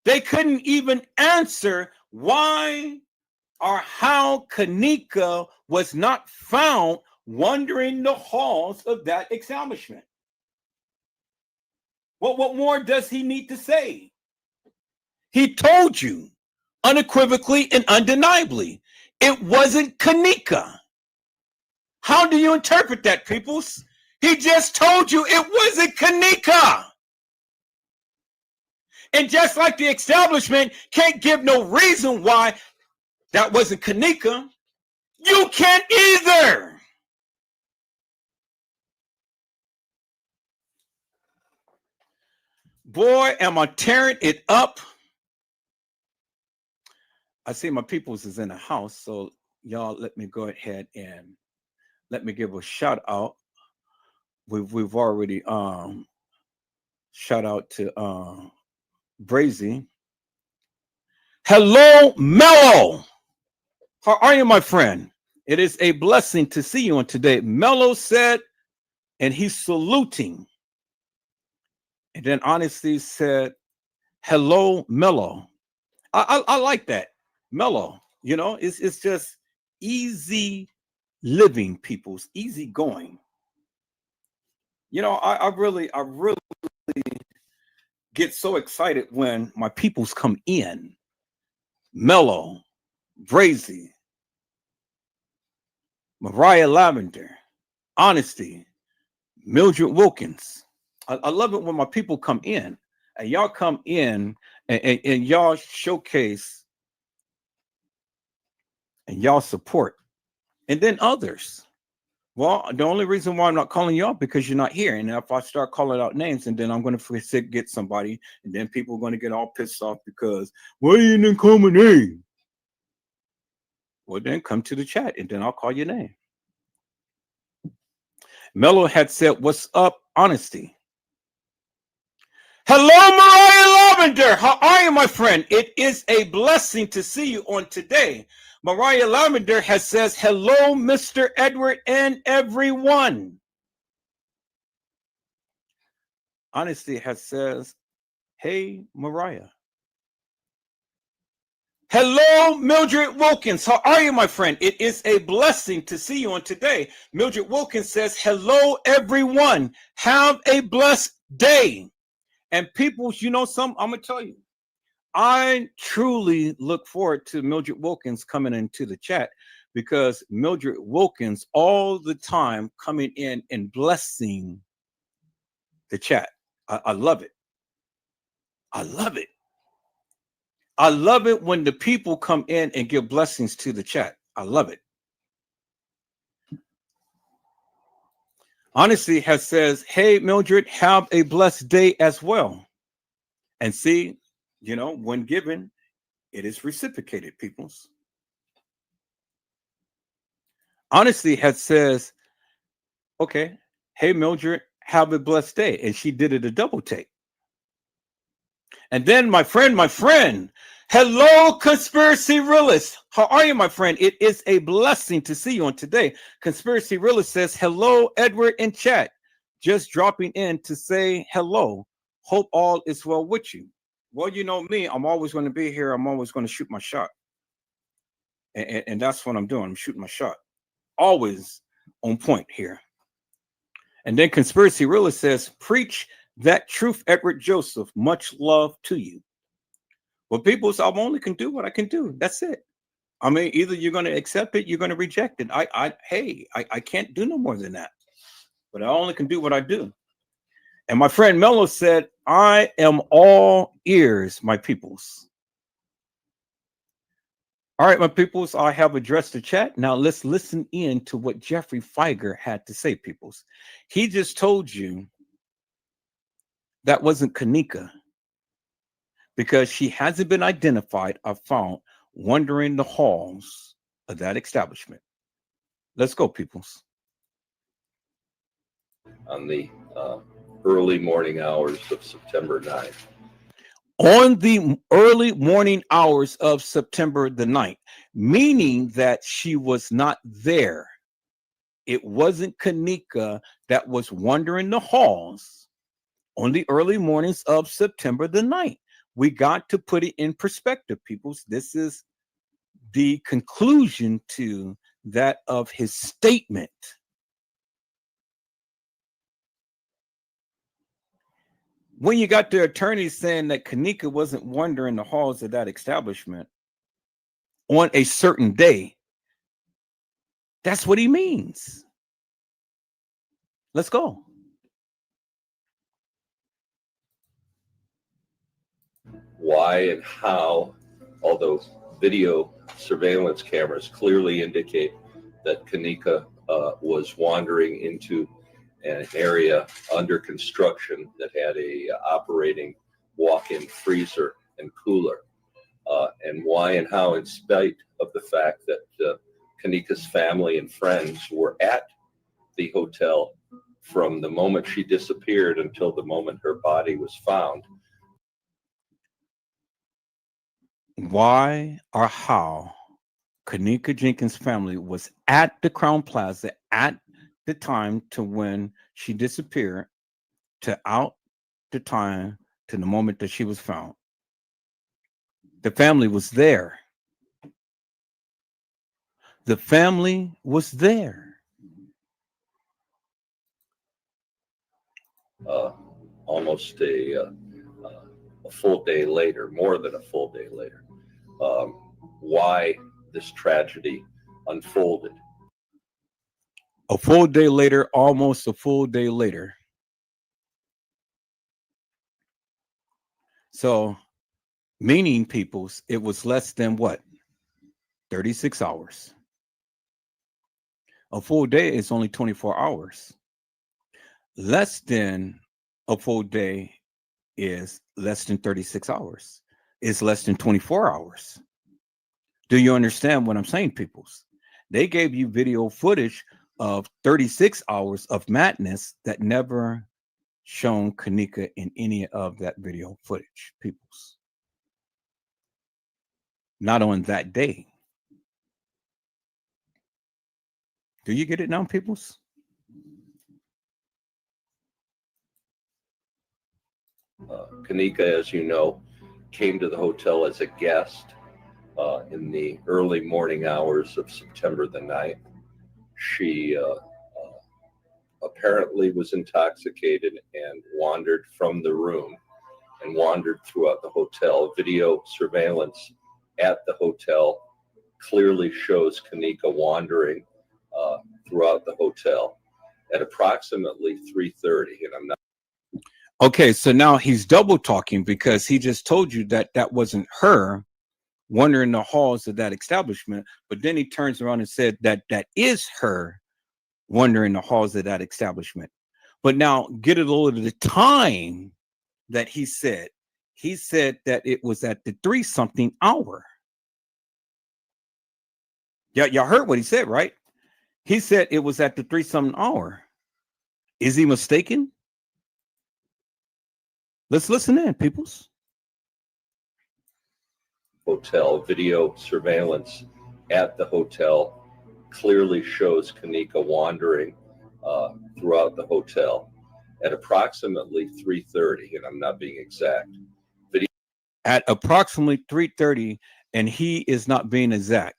They couldn't even answer why or how Kenneka was not found wandering the halls of that establishment. What more does he need to say? He told you unequivocally and undeniably it wasn't Kenneka. How do you interpret that, peoples? He just told you it wasn't Kenneka. And just like the establishment can't give no reason why that wasn't Kenneka, you can't either. Boy, am I tearing it up. I see my peoples is in the house, so y'all let me go ahead and let me give a shout out. We've already shout out to Brazy. Hello, Mello. How are you, my friend? It is a blessing to see you on today. Mello said, and he's saluting. And then Honesty said, hello, Mello. I like that. Mellow, you know, it's just easy living, people's easy going. You know, I really get so excited when my peoples come in. Mellow, Brazy, Mariah Lavender, Honesty, Mildred Wilkins. I love it when my people come in and y'all come in and y'all showcase and y'all support. And then others. Well, the only reason why I'm not calling you out because you're not here. And if I start calling out names, and then I'm going to get somebody, and then people are going to get all pissed off because, well, you didn't call my name. Well, then come to the chat, and then I'll call your name. Mello had said, "What's up, Honesty?" Hello, Mariah Lavender. How are you, my friend? It is a blessing to see you on today. Mariah Lavender has says, hello, Mr. Edward and everyone. Honesty has says, hey, Mariah. Hello, Mildred Wilkins. How are you, my friend? It is a blessing to see you on today. Mildred Wilkins says, hello, everyone. Have a blessed day. And people, you know something? I'm going to tell you. I truly look forward to Mildred Wilkins coming into the chat because Mildred Wilkins all the time coming in and blessing the chat. I love it. I love it. I love it when the people come in and give blessings to the chat. I love it. Honesty has says, hey, Mildred, have a blessed day as well. And see, you know, when given, it is reciprocated, peoples. Honesty has says, okay, hey, Mildred, have a blessed day. And she did it a double take. And then my friend, hello, Conspiracy Realist. How are you, my friend? It is a blessing to see you on today. Conspiracy Realist says, hello, Edward in chat. Just dropping in to say hello. Hope all is well with you. Well, you know me, I'm always going to be here. I'm always going to shoot my shot. And that's what I'm doing. I'm shooting my shot. Always on point here. And then Conspiracy Realist says, preach that truth, Edward Joseph. Much love to you. Well, people, so I only can do what I can do. That's it. I mean, either you're going to accept it, you're going to reject it. I can't do no more than that. But I only can do what I do. And my friend Mello said, I am all ears, my peoples. All right, my peoples, I have addressed the chat. Now let's listen in to what Jeffrey Feiger had to say, peoples. He just told you that wasn't Kenneka because she hasn't been identified or found wandering the halls of that establishment. Let's go, peoples. On the early morning hours of September 9th. On the early morning hours of September the 9th, meaning that she was not there. It wasn't Kenneka that was wandering the halls on the early mornings of September the 9th. We got to put it in perspective, peoples. This is the conclusion to that of his statement. When you got the attorney saying that Kenneka wasn't wandering the halls of that establishment on a certain day, that's what he means. Let's go. Why and how, although video surveillance cameras clearly indicate that Kenneka was wandering into an area under construction that had a operating walk-in freezer and cooler, and why and how, in spite of the fact that Kenneka's family and friends were at the hotel from the moment she disappeared until the moment her body was found. Why or how Kenneka Jenkins' family was at the Crown Plaza at the time to when she disappeared to out the time to the moment that she was found. The family was there. The family was there. Almost a a full day later, more than a full day later, why this tragedy unfolded. A full day later, almost a full day later. So, meaning, peoples, it was less than what? 36 hours. A full day is only 24 hours. Less than a full day is less than 36 hours. It's less than 24 hours. Do you understand what I'm saying, peoples? They gave you video footage of 36 hours of madness that never shown Kenneka in any of that video footage, peoples. Not on that day. Do you get it now, peoples? Kenneka, as you know, came to the hotel as a guest in the early morning hours of September the 9th. She apparently was intoxicated and wandered from the room and wandered throughout the hotel. Video surveillance at the hotel clearly shows Kenneka wandering throughout the hotel at approximately 3:30, and I'm not. Okay, so now he's double talking because he just told you that that wasn't her wandering the halls of that establishment, but then he turns around and said that that is her wandering the halls of that establishment. But now get a load of the time that he said. He said that it was at the 3-something hour. Yeah, y'all heard what he said, right? He said it was at the 3-something hour. Is he mistaken? Let's listen in, peoples. Hotel video surveillance at the hotel clearly shows Kenneka wandering throughout the hotel at approximately 3:30, and I'm not being exact. Video at approximately 3:30, and he is not being exact.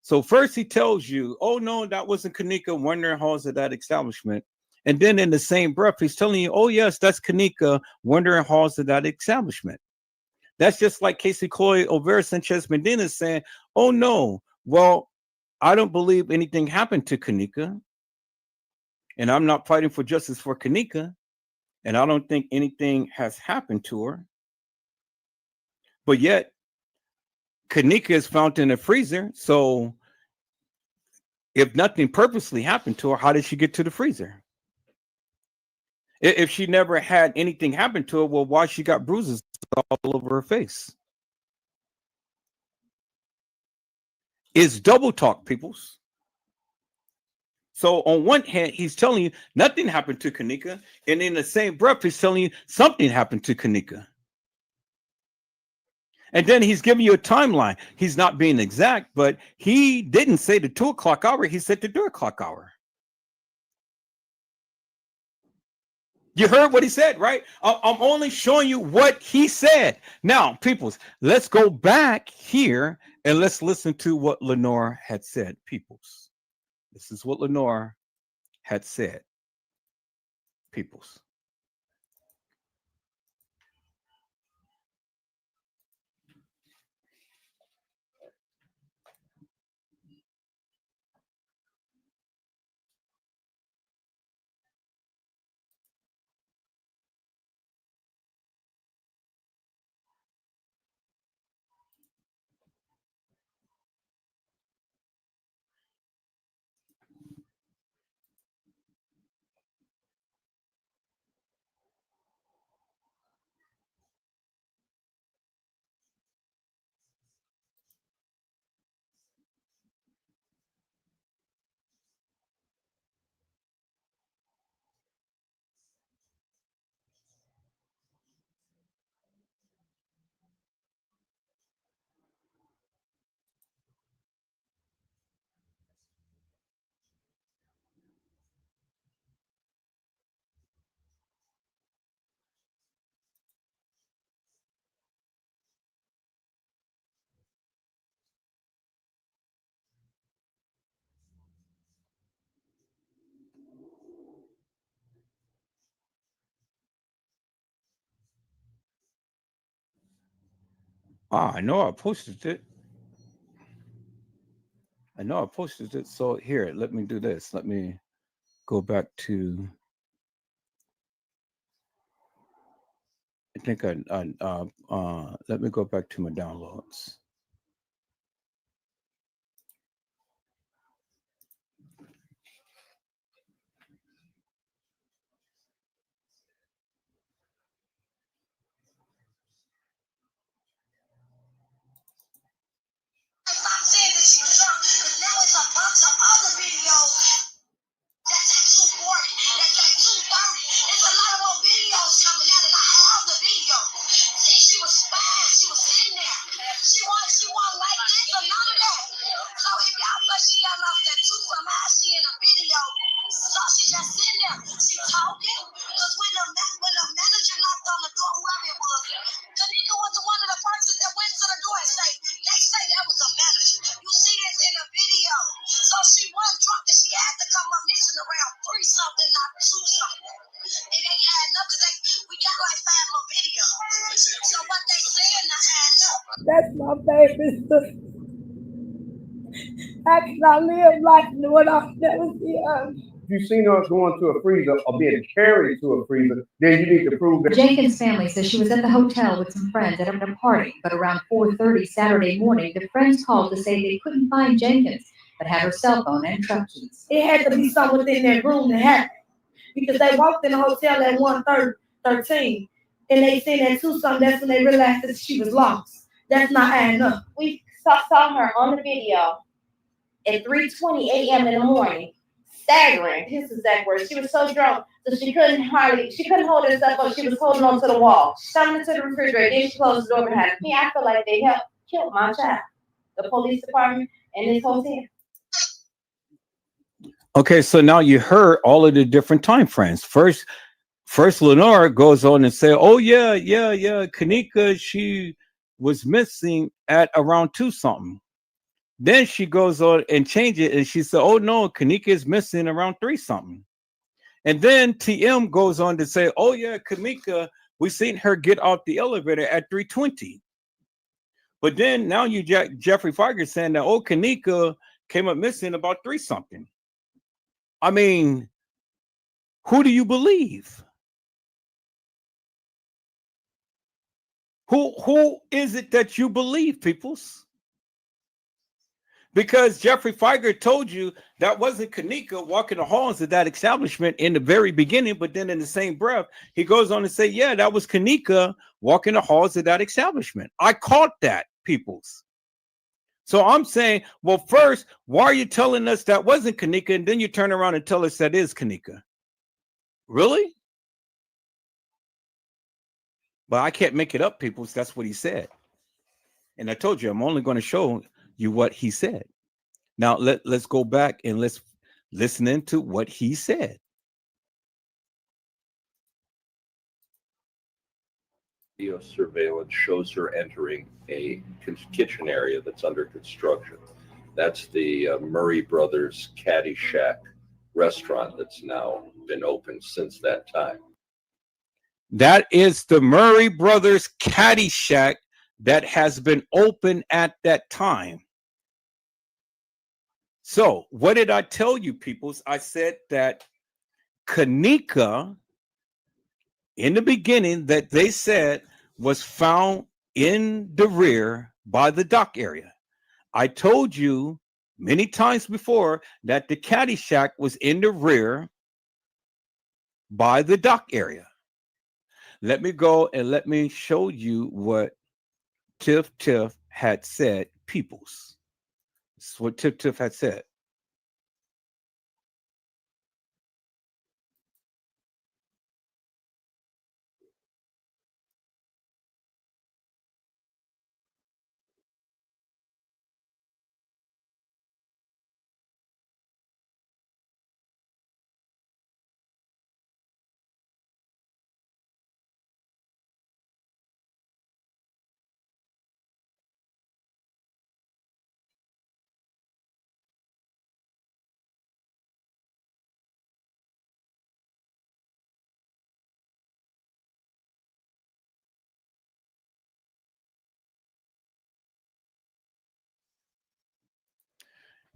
So first he tells you, oh no, that wasn't Kenneka wandering halls of that establishment. And then in the same breath, he's telling you, oh yes, that's Kenneka wandering halls of that establishment. That's just like Casey Cloyd, Olvera Sanchez Medina saying, oh no, well, I don't believe anything happened to Kenneka. And I'm not fighting for justice for Kenneka. And I don't think anything has happened to her. But yet, Kenneka is found in a freezer. So if nothing purposely happened to her, how did she get to the freezer? If she never had anything happen to her, well, why she got bruises all over her face? It's double talk, peoples. So on one hand, he's telling you nothing happened to Kenneka, and in the same breath, he's telling you something happened to Kenneka. And then he's giving you a timeline. He's not being exact, but he didn't say the 2 o'clock hour. He said the 3 o'clock hour. You heard what he said, right? I'm only showing you what he said. Now, peoples, let's go back here and let's listen to what Lenore had said, peoples. This is what Lenore had said, peoples. Ah, I know I posted it. So here, let me do this. Let me go back to. I think let me go back to my downloads. Stop saying that she was drunk, because now it's a bunch of other videos. That's at 240. That's at 230. There's a lot of more videos coming out, and I have the video. See, she was fast. She was sitting there. She wasn't like this or none of that. So if y'all thought she got lost at two, somehow she in a video. So she just sitting there. She talking. Because when the manager knocked on the door, whoever it was, Kenneka was one of the persons that went to the door and they say that was a manager. You see this in the video. So she was drunk and she had to come up missing around 3 something, not 2 something. And they had enough because we got like 5 more videos. So what they saying to add up. That's my favorite sister. I cannot live life knowing I'll never see her. If you've seen her going to a freezer or being carried to a freezer, then you need to prove that. Jenkins' family says she was at the hotel with some friends at a party, but around 4:30 Saturday morning, the friends called to say they couldn't find Jenkins, but had her cell phone and truck keys. It had to be something within that room that happened, because they walked in the hotel at 1:13, and they seen at 2 something. That's when they realized that she was lost. That's not adding up. We saw her on the video at 3:20 a.m. in the morning, staggering. His exact words. She was so drunk that she couldn't hold herself up. She was holding on to the wall. She summoned to the refrigerator. Then she closed the door behind her. I feel like they helped kill my child. The police department and this hotel. Okay, so now you heard all of the different time frames. First Lenore goes on and say, "Oh yeah, Kenneka, she was missing at around 2 something." Then she goes on and change it, and she said, "Oh no, Kenneka is missing around 3 something." And then TM goes on to say, "Oh yeah, Kenneka, we seen her get out the elevator at 3:20." But then now you Jeffrey Feiger saying that, "Oh, Kenneka came up missing about 3 something." I mean, who do you believe? Who is it that you believe, peoples? Because Jeffrey Feiger told you that wasn't Kenneka walking the halls of that establishment in the very beginning, but then in the same breath, he goes on to say, yeah, that was Kenneka walking the halls of that establishment. I caught that, peoples. So I'm saying, well, first, why are you telling us that wasn't Kenneka, and then you turn around and tell us that is Kenneka? Really? But I can't make it up, peoples. That's what he said. And I told you, I'm only going to show you what he said. Now, let's go back and let's listen into what he said. Video surveillance shows her entering a kitchen area that's under construction. That's the Murray Brothers Caddy Shack restaurant that's now been open since that time. That is the Murray Brothers Caddy Shack that has been open at that time. So what did I tell you, peoples? I said that Kenneka, in the beginning, that they said was found in the rear by the dock area. I told you many times before that the Caddy Shack was in the rear by the dock area. Let me go and let me show you what Tiff had said, peoples. This is what Tiff had said.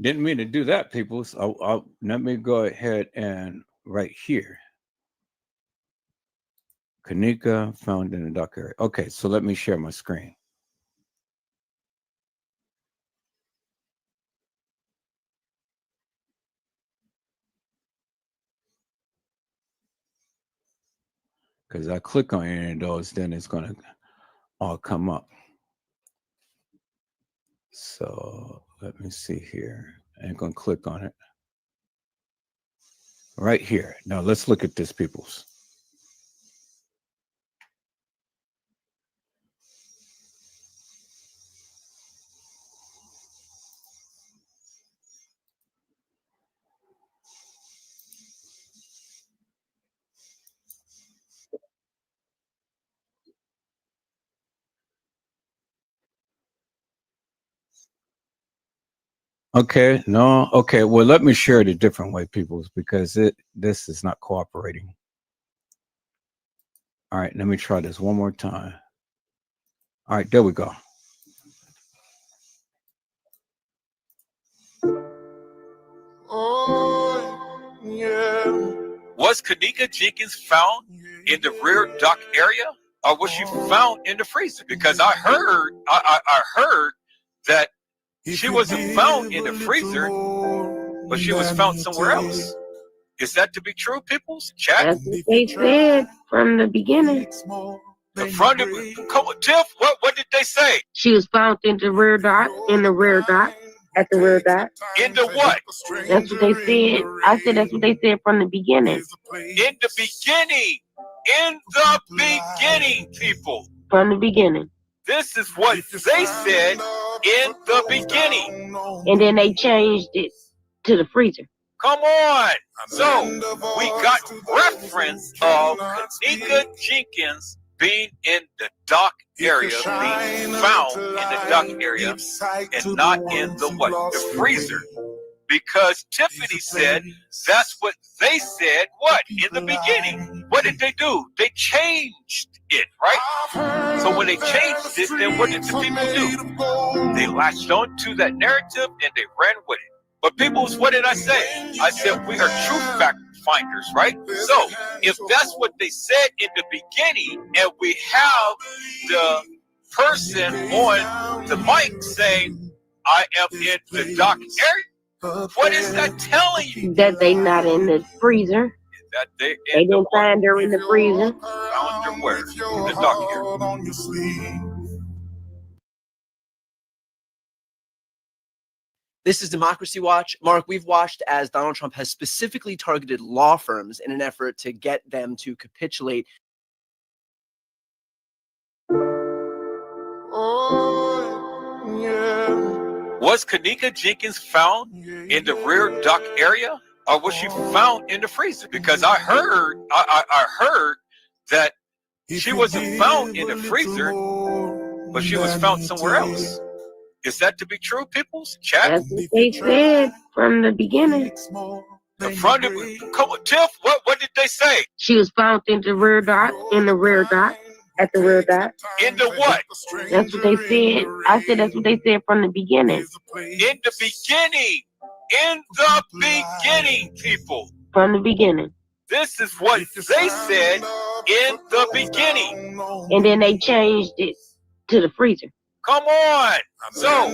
Didn't mean to do that, people. So let me go ahead and right here. Kenneka found in the dark area. Okay, so let me share my screen. Because I click on any of those, then it's going to all come up. So let me see here. I'm going to click on it. Right here. Now let's look at this, peoples. Okay, no, okay. Well, let me share it a different way, peoples, because this is not cooperating. All right, let me try this one more time. All right, there we go. Oh, yeah. Was Kenneka Jenkins found in the rear dock area, or was she found in the freezer? Because I heard that she wasn't found in the freezer, but she was found somewhere else. Is that to be true, people's chat? That's what they said from the beginning. From the come on, Tiff, what did they say? She was found in the rear dock, at the rear dock. In the what? That's what they said. I said that's what they said from the beginning. In the beginning. In the beginning, people. From the beginning. This is what they said in the beginning. And then they changed it to the freezer. Come on. So we got reference of Kenneka Jenkins being in the dock area, being found in the dock area, and not in the what? The freezer. Because Tiffany said that's what they said, what? In the beginning. What did they do? They changed it, right? So when they changed it, then what did the people do? They latched on to that narrative and they ran with it. But people, what did I say? I said we are true fact finders, right? So if that's what they said in the beginning, and we have the person on the mic saying, I am in the dock area, what is that telling you? That they not in the freezer. That they didn't find her in the freezer. Found her where? In the dock area. This is Democracy Watch. Mark, we've watched as Donald Trump has specifically targeted law firms in an effort to get them to capitulate. Oh, yeah. Was Kenneka Jenkins found in the rear dock area, or was she found in the freezer? Because I heard that she wasn't found in the freezer, but she was found somewhere else. Is that to be true, people's chat? That's what they said from the beginning. From the come on, Tiff, what did they say? She was found in the rear dock, at the rear dock. In the what? That's what they said. I said that's what they said from the beginning. In the beginning. In the beginning, people. From the beginning. This is what they said in the beginning. And then they changed it to the freezer. Come on. So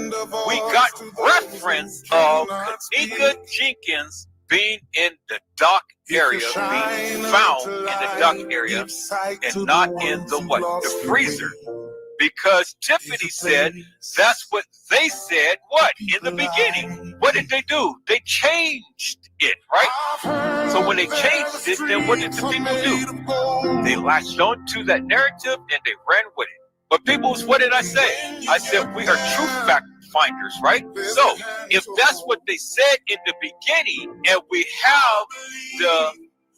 we got reference of Kenneka Jenkins being in the dock area, being found in the dock area, and not in the what? The freezer. Because Tiffany said that's what they said, what? In the beginning. What did they do? They changed it, right? So when they changed it, then what did the people do? They latched on to that narrative and they ran with it. But people, what did I say? I said we are true fact finders, right? So if that's what they said in the beginning, and we have the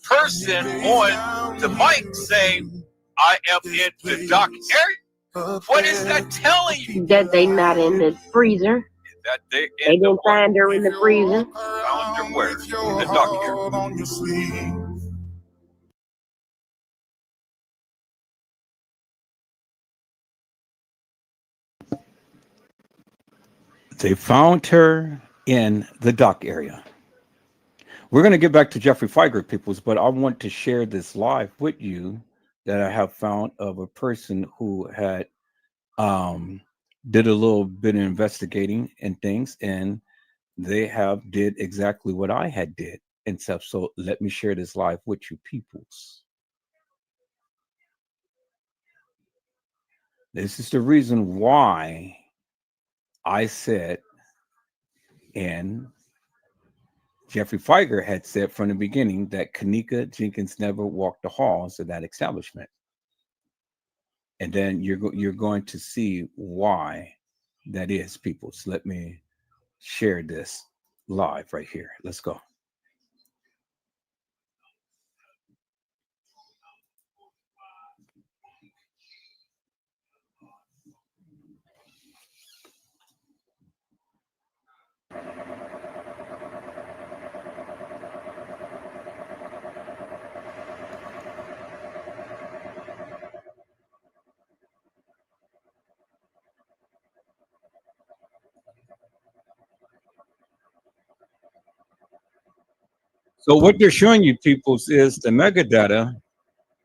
person on the mic saying, I am in the dock area, what is that telling you? That they not in the freezer. That they didn't find her in the freezer. Found her where? In the dock area. They found her in the dock area. We're going to get back to Jeffrey Feiger, peoples, but I want to share this live with you that I have found of a person who had um, did a little bit of investigating and things, and they have did exactly what I had did and stuff. So let me share this live with you, peoples. This is the reason why I said, and Jeffrey Feiger had said from the beginning, that Kenneka Jenkins never walked the halls of that establishment. And then you're going to see why that is, people. So let me share this live right here. Let's go. So what they're showing you, peoples, is the metadata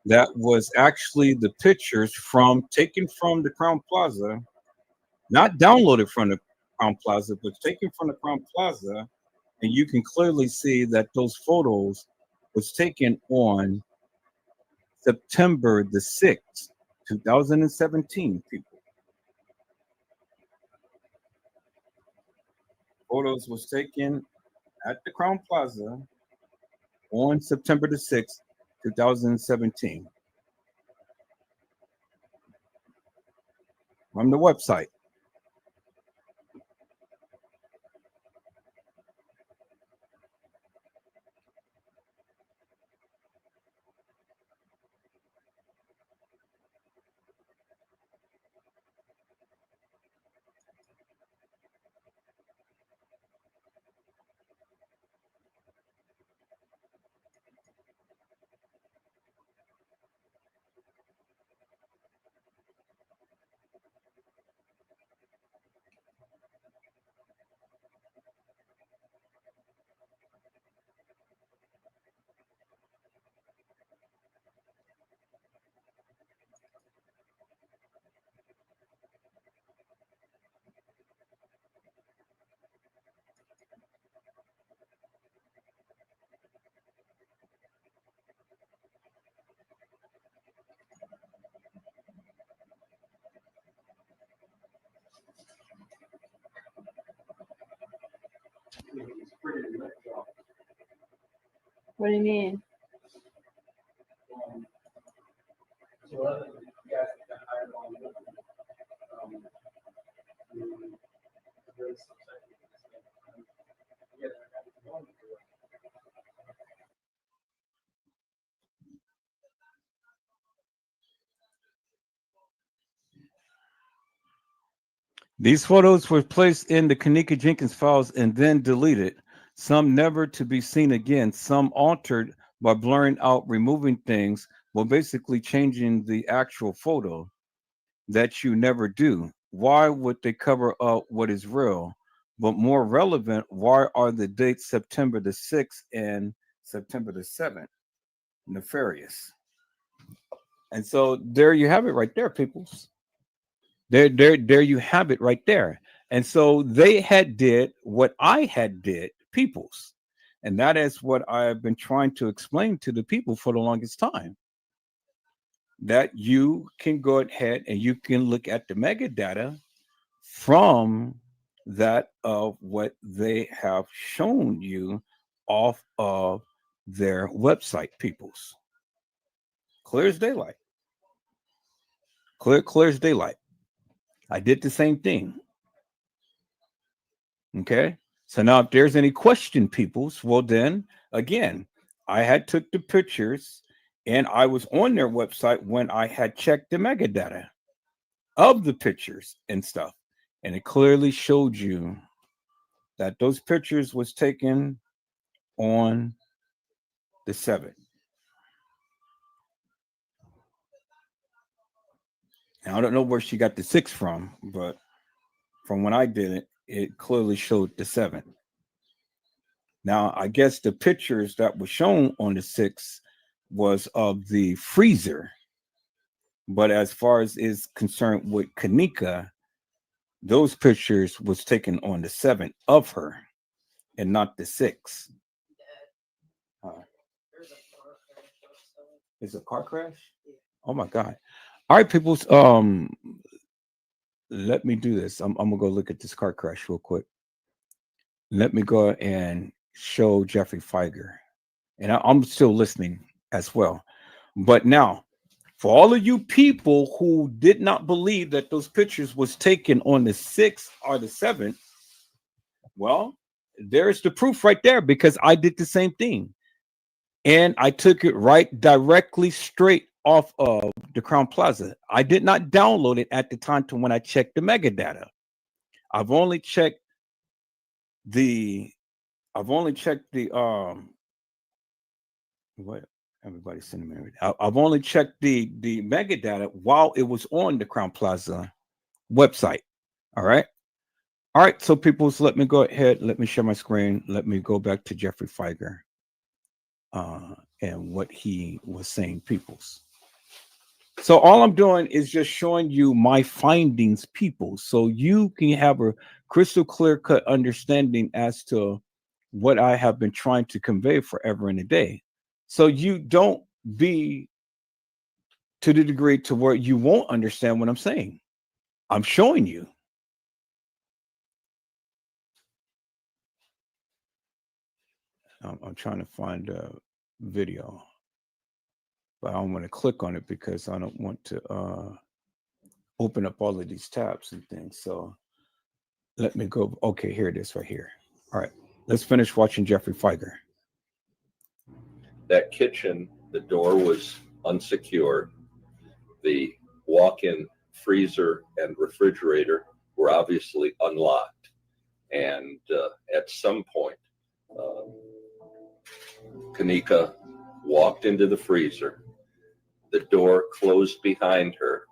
that was actually the pictures from taken from the Crown Plaza, not downloaded from the Crown Plaza, but taken from the Crown Plaza. And you can clearly see that those photos was taken on September the 6th, 2017, people. Photos was taken at the Crown Plaza on September the 6th, 2017. From the website. What do you mean? These photos were placed in the Kenneka Jenkins files and then deleted, some never to be seen again, some altered by blurring out, removing things, well, basically changing the actual photo that you never do. Why would they cover up what is real? But more relevant, why are the dates September the 6th and September the 7th nefarious? And so there you have it right there, peoples. There you have it right there. And so they had did what I had did, peoples. And that is what I've been trying to explain to the people for the longest time. That you can go ahead and you can look at the metadata from that of what they have shown you off of their website, peoples. Clear as daylight. Clear as daylight. I did the same thing. Okay. So now if there's any question, peoples, well then again, I had took the pictures and I was on their website when I had checked the metadata of the pictures and stuff. And it clearly showed you that those pictures was taken on the 7th. Now, I don't know where she got the 6 from, but from when I did it, it clearly showed the 7th. Now, I guess the pictures that were shown on the 6th was of the freezer. But as far as is concerned with Kenneka, those pictures was taken on the 7th of her and not the 6th. Is a car crash? Oh my God. All right, people. Let me do this. I'm gonna go look at this car crash real quick. Let me go and show Jeffrey Feiger. And I'm still listening as well. But now, for all of you people who did not believe that those pictures was taken on the 6th or the 7th, well, there's the proof right there, because I did the same thing. And I took it right directly straight off of the Crown Plaza. I did not download it at the time to when I checked the metadata. I've only checked the what everybody's sending me. I've only checked the metadata while it was on the Crown Plaza website. All right. So people, so let me go ahead. Let me share my screen. Let me go back to Jeffrey Feiger and what he was saying, peoples. So all I'm doing is just showing you my findings, people, so you can have a crystal clear cut understanding as to what I have been trying to convey forever and a day. So you don't be to the degree to where you won't understand what I'm saying. I'm showing you. I'm trying to find a video, but I don't want to click on it because I don't want to open up all of these tabs and things. So let me go. Okay, here it is right here. All right, let's finish watching Jeffrey Feiger. That kitchen, the door was unsecured. The walk-in freezer and refrigerator were obviously unlocked. And at some point, Kenneka walked into the freezer. The door closed behind her,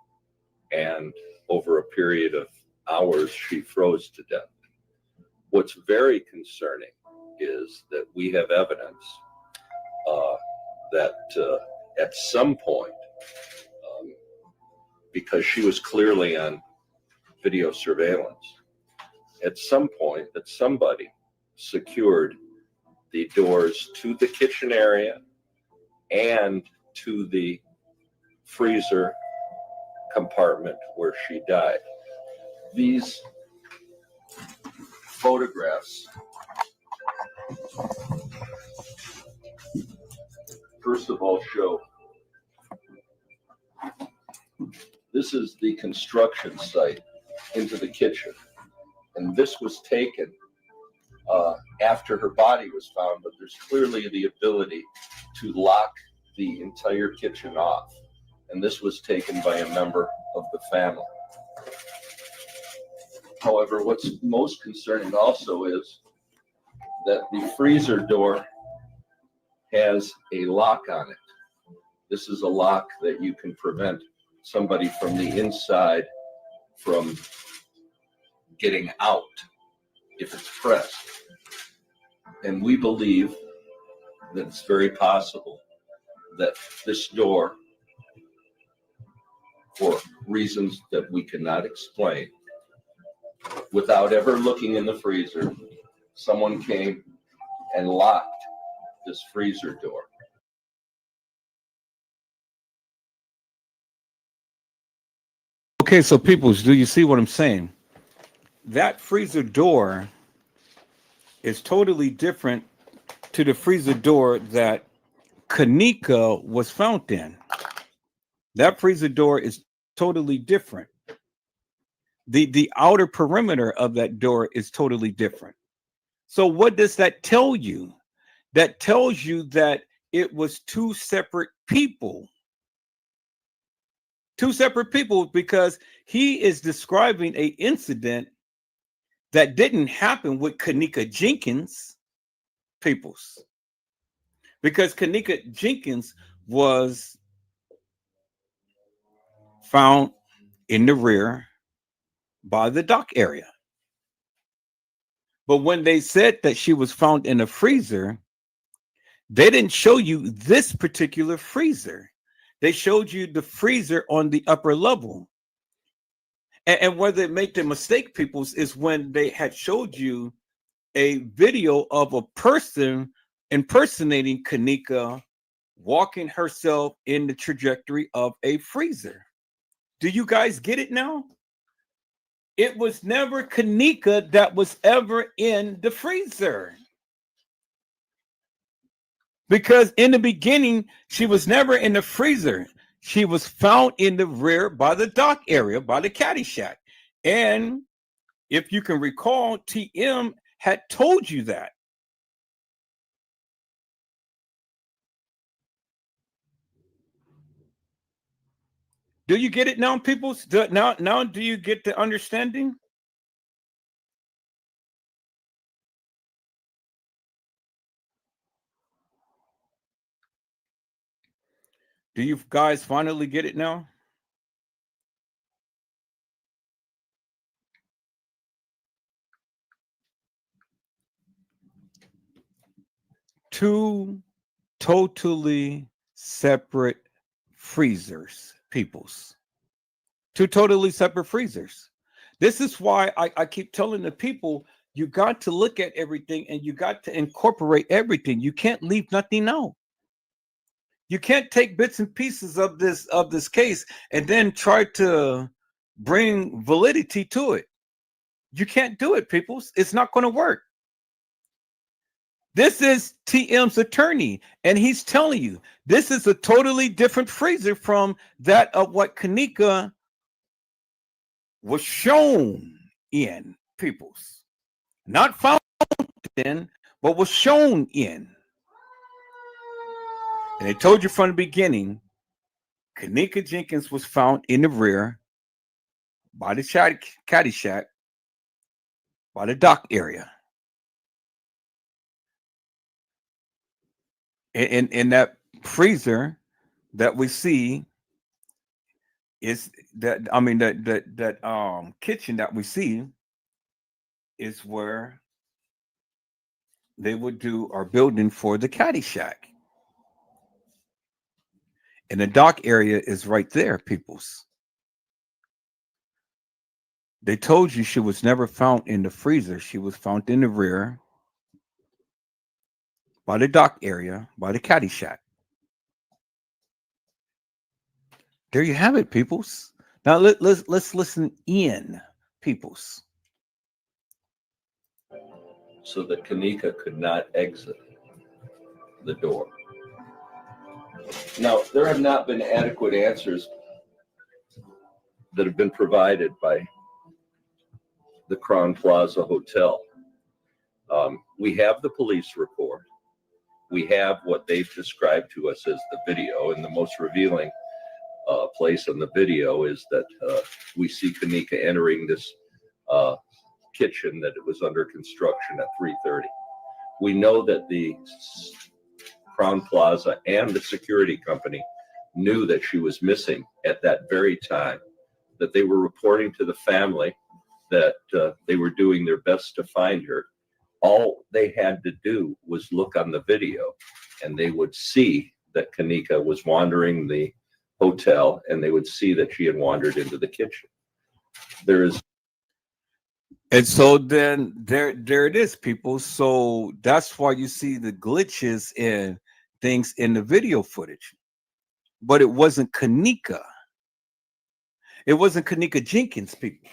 and over a period of hours, she froze to death. What's very concerning is that we have evidence that at some point, because she was clearly on video surveillance, at some point that somebody secured the doors to the kitchen area and to the freezer compartment where she died. These photographs, first of all, show this is the construction site into the kitchen. And this was taken after her body was found, but there's clearly the ability to lock the entire kitchen off. And this was taken by a member of the family. However, what's most concerning also is that the freezer door has a lock on it. This is a lock that you can prevent somebody from the inside from getting out if it's pressed. And we believe that it's very possible that this door, for reasons that we cannot explain, without ever looking in the freezer, someone came and locked this freezer door. Okay, so people, do you see what I'm saying? That freezer door is totally different to the freezer door that Kenneka was found in. That freezer door is totally different. The outer perimeter of that door is totally different. So what does that tell you? That tells you that it was two separate people. Two separate people, because he is describing an incident that didn't happen with Kenneka Jenkins, peoples. Because Kenneka Jenkins was found in the rear by the dock area. But when they said that she was found in a freezer, they didn't show you this particular freezer. They showed you the freezer on the upper level. And where they make the mistake, peoples, is when they had showed you a video of a person impersonating Kenneka walking herself in the trajectory of a freezer. Do you guys get it now? It was never Kenneka that was ever in the freezer. Because in the beginning, she was never in the freezer. She was found in the rear by the dock area, by the caddy shack. And if you can recall, TM had told you that. Do you get it now, people? Now do you get the understanding? Do you guys finally get it now? Two totally separate freezers, peoples. Two totally separate freezers. This is why I keep telling the people, you got to look at everything and you got to incorporate everything. You can't leave nothing out. You can't take bits and pieces of this case and then try to bring validity to it. You can't do it, people. It's not going to work. This is TM's attorney, and he's telling you this is a totally different freezer from that of what Kenneka was shown in, peoples. Not found in, but was shown in. And they told you from the beginning, Kenneka Jenkins was found in the rear by the caddy shack, by the dock area. In that freezer that we see is that, I mean, that kitchen that we see is where they would do our building for the caddy shack. And the dock area is right there, peoples. They told you she was never found in the freezer. She was found in the rear by the dock area, by the caddy shack. There you have it, peoples. Now let's listen in, peoples. So that Kenneka could not exit the door. Now, there have not been adequate answers that have been provided by the Crown Plaza Hotel. We have the police report. We have what they've described to us as the video, and the most revealing place on the video is that we see Kenneka entering this kitchen that it was under construction at 3:30. We know that the Crown Plaza and the security company knew that she was missing at that very time, that they were reporting to the family that they were doing their best to find her. All they had to do was look on the video and they would see that Kenneka was wandering the hotel, and they would see that she had wandered into the kitchen. And so then there it is, people. So that's why you see the glitches and things in the video footage. But it wasn't Kenneka. It wasn't Kenneka Jenkins, people.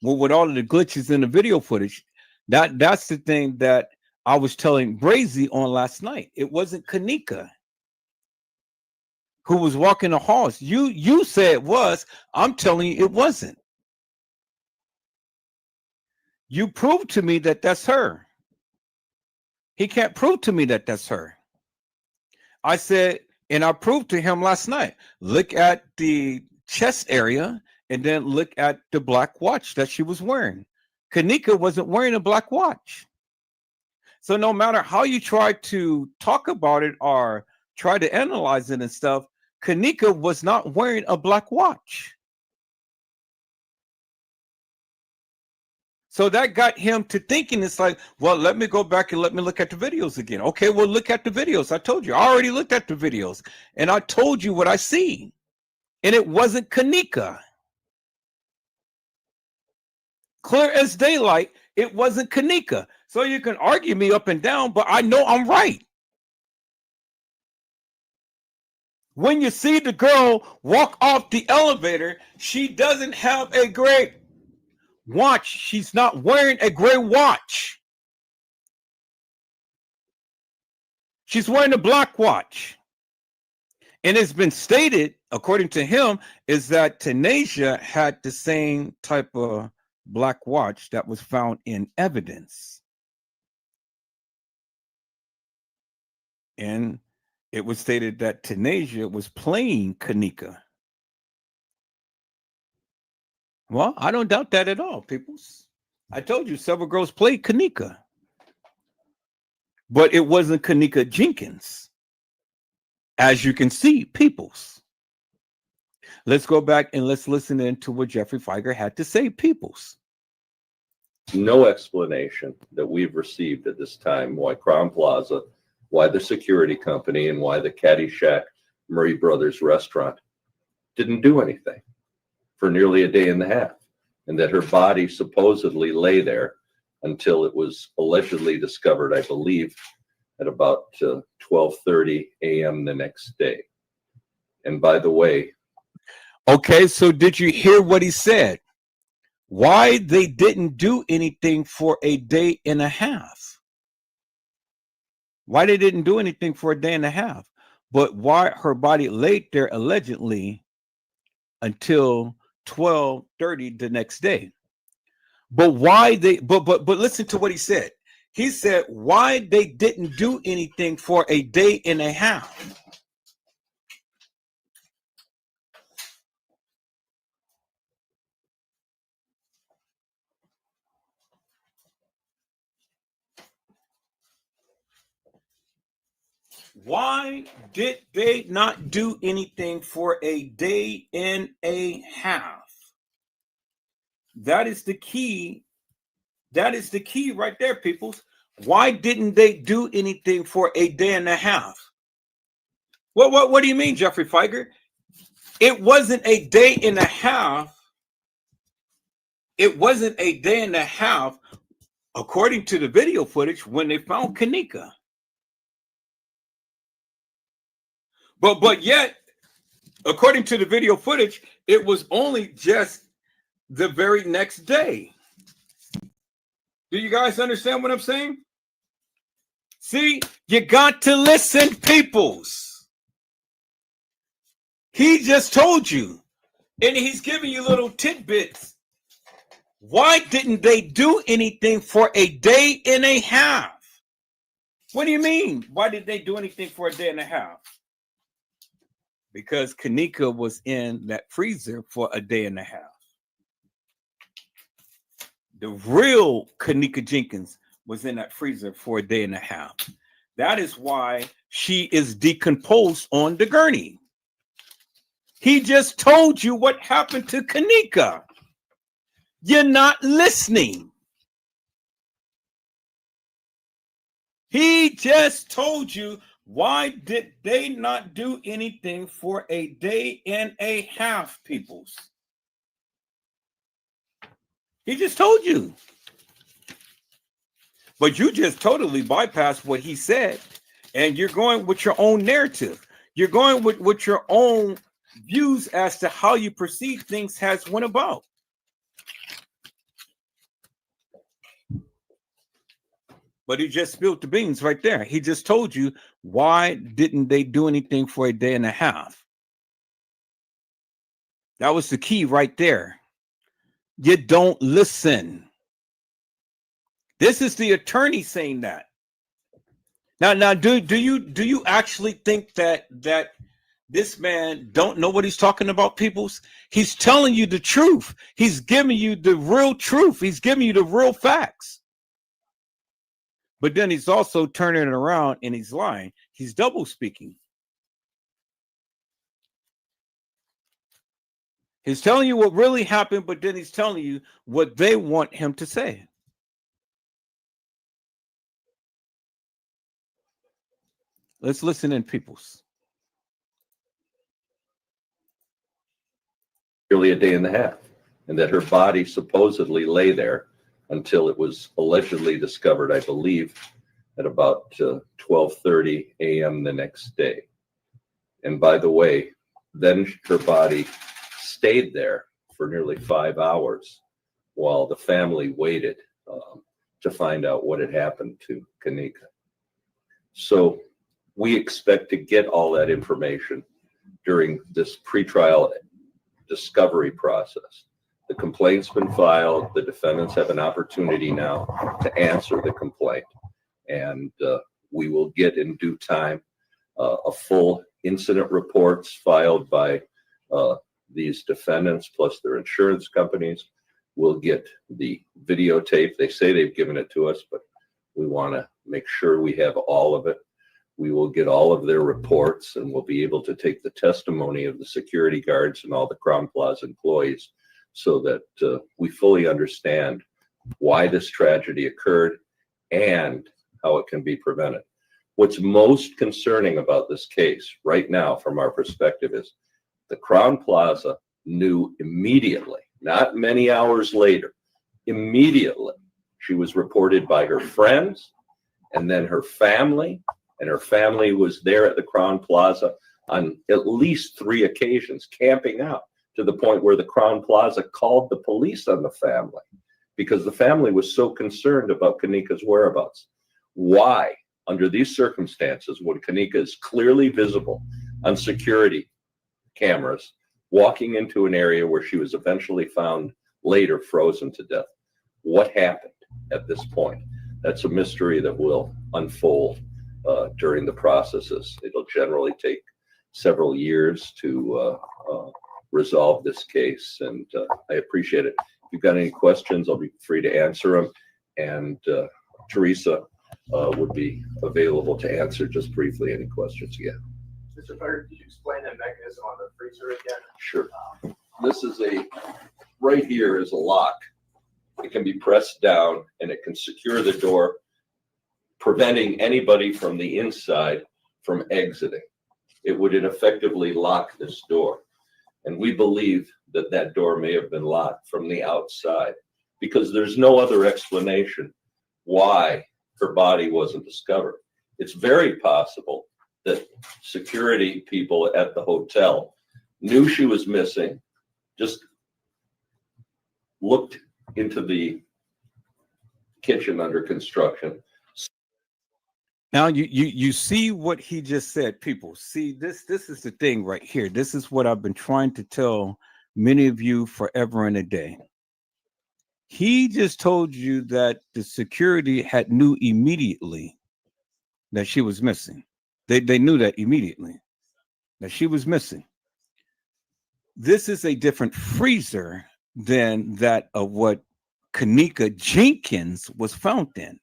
Well, with all of the glitches in the video footage, that's the thing that I was telling Brazy on last night. It wasn't Kenneka who was walking the halls. You said it was. I'm telling you it wasn't. You proved to me that that's her. He can't prove to me that that's her. I said, and I proved to him last night, look at the chest area and then look at the black watch that she was wearing. Kenneka wasn't wearing a black watch. So no matter how you try to talk about it or try to analyze it and stuff, Kenneka was not wearing a black watch. So that got him to thinking, it's like, well, let me go back and let me look at the videos again. Okay, well, look at the videos. I told you, I already looked at the videos, and I told you what I see. And it wasn't Kenneka. Clear as daylight, it wasn't Kenneka. So you can argue me up and down, but I know I'm right. When you see the girl walk off the elevator, she doesn't have a gray watch. She's not wearing a gray watch. She's wearing a black watch. And it's been stated, according to him, is that Tanisha had the same type of black watch that was found in evidence. And it was stated that Tanisha was playing Kenneka. Well, I don't doubt that at all, peoples. I told you several girls played Kenneka. But it wasn't Kenneka Jenkins. As you can see, peoples. Let's go back and let's listen into what Jeffrey Feiger had to say, peoples. No explanation that we've received at this time why Crown Plaza, why the security company, and why the Caddyshack Murray Brothers restaurant didn't do anything for nearly a day and a half, and that her body supposedly lay there until it was allegedly discovered, I believe, at about 12:30 a.m. the next day. And by the way, okay, so did you hear what he said? Why they didn't do anything for a day and a half? Why they didn't do anything for a day and a half? But why her body laid there allegedly until 12:30 the next day? But why they? But listen to what he said. He said why they didn't do anything for a day and a half. Why did they not do anything for a day and a half? That is the key. That is the key right there, peoples. Why didn't they do anything for a day and a half? What do you mean, Jeffrey Feiger? It wasn't a day and a half. It wasn't a day and a half, according to the video footage, when they found Kenneka. But yet, according to the video footage, it was only just the very next day. Do you guys understand what I'm saying? See, you got to listen, peoples. He just told you, and he's giving you little tidbits. Why didn't they do anything for a day and a half? What do you mean? Why did they do anything for a day and a half? Because Kenneka was in that freezer for a day and a half. The real Kenneka Jenkins was in that freezer for a day and a half. That is why she is decomposed on the gurney. He just told you what happened to Kenneka. You're not listening. He just told you why did they not do anything for a day and a half, peoples. He just told you. But you just totally bypassed what he said, and you're going with your own narrative. You're going with your own views as to how you perceive things has went about. But he just spilled the beans right there. He just told you why didn't they do anything for a day and a half. That was the key right there. You don't listen. This is the attorney saying that. Now, do you actually think that this man don't know what he's talking about, peoples? He's telling you the truth. He's giving you the real truth. He's giving you the real facts. But then he's also turning it around and he's lying. He's double speaking. He's telling you what really happened, but then he's telling you what they want him to say. Let's listen in, peoples. Nearly a day and a half, and that her body supposedly lay there until it was allegedly discovered, I believe, at about 12:30 a.m. the next day. And by the way, then her body stayed there for nearly 5 hours while the family waited to find out what had happened to Kenneka. So we expect to get all that information during this pretrial discovery process. The complaint's been filed. The defendants have an opportunity now to answer the complaint. And we will get in due time a full incident reports filed by these defendants plus their insurance companies. We'll get the videotape. They say they've given it to us, but we want to make sure we have all of it. We will get all of their reports, and we'll be able to take the testimony of the security guards and all the Crown Plaza employees so that we fully understand why this tragedy occurred and how it can be prevented. What's most concerning about this case right now from our perspective is the Crown Plaza knew immediately, not many hours later, immediately. She was reported by her friends and then her family, and her family was there at the Crown Plaza on at least 3 occasions, camping out to the point where the Crown Plaza called the police on the family because the family was so concerned about Kenneka's whereabouts. Why, under these circumstances, when Kenneka is clearly visible on security cameras, walking into an area where she was eventually found later frozen to death? What happened at this point? That's a mystery that will unfold during the processes. It'll generally take several years to resolve this case, and I appreciate it. If you've got any questions, I'll be free to answer them, and Teresa would be available to answer just briefly any questions you have. Mr. Frederick, could you explain the mechanism on the freezer again? Sure. This is right here is a lock. It can be pressed down and it can secure the door, preventing anybody from the inside from exiting. It would effectively lock this door. And we believe that that door may have been locked from the outside because there's no other explanation why her body wasn't discovered. It's very possible that security people at the hotel knew she was missing, just looked into the kitchen under construction. Now you see what he just said, people. See, this is the thing right here. This is what I've been trying to tell many of you forever and a day. He just told you that the security knew immediately that she was missing. They knew that immediately that she was missing. This is a different freezer than that of what Kenneka Jenkins was found in.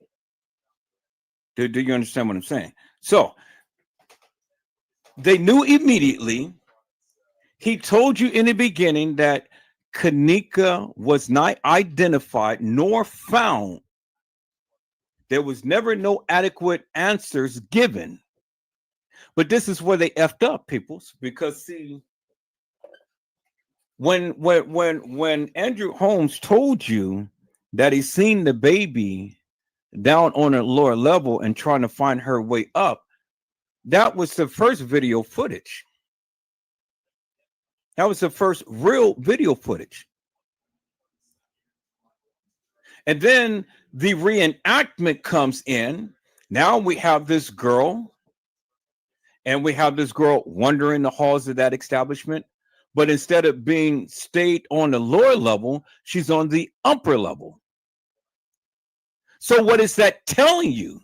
Do you understand what I'm saying? So they knew immediately. He told you in the beginning that Kenneka was not identified nor found. There was never no adequate answers given. But this is where they effed up, peoples, because see, when Andrew Holmes told you that he seen the baby down on a lower level and trying to find her way up, that was the first video footage. That was the first real video footage. And then the reenactment comes in. Now we have this girl, and we have this girl wandering the halls of that establishment. But instead of being stayed on the lower level, she's on the upper level. So what is that telling you?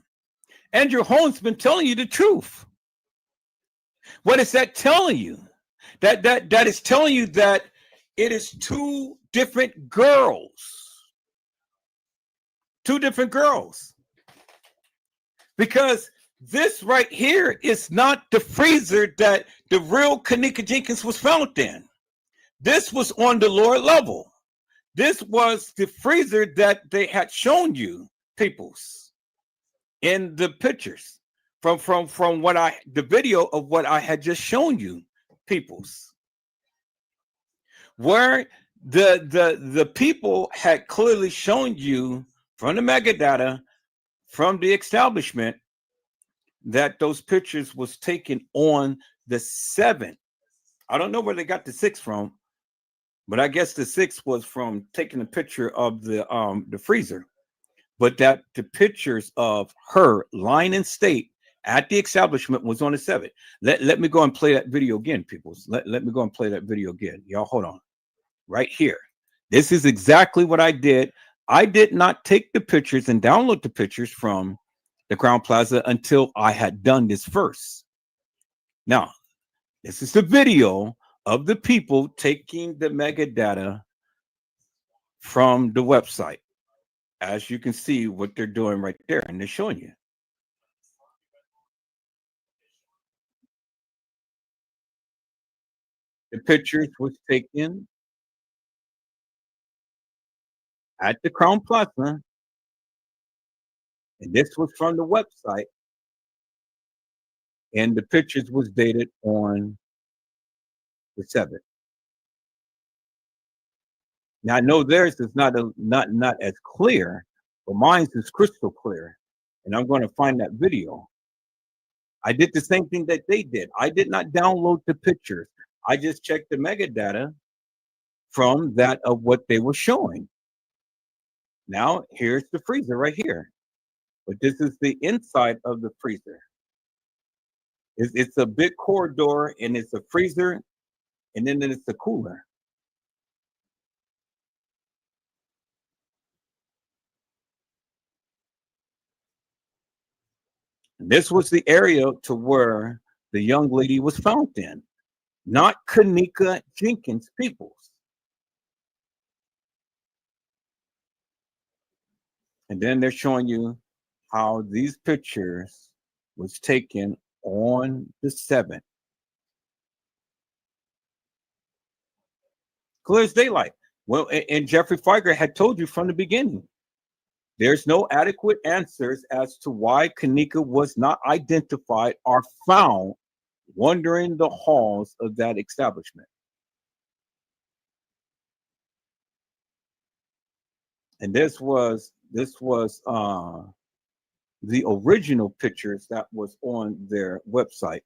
Andrew Holmes been telling you the truth. What is that telling you? That is telling you that it is 2 different girls. 2 different girls. Because this right here is not the freezer that the real Kenneka Jenkins was found in. This was on the lower level. This was the freezer that they had shown you, peoples, in the pictures from what the video of what I had just shown you, peoples, where the people had clearly shown you from the metadata from the establishment that those pictures was taken on the 7th. I don't know where they got the 6 from, but I guess the 6 was from taking a picture of the freezer. But that the pictures of her lying in state at the establishment was on the 7th. Let me go and play that video again, people. Let me go and play that video again. Y'all hold on. Right here. This is exactly what I did. I did not take the pictures and download the pictures from the Crown Plaza until I had done this first. Now, this is the video of the people taking the metadata from the website. As you can see what they're doing right there, and they're showing you. The pictures was taken at the Crown Plaza, and this was from the website, and the pictures was dated on the 7th. Now I know theirs is not as clear, but mine is crystal clear, and I'm going to find that video. I did the same thing that they did. I did not download the pictures. I just checked the metadata from that of what they were showing. Now here's the freezer right here, but this is the inside of the freezer. It's a big corridor, and it's a freezer, and then it's a cooler. This was the area to where the young lady was found in, not Kenneka Jenkins, peoples. And then they're showing you how these pictures was taken on the 7th. Clear as daylight. Well, and Jeffrey Feiger had told you from the beginning, there's no adequate answers as to why Kenneka was not identified or found wandering the halls of that establishment. And this was the original pictures that was on their website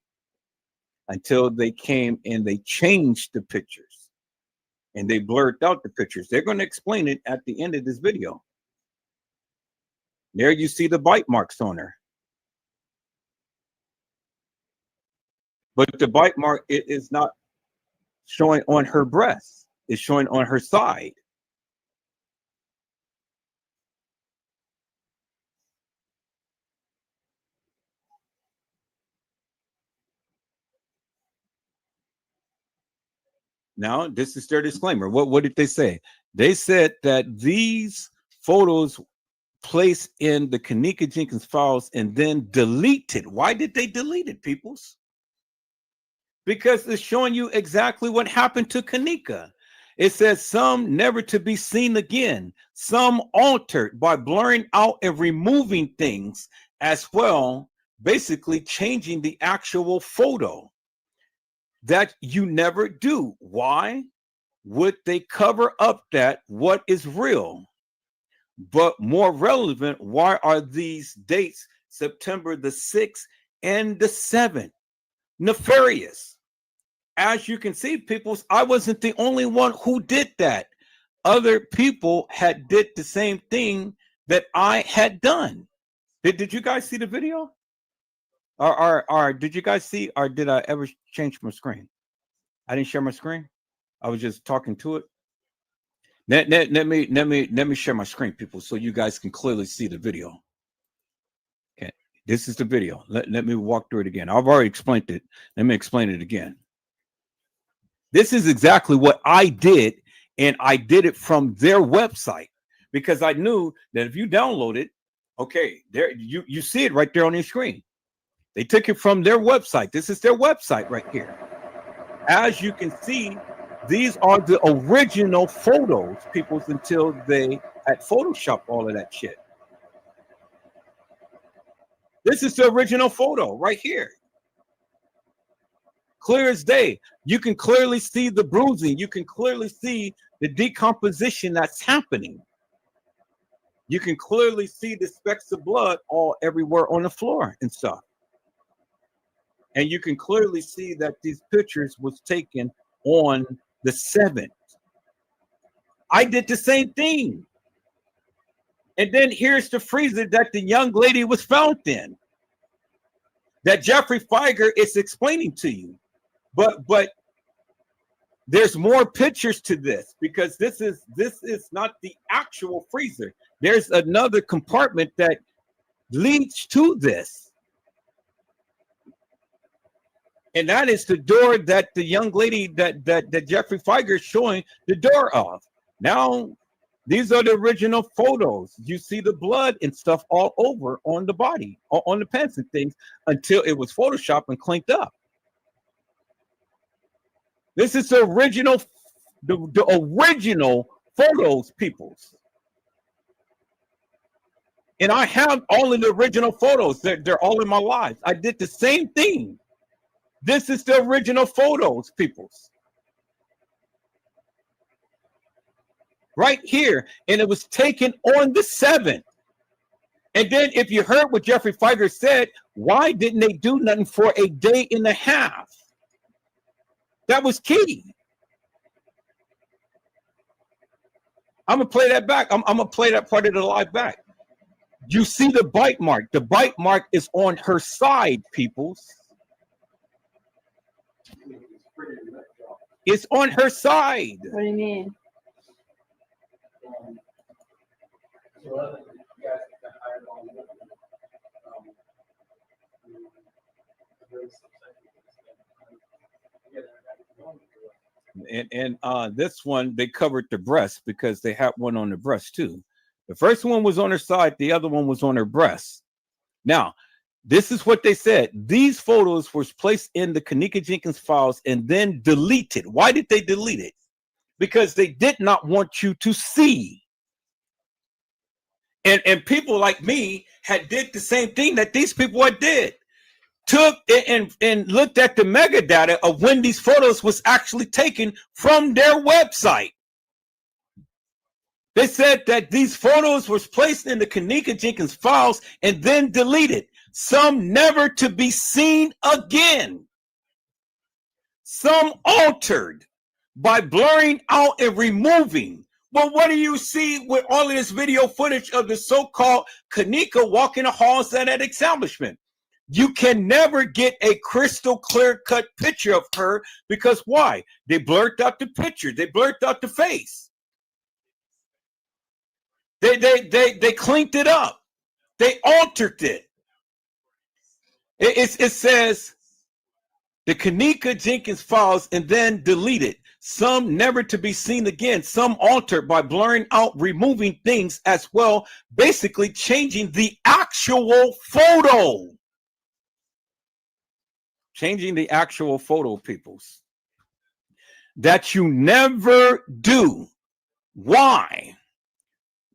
until they came and they changed the pictures and they blurred out the pictures. They're going to explain it at the end of this video. There you see the bite marks on her. But the bite mark, it is not showing on her breast. It's showing on her side. Now, this is their disclaimer. What did they say? They said that these photos placed in the Kenneka Jenkins files and then deleted. Why did they delete it, peoples? Because it's showing you exactly what happened to Kenneka. It says some never to be seen again, some altered by blurring out and removing things as well, basically changing the actual photo that you never do. Why would they cover up that what is real? But more relevant, why are these dates September the 6th and the 7th nefarious? As you can see, people, I wasn't the only one who did that. Other people had did the same thing that I had done. Did you guys see the video? Or did you guys see, or did I ever change my screen? I didn't share my screen. I was just talking to it. Let me share my screen, people, so you guys can clearly see the video. Okay, this is the video. Let me walk through it again. I've already explained it. Let me explain it again. This is exactly what I did, and I did it from their website because I knew that if you download it, okay, there you see it right there on your screen. They took it from their website. This is their website right here. As you can see, These are the original photos, peoples, until they had Photoshopped all of that shit. This is the original photo right here. Clear as day. You can clearly see the bruising. You can clearly see the decomposition that's happening. You can clearly see the specks of blood all everywhere on the floor and stuff. And you can clearly see that these pictures was taken on the 7th. I did the same thing. And then here's the freezer that the young lady was found in, that Jeffrey Feiger is explaining to you. But there's more pictures to this, because this is not the actual freezer. There's another compartment that leads to this. And that is the door that the young lady that Jeffrey Feiger is showing the door of. Now, these are the original photos. You see the blood and stuff all over on the body, on the pants and things, until it was photoshopped and cleaned up. This is the original, the original photos, peoples. And I have all of the original photos. They're all in my life. I did the same thing. This is the original photos, peoples. Right here. And it was taken on the 7th. And then if you heard what Jeffrey Feiger said, why didn't they do nothing for a day and a half? That was key. I'm going to play that back. I'm going to play that part of the live back. You see the bite mark. The bite mark is on her side, peoples. It's on her side. What do you mean? And this one, they covered the breast because they had one on the breast too. The first one was on her side. The other one was on her breast. Now, this is what they said. These photos were placed in the Kenneka Jenkins files and then deleted. Why did they delete it? Because they did not want you to see. And people like me had did the same thing that these people had did. Took and looked at the metadata of when these photos was actually taken from their website. They said that these photos were placed in the Kenneka Jenkins files and then deleted, some never to be seen again, some altered by blurring out and removing. Well, what do you see with all of this video footage of the so-called Kenneka walking the halls at that establishment? You can never get a crystal clear-cut picture of her because why? They blurred out the picture. They blurred out the face. They cleaned it up. They altered it. It says the Kenneka Jenkins files and then deleted. Some never to be seen again. Some altered by blurring out, removing things as well, basically changing the actual photo. Changing the actual photo, peoples. That you never do. Why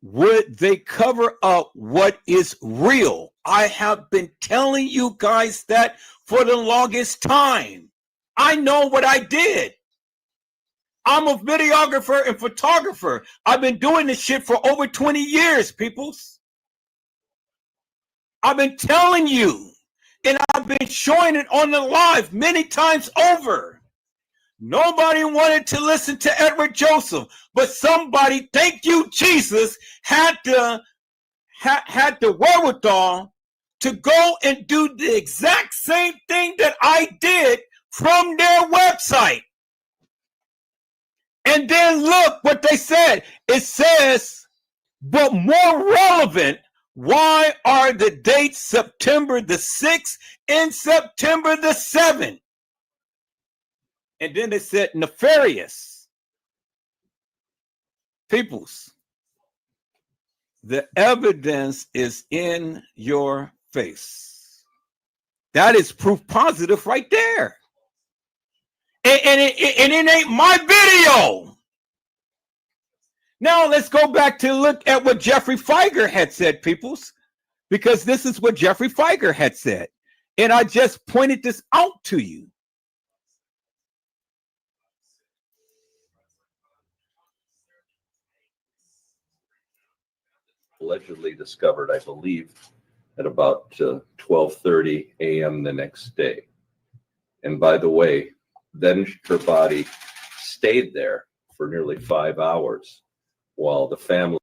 would they cover up what is real? I have been telling you guys that for the longest time. I know what I did. I'm a videographer and photographer. I've been doing this shit for over 20 years, peoples. I've been telling you, and I've been showing it on the live many times over. Nobody wanted to listen to Edward Joseph, but somebody, thank you, Jesus, had the wherewithal to go and do the exact same thing that I did from their website. And then look what they said. It says, but more relevant, why are the dates September the 6th and September the 7th? And then they said nefarious. Peoples, the evidence is in your face. That is proof positive right there. And it ain't my video. Now let's go back to look at what Jeffrey Feiger had said, peoples, because this is what Jeffrey Feiger had said. And I just pointed this out to you. Allegedly discovered, I believe, at about 12:30 a.m. the next day. And by the way, then her body stayed there for nearly 5 hours while the family,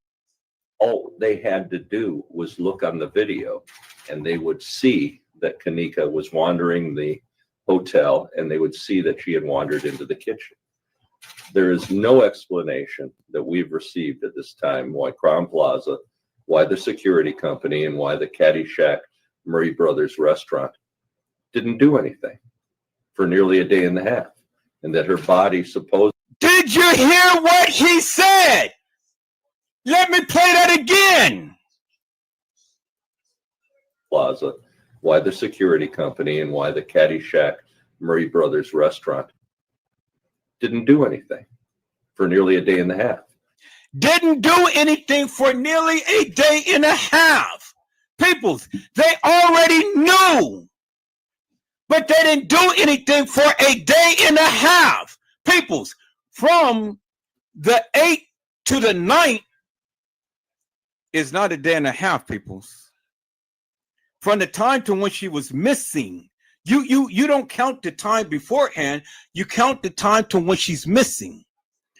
all they had to do was look on the video and they would see that Kenneka was wandering the hotel and they would see that she had wandered into the kitchen. There is no explanation that we've received at this time why Crown Plaza, why the security company, and why the Caddyshack Murray Brothers restaurant didn't do anything for nearly a day and a half, and that her body supposedly... Did you hear what he said? Let me play that again. Plaza, why the security company, and why the Caddyshack Murray Brothers restaurant didn't do anything for nearly a day and a half. Didn't do anything for nearly a day and a half. Peoples, they already knew, but they didn't do anything for a day and a half. Peoples, from the 8th to the 9th is not a day and a half, peoples. From the time to when she was missing, you don't count the time beforehand, you count the time to when she's missing.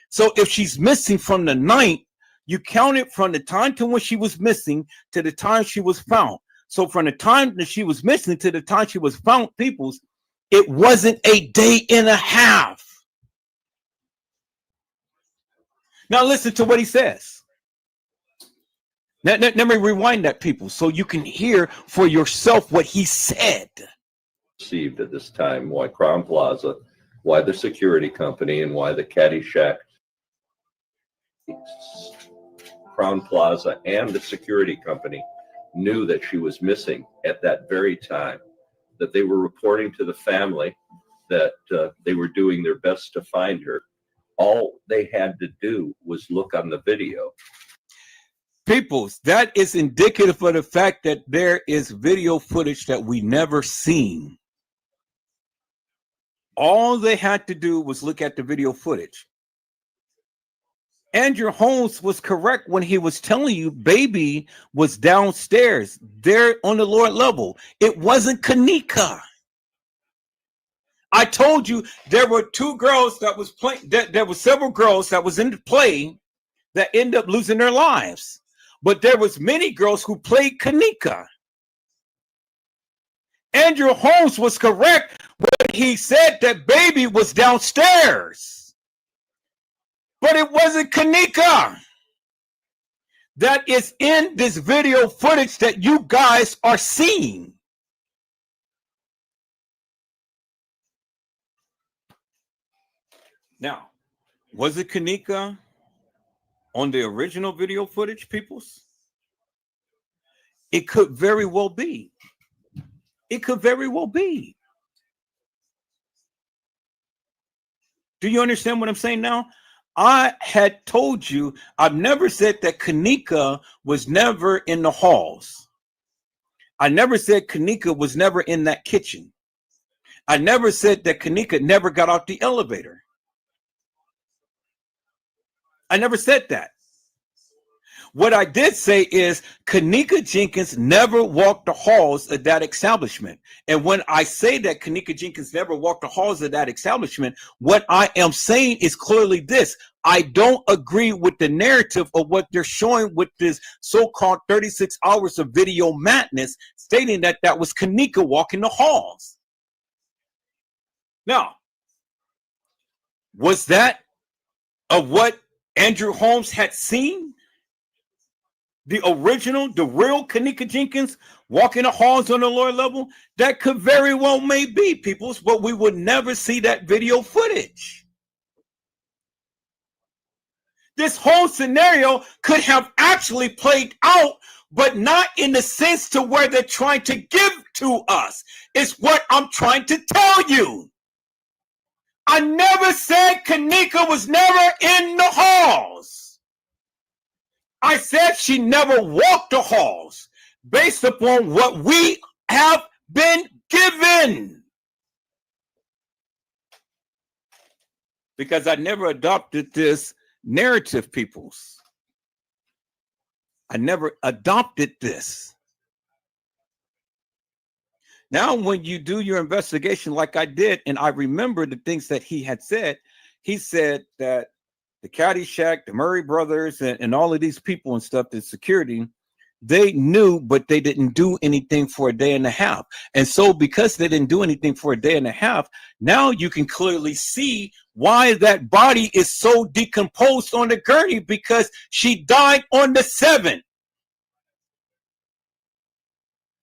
So if she's missing from the 9th, you count it from the time to when she was missing to the time she was found. So from the time that she was missing to the time she was found, peoples, it wasn't a day and a half. Now listen to what he says. Let me rewind that, people, so you can hear for yourself what he said. Received at this time why Crown Plaza, why the security company, and why the Caddyshack, Crown Plaza and the security company knew that she was missing at that very time, that they were reporting to the family that they were doing their best to find her. All they had to do was look on the video. Peoples, that is indicative of the fact that there is video footage that we never seen. All they had to do was look at the video footage. Andrew Holmes was correct when he was telling you baby was downstairs there on the lower level. It wasn't Kenneka. I told you there were two girls that was playing. There were several girls that was in the play that ended up losing their lives. But there was many girls who played Kenneka. Andrew Holmes was correct when he said that baby was downstairs. But it wasn't Kenneka. That is in this video footage that you guys are seeing. Now, was it Kenneka on the original video footage, peoples? It could very well be. It could very well be. Do you understand what I'm saying now? I had told you, I've never said that Kenneka was never in the halls. I never said Kenneka was never in that kitchen. I never said that Kenneka never got out the elevator. I never said that. What I did say is Kenneka Jenkins never walked the halls of that establishment. And when I say that Kenneka Jenkins never walked the halls of that establishment, what I am saying is clearly this. I don't agree with the narrative of what they're showing with this so-called 36 hours of video madness, stating that that was Kenneka walking the halls. Now, was that of what Andrew Holmes had seen? The original, the real Kenneka Jenkins walking the halls on the lower level? That could very well may be, peoples, but we would never see that video footage. This whole scenario could have actually played out, but not in the sense to where they're trying to give to us. It's what I'm trying to tell you. I never said Kenneka was never in the halls. I said she never walked the halls based upon what we have been given. Because I never adopted this narrative, peoples. I never adopted this. Now, when you do your investigation like I did, and I remember the things that he had said, he said that the Caddyshack, the Murray brothers, and all of these people and stuff, the security, they knew, but they didn't do anything for a day and a half. And so because they didn't do anything for a day and a half, now you can clearly see why that body is so decomposed on the gurney, because she died on the 7th.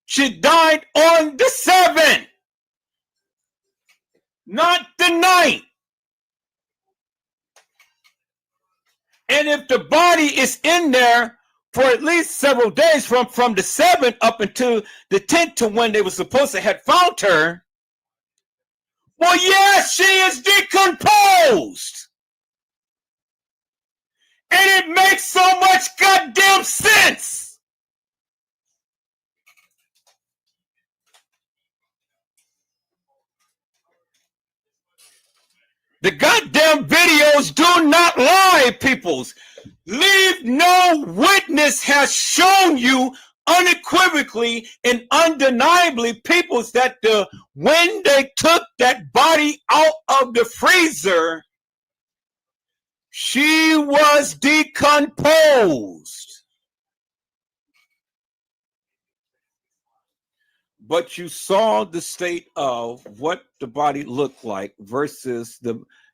She died on the 7th, not the 9th. And if the body is in there for at least several days from the 7th up until the 10th to when they were supposed to have found her, well, yes, she is decomposed. And it makes so much goddamn sense. The goddamn videos do not lie, peoples. Leave no witness has shown you unequivocally and undeniably, peoples, that when they took that body out of the freezer, she was decomposed. But you saw the state of what the body looked like versus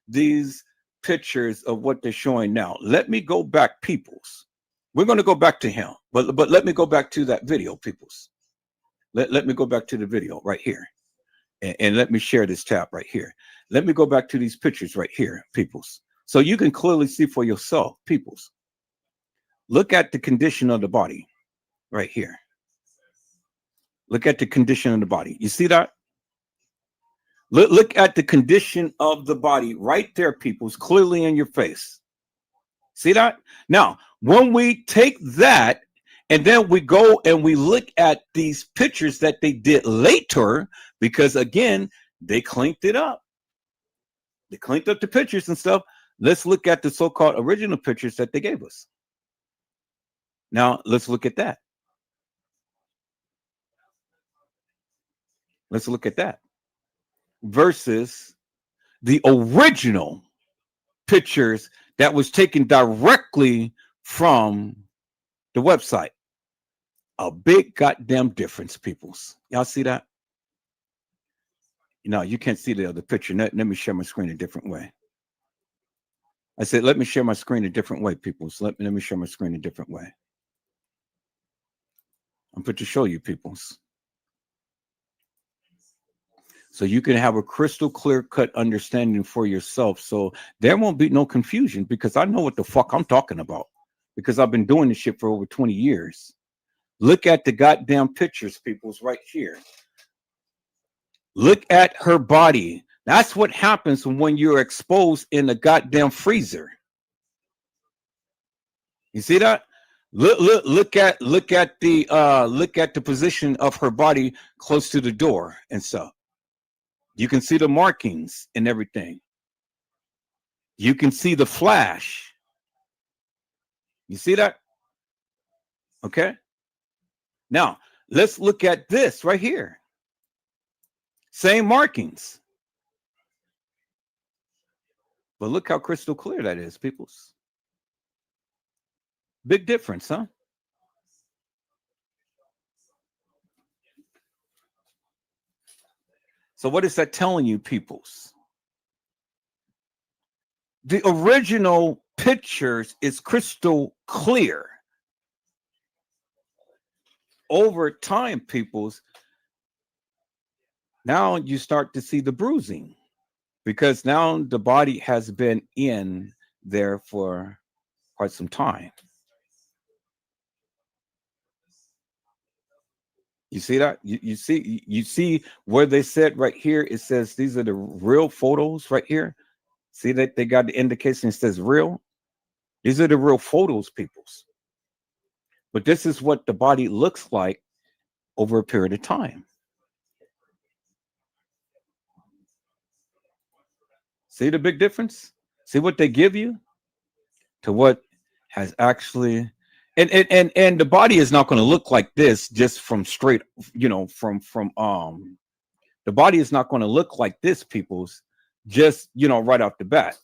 these pictures of what they're showing now. Let me go back, peoples. We're going to go back to him, but let me go back to that video, peoples. Let me go back to the video right here, and let me share this tab right here. Let me go back to these pictures right here, peoples, so you can clearly see for yourself, peoples. Look at the condition of the body right here. Look at the condition of the body. You see that? Look at the condition of the body right there, peoples, clearly in your face. See that? Now, when we take that and then we go and we look at these pictures that they did later, because again, they cleaned it up. They cleaned up the pictures and stuff. Let's look at the so-called original pictures that they gave us. Now, let's look at that. Let's look at that versus the original pictures that was taken directly from the website. A big goddamn difference, peoples. Y'all see that? No, you can't see the other picture. Let me share my screen a different way. I said, let me share my screen a different way, peoples. Let me share my screen a different way. I'm put to show you, peoples, so you can have a crystal clear cut understanding for yourself. So there won't be no confusion, because I know what the fuck I'm talking about, because I've been doing this shit for over 20 years. Look at the goddamn pictures, peoples, right here. Look at her body. That's what happens when you're exposed in the goddamn freezer. You see that? Look at the position of her body close to the door and stuff. You can see the markings and everything. You can see the flash. You see that? Okay. Now, let's look at this right here. Same markings. But look how crystal clear that is, peoples. Big difference, huh? So what is that telling you, peoples? The original pictures is crystal clear. Over time, peoples, now you start to see the bruising, because now the body has been in there for quite some time. You see that? You see where they said right here, it says these are the real photos right here. See that they got the indication, it says real. These are the real photos, peoples. But this is what the body looks like over a period of time. See the big difference? See what they give you to what has actually, and the body is not going to look like this just from straight, from the body is not going to look like this, peoples, just right off the bat.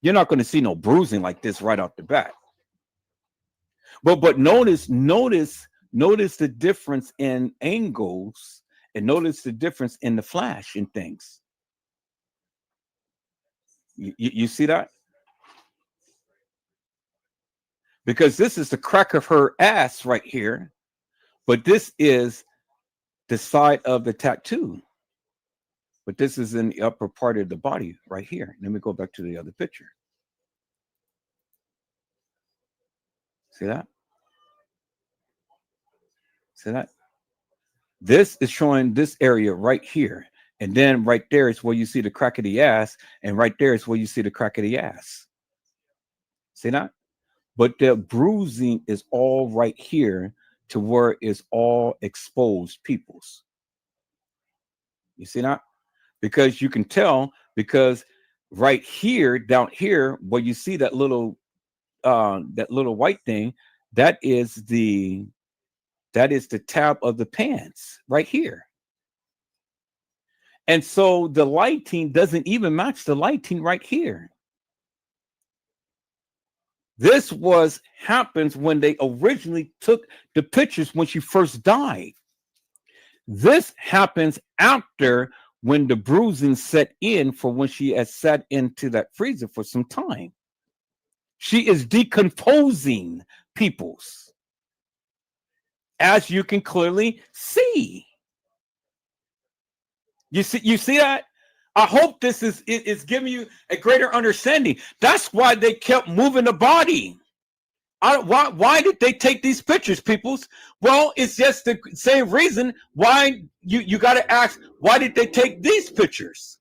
You're not going to see no bruising like this right off the bat. But notice the difference in angles, and notice the difference in the flash and things. You see that? Because this is the crack of her ass right here, but this is the side of the tattoo. But this is in the upper part of the body right here. Let me go back to the other picture. See that? See that? This is showing this area right here. And then right there is where you see the crack of the ass. And right there is where you see the crack of the ass. See that? But the bruising is all right here to where it's all exposed peoples. You see that? Because you can tell, because right here, down here, where you see that little white thing, that is the tab of the pants right here. And so the lighting doesn't even match the lighting right here. This happens when they originally took the pictures when she first died. This happens after when the bruising set in for when she has sat into that freezer for some time. She is decomposing, peoples, as you can clearly see. You see that? I hope this is giving you a greater understanding. That's why they kept moving the body. Why did they take these pictures, peoples? Well, it's just the same reason why you got to ask, why did they take these pictures?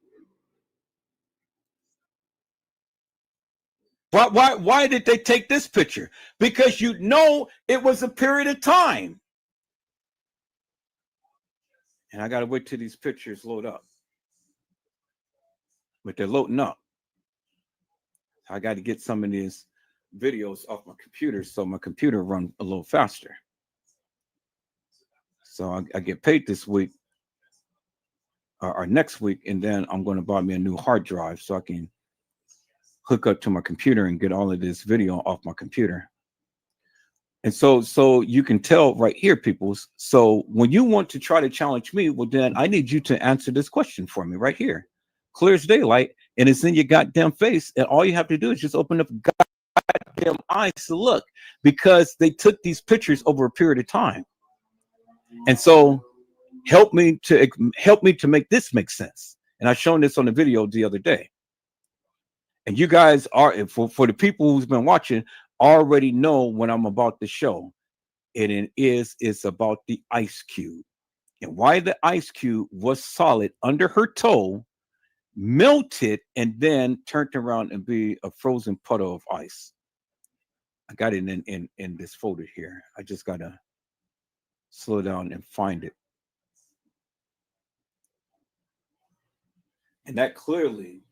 Why did they take this picture? Because it was a period of time. And I got to wait till these pictures load up. But they're loading up. I got to get some of these videos off my computer so my computer run a little faster. So I get paid this week or next week, and then I'm going to buy me a new hard drive so I can hook up to my computer and get all of this video off my computer. And so you can tell right here, peoples. So when you want to try to challenge me, well, then I need you to answer this question for me right here. Clear as daylight, and it's in your goddamn face, and all you have to do is just open up goddamn eyes to look, because they took these pictures over a period of time. And so help me to make this make sense. And I've shown this on the video the other day. And you guys are, for the people who's been watching, already know when I'm about to show. And it's about the ice cube, and why the ice cube was solid under her toe, melted, and then turned around and be a frozen puddle of ice. I got it in this folder here. I just gotta slow down and find it. And that clearly,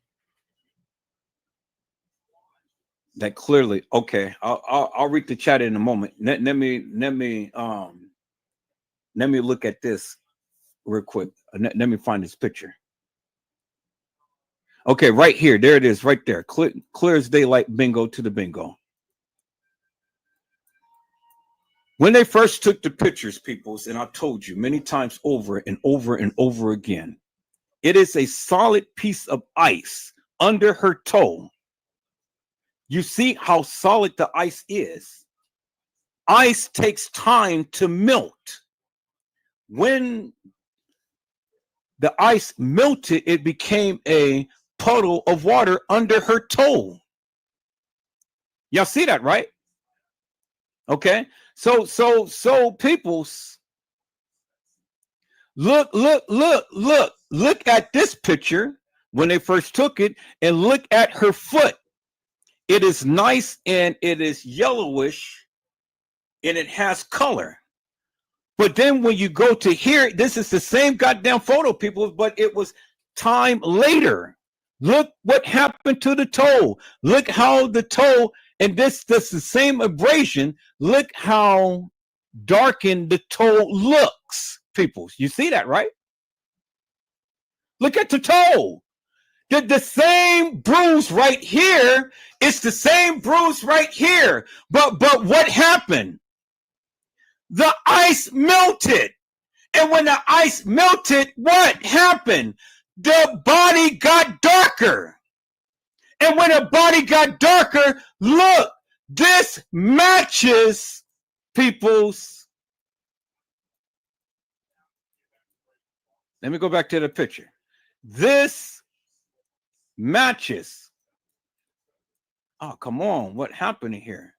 okay, I'll read the chat in a moment. Let me look at this real quick. Let me find this picture. Okay, right here. There it is, right there. Clear as daylight, bingo to the bingo. When they first took the pictures, peoples, and I told you many times over and over and over again, it is a solid piece of ice under her toe. You see how solid the ice is. Ice takes time to melt. When the ice melted, it became a puddle of water under her toe. Y'all see that, right? Okay. So peoples, Look at this picture when they first took it, and look at her foot. It is nice and it is yellowish and it has color. But then when you go to here, this is the same goddamn photo, people, but it was time later. Look what happened to the toe. Look how the toe, and this the same abrasion. Look how darkened the toe looks, people. You see that, right? Look at the toe. The same bruise right here. It's the same bruise right here. But what happened? The ice melted. And when the ice melted, what happened? The body got darker. And when the body got darker, look, this matches people's. Let me go back to the picture. This matches. Oh, come on. What happened here?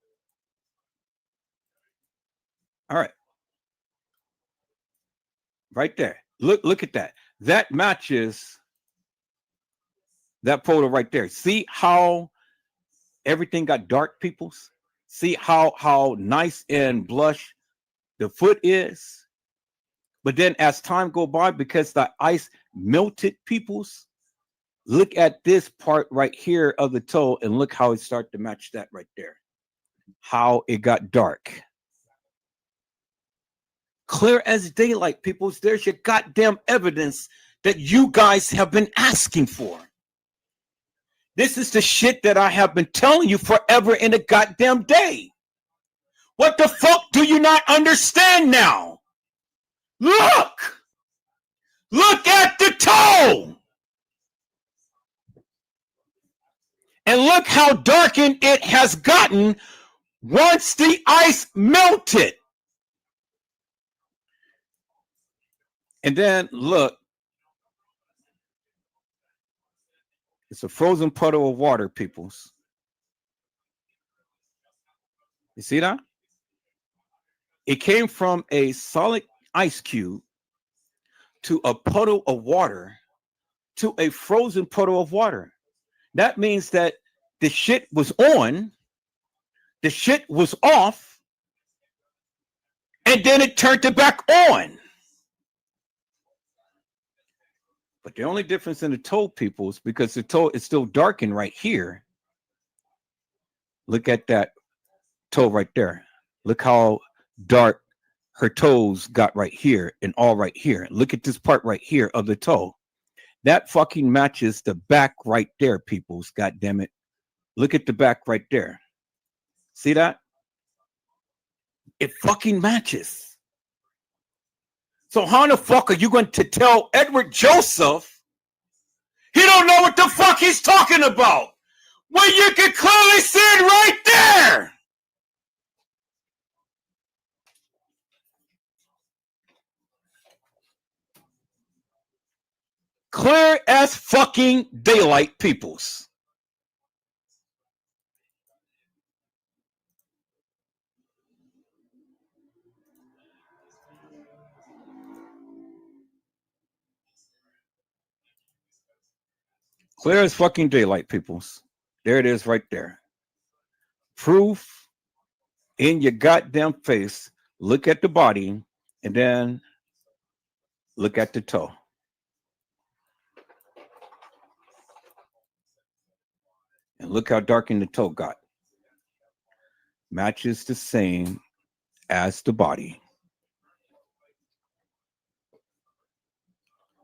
All right. Right there. Look at that. That matches that photo right there. See how everything got dark, peoples? See how nice and blush the foot is? But then as time go by, because the ice melted, peoples, look at this part right here of the toe and look how it started to match that right there. How it got dark. Clear as daylight, peoples. There's your goddamn evidence that you guys have been asking for. This is the shit that I have been telling you forever in a goddamn day. What the fuck do you not understand now? Look! Look at the toe! And look how darkened it has gotten once the ice melted. And then look. It's a frozen puddle of water, peoples. You see that? It came from a solid ice cube to a puddle of water to a frozen puddle of water. That means that the shit was on, the shit was off, and then it turned it back on. But the only difference in the toe, people, is because the toe is still darkened right here. Look at that toe right there. Look how dark her toes got right here and all right here. Look at this part right here of the toe. That fucking matches the back right there, peoples. God damn it. Look at the back right there. See that? It fucking matches. So how the fuck are you going to tell Edward Joseph he don't know what the fuck he's talking about when you can clearly see it right there? Clear as fucking daylight, peoples. Clear as fucking daylight, peoples. There it is right there. Proof in your goddamn face. Look at the body and then look at the toe. And look how darkened the toe got. Matches the same as the body.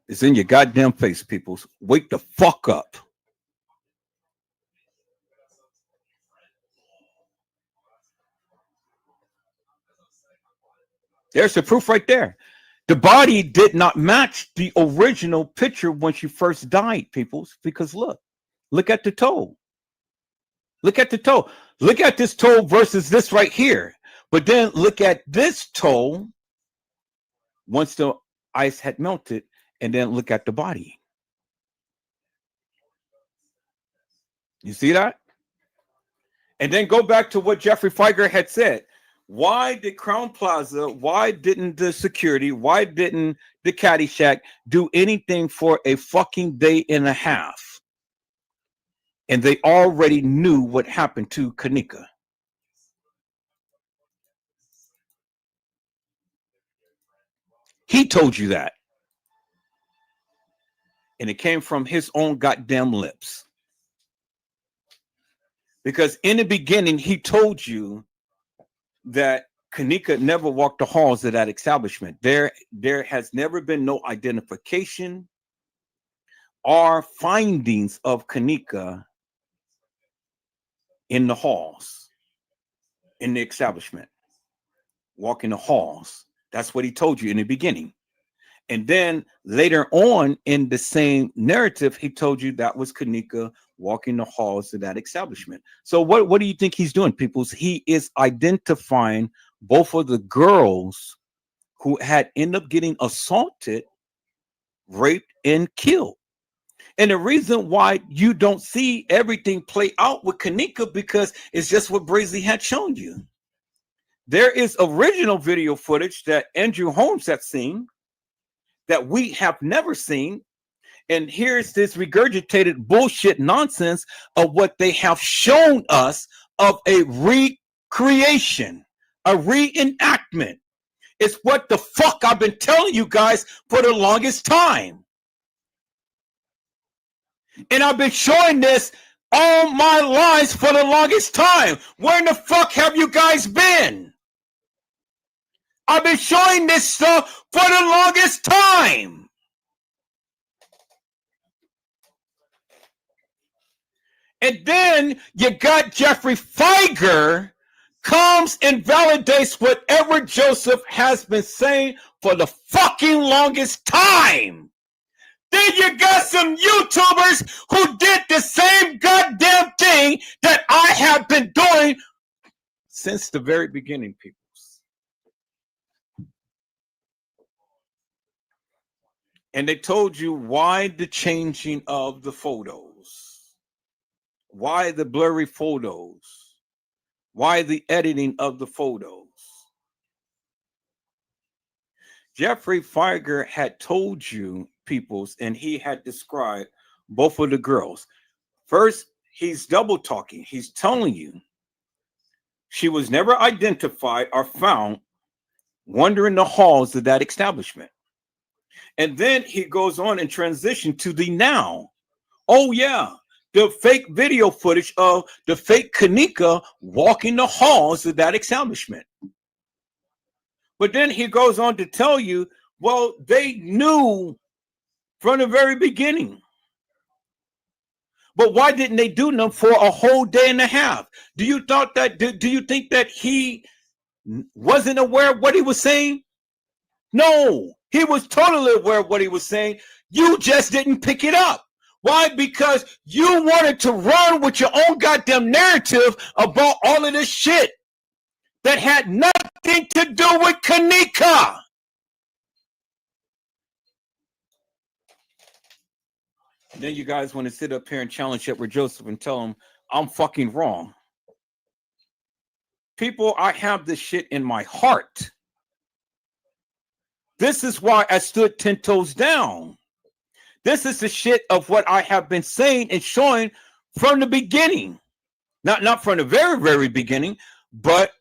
It's in your goddamn face, peoples. Wake the fuck up. There's the proof right there. The body did not match the original picture when she first died, peoples, because look at the toe. Look at the toe. Look at this toe versus this right here. But then look at this toe once the ice had melted, and then look at the body. You see that? And then go back to what Jeffrey Feiger had said. Why did Crown Plaza, why didn't the security, why didn't the Caddyshack do anything for a fucking day and a half? And they already knew what happened to Kenneka. He told you that. And it came from his own goddamn lips. Because in the beginning, he told you that Kenneka never walked the halls of that establishment. There has never been no identification or findings of Kenneka in the halls, in the establishment, walking the halls. That's what he told you in the beginning. And then later on in the same narrative, he told you that was Kenneka walking the halls of that establishment. So what do you think he's doing, peoples? He is identifying both of the girls who had ended up getting assaulted, raped, and killed. And the reason why you don't see everything play out with Kenneka, because it's just what Brazy had shown you. There is original video footage that Andrew Holmes had seen that we have never seen. And here's this regurgitated bullshit nonsense of what they have shown us of a recreation, a reenactment. It's what the fuck I've been telling you guys for the longest time. And I've been showing this all my lives for the longest time. Where in the fuck have you guys been? I've been showing this stuff for the longest time. And then you got Jeffrey Feiger comes and validates what Edward Joseph has been saying for the fucking longest time. Then you got some YouTubers who did the same goddamn thing that I have been doing since the very beginning, people. And they told you why the changing of the photos, why the blurry photos, why the editing of the photos. Jeffrey Feiger had told you, peoples, and he had described both of the girls. First, he's double talking. He's telling you she was never identified or found wandering the halls of that establishment. And then he goes on and transition to the now. Oh, yeah, the fake video footage of the fake Kenneka walking the halls of that establishment. But then he goes on to tell you, well, they knew from the very beginning. But why didn't they do them for a whole day and a half? Do you think that he wasn't aware of what he was saying? No, he was totally aware of what he was saying. You just didn't pick it up. Why? Because you wanted to run with your own goddamn narrative about all of this shit that had nothing to do with Kenneka. Then you guys want to sit up here and challenge Edward Joseph and tell him I'm fucking wrong. People, I have this shit in my heart. This is why I stood 10 toes down. This is the shit of what I have been saying and showing from the beginning. Not from the very, very beginning, but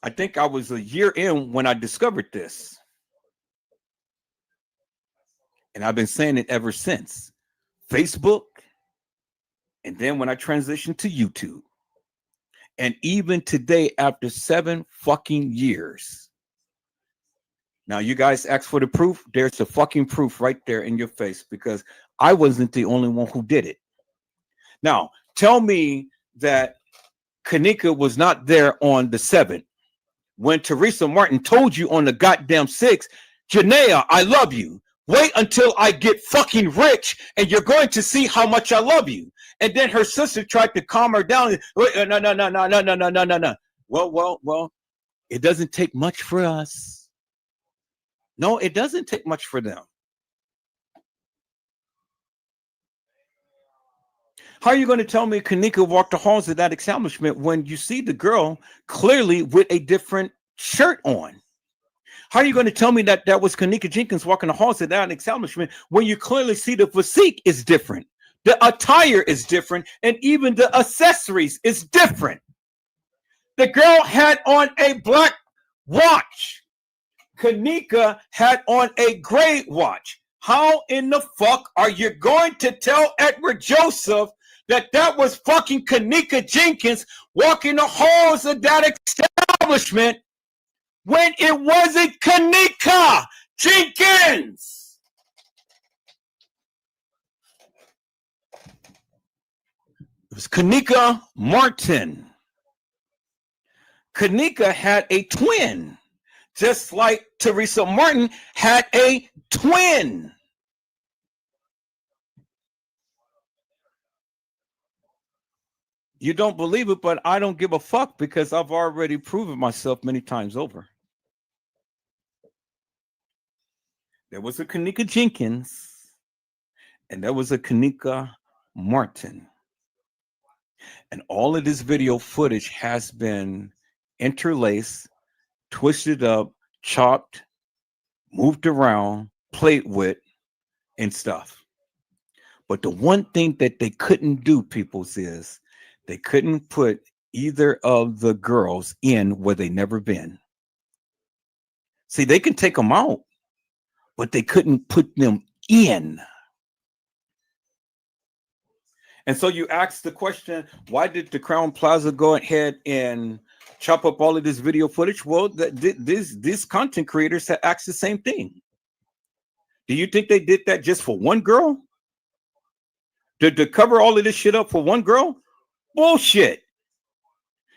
I think I was a year in when I discovered this. And I've been saying it ever since. Facebook, and then when I transitioned to YouTube. And even today, after 7 fucking years. Now, you guys asked for the proof. There's the fucking proof right there in your face, because I wasn't the only one who did it. Now, tell me that Kenneka was not there on the 7th when Teresa Martin told you on the goddamn 6th, Janaea, I love you. Wait until I get fucking rich and you're going to see how much I love you. And then her sister tried to calm her down. No. Well, it doesn't take much for us. No, it doesn't take much for them. How are you going to tell me Kenneka walked the halls of that establishment when you see the girl clearly with a different shirt on? How are you going to tell me that that was Kenneka Jenkins walking the halls of that establishment when you clearly see the physique is different, the attire is different, and even the accessories is different? The girl had on a black watch. Kenneka had on a gray watch. How in the fuck are you going to tell Edward Joseph that that was fucking Kenneka Jenkins walking the halls of that establishment when it wasn't Kenneka Jenkins? It was Kenneka Martin. Kenneka had a twin, just like Teresa Martin had a twin. You don't believe it, but I don't give a fuck because I've already proven myself many times over. There was a Kenneka Jenkins and there was a Kenneka Martin. And all of this video footage has been interlaced, twisted up, chopped, moved around, played with, and stuff. But the one thing that they couldn't do, peoples, is they couldn't put either of the girls in where they never been. See, they can take them out, but they couldn't put them in. And so you ask the question, why did the Crown Plaza go ahead and chop up all of this video footage? Well, these content creators have asked the same thing. Do you think they did that just for one girl? To cover all of this shit up for one girl? Bullshit.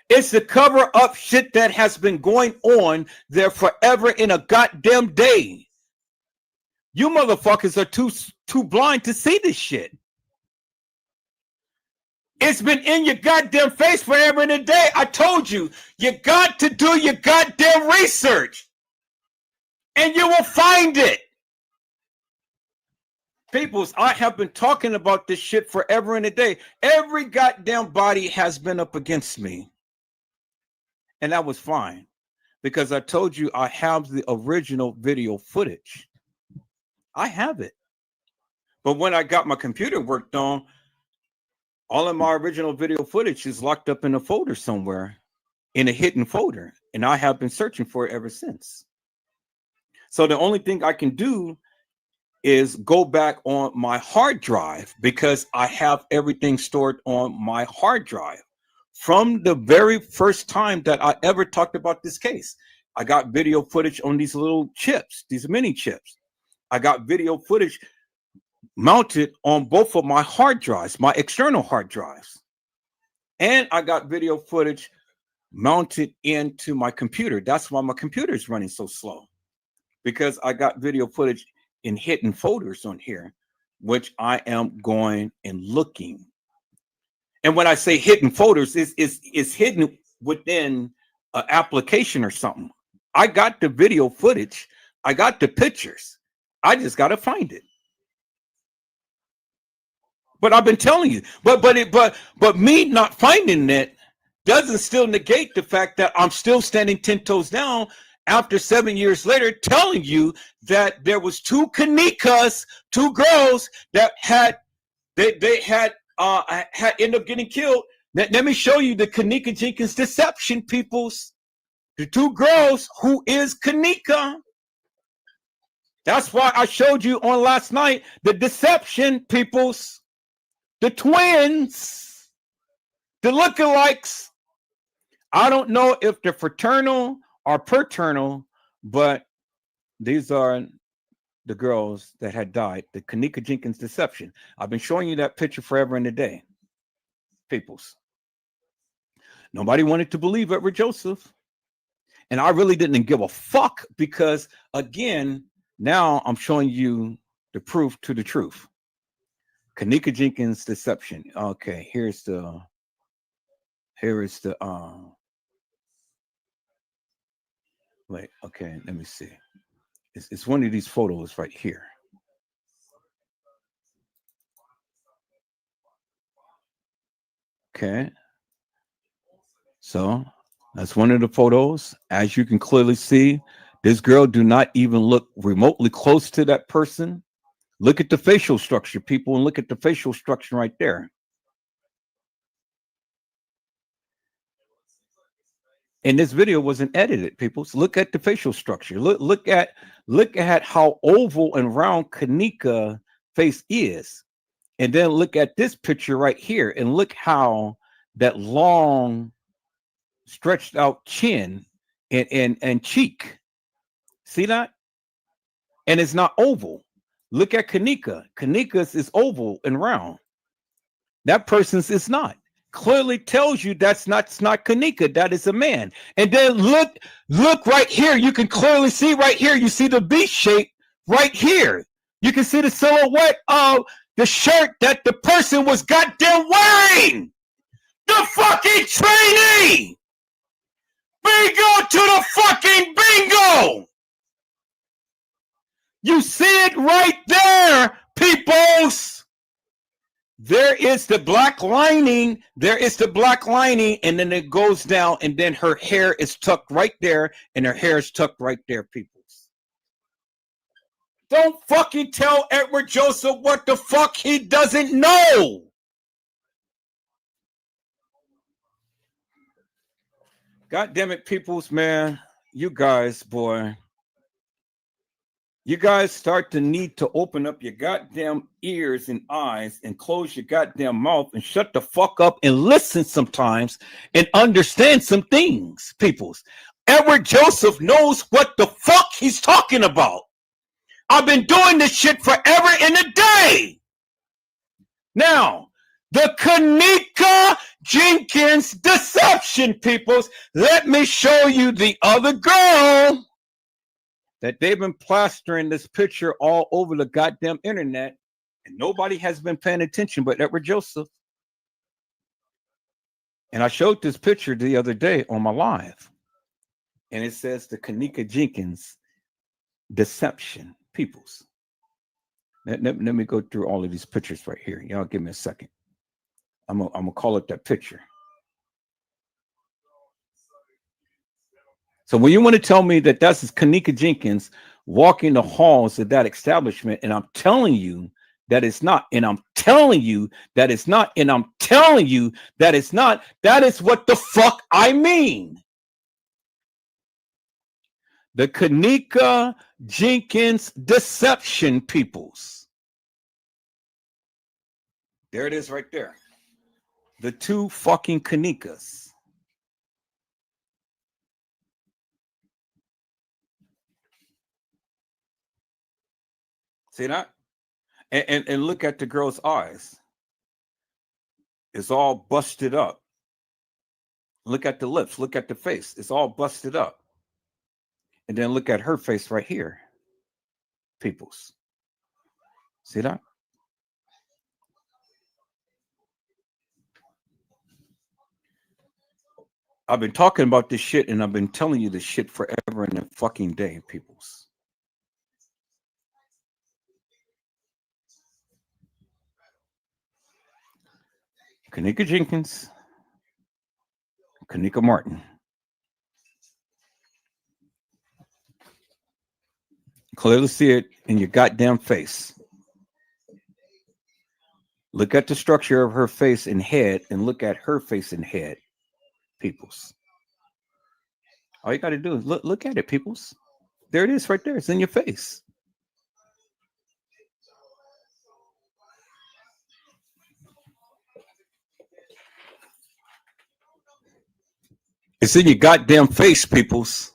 It's the cover up shit that has been going on there forever in a goddamn day. You motherfuckers are too blind to see this shit. It's been in your goddamn face forever and a day. I told you, you got to do your goddamn research. And you will find it. Peoples, I have been talking about this shit forever and a day. Every goddamn body has been up against me. And that was fine. Because I told you I have the original video footage. I have it. But when I got my computer worked on, all of my original video footage is locked up in a folder somewhere, in a hidden folder. And I have been searching for it ever since. So the only thing I can do is go back on my hard drive because I have everything stored on my hard drive from the very first time that I ever talked about this case. I got video footage on these little chips, these mini chips. I got video footage mounted on both of my hard drives, my external hard drives. And I got video footage mounted into my computer. That's why my computer is running so slow, because I got video footage in hidden folders on here, which I am going and looking. And when I say hidden folders, it's hidden within an application or something. I got the video footage. I got the pictures. I just got to find it. But I've been telling you, but me not finding it doesn't still negate the fact that I'm still standing 10 toes down after 7 years later, telling you that there was two Kennekas, two girls that had ended up getting killed. Let me show you the Kenneka Jenkins deception, peoples. The two girls who is Kenneka. That's why I showed you on last night the deception, peoples. The twins, the lookalikes. I don't know if they're fraternal or paternal, but these are the girls that had died. The Kenneka Jenkins deception. I've been showing you that picture forever and a day. Peoples. Nobody wanted to believe Edward Joseph. And I really didn't give a fuck because, again, now I'm showing you the proof to the truth. Kenneka Jenkins deception. Okay, here is the wait, okay, let me see. It's one of these photos right here. Okay. So that's one of the photos. As you can clearly see, this girl do not even look remotely close to that person. Look at the facial structure, people, and look at the facial structure right there. And this video wasn't edited, people. So look at the facial structure. Look at how oval and round Kenneka face is. And then look at this picture right here and look how that long stretched out chin and cheek. See that? And it's not oval. Look at Kenneka. Kenneka's is oval and round. That person's is not. Clearly tells you that's not Kenneka. That is a man. And then look right here. You can clearly see right here. You see the V shape right here. You can see the silhouette of the shirt that the person was goddamn wearing. The fucking trainee. Bingo to the fucking bingo. You see it right there, peoples. There is the black lining. There is the black lining, and then it goes down, and then her hair is tucked right there, and her hair is tucked right there, peoples. Don't fucking tell Edward Joseph what the fuck he doesn't know. God damn it, peoples, man. You guys, boy. You guys start to need to open up your goddamn ears and eyes and close your goddamn mouth and shut the fuck up and listen sometimes and understand some things, peoples. Edward Joseph knows what the fuck he's talking about. I've been doing this shit forever and a day. Now, the Kenneka Jenkins deception, peoples. Let me show you the other girl that they've been plastering this picture all over the goddamn internet, and nobody has been paying attention but Edward Joseph. And I showed this picture the other day on my live, and it says the Kenneka Jenkins deception, peoples. Let me go through all of these pictures right here. Y'all give me a second. I'm gonna call it that picture. So when you want to tell me that that's Kenneka Jenkins walking the halls of that establishment, and I'm telling you that it's not, and I'm telling you that it's not, and I'm telling you that it's not, that is what the fuck I mean. The Kenneka Jenkins deception, peoples. There it is right there. The two fucking Kennekas. See that? And look at the girl's eyes. It's all busted up. Look at the lips. Look at the face. It's all busted up. And then look at her face right here. Peoples. See that? I've been talking about this shit, and I've been telling you this shit forever and a fucking day, peoples. Kenneka Jenkins, Kenneka Martin. Clearly see it in your goddamn face. Look at the structure of her face and head, and look at her face and head, peoples. All you got to do is look at it, peoples. There it is right there. It's in your face. It's in your goddamn face, peoples.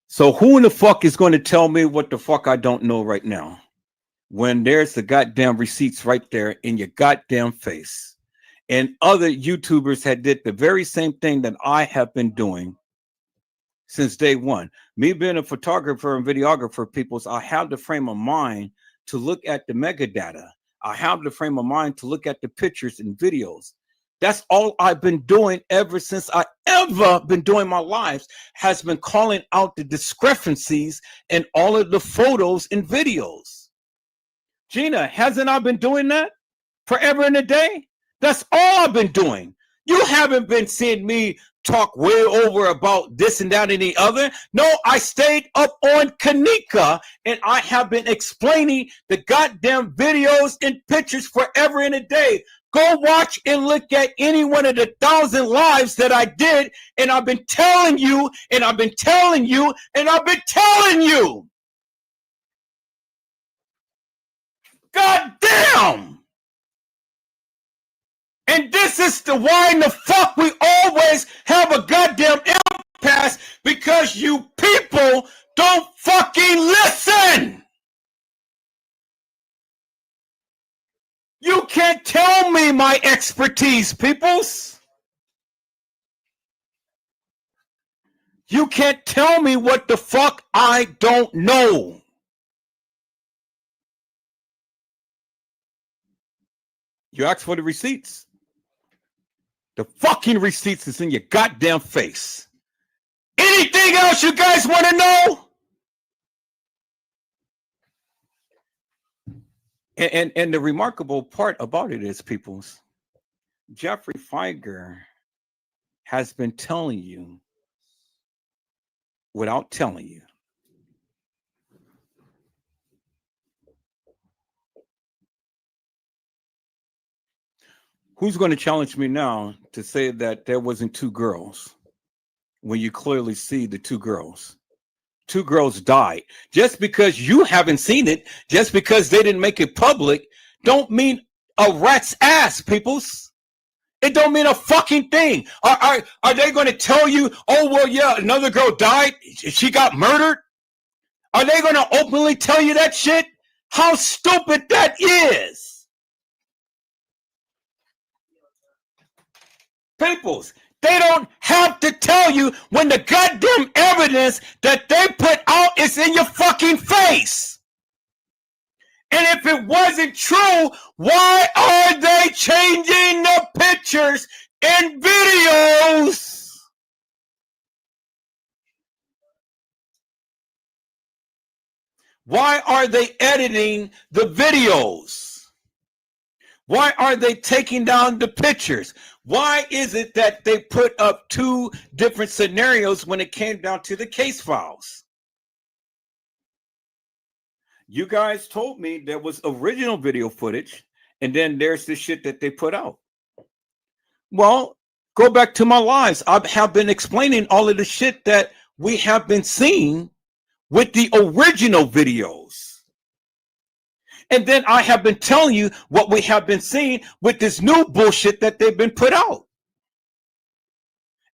So who in the fuck is going to tell me what the fuck I don't know right now? When there's the goddamn receipts right there in your goddamn face. And other YouTubers had did the very same thing that I have been doing since day one. Me being a photographer and videographer, peoples, I have the frame of mind to look at the metadata. I have the frame of mind to look at the pictures and videos. That's all I've been doing ever since I ever been doing my lives, has been calling out the discrepancies in all of the photos and videos. Gina, hasn't I been doing that forever and a day? That's all I've been doing. You haven't been seeing me talk way over about this and that and the other. No, I stayed up on Kenneka, and I have been explaining the goddamn videos and pictures forever and a day. Go watch and look at any one of the 1,000 lives that I did, and I've been telling you, and I've been telling you, and I've been telling you. God damn! And this is the why in the fuck we always have a goddamn impasse, because you people don't fucking listen. You can't tell me my expertise, peoples. You can't tell me what the fuck I don't know. You asked for the receipts. The fucking receipts is in your goddamn face. Anything else you guys want to know? And the remarkable part about it is, peoples, Jeffrey Feiger has been telling you without telling you. Who's going to challenge me now to say that there wasn't two girls when you clearly see the two girls? Two girls died. Just because you haven't seen it, just because they didn't make it public, don't mean a rat's ass, peoples. It don't mean a fucking thing. Are they going to tell you, oh, well, yeah, another girl died, she got murdered? Are they going to openly tell you that shit? How stupid that is. Peoples, they don't have to tell you when the goddamn evidence that they put out is in your fucking face. And if it wasn't true, why are they changing the pictures and videos? Why are they editing the videos? Why are they taking down the pictures? Why is it that they put up two different scenarios when it came down to the case files? You guys told me there was original video footage, and then there's the shit that they put out. Well, go back to my lives. I have been explaining all of the shit that we have been seeing with the original videos. And then I have been telling you what we have been seeing with this new bullshit that they've been put out.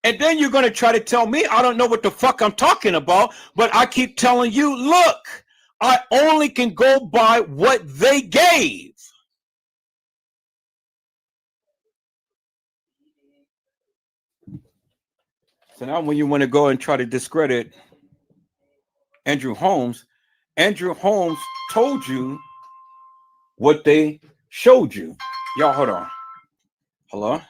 And then you're going to try to tell me I don't know what the fuck I'm talking about, but I keep telling you, look, I only can go by what they gave. So now when you want to go and try to discredit Andrew Holmes told you what they showed you. Y'all, hold on. Hello?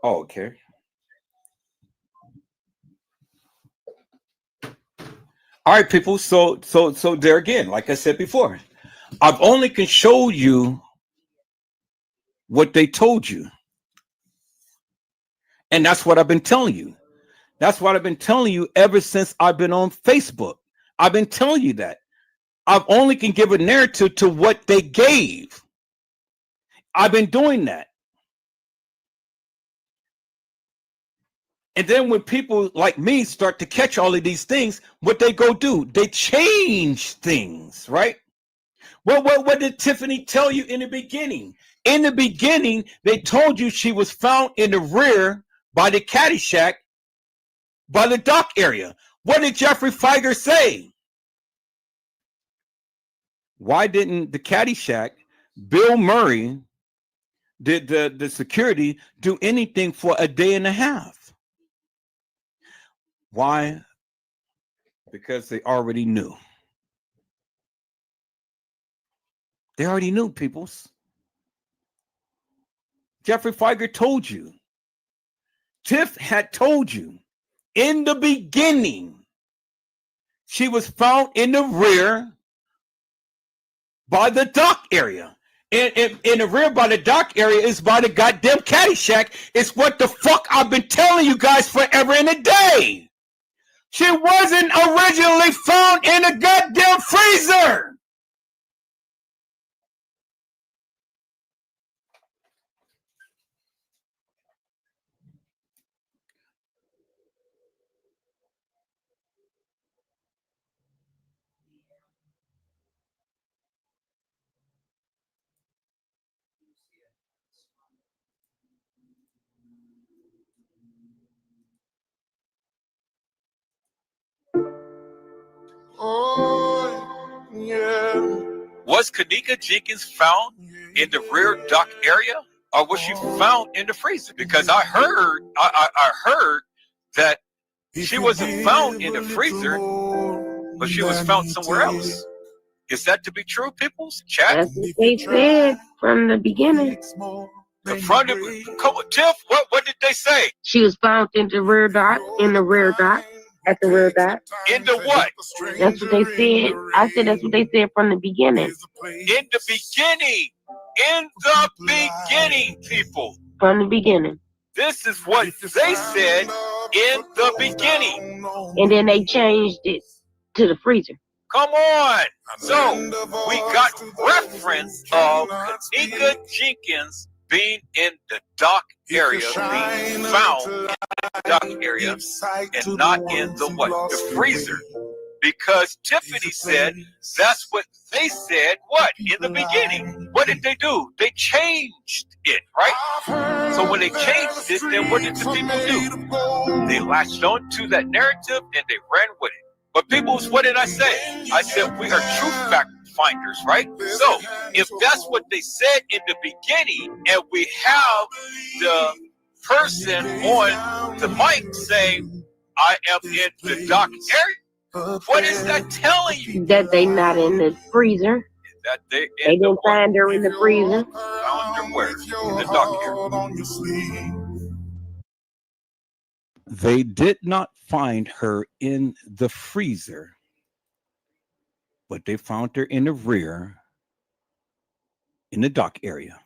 Oh, okay. All right, people. So there again, like I said before, I've only can show you what they told you. And that's what I've been telling you. That's what I've been telling you ever since I've been on Facebook. I've been telling you that. I've only can give a narrative to what they gave. I've been doing that. And then when people like me start to catch all of these things, what they go do? They change things, right? Well, what did Tiffany tell you in the beginning? In the beginning, they told you she was found in the rear by the caddy shack, by the dock area. What did Jeffrey Feiger say? Why didn't the caddy shack, Bill Murray, did the security do anything for a day and a half? Why? Because they already knew. They already knew, peoples. Jeffrey Feiger told you. Tiff had told you in the beginning she was found in the rear by the dock area. In the rear by the dock area is by the goddamn Caddyshack. It's what the fuck I've been telling you guys forever and a day. She wasn't originally found in a goddamn freezer. Oh, yeah. Was Kenneka Jenkins found in the rear dock area, or was she found in the freezer? Because I heard that she wasn't found in the freezer, but she was found somewhere else. Is that to be true, people's chat? That's what they said from the beginning. Come on, Tiff, what did they say? She was found in the rear dock, at the rear dock. In the what? That's what they said. I said that's what they said from the beginning. In the beginning. In the beginning, people. From the beginning. This is what they said in the beginning. And then they changed it to the freezer. Come on. So we got reference of Kenneka Jenkins being in the dock area, being found in the dock area, and not in the what? The freezer. Because Tiffany said that's what they said, what? In the beginning. What did they do? They changed it, right? So when they changed it, then what did the people do? They latched on to that narrative and they ran with it. But people, what did I say? I said we are truth fact finders, right? So if that's what they said in the beginning, and we have the person on the mic saying, I am in the dock area, what is that telling you? That they not in the freezer. That they didn't find her in the freezer. Found her where? In the dock area. They did not find her in the freezer, but they found her in the rear, in the dock area.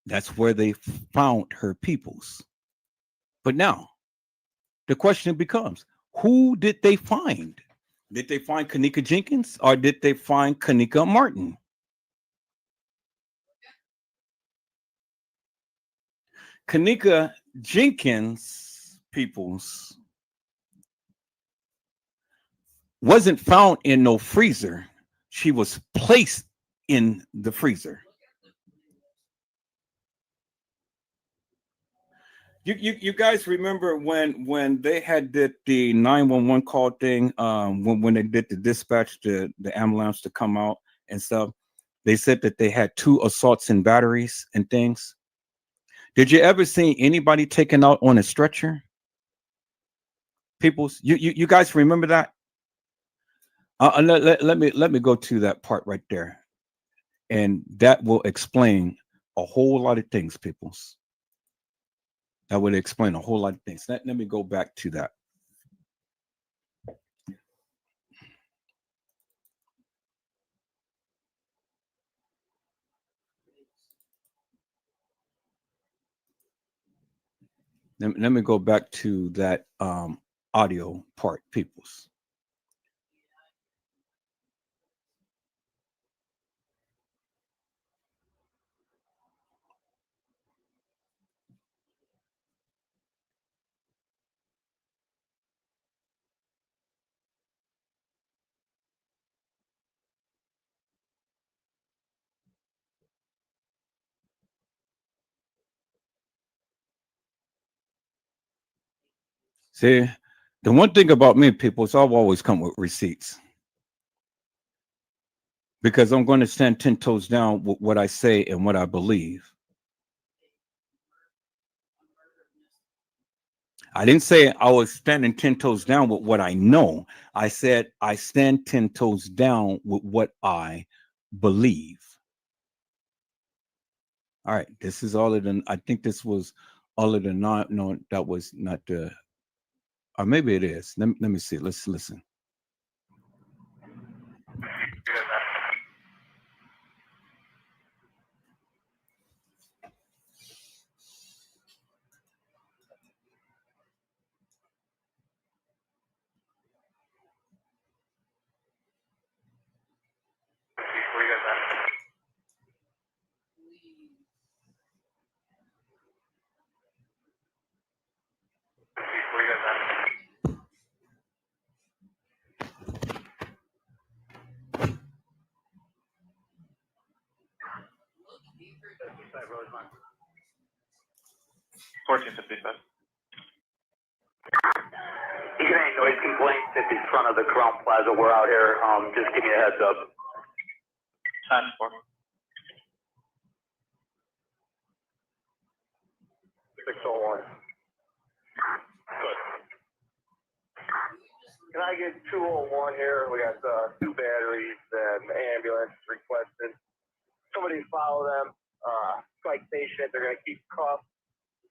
That's where they found her peoples. But now, the question becomes, who did they find? Did they find Kenneka Jenkins, or did they find Kenneka Martin? Kenneka Jenkins, peoples, wasn't found in no freezer. She was placed in the freezer. You guys remember when they had did the 911 call thing, when they did the dispatch, the ambulance to come out and stuff, they said that they had 2 assaults and batteries and things. Did you ever see anybody taken out on a stretcher? Peoples, you guys remember that? Let me go to that part right there, and that will explain a whole lot of things, peoples. That would explain a whole lot of things. Let me go back to that. Let me go back to that audio part, peoples. See, the one thing about me, people, is I'll always come with receipts. Because I'm going to stand 10 toes down with what I say and what I believe. I didn't say I was standing 10 toes down with what I know. I said I stand 10 toes down with what I believe. All right, this is all of the, I think this was all of the no, that was not the, or maybe it is. Let me see. Let's listen. $14.55. You get any noise complaints at the front of the Crown Plaza? We're out here. Just give me a heads up. 10-4. 601. Good. Can I get 201 here? We got 2 batteries and ambulance requested. Somebody follow them. Citation. They're going to keep cuffs,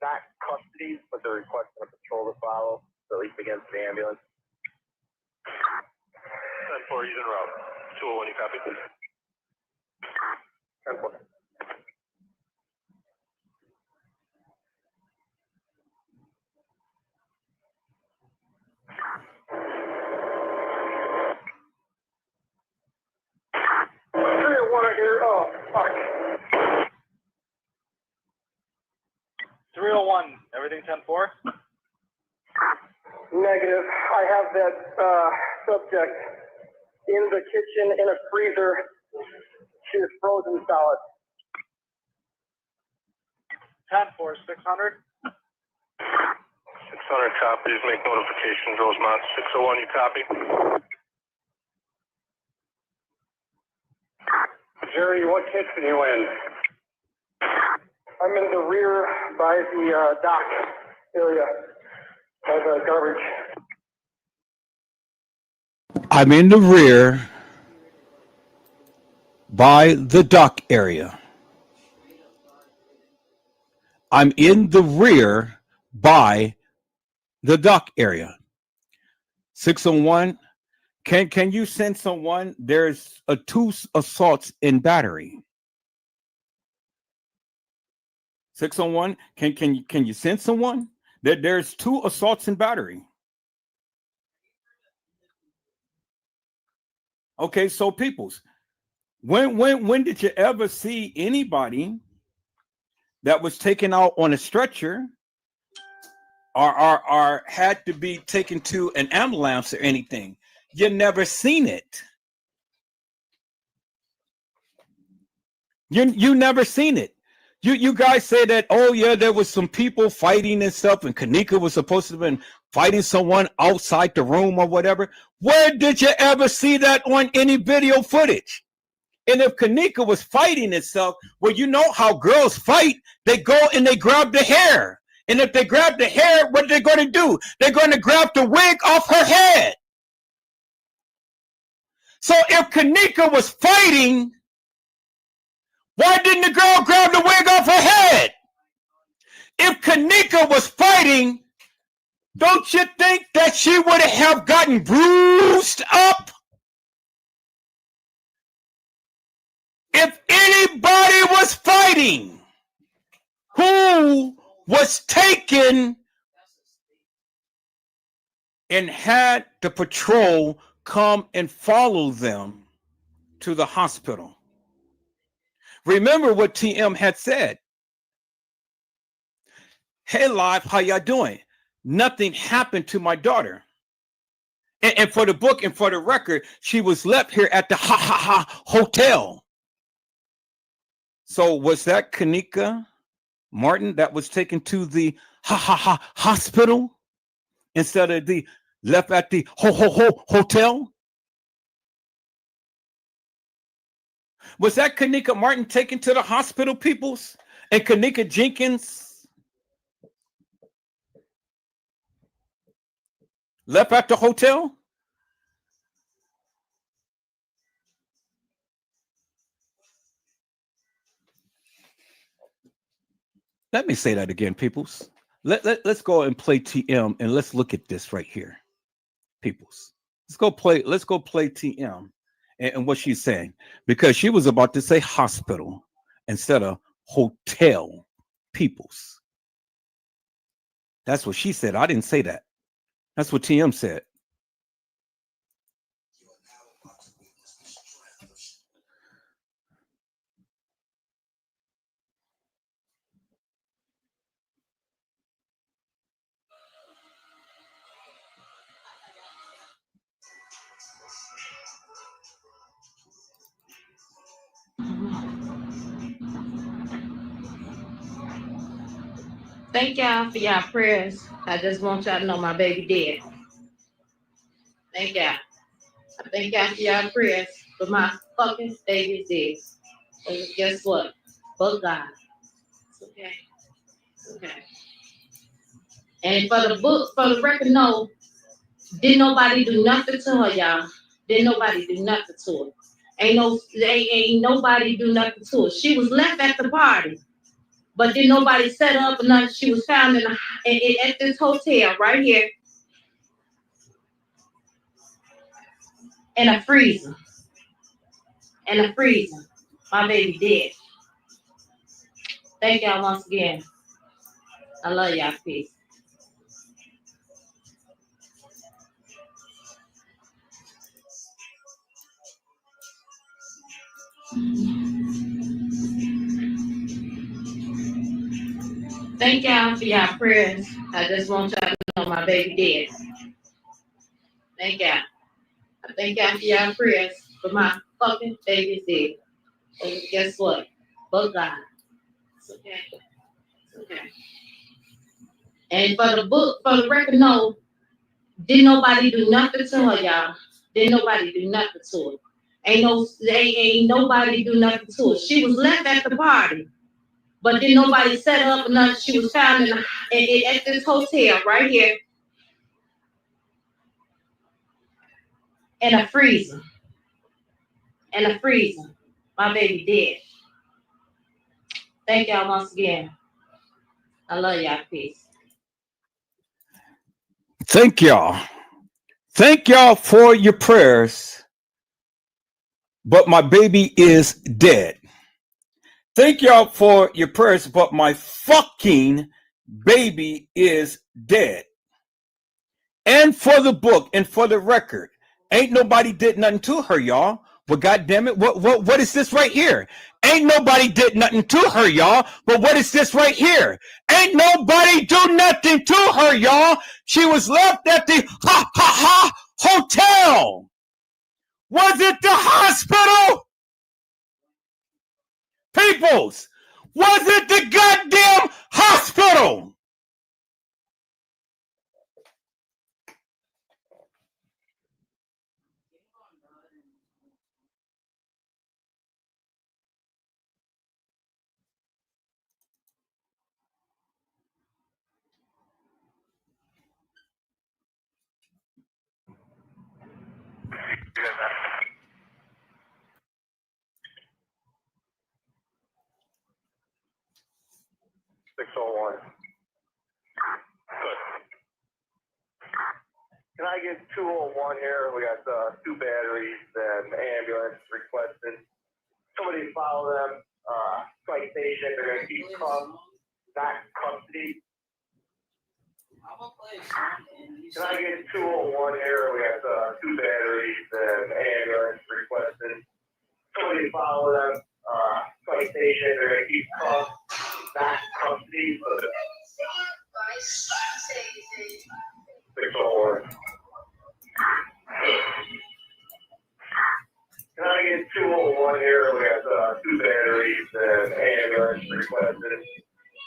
not custody, but they're requesting a patrol to follow, so at least against the ambulance. 10-4, he's en route. 201, you copy? 10-4. Here. Oh, fuck. 301, everything 10-4? Negative. I have that subject in the kitchen in a freezer. She is frozen solid. 10-4, 600? 600 copies. Make notifications. Rosemont 601, you copy? Jerry, what kitchen you in? I'm in the rear by the dock area, by the garbage. I'm in the rear by the dock area. I'm in the rear by the dock area. 601. Can you send someone? There's 2 assaults in battery. 601. Can you send someone? There's 2 assaults in battery. Okay, so peoples, when did you ever see anybody that was taken out on a stretcher or had to be taken to an ambulance or anything? You never seen it. You never seen it. You guys say that, oh yeah, there was some people fighting and stuff, and Kenneka was supposed to have been fighting someone outside the room or whatever. Where did you ever see that on any video footage? And if Kenneka was fighting itself, well, you know how girls fight. They go and they grab the hair. And if they grab the hair, what are they going to do? They're going to grab the wig off her head. So if Kenneka was fighting, why didn't the girl grab the wig off her head? If Kenneka was fighting, don't you think that she would have gotten bruised up? If anybody was fighting, who was taken and had the patrol come and follow them to the hospital? Remember what TM had said. Hey, live, how y'all doing? Nothing happened to my daughter. And for the book and for the record, she was left here at the hotel. So was that Kenneka Martin that was taken to the hospital instead of the left at the hotel? Was that Kenneka Martin taken to the hospital, peoples? And Kenneka Jenkins left at the hotel? Let me say that again, peoples. Let's go and play TM and let's look at this right here, peoples. Let's go play TM and what she's saying, because she was about to say hospital instead of hotel, peoples. That's what she said. I didn't say that. That's what TM said. Thank y'all for y'all prayers. I just want y'all to know my baby dead. Thank y'all. I thank y'all for y'all prayers, but my fucking baby dead. And guess what? But God. It's okay. It's okay. And for the record, no, didn't nobody do nothing to her, y'all. Didn't nobody do nothing to her. Ain't nobody do nothing to her. She was left at the party, but didn't nobody set her up or nothing. She was found at this hotel right here in a freezer. In a freezer. My baby dead. Thank y'all once again. I love y'all. Peace. Thank y'all for y'all prayers. I just want y'all to know my baby dead. Thank y'all. I thank y'all for y'all prayers, but my fucking baby's dead. And guess what? But God. It's okay. It's okay. And for the record, no, didn't nobody do nothing to her, y'all. Didn't nobody do nothing to her. Ain't nobody do nothing to her. She was left at the party, but didn't nobody set her up or nothing. She was found at this hotel right here in a freezer. In a freezer. My baby dead. Thank y'all once again. I love y'all. Peace. Thank y'all. Thank y'all for your prayers, but my baby is dead. Thank y'all for your prayers, but my fucking baby is dead. And for the book and for the record, ain't nobody did nothing to her, y'all. But goddamn it, what is this right here? Ain't nobody did nothing to her, y'all. But what is this right here? Ain't nobody do nothing to her, y'all. She was left at the hotel. Was it the hospital? Peoples, was it the goddamn hospital? Can I get 201 here? We got two batteries and ambulance requesting. Somebody follow them. Citation. They're going to keep not custody. Can I get 201 here? We got two batteries and ambulance requesting. Somebody follow them. Citation. They're going to keep not custody. 601. Can I get 201 here? We got two batteries and ambulance requested.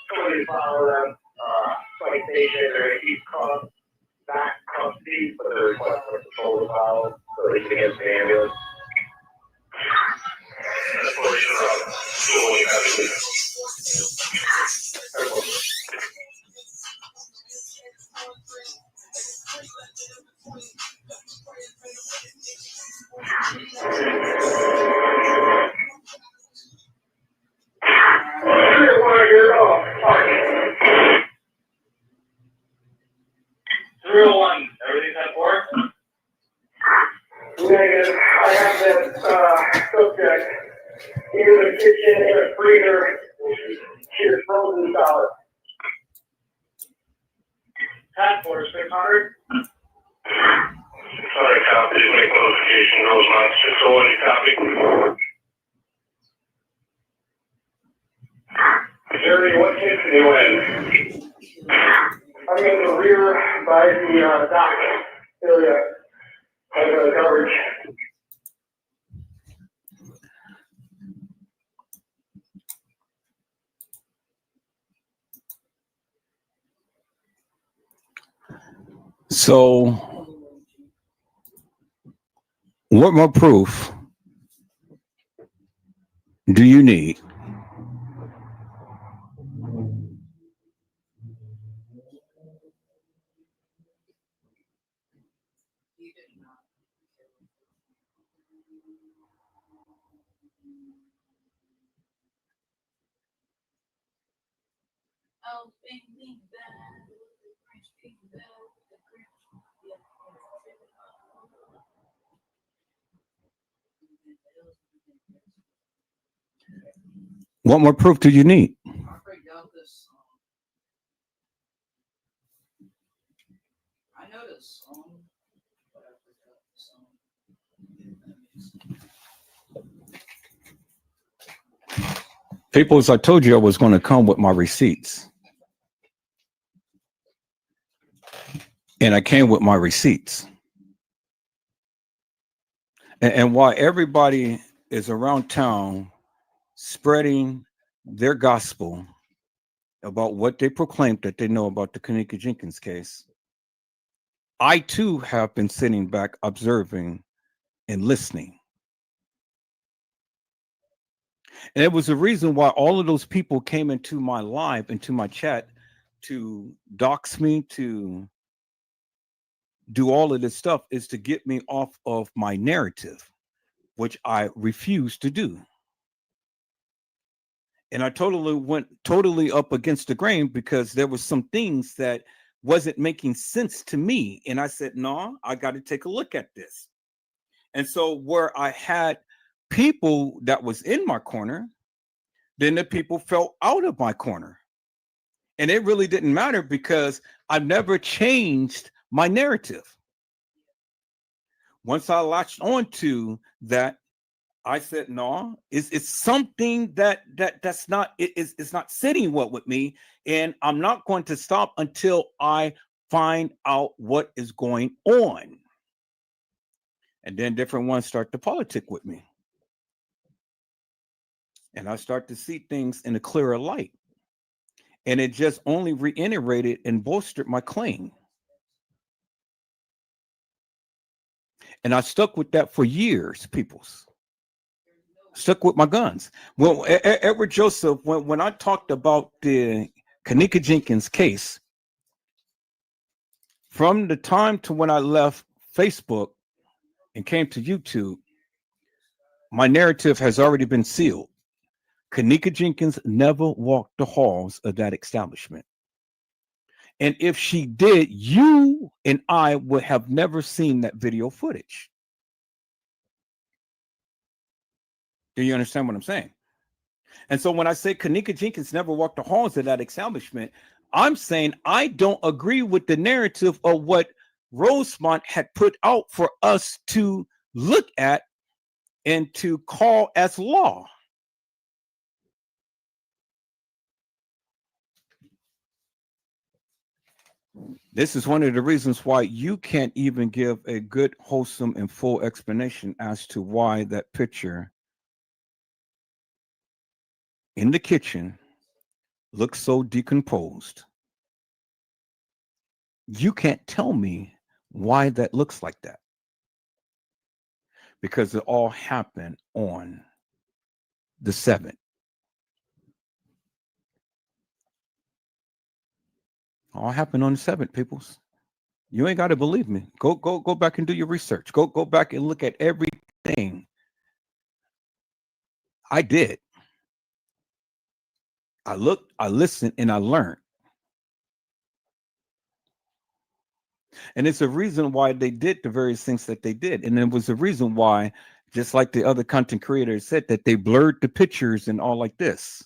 Somebody follow them. Citation. They're going to keep not custody, but they're requesting a patrol to follow so they can get the ambulance. Everything's at 4? Negative. I have that subject in the kitchen in a freezer. She is frozen solid. 10-4, 600. Sorry, copy. Just make notification goes on. 601, copy. Jerry, what kitchen are you in? I'm in the rear by the dock area. I got the coverage. So, what more proof do you need? What more proof do you need? People, as I told you, I was going to come with my receipts. And I came with my receipts. And while everybody is around town spreading their gospel about what they proclaim that they know about the Kenneka Jenkins case, I too have been sitting back observing and listening. And it was the reason why all of those people came into my live, into my chat, to dox me, to do all of this stuff, is to get me off of my narrative, which I refuse to do. And I totally went up against the grain because there was some things that wasn't making sense to me. And I said, no, I got to take a look at this. And so where I had people that was in my corner, then the people fell out of my corner. And it really didn't matter because I've never changed my narrative. Once I latched on to that, I said, no, it's something that's not, it's not sitting well with me. And I'm not going to stop until I find out what is going on. And then different ones start to politic with me. And I start to see things in a clearer light. And it just only reiterated and bolstered my claim. And I stuck with that for years, peoples. Stuck with my guns. Well, Edward Joseph, when I talked about the Kenneka Jenkins case, from the time to when I left Facebook and came to YouTube, my narrative has already been sealed. Kenneka Jenkins never walked the halls of that establishment. And if she did, you and I would have never seen that video footage. Do you understand what I'm saying? And so when I say Kenneka Jenkins never walked the halls of that establishment, I'm saying I don't agree with the narrative of what Rosemont had put out for us to look at and to call as law. This is one of the reasons why you can't even give a good, wholesome, and full explanation as to why that picture in the kitchen looks so decomposed. You can't tell me why that looks like that. Because it all happened on the 7th. All happened on the 7th, peoples. You ain't got to believe me. Go back and do your research. Go back and look at everything I did. I looked, I listened, and I learned. And it's a reason why they did the various things that they did. And it was a reason why, just like the other content creators said, that they blurred the pictures and all like this.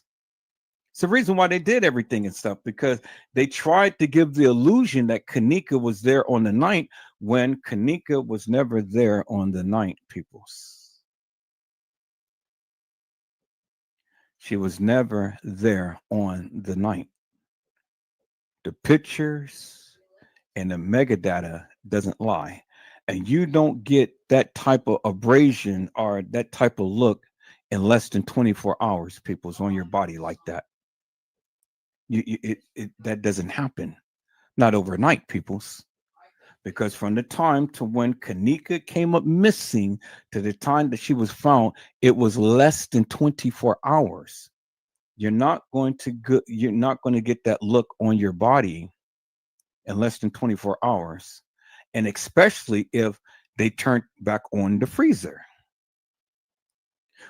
It's the reason why they did everything and stuff, because they tried to give the illusion that Kenneka was there on the 9th when Kenneka was never there on the 9th, peoples. She was never there on the 9th. The pictures and the metadata doesn't lie. And you don't get that type of abrasion or that type of look in less than 24 hours, people's on your body like that. That doesn't happen. Not overnight, peoples. Because from the time to when Kenneka came up missing to the time that she was found, it was less than 24 hours. You're not going to get that look on your body in less than 24 hours. And especially if they turned back on the freezer,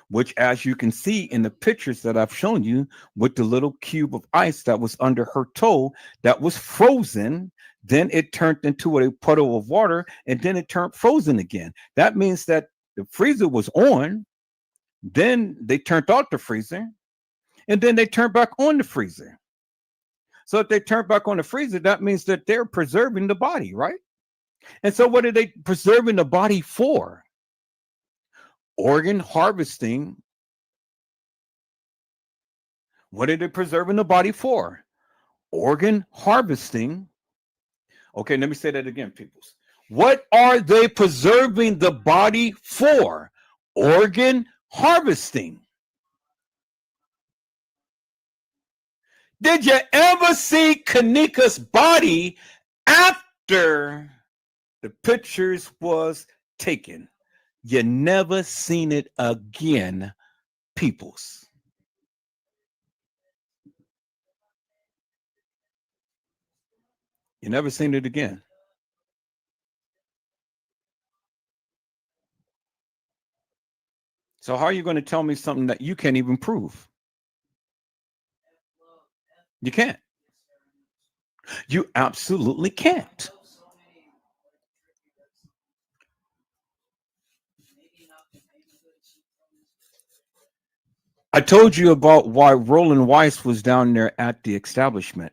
which, as you can see in the pictures that I've shown you, with the little cube of ice that was under her toe that was frozen, then it turned into a puddle of water, and then it turned frozen again. That means that the freezer was on, then they turned off the freezer, and then they turned back on the freezer. So if they turn back on the freezer, that means that they're preserving the body, right? And so what are they preserving the body for? Organ harvesting. What are they preserving the body for? Organ harvesting. Okay, let me say that again, peoples. What are they preserving the body for? Organ harvesting. Did you ever see Kenneka's body after the pictures was taken? You never seen it again, peoples. You never seen it again. So how are you going to tell me something that you can't even prove? You can't. You absolutely can't. I told you about why Roland Weiss was down there at the establishment.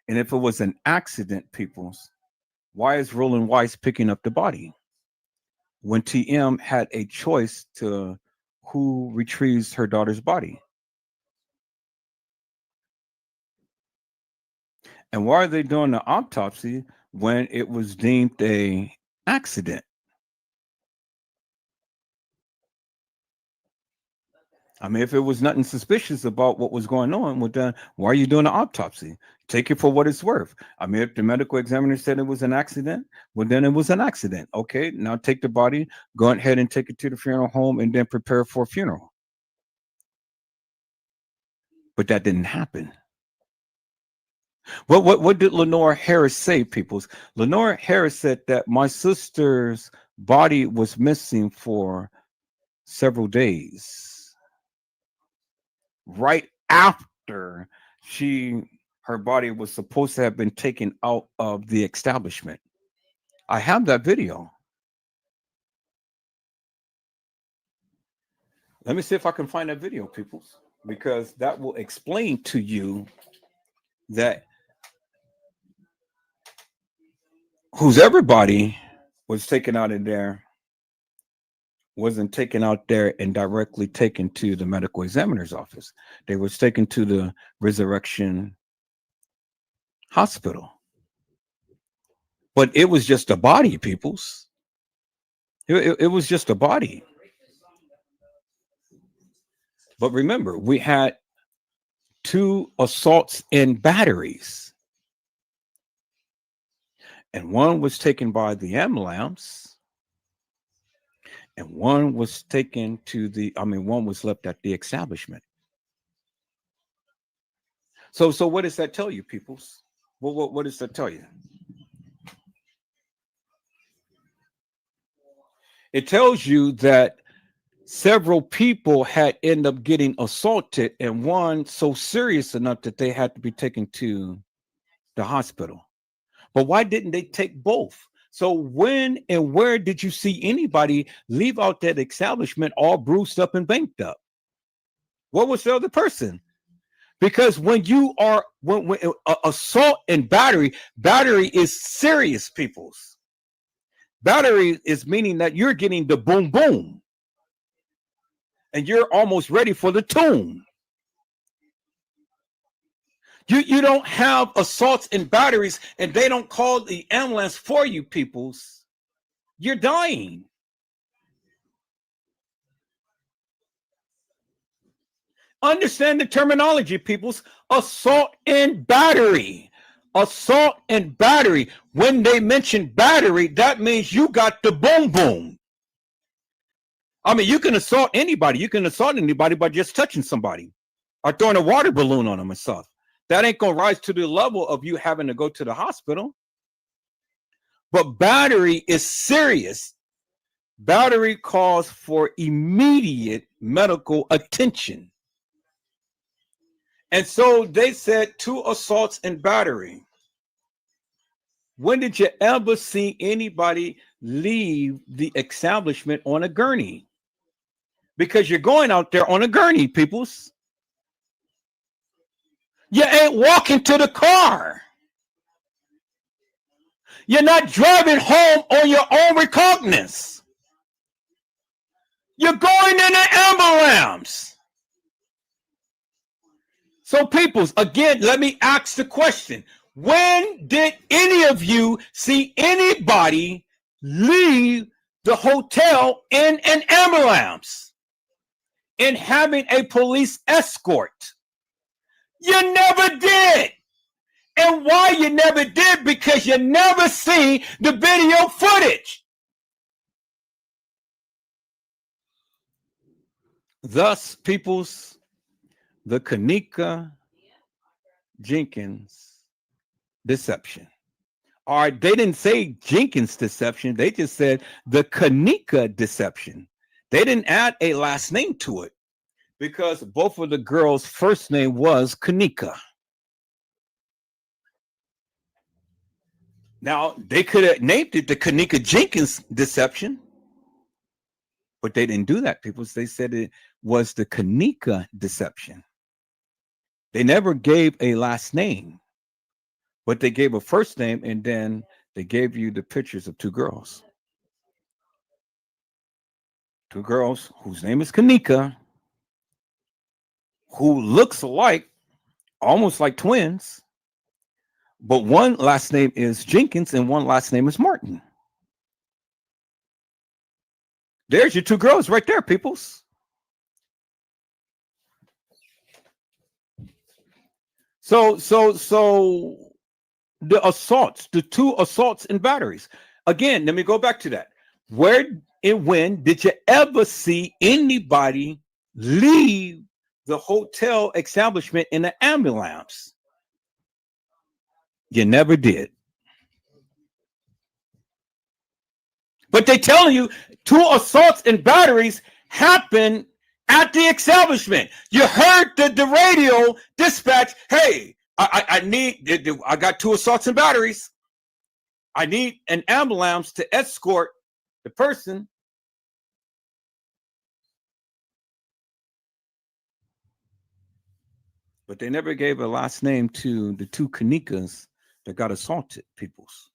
And if it was an accident, peoples, why is Roland Weiss picking up the body when TM had a choice to who retrieves her daughter's body? And why are they doing the autopsy when it was deemed a accident? I mean, if it was nothing suspicious about what was going on, well, then why are you doing an autopsy? Take it for what it's worth. I mean, if the medical examiner said it was an accident, well, then it was an accident. Okay, now take the body, go ahead and take it to the funeral home, and then prepare for a funeral. But that didn't happen. What did Lenore Harris say, peoples? Lenore Harris said that my sister's body was missing for several days. Right after her body was supposed to have been taken out of the establishment. I have that video. Let me see if I can find that video, peoples, because that will explain to you that whose everybody was taken out of there wasn't taken out there and directly taken to the medical examiner's office. They was taken to the Resurrection Hospital. But it was just a body, peoples. It was just a body. But remember, we had 2 assaults and batteries. And one was taken by the ambulance. And one was taken to one was left at the establishment. So what does that tell you, peoples? What does that tell you? It tells you that several people had ended up getting assaulted, and one so serious enough that they had to be taken to the hospital. But why didn't they take both? So when and where did you see anybody leave out that establishment all bruised up and banked up? What was the other person? Because when assault and battery is serious, peoples. Battery is meaning that you're getting the boom boom. And you're almost ready for the tune. You don't have assaults and batteries, and they don't call the ambulance for you, peoples. You're dying. Understand the terminology, peoples. Assault and battery. assault and battery. When they mention battery, that means you got the boom boom. I mean, you can assault anybody. You can assault anybody by just touching somebody or throwing a water balloon on them and stuff. That ain't going to rise to the level of you having to go to the hospital. But battery is serious. Battery calls for immediate medical attention. And so they said 2 assaults and battery. When did you ever see anybody leave the establishment on a gurney? Because you're going out there on a gurney, peoples. You ain't walking to the car. You're not driving home on your own recognizance. You're going in an ambulance. So, peoples, again, let me ask the question. When did any of you see anybody leave the hotel in an ambulance and having a police escort? You never did. And why you never did? Because you never seen the video footage. Thus, peoples, the Kenneka Jenkins deception. All right, they didn't say Jenkins deception. They just said the Kenneka deception. They didn't add a last name to it because both of the girls' first name was Kenneka. Now, they could have named it the Kenneka Jenkins deception, but they didn't do that, people. They said it was the Kenneka deception. They never gave a last name, but they gave a first name, and then they gave you the pictures of 2 girls. 2 girls whose name is Kenneka, who looks alike, almost like twins, but one last name is Jenkins and one last name is Martin. There's your 2 girls right there, peoples. So the assaults, the 2 assaults and batteries. Again, let me go back to that. Where and when did you ever see anybody leave the hotel establishment in an ambulance? You never did. But they telling you 2 assaults and batteries happened at the establishment. You heard the radio dispatch. Hey, I got 2 assaults and batteries. I need an ambulance to escort the person. But they never gave a last name to the 2 Kennekas that got assaulted, peoples.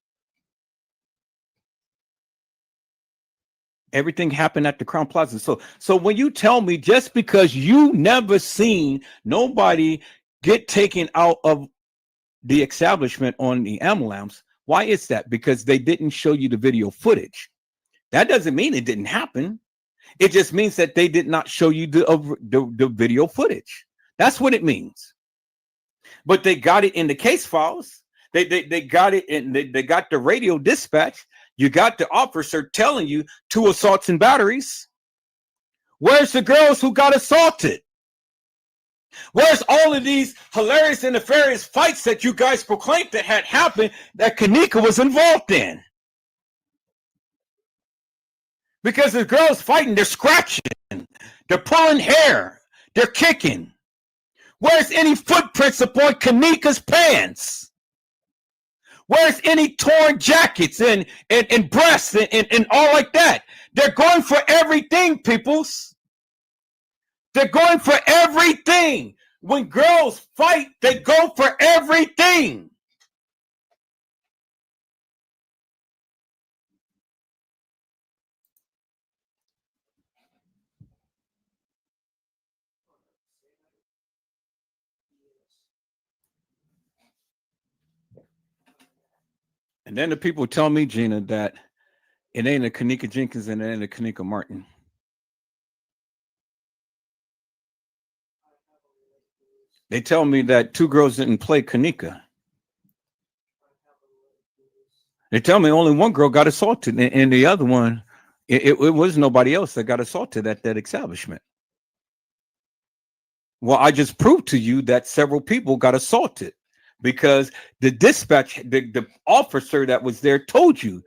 Everything happened at the Crown Plaza. So when you tell me just because you never seen nobody get taken out of the establishment on the ambulance, why is that? Because they didn't show you the video footage. That doesn't mean it didn't happen. It just means that they did not show you the video footage. That's what it means. But they got it in the case files. They got it in. They got the radio dispatch. You got the officer telling you 2 assaults and batteries. Where's the girls who got assaulted? Where's all of these hilarious and nefarious fights that you guys proclaimed that had happened that Kenneka was involved in? Because the girls fighting, they're scratching, they're pulling hair, they're kicking. Where's any footprints upon Kenneka's pants? Where's any torn jackets and breasts and all like that? They're going for everything, peoples. They're going for everything. When girls fight, they go for everything. And then the people tell me, Gina, that it ain't a Kenneka Jenkins and it ain't a Kenneka Martin. They tell me that 2 girls didn't play Kenneka. They tell me only one girl got assaulted, and the other one, it was nobody else that got assaulted at that establishment. Well, I just proved to you that several people got assaulted because the dispatch, the officer that was there told you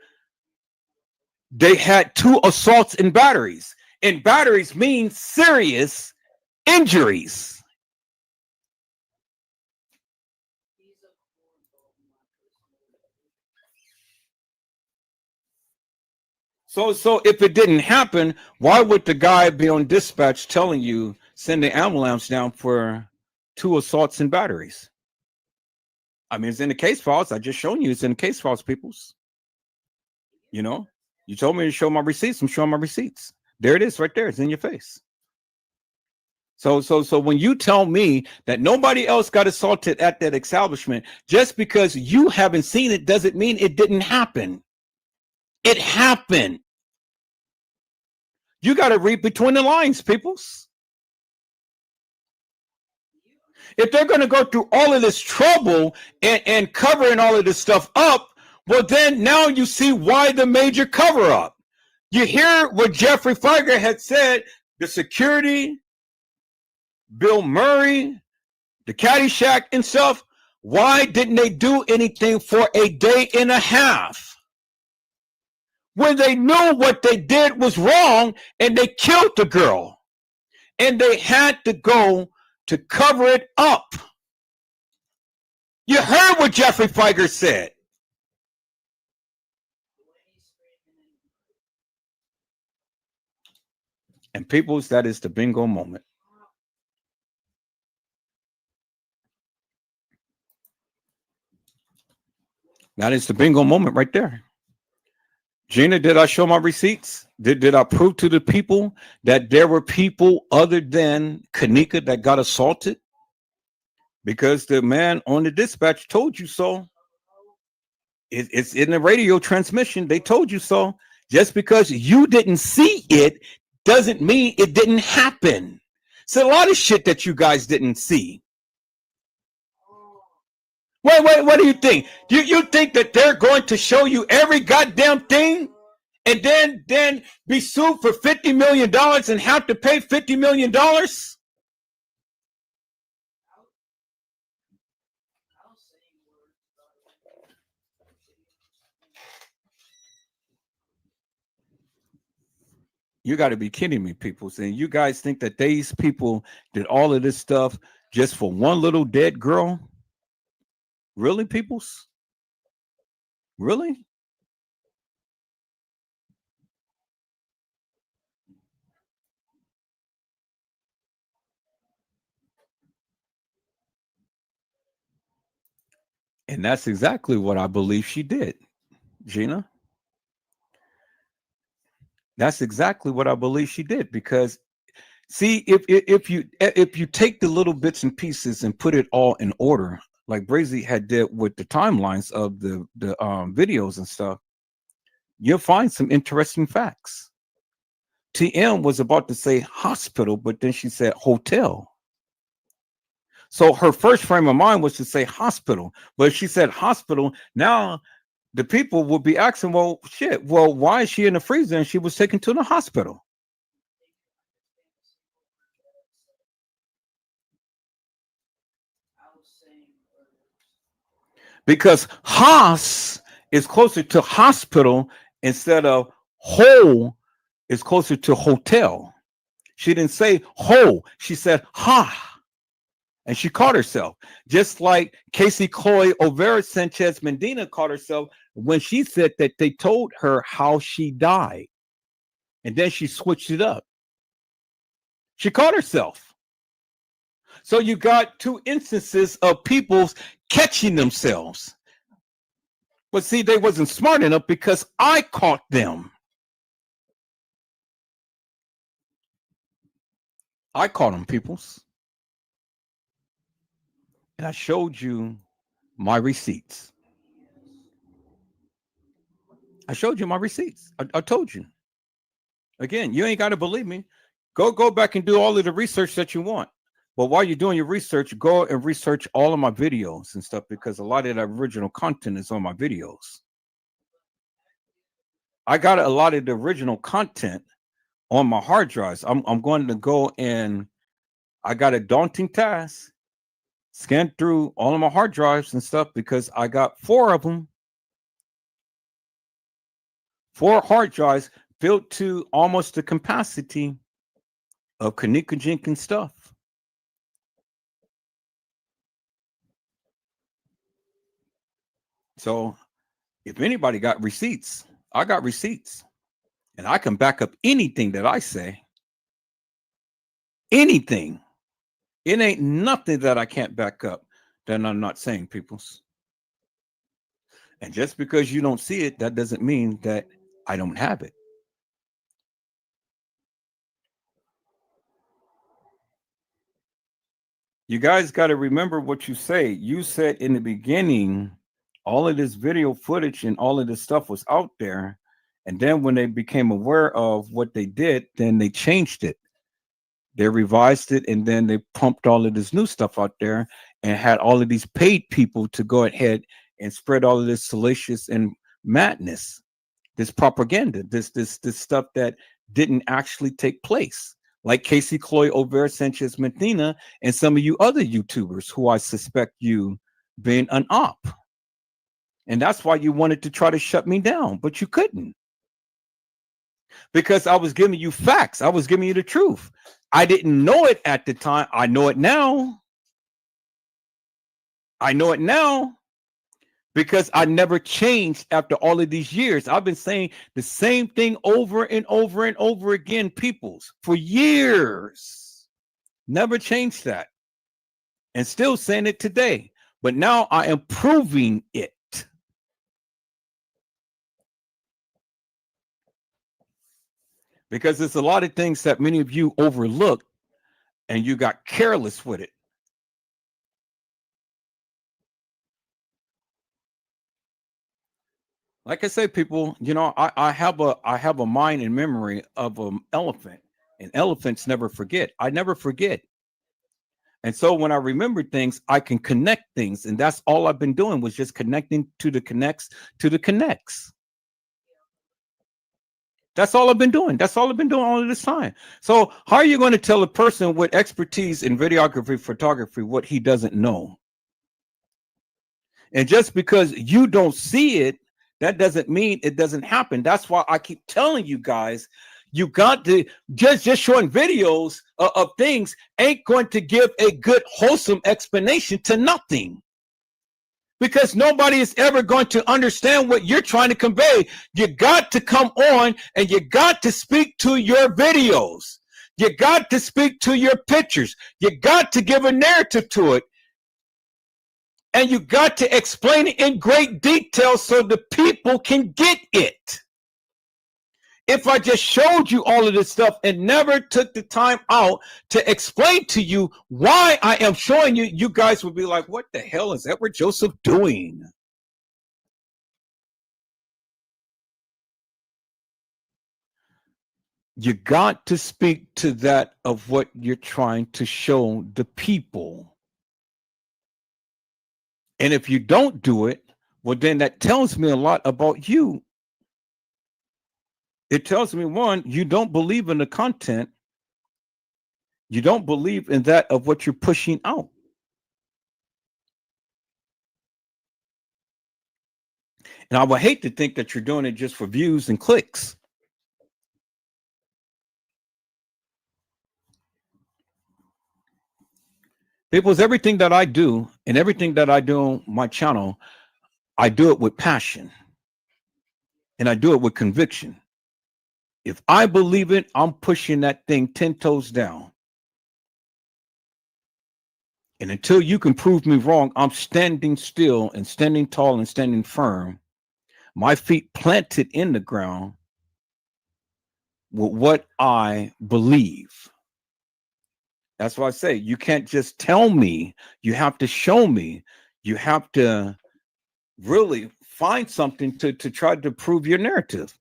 they had 2 assaults and batteries. And batteries mean serious injuries. So if it didn't happen, why would the guy be on dispatch telling you send the ambulance down for 2 assaults and batteries? I mean, it's in the case files. I just shown you it's in the case files, peoples. You know, you told me to show my receipts. I'm showing my receipts. There it is right there. It's in your face. So when you tell me that nobody else got assaulted at that establishment, just because you haven't seen it doesn't mean it didn't happen. It happened. You got to read between the lines, peoples. If they're going to go through all of this trouble and covering all of this stuff up, well, then now you see why the major cover up. You hear what Jeffrey Feiger had said, the security, Bill Murray, the Caddyshack and stuff. Why didn't they do anything for a day and a half? When they knew what they did was wrong and they killed the girl. And they had to go to cover it up. You heard what Jeffrey Feiger said. And peoples, that is the bingo moment. That is the bingo moment right there. Gina, did I show my receipts? Did I prove to the people that there were people other than Kenneka that got assaulted? Because the man on the dispatch told you so. It's in the radio transmission. They told you so. Just because you didn't see it doesn't mean it didn't happen. It's a lot of shit that you guys didn't see. Wait, what do you think? You think that they're going to show you every goddamn thing and then be sued for $50 million and have to pay $50 million? You got to be kidding me, people. And you guys think that these people did all of this stuff just for one little dead girl? Really, peoples? Really? And that's exactly what I believe she did, Gina. That's exactly what I believe she did. Because, see, if you take the little bits and pieces and put it all in order, like Brazy had did with the timelines of the videos and stuff, you'll find some interesting facts. TM was about to say hospital, but then she said hotel. So her first frame of mind was to say hospital, but she said hospital. Now the people will be asking, well, shit, well, why is she in the freezer and she was taken to the hospital? Because Haas is closer to hospital instead of whole is closer to hotel. She didn't say whole. She said ha. And she caught herself. Just like Casey Chloe Overa Sanchez Medina caught herself when she said that they told her how she died. And then she switched it up. She caught herself. So you got 2 instances of people catching themselves. But see, they wasn't smart enough because I caught them. I caught them, peoples. And I showed you my receipts. I showed you my receipts. I told you. Again, you ain't got to believe me. Go back and do all of the research that you want. But while you're doing your research, go and research all of my videos and stuff because a lot of that original content is on my videos. I got a lot of the original content on my hard drives. I'm going to go and I got a daunting task, scan through all of my hard drives and stuff because I got 4 of them. 4 hard drives filled to almost the capacity of Kenneka Jenkins stuff. So if anybody got receipts, I got receipts. And I can back up anything that I say. Anything. It ain't nothing that I can't back up that I'm not saying, peoples. And just because you don't see it, that doesn't mean that I don't have it. You guys got to remember what you say. You said in the beginning, all of this video footage and all of this stuff was out there. And then when they became aware of what they did, then they changed it. They revised it, and then they pumped all of this new stuff out there and had all of these paid people to go ahead and spread all of this salacious and madness, this propaganda, this stuff that didn't actually take place. Like Casey Cloy, Over, Sanchez Medina, and some of you other YouTubers who I suspect you being an op. And that's why you wanted to try to shut me down, but you couldn't. Because I was giving you facts. I was giving you the truth. I didn't know it at the time. I know it now. I know it now because I never changed after all of these years. I've been saying the same thing over and over and over again, peoples, for years. Never changed that. And still saying it today. But now I am proving it. Because there's a lot of things that many of you overlooked and you got careless with it. Like I say, people, you know, I have a mind and memory of an elephant, and elephants never forget. I never forget. And so when I remember things, I can connect things. And that's all I've been doing was just connecting to the connects to the connects. That's all I've been doing. That's all I've been doing all of this time. So how are you going to tell a person with expertise in videography, photography, what he doesn't know? And just because you don't see it, that doesn't mean it doesn't happen. That's why I keep telling you guys, you got to just showing videos of things ain't going to give a good, wholesome explanation to nothing. Because nobody is ever going to understand what you're trying to convey. You got to come on and you got to speak to your videos. You got to speak to your pictures. You got to give a narrative to it. And you got to explain it in great detail so the people can get it. If I just showed you all of this stuff and never took the time out to explain to you why I am showing you, you guys would be like, what the hell is Edward Joseph doing? You got to speak to that of what you're trying to show the people. And if you don't do it, well, then that tells me a lot about you. It tells me, one, you don't believe in the content. You don't believe in that of what you're pushing out. And I would hate to think that you're doing it just for views and clicks. Because everything that I do and everything that I do on my channel, I do it with passion. And I do it with conviction. If I believe it, I'm pushing that thing 10 toes down. And until you can prove me wrong, I'm standing still and standing tall and standing firm. My feet planted in the ground with what I believe. That's why I say you can't just tell me. You have to show me. You have to really find something to try to prove your narrative.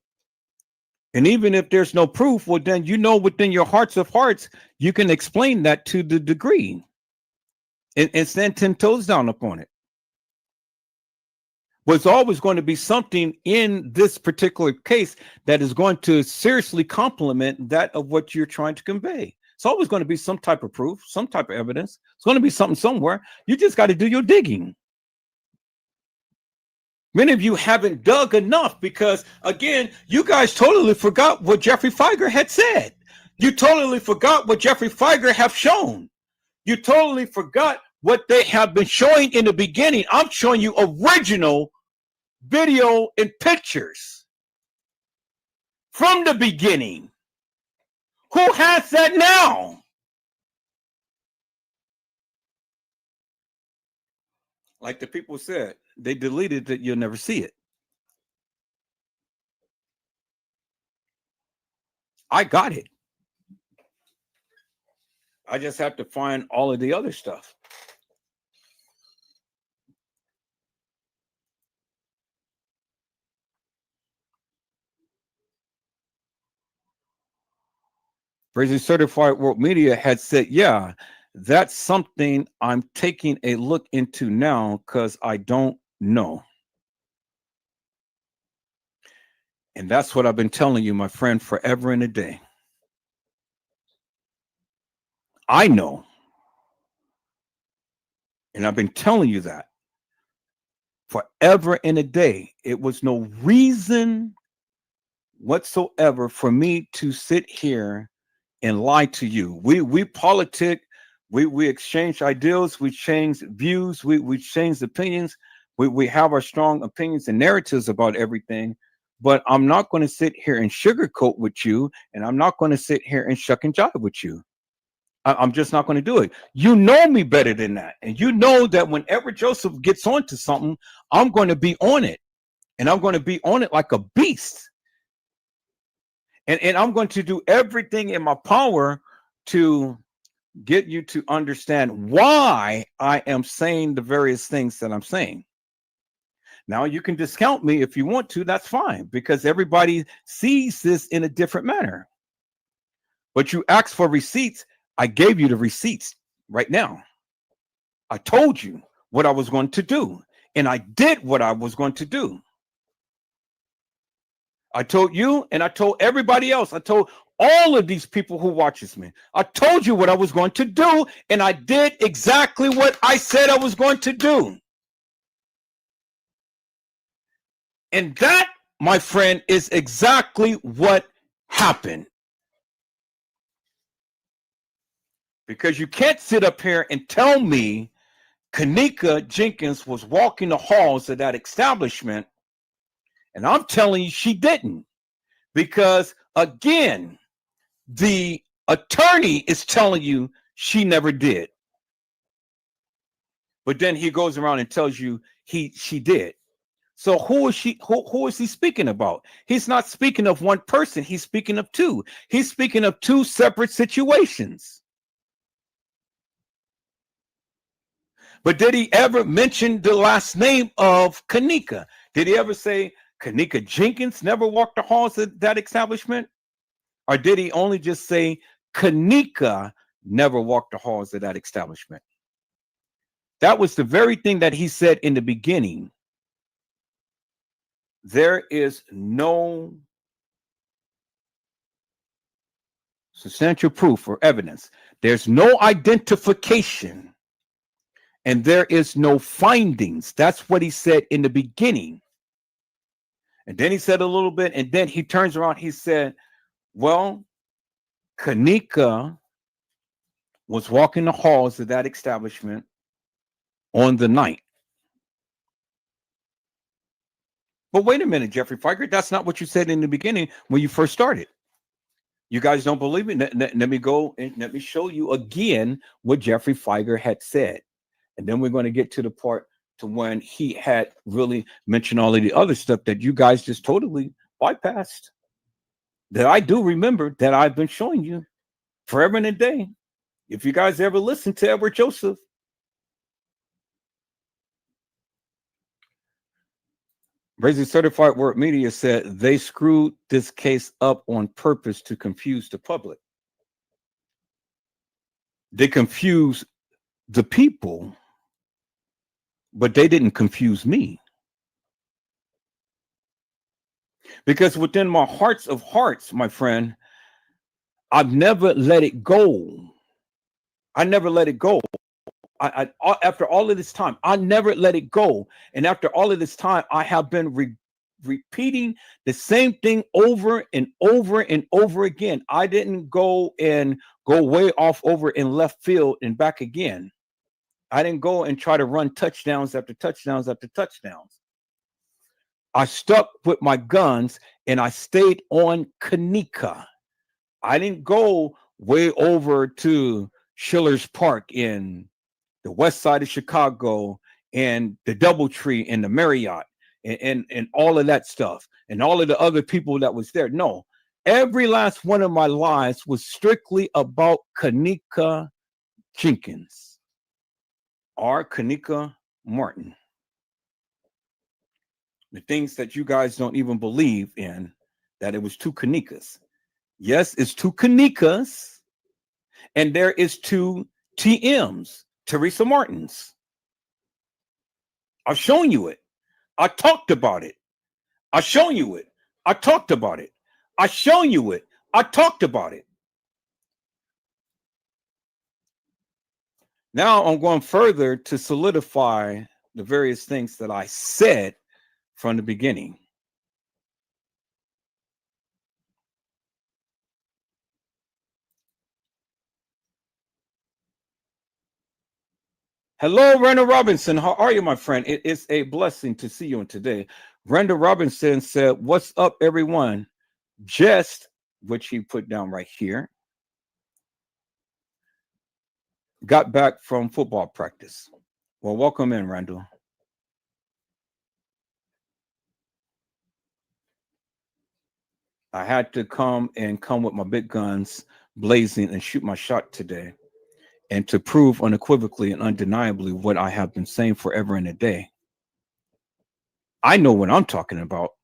And even if there's no proof, well, then you know within your hearts of hearts, you can explain that to the degree and stand 10 toes down upon it. But it's always going to be something in this particular case that is going to seriously complement that of what you're trying to convey. It's always going to be some type of proof, some type of evidence. It's going to be something somewhere. You just got to do your digging. Many of you haven't dug enough because, again, you guys totally forgot what Jeffrey Feiger had said. You totally forgot what Jeffrey Feiger have shown. You totally forgot what they have been showing in the beginning. I'm showing you original video and pictures from the beginning. Who has that now? Like the people said, they deleted it, you'll never see it. I got it. I just have to find all of the other stuff. Crazy Certified World Media had said, yeah, that's something I'm taking a look into now because I don't know. And that's what I've been telling you, my friend, forever and a day. I know. And I've been telling you that forever and a day. It was no reason whatsoever for me to sit here and lie to you. We politic, we exchange ideals, we change views, we change opinions, we have our strong opinions and narratives about everything. But I'm not going to sit here and sugarcoat with you, and I'm not going to sit here and shuck and jive with you. I'm just not going to do it. You know me better than that. And you know that whenever Joseph gets onto something, I'm going to be on it. And I'm going to be on it like a beast. And I'm going to do everything in my power to get you to understand why I am saying the various things that I'm saying. Now, you can discount me if you want to. That's fine, because everybody sees this in a different manner. But you asked for receipts. I gave you the receipts right now. I told you what I was going to do, and I did what I was going to do. I told you, and I told everybody else. I told all of these people who watches me. I told you what I was going to do, and I did exactly what I said I was going to do. And that, my friend, is exactly what happened. Because you can't sit up here and tell me Kenneka Jenkins was walking the halls of that establishment, and I'm telling you she didn't. Because, again, the attorney is telling you she never did. But then he goes around and tells you she did. So who is he speaking about? He's not speaking of one person. He's speaking of two. He's speaking of two separate situations. But did he ever mention the last name of Kenneka? Did he ever say Kenneka Jenkins never walked the halls of that establishment? Or did he only just say Kenneka never walked the halls of that establishment? That was the very thing that he said in the beginning. There is no substantial proof or evidence. There's no identification. And there is no findings. That's what he said in the beginning. And then he said a little bit, and then he turns around. He said, well, Kenneka was walking the halls of that establishment on the night. But wait a minute, Jeffrey Feiger, that's not what you said in the beginning when you first started. You guys don't believe me? Let me go and let me show you again what Jeffrey Feiger had said. And then we're going to get to the part to when he had really mentioned all of the other stuff that you guys just totally bypassed. That I do remember that I've been showing you forever and a day. If you guys ever listen to Edward Joseph, Crazy Certified World Media said they screwed this case up on purpose to confuse the public. They confused the people, but they didn't confuse me. Because within my hearts of hearts, my friend, I've never let it go. I never let it go. After all of this time, I never let it go. And after all of this time, I have been repeating the same thing over and over and over again. I didn't go way off over in left field and back again. I didn't go and try to run touchdowns after touchdowns after touchdowns. I stuck with my guns and I stayed on Kenneka. I didn't go way over to Schiller's Park in the west side of Chicago and the Doubletree and the Marriott and all of that stuff and all of the other people that was there. No, every last one of my lives was strictly about Kenneka Jenkins or Kenneka Martin. The things that you guys don't even believe in, that it was two Kennekas. Yes, it's two Kennekas, and there is two TMs, Teresa Martins. I've shown you it. I talked about it. I've shown you it. I talked about it. I've shown you it. I talked about it. Now I'm going further to solidify the various things that I said from the beginning. Hello, Randall Robinson. How are you, my friend? It is a blessing to see you today. Randall Robinson said, "What's up, everyone?" Just, which he put down right here, got back from football practice. Well, welcome in, Randall. I had to come with my big guns blazing and shoot my shot today, and to prove unequivocally and undeniably what I have been saying forever and a day. I know what I'm talking about.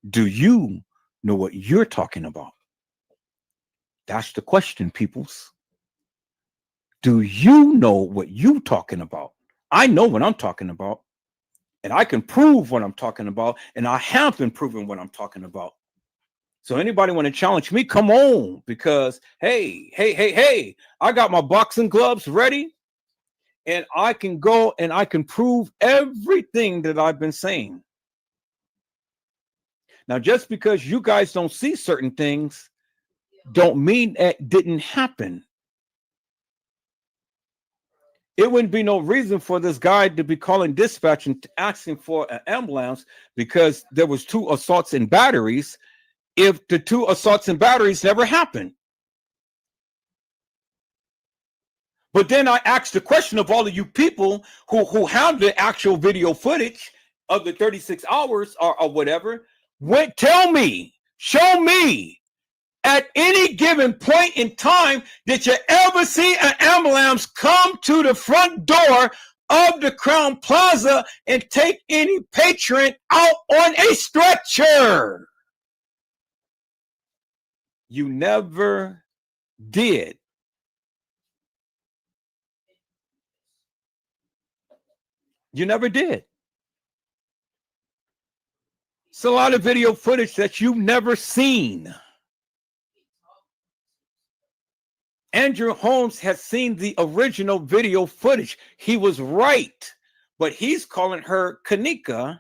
Do you know what you're talking about? That's the question, peoples. Do you know what you're talking about? I know what I'm talking about, and I can prove what I'm talking about, and I have been proving what I'm talking about. So anybody want to challenge me, come on, because hey, I got my boxing gloves ready, and I can go and I can prove everything that I've been saying. Now, just because you guys don't see certain things, don't mean that didn't happen. It wouldn't be no reason for this guy to be calling dispatch and asking for an ambulance because there was 2 assaults and batteries if the 2 assaults and batteries never happened. But then I asked the question of all of you people who have the actual video footage of the 36 hours or whatever, tell me, show me, at any given point in time, did you ever see an ambulance come to the front door of the Crown Plaza and take any patron out on a stretcher? You never did. You never did. It's a lot of video footage that you've never seen. Andrew Holmes has seen the original video footage. He was right, but he's calling her Kenneka,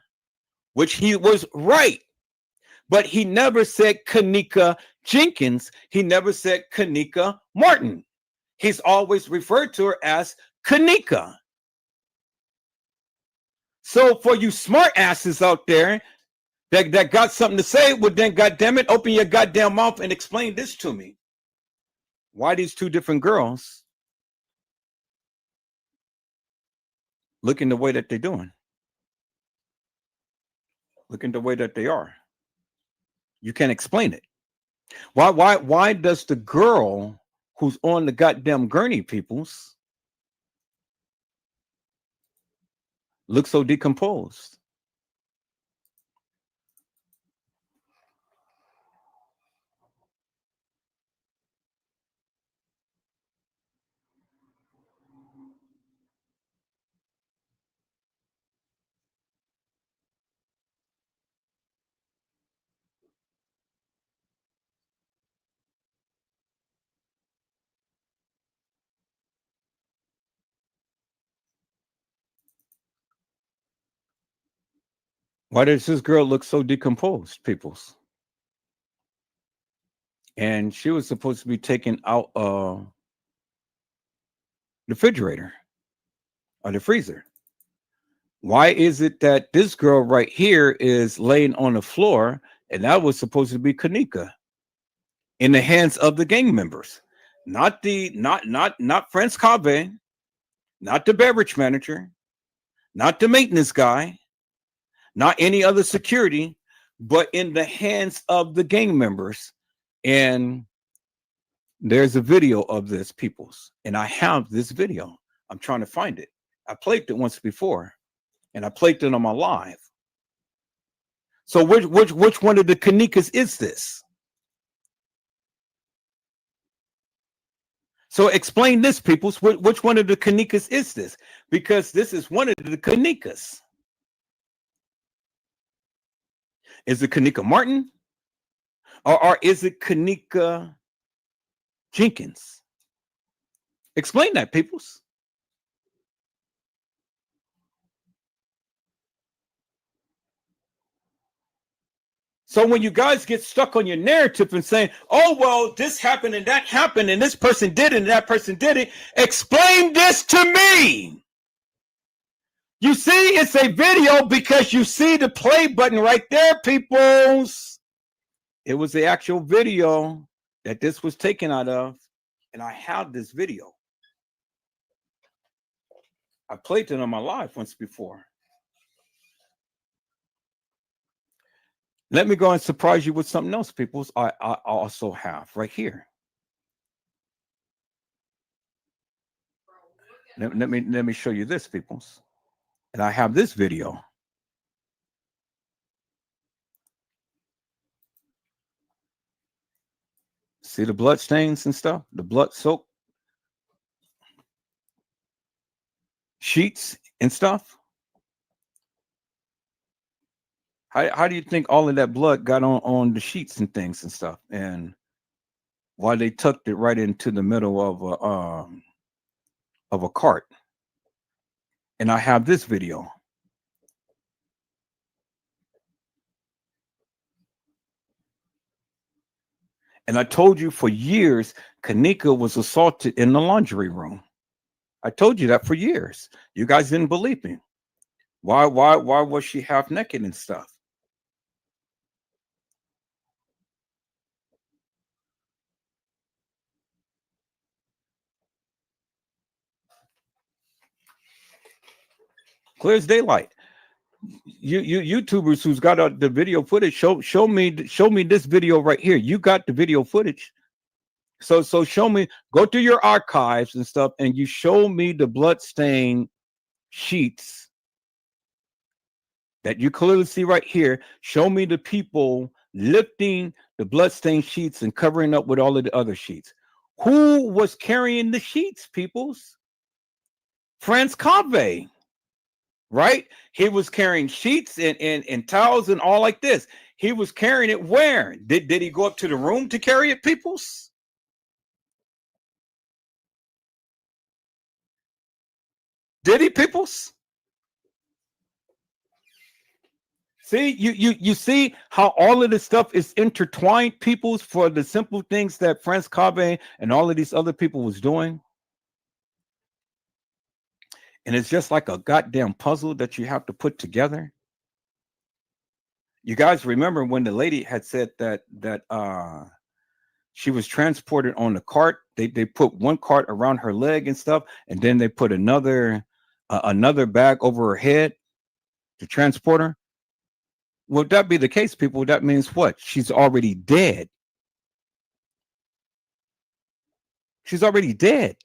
which he was right. But he never said Kenneka Jenkins. He never said Kenneka Martin. He's always referred to her as Kenneka. So for you smart asses out there that got something to say, well then, goddamn it, open your goddamn mouth and explain this to me. Why these 2 different girls looking the way that they're doing? Looking the way that they are. You can't explain it. Why does the girl who's on the goddamn gurney, peoples, look so decomposed? Why does this girl look so decomposed, peoples? And she was supposed to be taken out of the refrigerator or the freezer. Why is it that this girl right here is laying on the floor, and that was supposed to be Kenneka in the hands of the gang members, not Franz Cave, not the beverage manager, not the maintenance guy, not any other security, but in the hands of the gang members. And there's a video of this, peoples, and I have this video. I'm trying to find it. I played it once before, and I played it on my live. So which one of the Kennekas is this? So explain this, peoples. Which one of the Kennekas is this? Because this is one of the Kennekas. Is it Kenneka Martin? Or is it Kenneka Jenkins? Explain that, peoples. So when you guys get stuck on your narrative and saying, oh, well, this happened and that happened and this person did it and that person did it, explain this to me. You see, it's a video because you see the play button right there, peoples. It was the actual video that this was taken out of, and I have this video. I played it on my live once before. Let me go and surprise you with something else, people. I also have right here. Let me show you this, peoples. And I have this video. See the blood stains and stuff, the blood soaked sheets and stuff. How do you think all of that blood got on the sheets and things and stuff? And why they tucked it right into the middle of a cart? And I have this video. And I told you for years, Kenneka was assaulted in the laundry room. I told you that for years. You guys didn't believe me. Why was she half naked and stuff? Clear as daylight. You YouTubers who's got the video footage, show me this video right here. You got the video footage. So show me, go to your archives and stuff, and you show me the bloodstained sheets that you clearly see right here. Show me the people lifting the bloodstained sheets and covering up with all of the other sheets. Who was carrying the sheets, peoples? Franz Cave, right? He was carrying sheets and towels and all like this. He was carrying it where? Did he go up to the room to carry it, peoples? Did he, peoples? See, you see how all of this stuff is intertwined, peoples, for the simple things that Franz Cave and all of these other people was doing. And it's just like a goddamn puzzle that you have to put together. You guys remember when the lady had said that she was transported on the cart. They put one cart around her leg and stuff, and then they put another bag over her head to transport her. Would that be the case, people? That means what? She's already dead. She's already dead.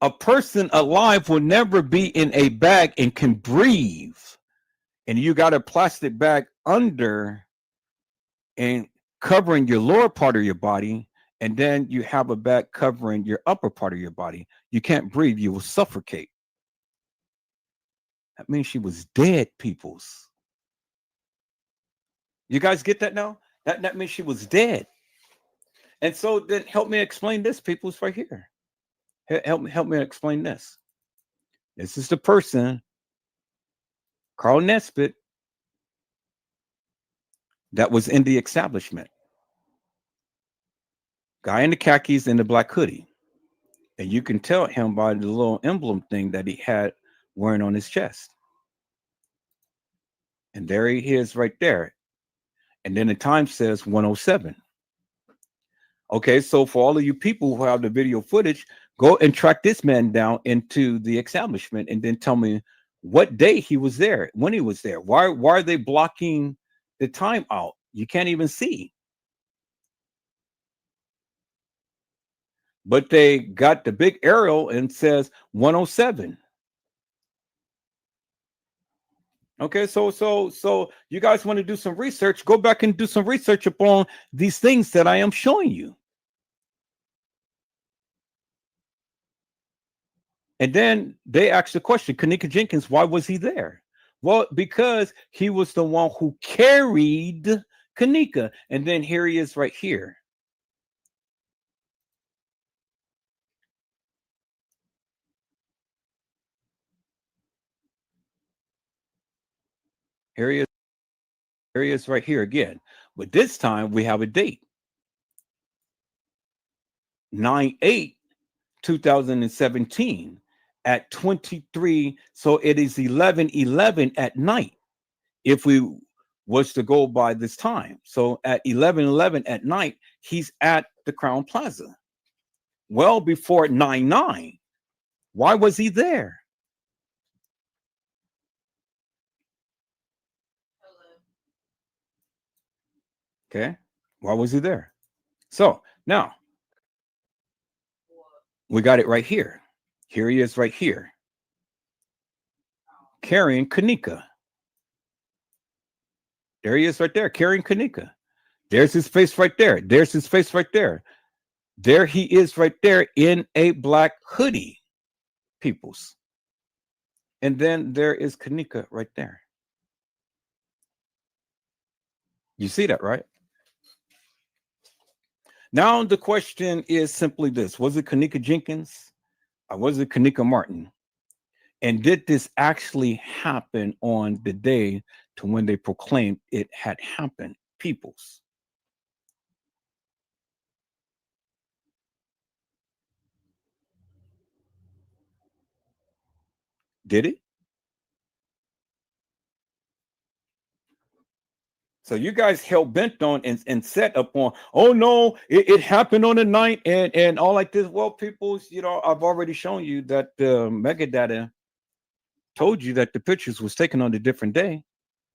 A person alive will never be in a bag and can breathe. And you got a plastic bag under and covering your lower part of your body, and then you have a bag covering your upper part of your body. You can't breathe. You will suffocate. That means she was dead, peoples. You guys get that now? That means she was dead. And so then help me explain this, peoples, right here. Help me explain this. This is the person, Carl Nesbitt, that was in the establishment. Guy in the khakis and the black hoodie. And you can tell him by the little emblem thing that he had wearing on his chest. And there he is right there. And then the time says 107. Okay, so for all of you people who have the video footage, go and track this man down into the establishment and then tell me what day he was there, when he was there. Why are they blocking the time out? You can't even see. But they got the big arrow and says 107. Okay, so you guys want to do some research, go back and do some research upon these things that I am showing you. And then they asked the question, Kenneka Jenkins, why was he there? Well, because he was the one who carried Kenneka. And then here he is right here. Here he is. Here he is right here again. But this time we have a date. 9/8/2017 at 23. So it is 11:11 at night if we was to go by this time. So at 11:11 at night, he's at the Crown Plaza. Well before 9/9. Why was he there? Okay. Why was he there? So now we got it right here. Here he is right here. Carrying Kenneka. There he is right there, carrying Kenneka. There's his face right there. There's his face right there. There he is right there in a black hoodie, peoples. And then there is Kenneka right there. You see that, right? Now the question is simply this. Was it Kenneka Jenkins or was it Kenneka Martin? And did this actually happen on the day to when they proclaimed it had happened, peoples? Did it? So you guys hell bent on and set up on, oh no, it happened on the night and all like this. Well, peoples, you know, I've already shown you that Megadata told you that the pictures was taken on a different day.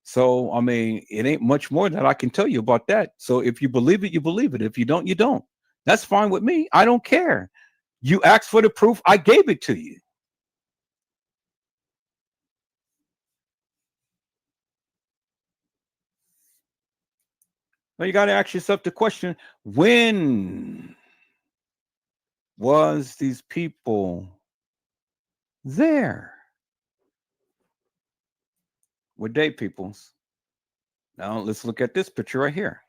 So, I mean, it ain't much more that I can tell you about that. So if you believe it, you believe it. If you don't, you don't. That's fine with me. I don't care. You asked for the proof. I gave it to you. Now you got to ask yourself the question, when was these people there? What day, peoples? Now let's look at this picture right here.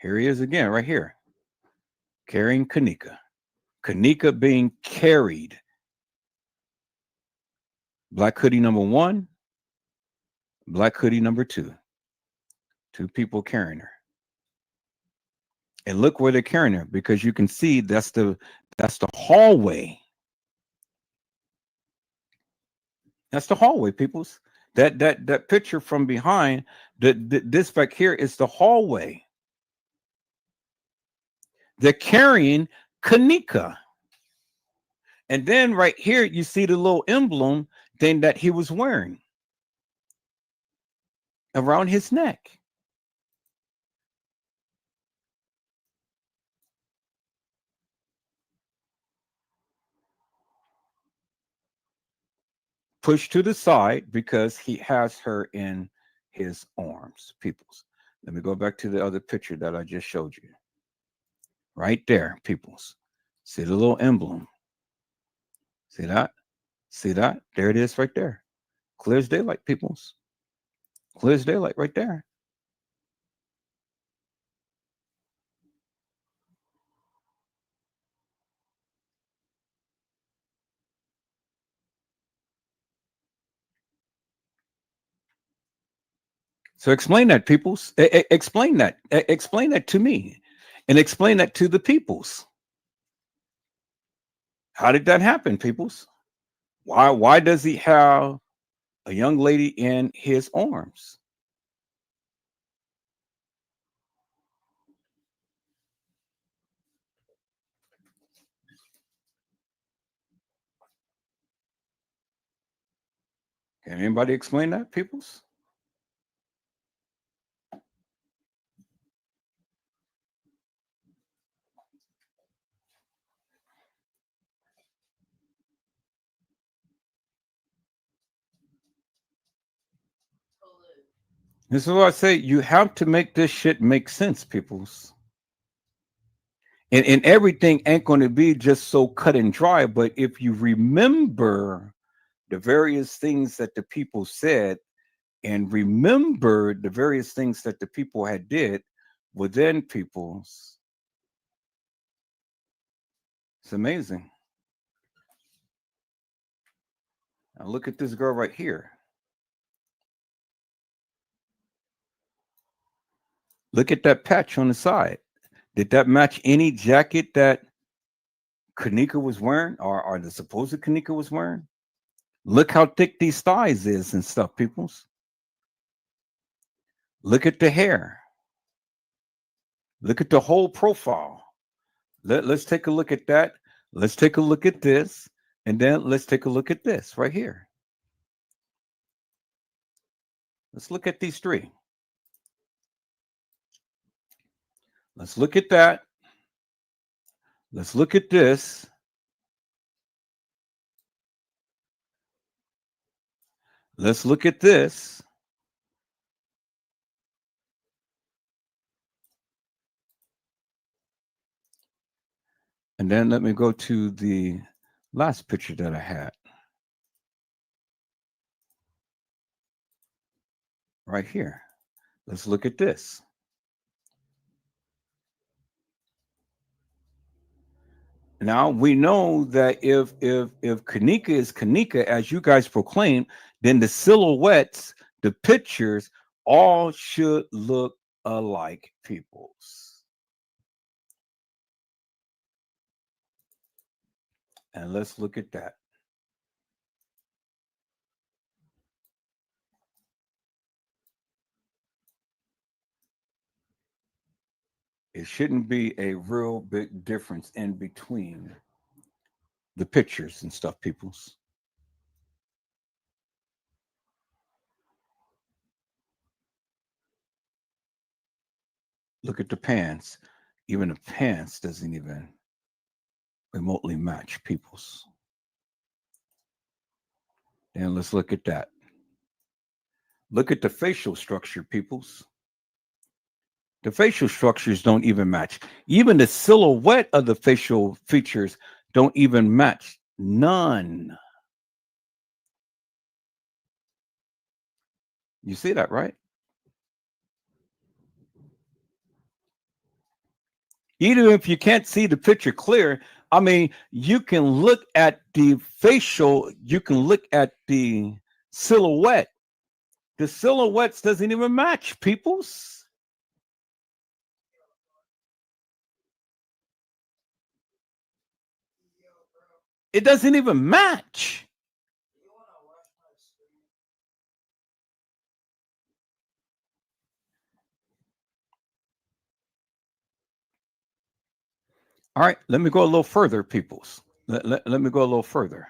Here he is again, right here, carrying Kenneka. Kenneka being carried. Black hoodie number 1, black hoodie number 2. 2 people carrying her. And look where they're carrying her, because you can see that's the hallway. That's the hallway, peoples. That picture from behind, this back here is the hallway. They're carrying Kenneka. And then right here, you see the little emblem thing that he was wearing around his neck. Pushed to the side because he has her in his arms, peoples. Let me go back to the other picture that I just showed you. Right there, peoples. See the little emblem? See that? See that? There it is right there. Clear as daylight, peoples. Clear as daylight right there. So explain that, peoples. Explain that. Explain that to me, and explain that to the peoples. How did that happen, peoples? Why does he have a young lady in his arms? Can anybody explain that, peoples? This is what I say. You have to make this shit make sense, peoples. And everything ain't going to be just so cut and dry. But if you remember the various things that the people said, and remember the various things that the people had did within peoples, it's amazing. Now look at this girl right here. Look at that patch on the side. Did that match any jacket that Kenneka was wearing, or the supposed Kenneka was wearing? Look how thick these thighs is and stuff, peoples. Look at the hair. Look at the whole profile. Let's take a look at that. Let's take a look at this. And then let's take a look at this right here. Let's look at these three. Let's look at that. Let's look at this. Let's look at this. And then let me go to the last picture that I had. Right here. Let's look at this. Now we know that if Kenneka is Kenneka, as you guys proclaim, then the silhouettes, the pictures, all should look alike, peoples. And let's look at that. It shouldn't be a real big difference in between the pictures and stuff, peoples. Look at the pants. Even the pants doesn't even remotely match, peoples. And let's look at that. Look at the facial structure, peoples. The facial structures don't even match. Even the silhouette of the facial features don't even match. None. You see that, right? Even if you can't see the picture clear, I mean, you can look at the facial, you can look at the silhouette. The silhouettes doesn't even match, peoples. It doesn't even match. All right, let me go a little further, peoples. Let me go a little further.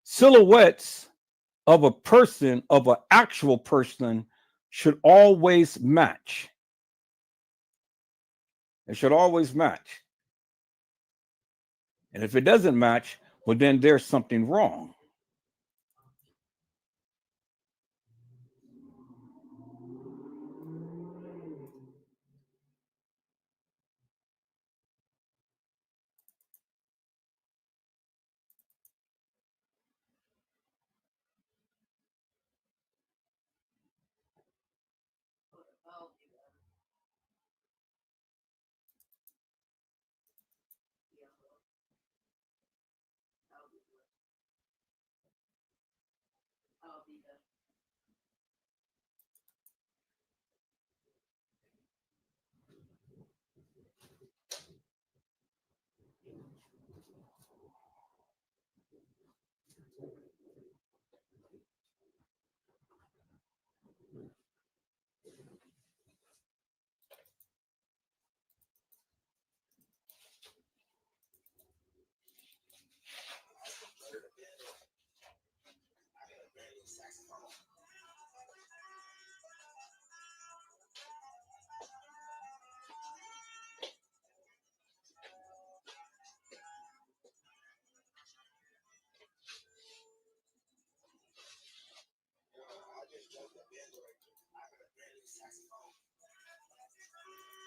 Silhouettes of a person, of an actual person, should always match. It should always match. And if it doesn't match, well, then there's something wrong.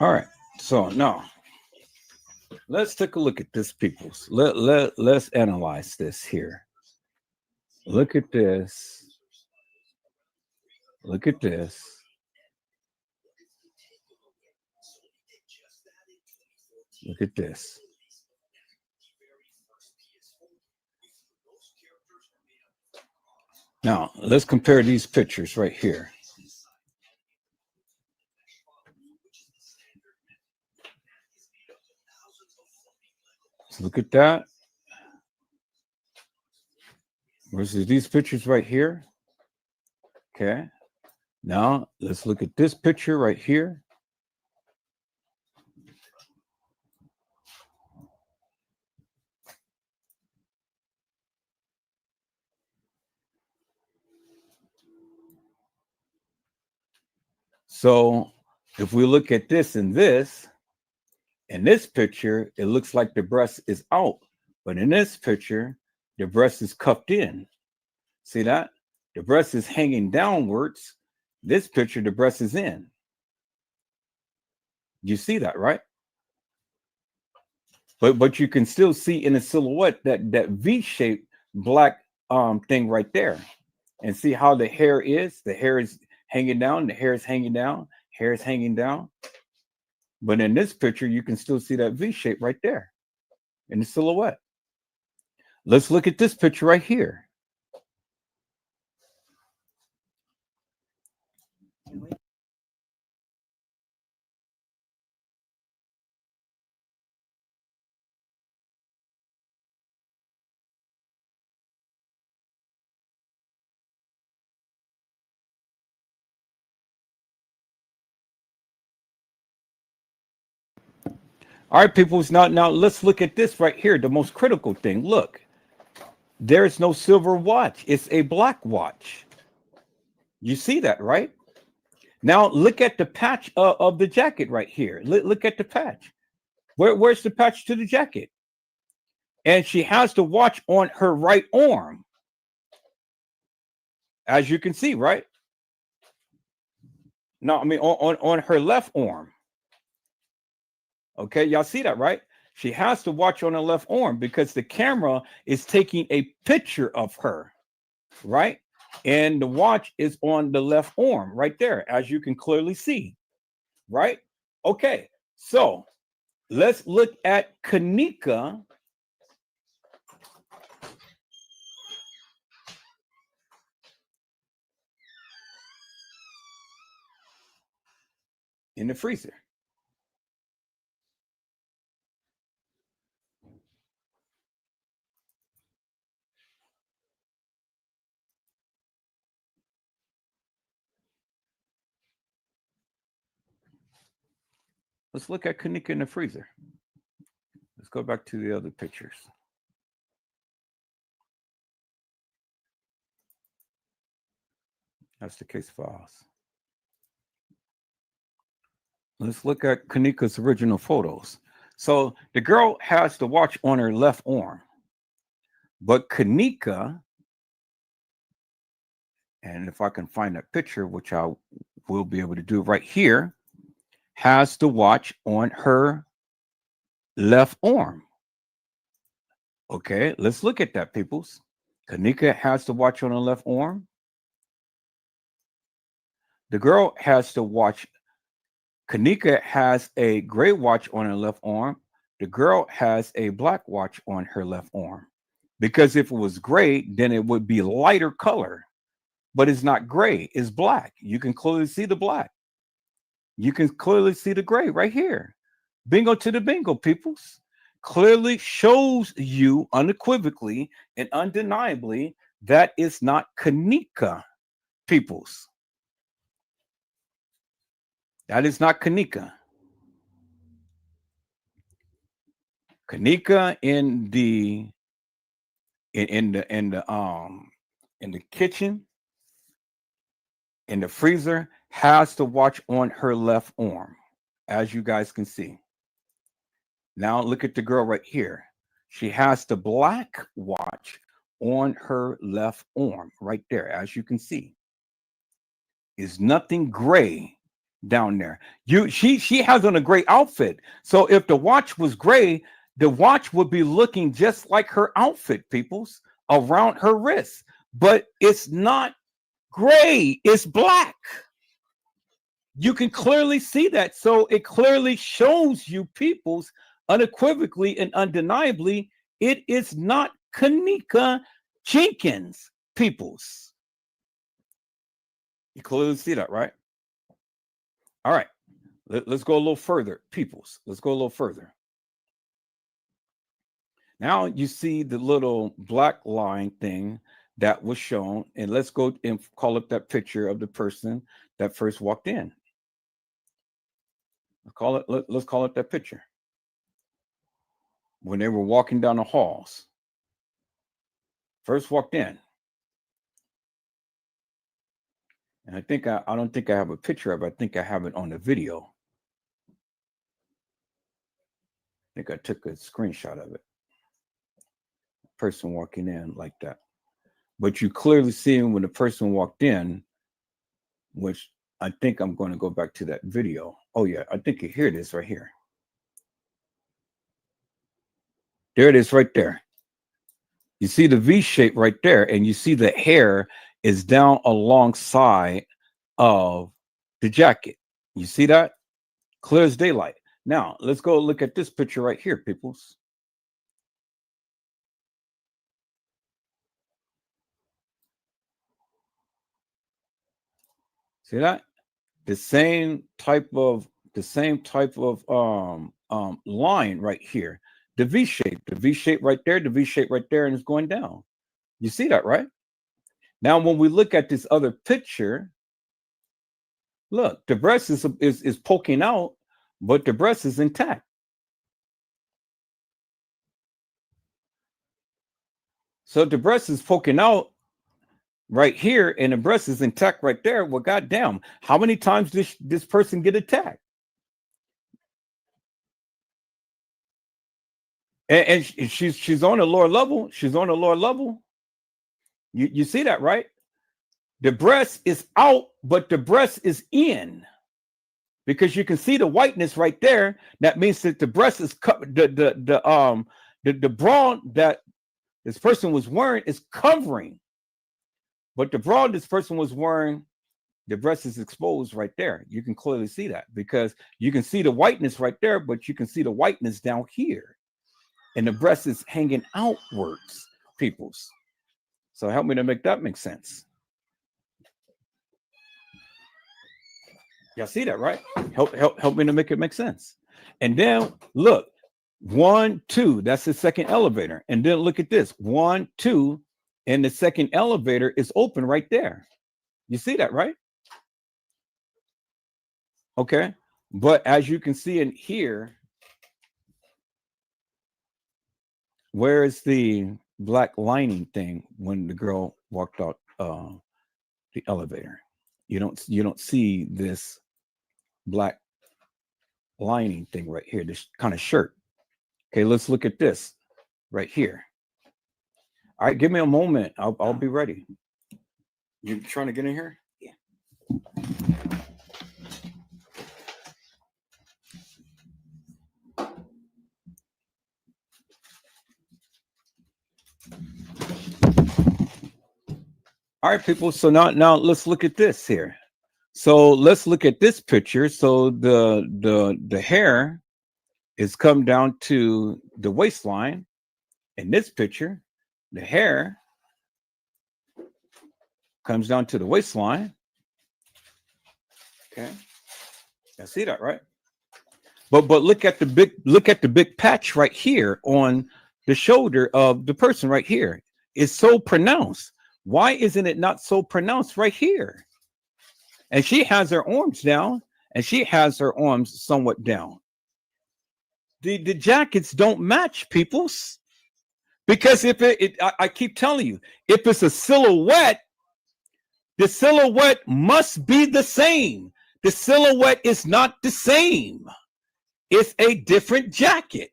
All right. So now let's take a look at this, peoples. Let's analyze this here. Look at this. Look at this. Look at this. Now, let's compare these pictures right here. So look at that. Versus these pictures right here. Okay. Now, let's look at this picture right here. So if we look at this and this, in this picture, it looks like the breast is out. But in this picture, the breast is cupped in. See that? The breast is hanging downwards. This picture, the breast is in. You see that, right? But you can still see in the silhouette that V-shaped black thing right there. And see how the hair is? The hair is hanging down, the hair is hanging down, hair is hanging down. But in this picture, you can still see that V shape right there in the silhouette. Let's look at this picture right here. All right, people. Now let's look at this right here. The most critical thing. Look, there's no silver watch. It's a black watch. You see that, right? Now look at the patch of the jacket right here. Look at the patch. Where's the patch to the jacket? And she has the watch on her right arm, as you can see, right? No, I mean on her left arm. Okay, y'all see that, right? She has to watch on her left arm because the camera is taking a picture of her, right? And the watch is on the left arm right there, as you can clearly see, right? Okay, so let's look at Kenneka. In the freezer. Let's look at Kenneka in the freezer. Let's go back to the other pictures. That's the case files. Let's look at Kenneka's original photos. So the girl has the watch on her left arm, but Kenneka, and if I can find that picture, which I will be able to do right here, has the watch on her left arm. Okay, let's look at that, peoples. Kenneka has the watch on her left arm. The girl has the watch. Kenneka has a gray watch on her left arm. The girl has a black watch on her left arm. Because if it was gray, then it would be lighter color. But it's not gray, it's black. You can clearly see the black. You can clearly see the gray right here. Bingo to the bingo, peoples. Clearly shows you unequivocally and undeniably that it's not Kenneka, peoples. That is not Kenneka. Kenneka in the kitchen, in the freezer, has the watch on her left arm, as you guys can see. Now look at the girl right here. She has the black watch on her left arm right there, as you can see. Is nothing gray down there. She has on a gray outfit. So if the watch was gray, the watch would be looking just like her outfit, peoples, around her wrist. But it's not gray, it's black. You can clearly see that. So it clearly shows you, peoples, unequivocally and undeniably, it is not Kenneka Jenkins, peoples. You clearly see that, right? All right. Let's go a little further, peoples. Let's go a little further. Now you see the little black line thing that was shown, and let's go and call up that picture of the person that first walked in. Let's call it that picture when they were walking down the halls. First walked in, and I think I don't think I have a picture of it. I think I have it on the video. I think I took a screenshot of it. Person walking in like that, but you clearly see when the person walked in, which I think I'm going to go back to that video. Oh yeah, I think you hear this right here. There it is right there. You see the V shape right there, and you see the hair is down alongside of the jacket. You see that? Clear as daylight. Now let's go look at this picture right here, peoples. See that? The same type of line right here. The V shape right there, the V shape right there, and it's going down. You see that, right? Now, when we look at this other picture, look, the breast is poking out, but the breast is intact. So the breast is poking out right here, and the breast is intact right there. Well, goddamn, how many times did this person get attacked? And she's on the lower level. She's on the lower level. You see that, right? The breast is out, but the breast is in, because you can see the whiteness right there. That means that the breast is the bra that this person was wearing is covering. But the bra this person was wearing, the breast is exposed right there. You can clearly see that, because you can see the whiteness right there, but you can see the whiteness down here. And the breast is hanging outwards, peoples. So help me to make that make sense. Y'all see that, right? Help me to make it make sense. And then look, 1, 2, that's the second elevator. And then look at this, 1, 2, and the second elevator is open right there. You see that, right? Okay. But as you can see in here, where is the black lining thing when the girl walked out the elevator? You don't see this black lining thing right here, this kind of shirt. Okay, let's look at this right here. All right, give me a moment. I'll be ready. You trying to get in here? Yeah. All right, people. So now let's look at this here. So let's look at this picture. So the hair is come down to the waistline. In this picture, the hair comes down to the waistline. Okay, I see that, right? But look at the big patch right here on the shoulder of the person right here. It's so pronounced. Why isn't it not so pronounced right here? And she has her arms down, and she has her arms somewhat down. The jackets don't match, peoples. Because if I keep telling you, if it's a silhouette, the silhouette must be the same. The silhouette is not the same. It's a different jacket.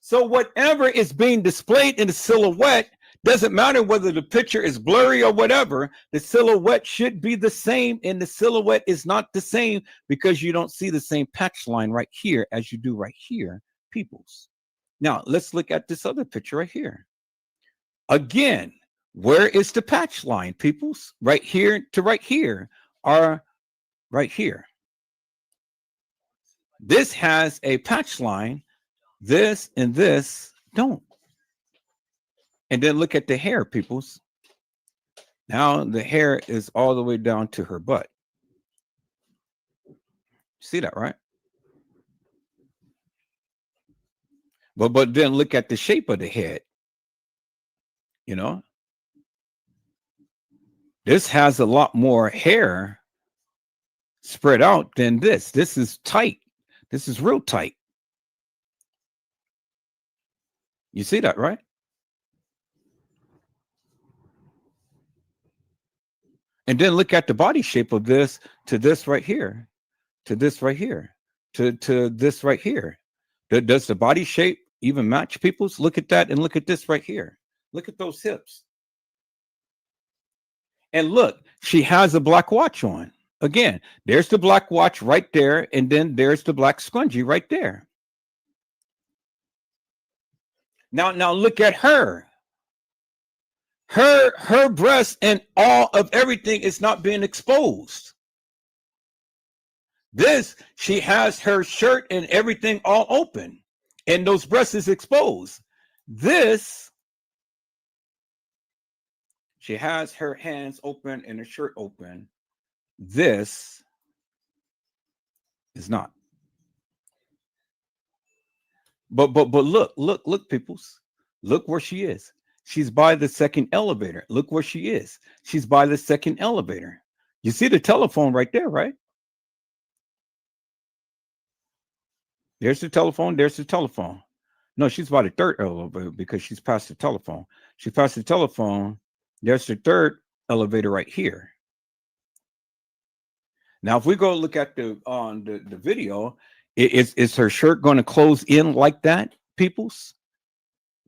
So whatever is being displayed in the silhouette, Doesn't matter whether the picture is blurry or whatever, the silhouette should be the same, and the silhouette is not the same because you don't see the same patch line right here as you do right here, peoples. Now, let's look at this other picture right here. Again, where is the patch line, peoples? Right here to right here, or right here. This has a patch line, this and this don't. And then look at the hair, peoples. Now the hair is all the way down to her butt. See that, right? But then look at the shape of the head. You know, this has a lot more hair spread out than this. This is tight. This is real tight. You see that, right? And then look at the body shape of this to this right here, to this right here, to this right here. Does the body shape even match, peoples? Look at that and look at this right here. Look at those hips. And look, she has a black watch on. Again, there's the black watch right there, and then there's the black scrunchie right there. Now look at her. Her breast and all of everything is not being exposed. This, she has her shirt and everything all open, and those breasts is exposed. This, she has her hands open and her shirt open. This is not. But look, peoples. Look where she is. She's by the second elevator. Look where she is. She's by the second elevator. You see the telephone right there, right? There's the telephone. There's the telephone. No, she's by the third elevator because she's past the telephone. She passed the telephone. There's the third elevator right here. Now, if we go look at the video, is her shirt going to close in like that, peoples?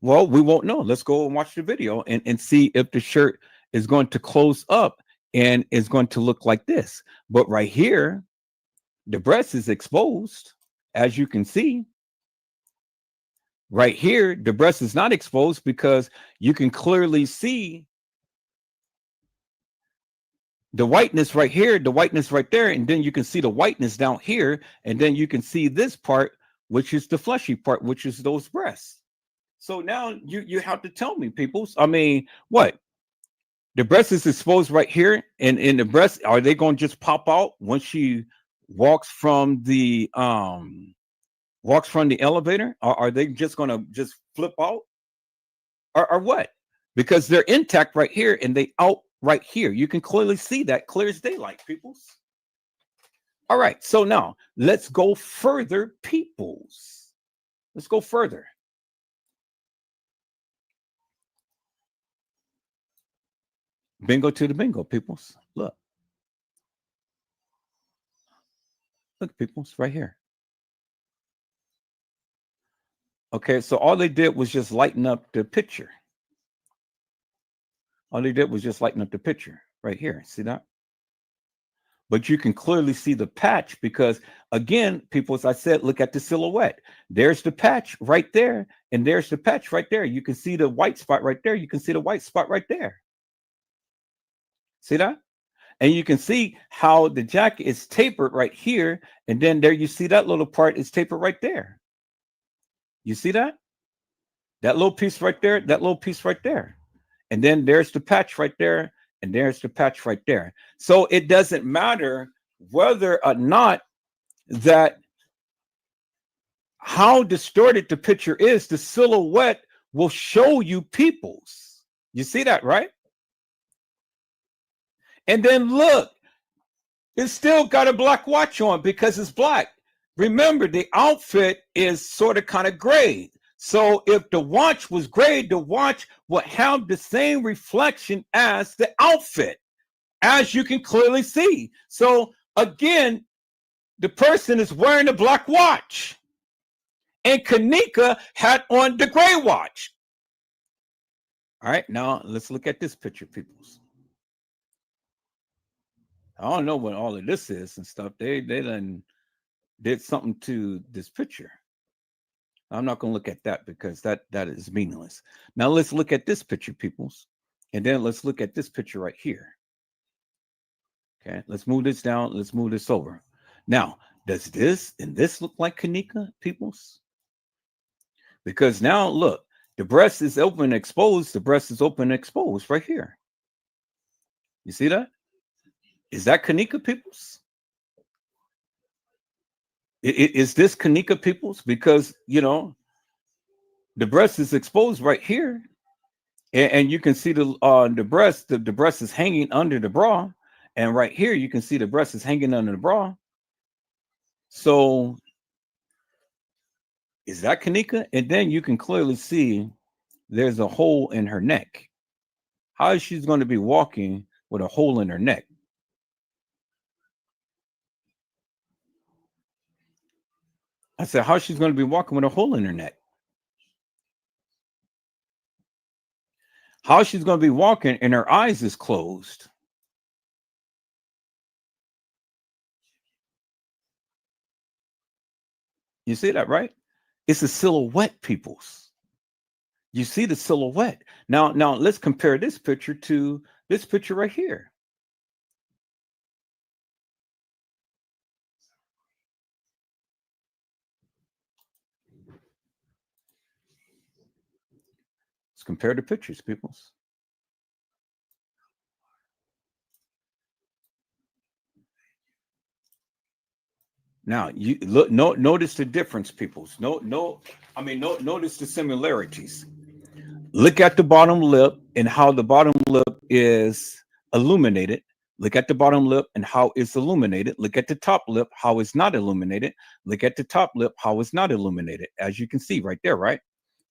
Well, we won't know. Let's go and watch the video and see if the shirt is going to close up and is going to look like this. But right here, the breast is exposed, as you can see. Right here, the breast is not exposed because you can clearly see the whiteness right here, the whiteness right there, and then you can see the whiteness down here, and then you can see this part, which is the fleshy part, which is those breasts. So now you have to tell me, peoples. I mean, what? The breast is exposed right here, and in the breast, are they going to just pop out when she walks from the elevator? Or are they just going to just flip out? Or what? Because they're intact right here, and they out right here. You can clearly see that, clear as daylight, peoples. All right, so now let's go further, peoples. Let's go further. Bingo to the bingo, peoples. Look. Look, peoples, right here. Okay, so all they did was just lighten up the picture. All they did was just lighten up the picture right here. See that? But you can clearly see the patch because, again, people, as I said, look at the silhouette. There's the patch right there, and there's the patch right there. You can see the white spot right there. You can see the white spot right there. See that? And you can see how the jacket is tapered right here, and then there you see that little part is tapered right there. You see that? That little piece right there, that little piece right there. And then there's the patch right there, and there's the patch right there. So it doesn't matter whether or not that how distorted the picture is, the silhouette will show you peoples. You see that, right? And then look, it's still got a black watch on because it's black. Remember, the outfit is sort of kind of gray. So if the watch was gray, the watch would have the same reflection as the outfit, as you can clearly see. So again, the person is wearing a black watch, and Kenneka had on the gray watch. All right, now let's look at this picture, peoples. I don't know what all of this is and stuff. They done did something to this picture. I'm not going to look at that because that is meaningless. Now let's look at this picture, peoples, and then let's look at this picture right here. Okay, let's move this down. Let's move this over. Now, does this and this look like Kenneka, peoples? Because now look, the breast is open and exposed. The breast is open and exposed right here. You see that? Is that Kenneka, peoples? Is this Kenneka, peoples? Because, you know, the breast is exposed right here. And you can see the breast, the breast is hanging under the bra. And right here, you can see the breast is hanging under the bra. So is that Kenneka? And then you can clearly see there's a hole in her neck. How is she going to be walking with a hole in her neck? I said, how she's going to be walking with a hole in her neck? How she's going to be walking and her eyes is closed? You see that, right? It's a silhouette, peoples. You see the silhouette. Now let's compare this picture to this picture right here. Let's compare the pictures, peoples. Now you look. Notice the difference, peoples. Notice the similarities. Look at the bottom lip and how the bottom lip is illuminated. Look at the bottom lip and how it's illuminated. Look at the top lip, how it's not illuminated. Look at the top lip, how it's not illuminated. As you can see right there, right?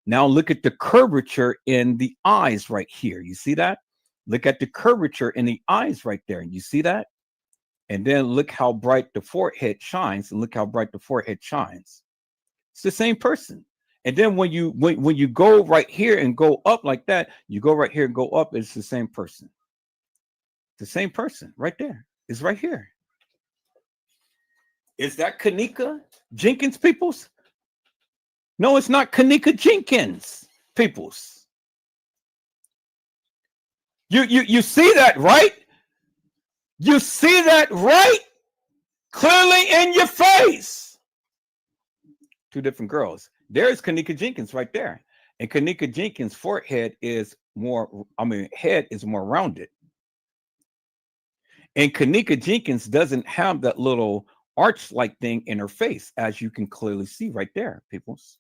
Now look at the curvature in the eyes right here. You see that? Look at the curvature in the eyes right there. You see that? And then look how bright the forehead shines, and look how bright the forehead shines. It's the same person. And then when you go right here and go up like that, you go right here and go up, it's the same person. The same person right there. It's right here. Is that Kenneka Jenkins, peoples? No, it's not Kenneka Jenkins, peoples. You see that, right? You see that right clearly in your face. Two different girls. There's Kenneka Jenkins right there. And Kenneka Jenkins' forehead is more, head is more rounded. And Kenneka Jenkins doesn't have that little arch-like thing in her face, as you can clearly see right there, peoples.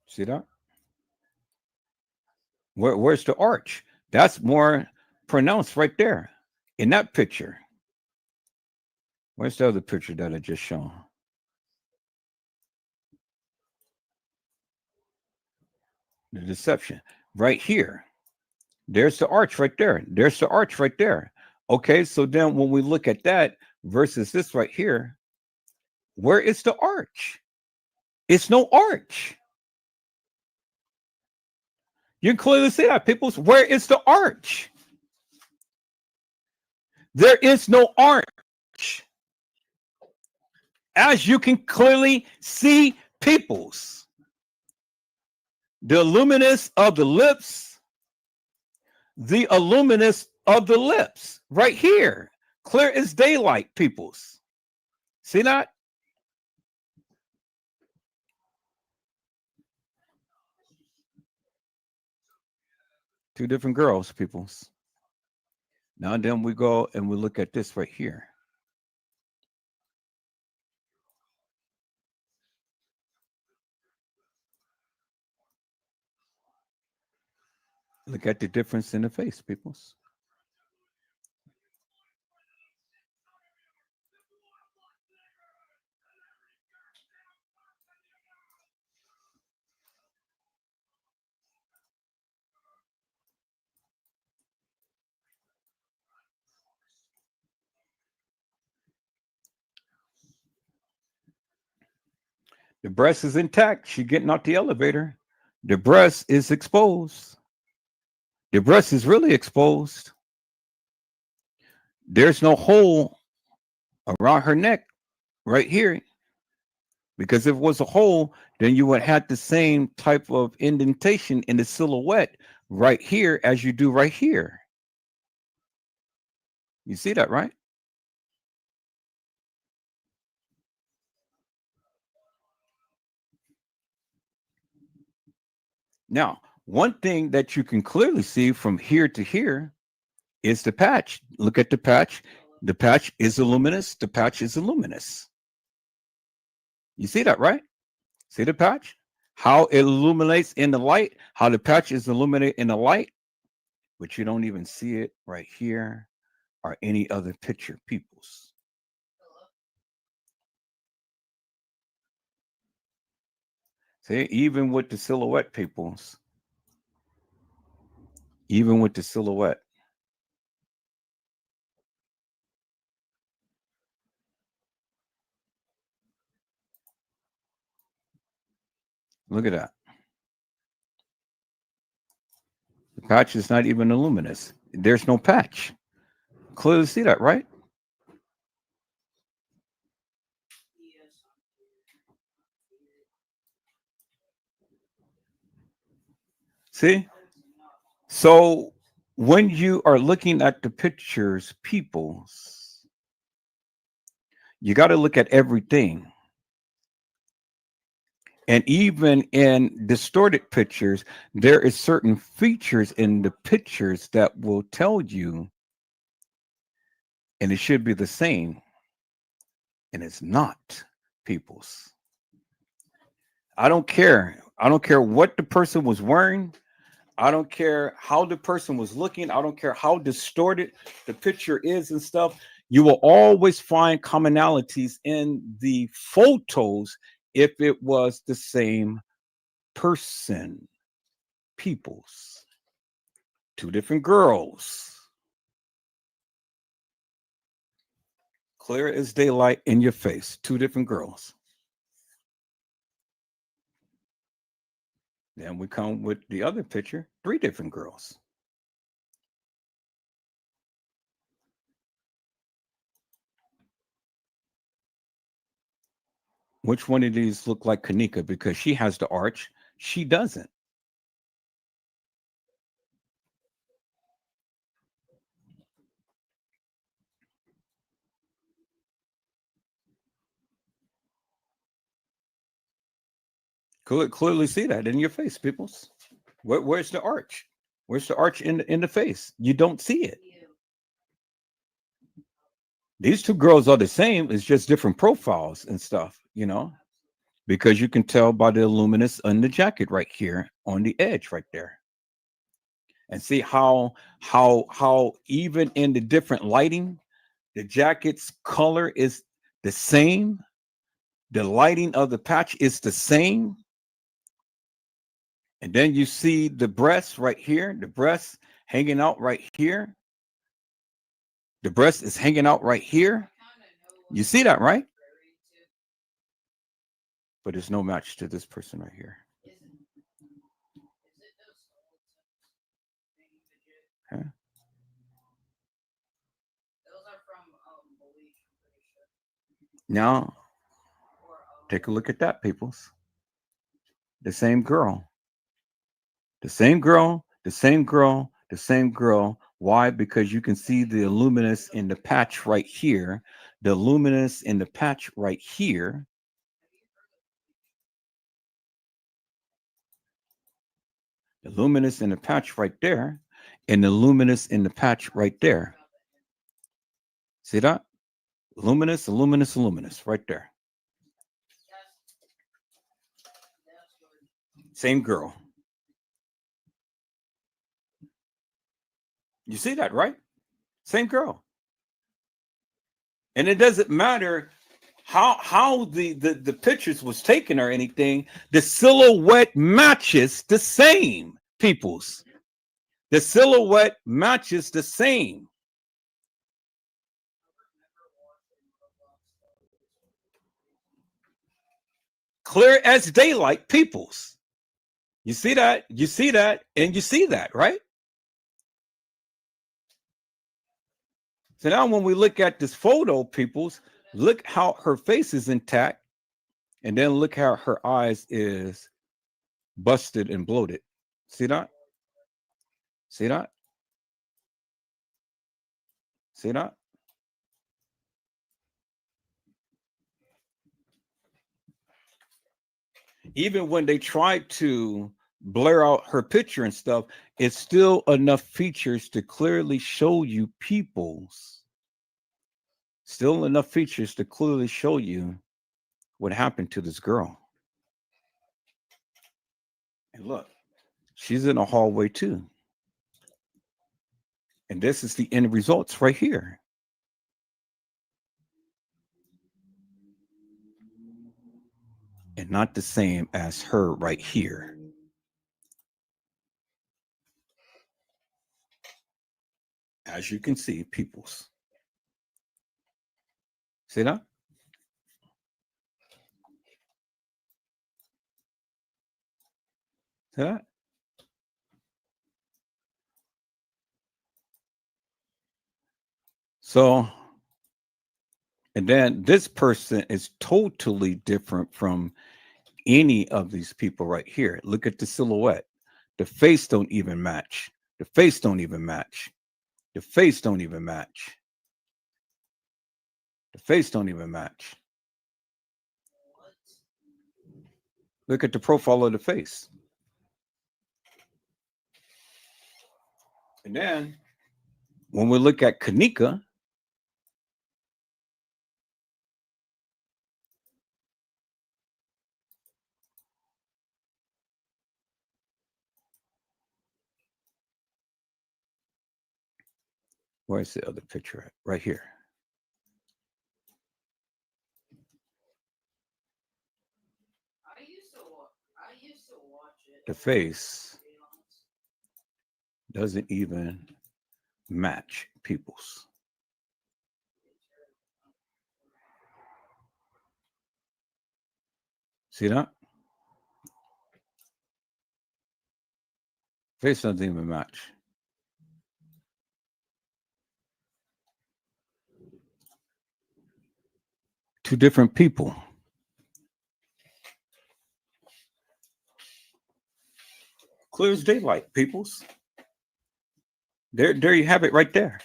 See that? Where's the arch? That's more pronounced right there in that picture. Where's the other picture that I just shown? The deception right here. There's the arch right there. There's the arch right there. Okay, so then when we look at that versus this right here, where is the arch? It's no arch. You can clearly see that, people. Where is the arch? There is no arch. As you can clearly see, peoples. The luminous of the lips. The illuminous of the lips. Right here. Clear as daylight, peoples. See that? Two different girls, peoples. Now then we go and we look at this right here. Look at the difference in the face, peoples. The breast is intact. She getting out the elevator. The breast is exposed. The breast is really exposed. There's no hole around her neck right here. Because if it was a hole, then you would have the same type of indentation in the silhouette right here as you do right here. You see that, right? Now, one thing that you can clearly see from here to here is the patch. Look at the patch. The patch is luminous. The patch is luminous. You see that, right? See the patch? How it illuminates in the light, how the patch is illuminated in the light, but you don't even see it right here or any other picture, peoples. See, even with the silhouette, peoples, even with the silhouette, look at that. The patch is not even luminous. There's no patch. Clearly see that, right? See? So when you are looking at the pictures, peoples, you got to look at everything. And even in distorted pictures, there is certain features in the pictures that will tell you, and it should be the same, and it's not, peoples. I don't care. I don't care what the person was wearing. I don't care how the person was looking. I don't care how distorted the picture is and stuff. You will always find commonalities in the photos if it was the same person. Peoples. Two different girls. Clear as daylight in your face. Two different girls. Then we come with the other picture. Three different girls. Which one of these look like Kenneka? Because she has the arch. She doesn't. Clearly see that in your face, peoples. Where's the arch? Where's the arch in the face? You don't see it. These two girls are the same. It's just different profiles and stuff, you know, because you can tell by the luminous on the jacket right here on the edge right there. And see how even in the different lighting, the jacket's color is the same. The lighting of the patch is the same. And then you see the breast right here, the breast hanging out right here. The breast is hanging out right here. You see that, right? But there's no match to this person right here. Okay. Now, take a look at that, peoples. The same girl. The same girl, the same girl, the same girl. Why? Because you can see the luminous in the patch right here, the luminous in the patch right here. The luminous in the patch right there, and the luminous in the patch right there. See that? Luminous, luminous, luminous right there. Same girl. You see that, right? Same girl. And it doesn't matter how the pictures was taken or anything. The silhouette matches the same, peoples. The silhouette matches the same. Clear as daylight, peoples. You see that? You see that? And you see that, right? So now when we look at this photo, peoples, look how her face is intact. And then look how her eyes is busted and bloated. See that? See that? See that? Even when they tried to blur out her picture and stuff, it's still enough features to clearly show you people's. Still enough features to clearly show you what happened to this girl. And look, she's in a hallway too. And this is the end results right here. And not the same as her right here. As you can see, peoples. See that? See that? So, and then this person is totally different from any of these people right here. Look at the silhouette. The face don't even match. The face don't even match. The face don't even match. The face don't even match. Look at the profile of the face. And then when we look at Kenneka, where's the other picture at? Right here. The face doesn't even match people's. See that? Face doesn't even match. Two different people. Clear as daylight, peoples. There you have it right there.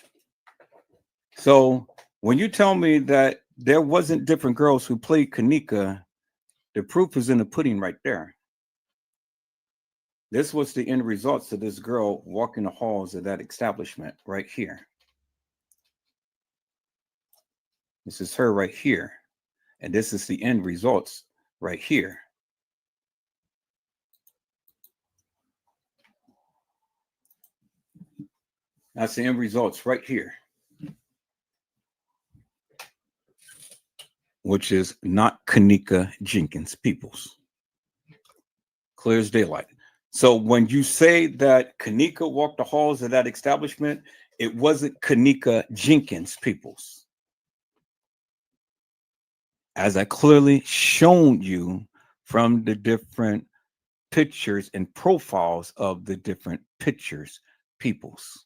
So when you tell me that there wasn't different girls who played Kenneka, the proof is in the pudding right there. This was the end results of this girl walking the halls of that establishment right here. This is her right here. And this is the end results right here. That's the end results right here. Which is not Kenneka Jenkins, peoples. Clear as daylight. So when you say that Kenneka walked the halls of that establishment, it wasn't Kenneka Jenkins, peoples. As I clearly shown you from the different pictures and profiles of the different pictures, peoples.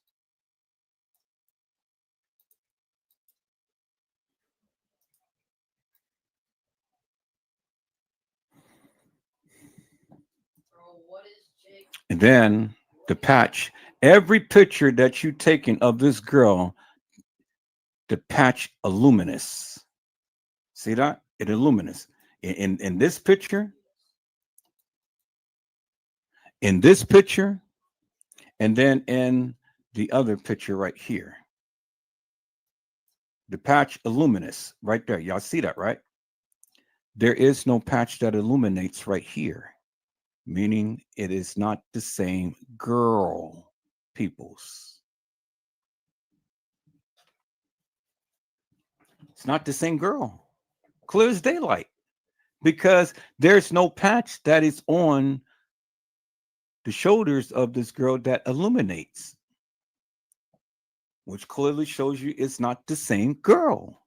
And then the patch, every picture that you taken of this girl, the patch illuminous. See that? It illuminous. In this picture, and then in the other picture right here. The patch illuminous right there. Y'all see that, right? There is no patch that illuminates right here, meaning it is not the same girl, peoples. It's not the same girl. Clear as daylight. Because there's no patch that is on the shoulders of this girl that illuminates, which clearly shows you it's not the same girl.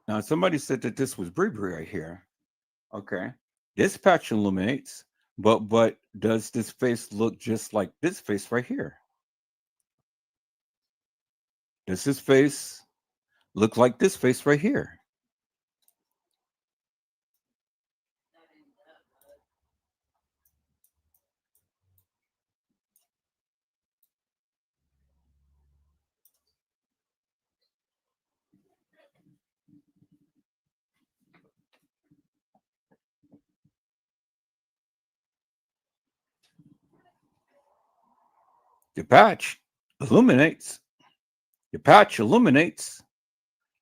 Now, somebody said that this was Bree right here. Okay. This patch illuminates, but does this face look just like this face right here? Does this face look like this face right here? The patch illuminates. The patch illuminates.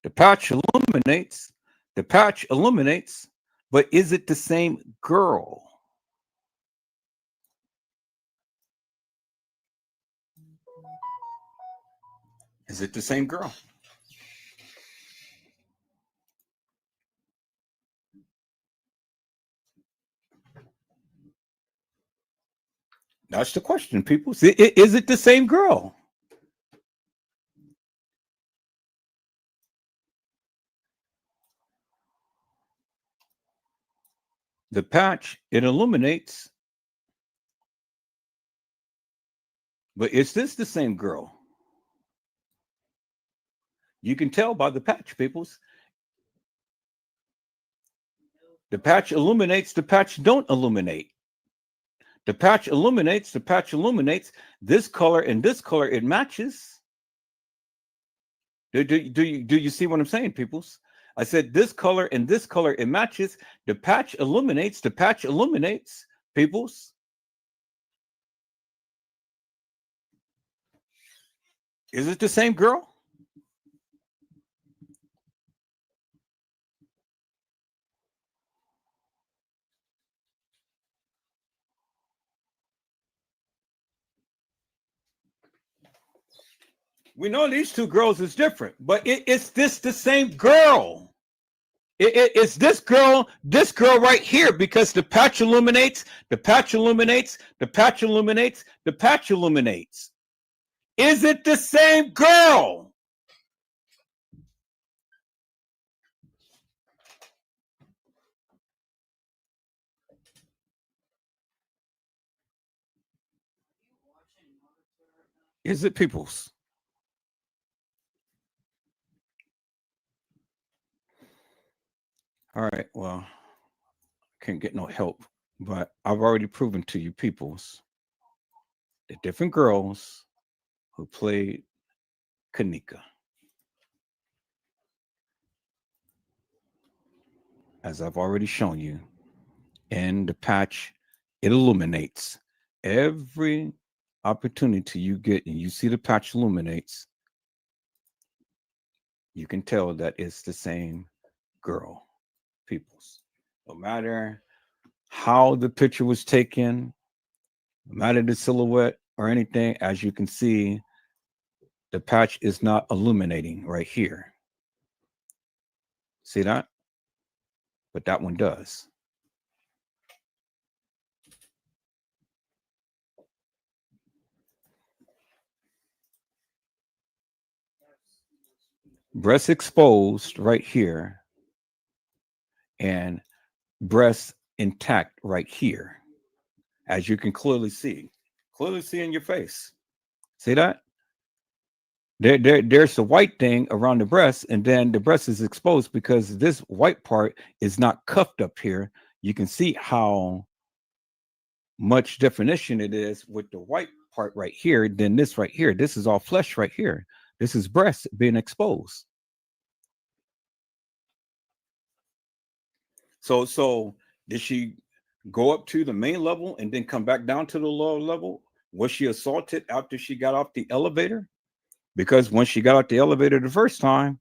The patch illuminates. The patch illuminates. But is it the same girl? Is it the same girl? That's the question, people. Is it the same girl? The patch, it illuminates. But is this the same girl? You can tell by the patch, peoples. The patch illuminates, the patch don't illuminate. The patch illuminates, the patch illuminates. This color and this color, it matches. Do you see what I'm saying, peoples? I said this color and this color, it matches. The patch illuminates, the patch illuminates, peoples. Is it the same girl? We know these two girls is different, but it's this the same girl. It's this girl right here, because the patch illuminates, the patch illuminates, the patch illuminates, the patch illuminates. Is it the same girl? Is it, peoples? All right, well, can't get no help, but I've already proven to you, peoples, the different girls who played Kenneka. As I've already shown you, and the patch, it illuminates every opportunity you get, and you see the patch illuminates, you can tell that it's the same girl, peoples. No matter how the picture was taken, no matter the silhouette or anything, as you can see, the patch is not illuminating right here. See that? But that one does. Breast exposed right here, and breast intact right here, as you can clearly see in your face. See that? There's the white thing around the breast, and then the breast is exposed because this white part is not cuffed up here. You can see how much definition it is with the white part right here than this right here. This is all flesh right here. This is breast being exposed. So did she go up to the main level and then come back down to the lower level? Was she assaulted after she got off the elevator? Because when she got out the elevator the first time,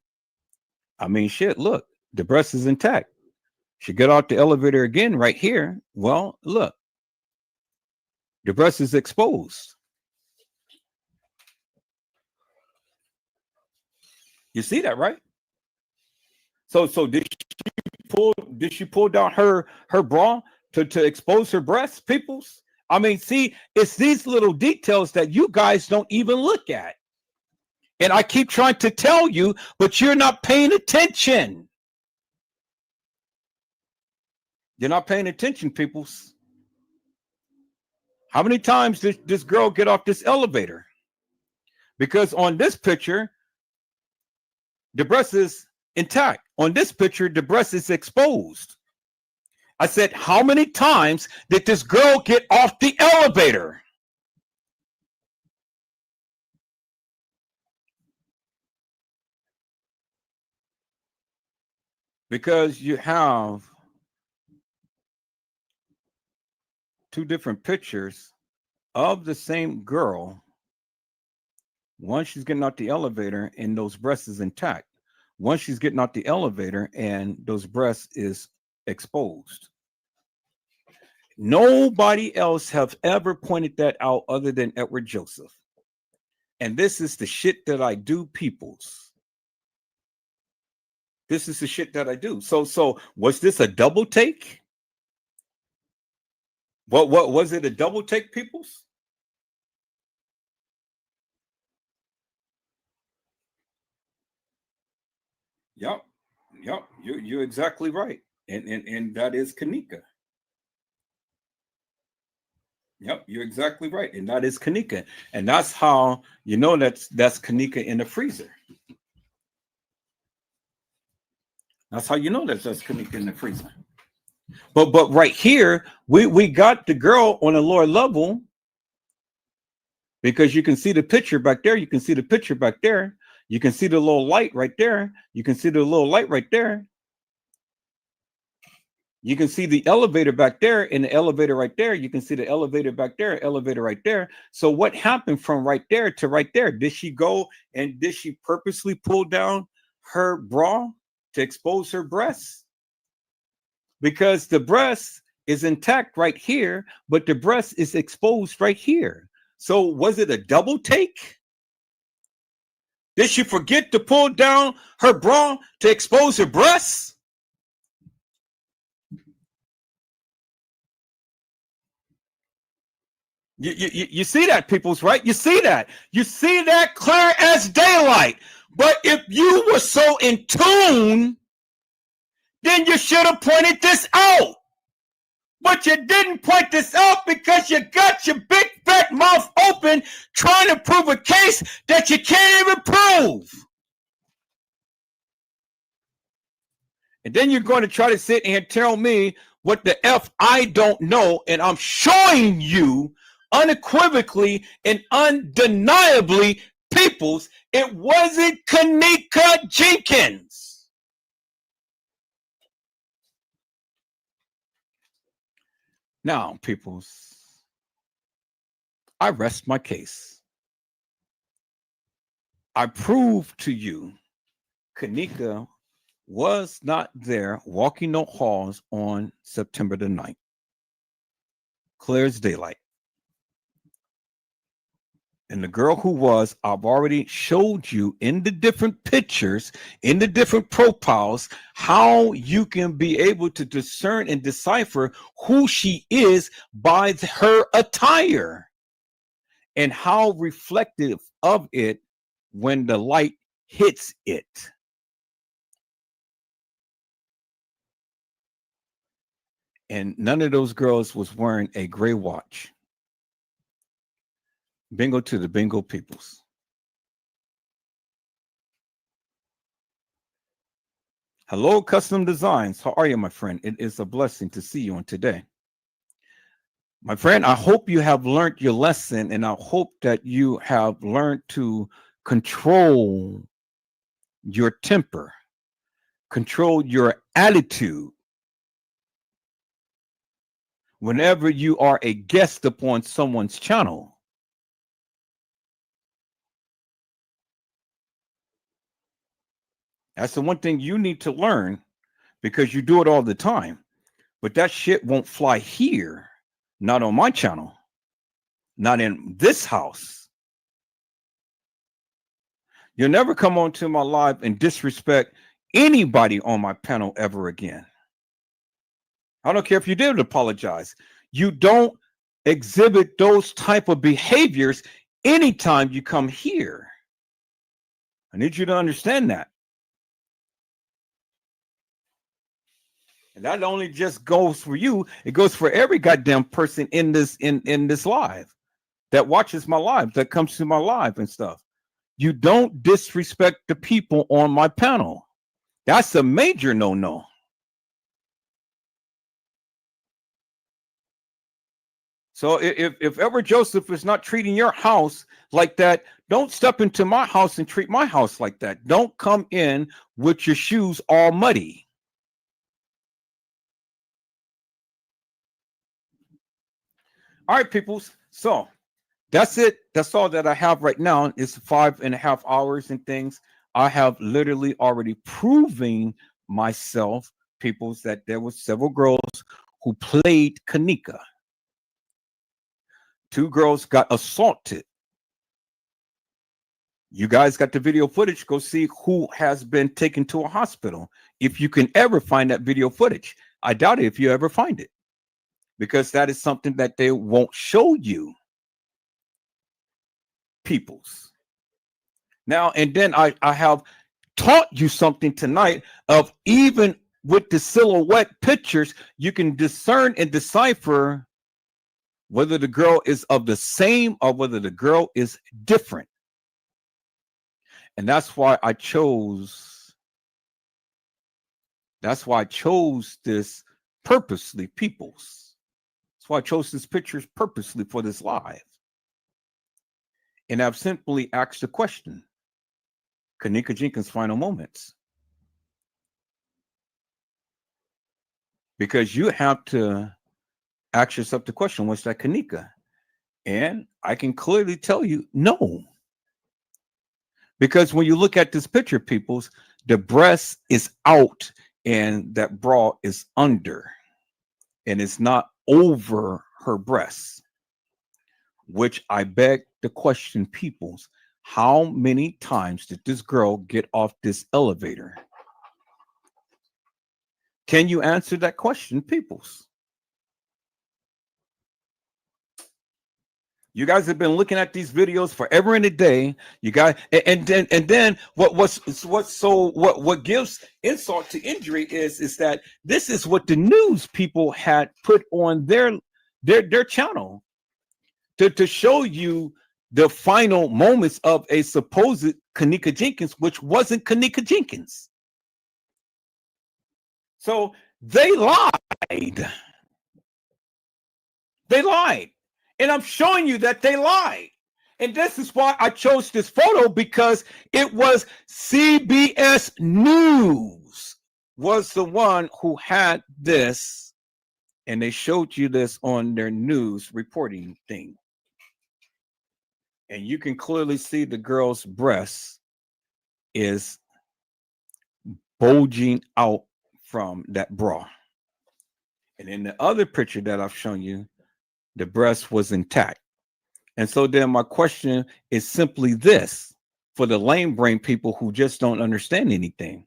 I mean, shit, look, the breast is intact. She got out the elevator again right here. Well, look, the breast is exposed. You see that, right? So did she pull down her bra to expose her breasts, peoples? I mean, see, it's these little details that you guys don't even look at. And I keep trying to tell you, but you're not paying attention. You're not paying attention, peoples. How many times did this girl get off this elevator? Because on this picture, the breast is intact. On this picture, the breast is exposed. I said, how many times did this girl get off the elevator? Because you have two different pictures of the same girl. One, she's getting out the elevator and those breasts is intact. One, she's getting out the elevator and those breasts is exposed. Nobody else have ever pointed that out other than Edward Joseph. And this is the shit that I do, peoples. This is the shit that I do. So was this a double take? What was it, a double take, peoples? Yep. You're exactly right. And that is Kenneka. Yep, you're exactly right. And that is Kenneka. And that's how you know that's Kenneka in the freezer. That's how you know that's Kenneka in the freezer. But right here, we got the girl on a lower level because you can see the picture back there. You can see the picture back there. You can see the little light right there. You can see the little light right there. You can see the elevator back there and the elevator right there. You can see the elevator back there, elevator right there. So what happened from right there to right there? Did she go and did she purposely pull down her bra to expose her breasts? Because the breast is intact right here, but the breast is exposed right here. So was it a double take? Did she forget to pull down her bra to expose her breasts? You see that, peoples, right? You see that. You see that clear as daylight. But if you were so in tune, then you should have pointed this out. But you didn't point this out because you got your big fat mouth open trying to prove a case that you can't even prove. And then you're going to try to sit and tell me what the F I don't know, and I'm showing you unequivocally and undeniably, peoples, it wasn't Kenneka Jenkins. Now, peoples, I rest my case. I prove to you Kenneka was not there walking no halls on September the 9th. Clear as daylight. And the girl who was, I've already showed you in the different pictures, in the different profiles, how you can be able to discern and decipher who she is by her attire and how reflective of it when the light hits it. And none of those girls was wearing a gray watch. Bingo to the bingo peoples. Hello, Custom Designs. How are you, my friend? It is a blessing to see you on today. My friend, I hope you have learned your lesson, and I hope that you have learned to control your temper, control your attitude whenever you are a guest upon someone's channel. That's the one thing you need to learn because you do it all the time. But that shit won't fly here, not on my channel, not in this house. You'll never come onto my live and disrespect anybody on my panel ever again. I don't care if you did apologize. You don't exhibit those type of behaviors anytime you come here. I need you to understand that. And that only just goes for you. It goes for every goddamn person in this live that watches my live, that comes to my live and stuff. You don't disrespect the people on my panel. That's a major no-no. So if Edward Joseph is not treating your house like that, don't step into my house and treat my house like that. Don't come in with your shoes all muddy. All right, peoples. So that's it. That's all that I have right now. It's 5.5 hours and things. I have literally already proven myself, peoples, that there were several girls who played Kenneka. 2 girls got assaulted. You guys got the video footage. Go see who has been taken to a hospital. If you can ever find that video footage. I doubt it if you ever find it, because that is something that they won't show you, peoples. Now, and then I have taught you something tonight of, even with the silhouette pictures, you can discern and decipher whether the girl is of the same or whether the girl is different. And that's why I chose this purposely, peoples. That's why I chose this pictures purposely for this live. And I've simply asked the question, Kenneka Jenkins' final moments. Because you have to ask yourself the question, what's that Kenneka? And I can clearly tell you, no. Because when you look at this picture, peoples, the breast is out and that bra is under. And it's not over her breasts. Which I beg the question, peoples, how many times did this girl get off this elevator? Can you answer that question, peoples? You guys have been looking at these videos forever and a day. You guys, and then what gives insult to injury is that this is what the news people had put on their channel to show you the final moments of a supposed Kenneka Jenkins, which wasn't Kenneka Jenkins. So they lied. They lied. And I'm showing you that they lied. And this is why I chose this photo, because it was CBS News was the one who had this. And they showed you this on their news reporting thing. And you can clearly see the girl's breast is bulging out from that bra. And in the other picture that I've shown you, the breast was intact. And so then my question is simply this, for the lame brain people who just don't understand anything.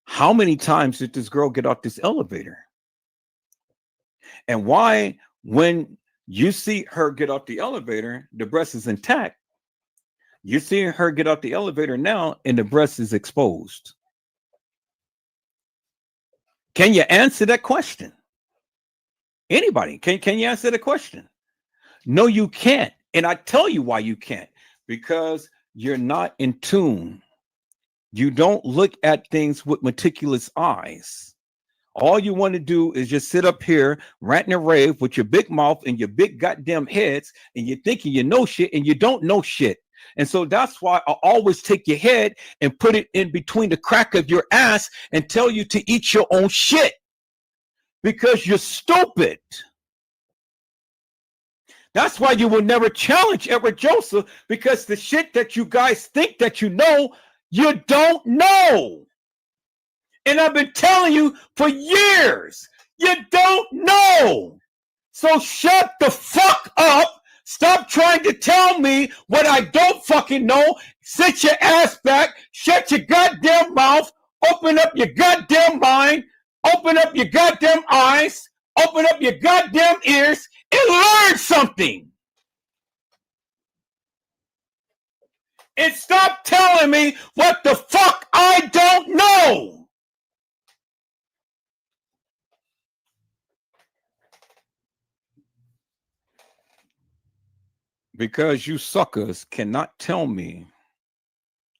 How many times did this girl get off this elevator? And why, when you see her get off the elevator, the breast is intact? You're seeing her get off the elevator now and the breast is exposed. Can you answer that question? Anybody, can you answer the question? No, you can't. And I tell you why you can't. Because you're not in tune. You don't look at things with meticulous eyes. All you want to do is just sit up here, rant and rave with your big mouth and your big goddamn heads, and you're thinking you know shit and you don't know shit. And so that's why I always take your head and put it in between the crack of your ass and tell you to eat your own shit. Because you're stupid. That's why you will never challenge Edward Joseph, because the shit that you guys think that you know, you don't know. And I've been telling you for years, you don't know. So shut the fuck up. Stop trying to tell me what I don't fucking know. Sit your ass back, shut your goddamn mouth, open up your goddamn mind, open up your goddamn eyes, open up your goddamn ears, and learn something. And stop telling me what the fuck I don't know. Because you suckers cannot tell me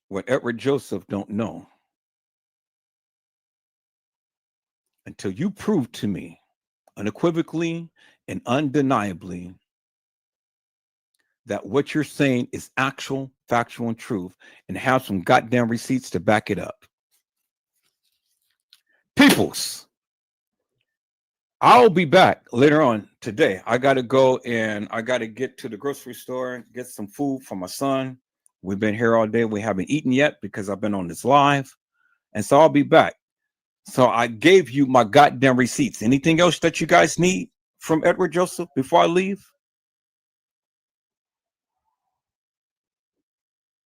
what Edward Joseph don't know until you prove to me unequivocally and undeniably that what you're saying is actual, factual, and truth, and have some goddamn receipts to back it up. Peoples, I'll be back later on today. I got to go and I got to get to the grocery store and get some food for my son. We've been here all day. We haven't eaten yet because I've been on this live. And so I'll be back. So I gave you my goddamn receipts. Anything else that you guys need from Edward Joseph before I leave?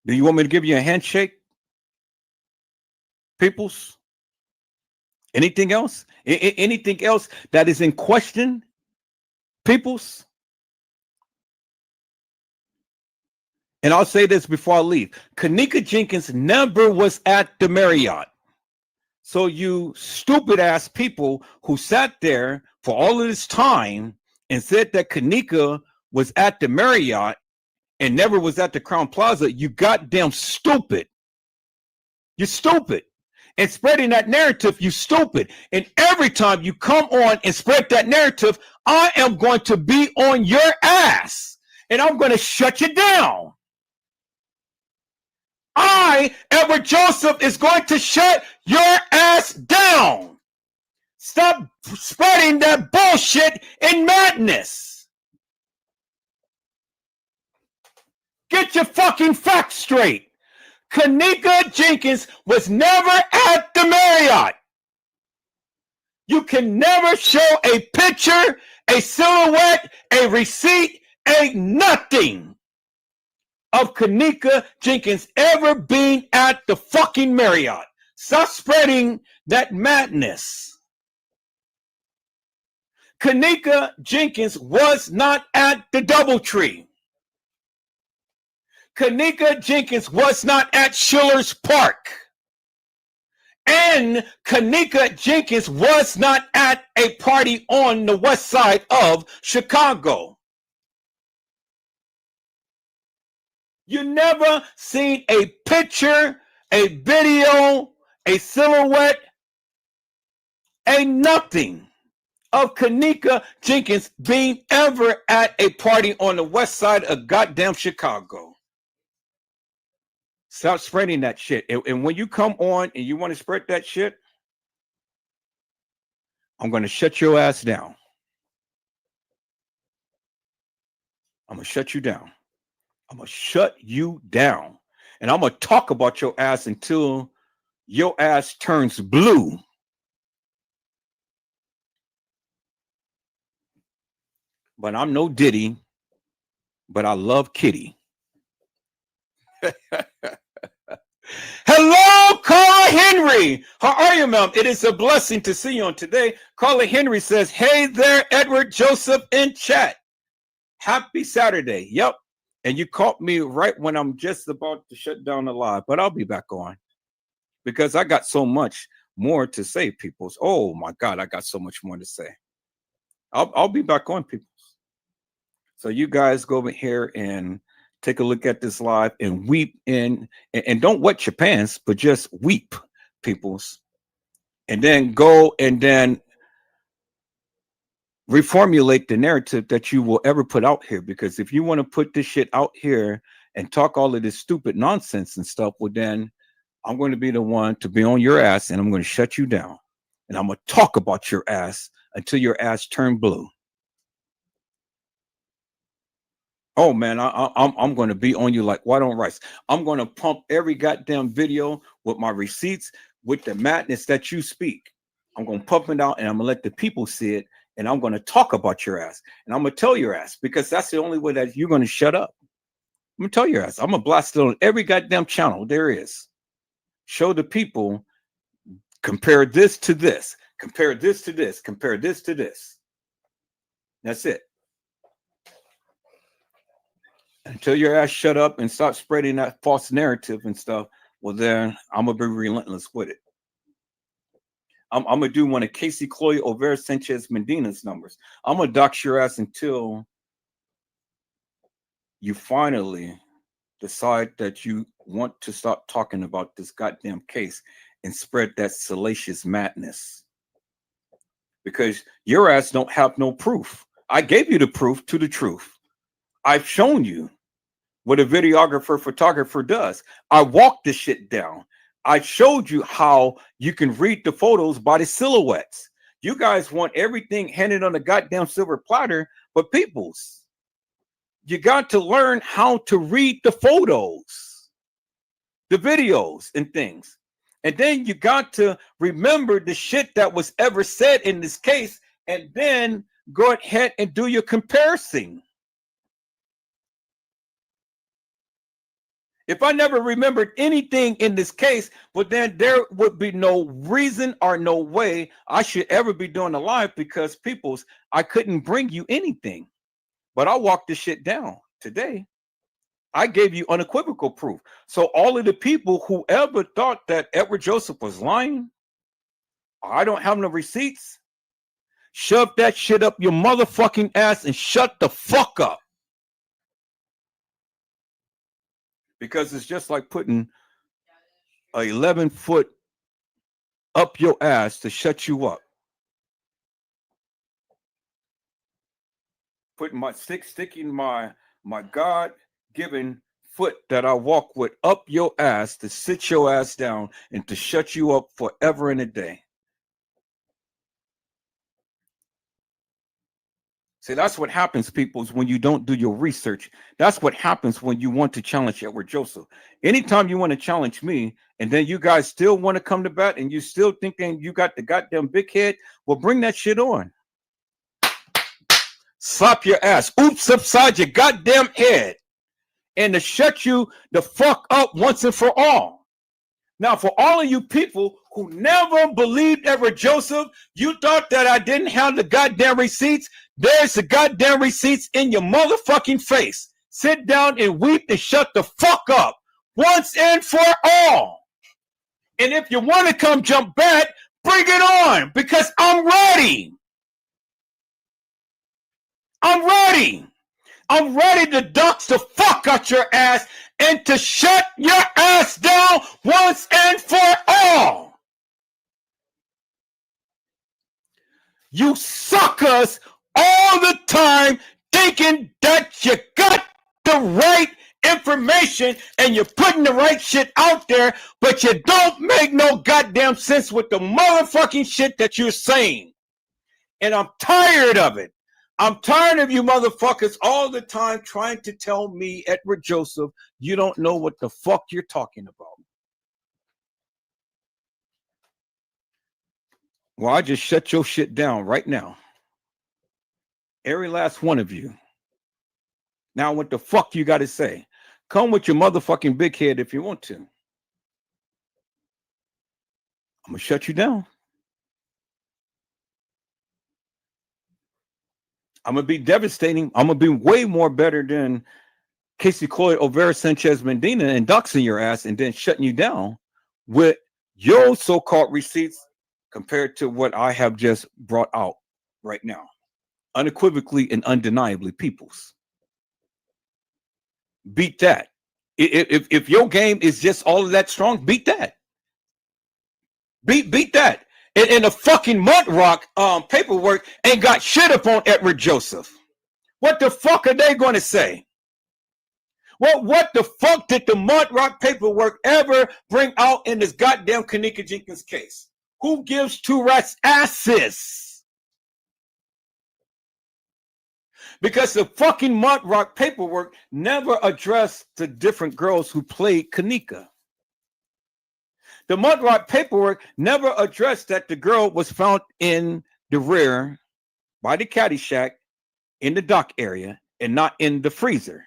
Do you want me to give you a handshake? Peoples? Anything else? Anything else that is in question? Peoples? And I'll say this before I leave. Kenneka Jenkins never was at the Marriott. So you stupid ass people who sat there for all of this time and said that Kenneka was at the Marriott and never was at the Crown Plaza, you goddamn stupid. You're stupid. And spreading that narrative, you stupid. And every time you come on and spread that narrative, I am going to be on your ass. And I'm going to shut you down. Edward Joseph, is going to shut your ass down. Stop spreading that bullshit and madness. Get your fucking facts straight. Kenneka Jenkins was never at the Marriott. You can never show a picture, a silhouette, a receipt, a nothing of Kenneka Jenkins ever being at the fucking Marriott. Stop spreading that madness. Kenneka Jenkins was not at the DoubleTree. Kenneka Jenkins was not at Schiller's Park. And Kenneka Jenkins was not at a party on the west side of Chicago. You never seen a picture, a video, a silhouette, a nothing of Kenneka Jenkins being ever at a party on the west side of goddamn Chicago. Stop spreading that shit. And when you come on and you want to spread that shit, I'm going to shut your ass down. I'm going to shut you down. I'm going to shut you down. And I'm going to talk about your ass until your ass turns blue. But I'm no Diddy, but I love Kitty. Hello, Carla Henry. How are you, ma'am? It is a blessing to see you on today. Carla Henry says, hey there, Edward Joseph in chat. Happy Saturday. Yep. And you caught me right when I'm just about to shut down the live, but I'll be back on because I got so much more to say, peoples. Oh my God, I got so much more to say. I'll be back on, peoples. So you guys go over here and take a look at this live and weep and don't wet your pants, but just weep, peoples. And then go and then reformulate the narrative that you will ever put out here. Because if you want to put this shit out here and talk all of this stupid nonsense and stuff, well, then I'm going to be the one to be on your ass and I'm going to shut you down. And I'm going to talk about your ass until your ass turn blue. Oh man, I'm going to be on you like white on rice. I'm going to pump every goddamn video with my receipts, with the madness that you speak. I'm going to pump it out and I'm going to let the people see it. And I'm going to talk about your ass. And I'm going to tell your ass because that's the only way that you're going to shut up. I'm going to tell your ass. I'm going to blast it on every goddamn channel there is. Show the people, compare this to this, compare this to this, compare this to this. That's it. Until your ass shut up and stop spreading that false narrative and stuff, well, then I'm going to be relentless with it. I'm going to do one of Casey Chloe Overa Sanchez Medina's numbers. I'm going to dox your ass until you finally decide that you want to stop talking about this goddamn case and spread that salacious madness. Because your ass don't have no proof. I gave you the proof to the truth. I've shown you what a videographer, photographer does. I walked this shit down. I showed you how you can read the photos by the silhouettes. You guys want everything handed on a goddamn silver platter, but peoples, you got to learn how to read the photos, the videos and things. And then you got to remember the shit that was ever said in this case, and then go ahead and do your comparison. If I never remembered anything in this case, well, then there would be no reason or no way I should ever be doing a live, because peoples, I couldn't bring you anything. But I walked this shit down today. I gave you unequivocal proof. So all of the people who ever thought that Edward Joseph was lying, I don't have no receipts, shove that shit up your motherfucking ass and shut the fuck up. Because it's just like putting a 11-foot up your ass to shut you up. Putting my sticking my God-given foot that I walk with up your ass to sit your ass down and to shut you up forever and a day. See, that's what happens, people, is when you don't do your research. That's what happens when you want to challenge Edward Joseph. Anytime you want to challenge me, and then you guys still want to come to bat, and you still thinking you got the goddamn big head, well, bring that shit on. Slap your ass. Oops, upside your goddamn head. And to shut you the fuck up once and for all. Now, for all of you people who never believed Edward Joseph, you thought that I didn't have the goddamn receipts. There's the goddamn receipts in your motherfucking face. Sit down and weep and shut the fuck up once and for all. And if you want to come jump back, bring it on, because I'm ready. I'm ready. I'm ready to dox the fuck out your ass and to shut your ass down once and for all. You suckers all the time thinking that you got the right information and you're putting the right shit out there, but you don't make no goddamn sense with the motherfucking shit that you're saying. And I'm tired of it. I'm tired of you motherfuckers all the time trying to tell me, Edward Joseph, you don't know what the fuck you're talking about. Well, I just shut your shit down right now. Every last one of you. Now, what the fuck you got to say? Come with your motherfucking big head if you want to. I'm going to shut you down. I'm going to be devastating. I'm going to be way more better than Casey Cloyd, Overa Sanchez Medina, and doxing your ass and then shutting you down with your so-called receipts compared to what I have just brought out right now. Unequivocally and undeniably, peoples. Beat that. If your game is just all of that strong, beat that. Beat that. And the fucking mud rock paperwork ain't got shit up on Edward Joseph. What the fuck are they going to say? Well, what the fuck did the mud rock paperwork ever bring out in this goddamn Kenneka Jenkins case? Who gives two rats asses? Because the fucking mud rock paperwork never addressed the different girls who played Kenneka. The mud rock paperwork never addressed that the girl was found in the rear by the caddy shack in the dock area and not in the freezer.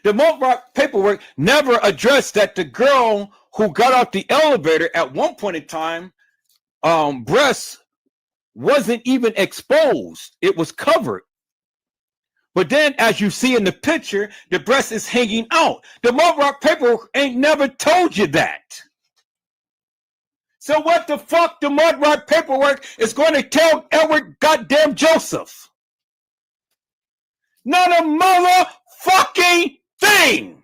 The mud rock paperwork never addressed that the girl who got off the elevator at one point in time, breasts wasn't even exposed. It was covered. But then, as you see in the picture, the breast is hanging out. The mud rock paperwork ain't never told you that. So what the fuck the mud rock paperwork is going to tell Edward goddamn Joseph? Not a motherfucking thing.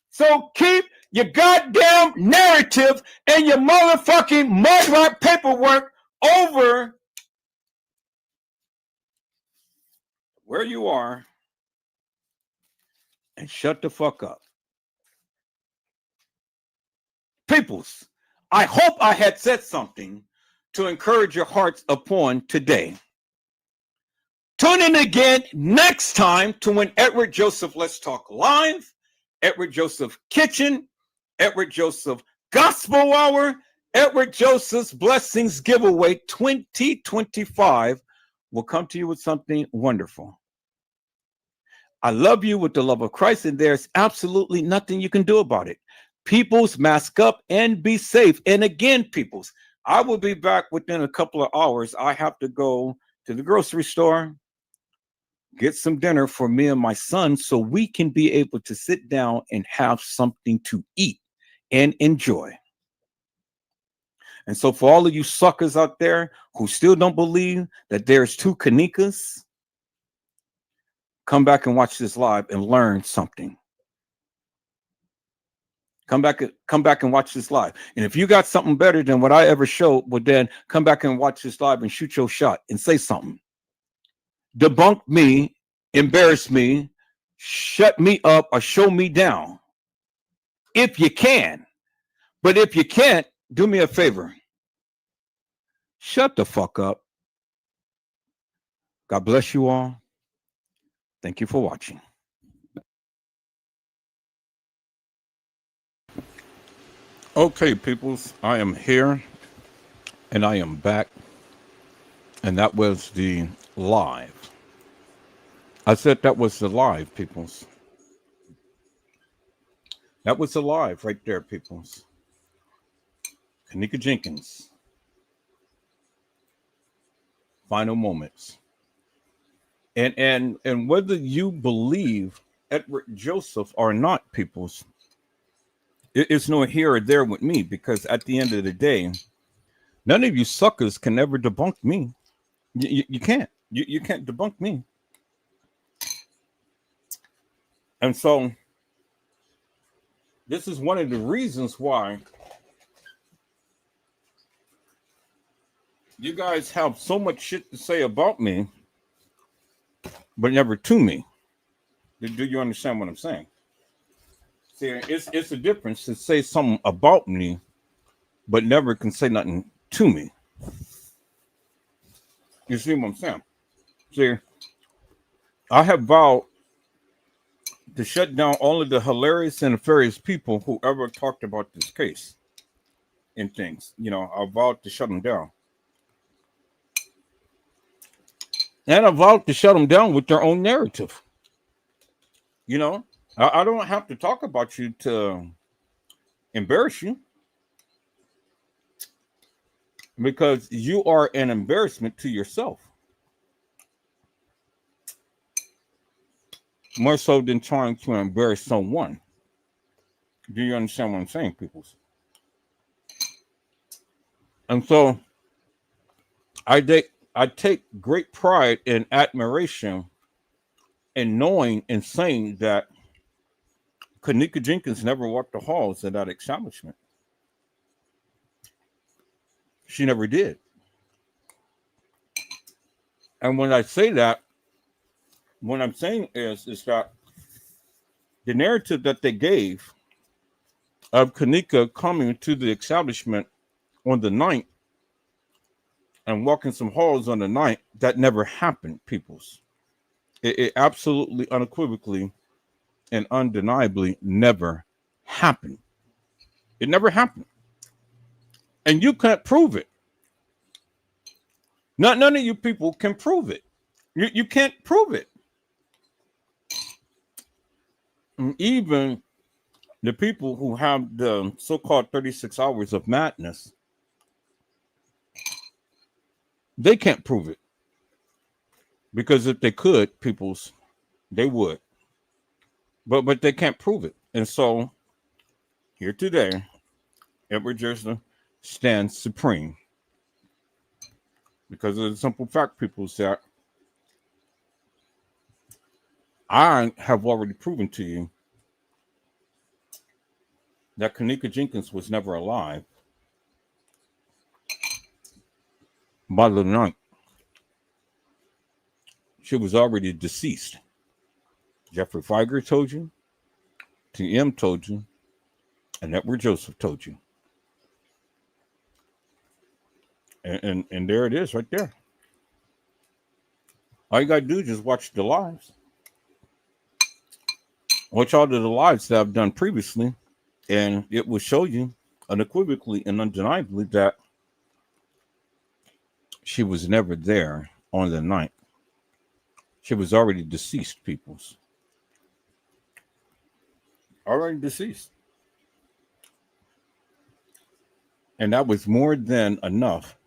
So keep your goddamn narrative and your motherfucking mudrock paperwork over where you are and shut the fuck up. Peoples, I hope I had said something to encourage your hearts upon today. Tune in again next time to when Edward Joseph Let's Talk Live, Edward Joseph Kitchen, Edward Joseph Gospel Hour, Edward Joseph's Blessings Giveaway 2025 will come to you with something wonderful. I love you with the love of Christ, and there's absolutely nothing you can do about it. Peoples, mask up and be safe. And again, peoples, I will be back within a couple of hours. I have to go to the grocery store, get some dinner for me and my son so we can be able to sit down and have something to eat and enjoy. And so for all of you suckers out there who still don't believe that there's two Kennekas, come back and watch this live and learn something. Come back and watch this live. And if you got something better than what I ever showed, well, then come back and watch this live and shoot your shot and say something. Debunk me, embarrass me, shut me up, or show me down. If you can. But if you can't, do me a favor. Shut the fuck up. God bless you all. Thank you for watching. Okay, peoples, I am here and I am back. And that was the live. I said that was the live, peoples. That was the live right there, peoples. Kenneka Jenkins. Final moments. And whether you believe Edward Joseph or not, peoples, it's no here or there with me, because at the end of the day, none of you suckers can ever debunk me. You can't. You can't debunk me. And so this is one of the reasons why you guys have so much shit to say about me, but never to me. Do you understand what I'm saying? See, it's a difference to say something about me, but never can say nothing to me. You see what I'm saying? See, I have vowed to shut down all of the hilarious and nefarious people who ever talked about this case and things. You know, I vowed to shut them down. And I vowed to shut them down with their own narrative. You know, I don't have to talk about you to embarrass you, because you are an embarrassment to yourself. More so than trying to embarrass someone. Do you understand what I'm saying, peoples? And so I take great pride and admiration in knowing and saying that Kenneka Jenkins never walked the halls of that establishment. She never did. And when I say that, what I'm saying is that the narrative that they gave of Kenneka coming to the establishment on the 9th and walking some halls on the 9th, that never happened, peoples. It absolutely, unequivocally, and undeniably never happened. It never happened. And you can't prove it. None of you people can prove it. You can't prove it. And even the people who have the so-called 36 hours of madness, they can't prove it. Because if they could, peoples, they would. But they can't prove it. And so here today, Edward Joseph stands supreme. Because of the simple fact, people, that I have already proven to you that Kenneka Jenkins was never alive by the night. She was already deceased. Jeffrey Feiger told you, TM told you, and Edward Joseph told you. And there it is right there. All you got to do is just watch the lives. Watch all of the lives that I've done previously, and it will show you unequivocally and undeniably that she was never there on the night. She was already deceased, peoples. Already deceased. And that was more than enough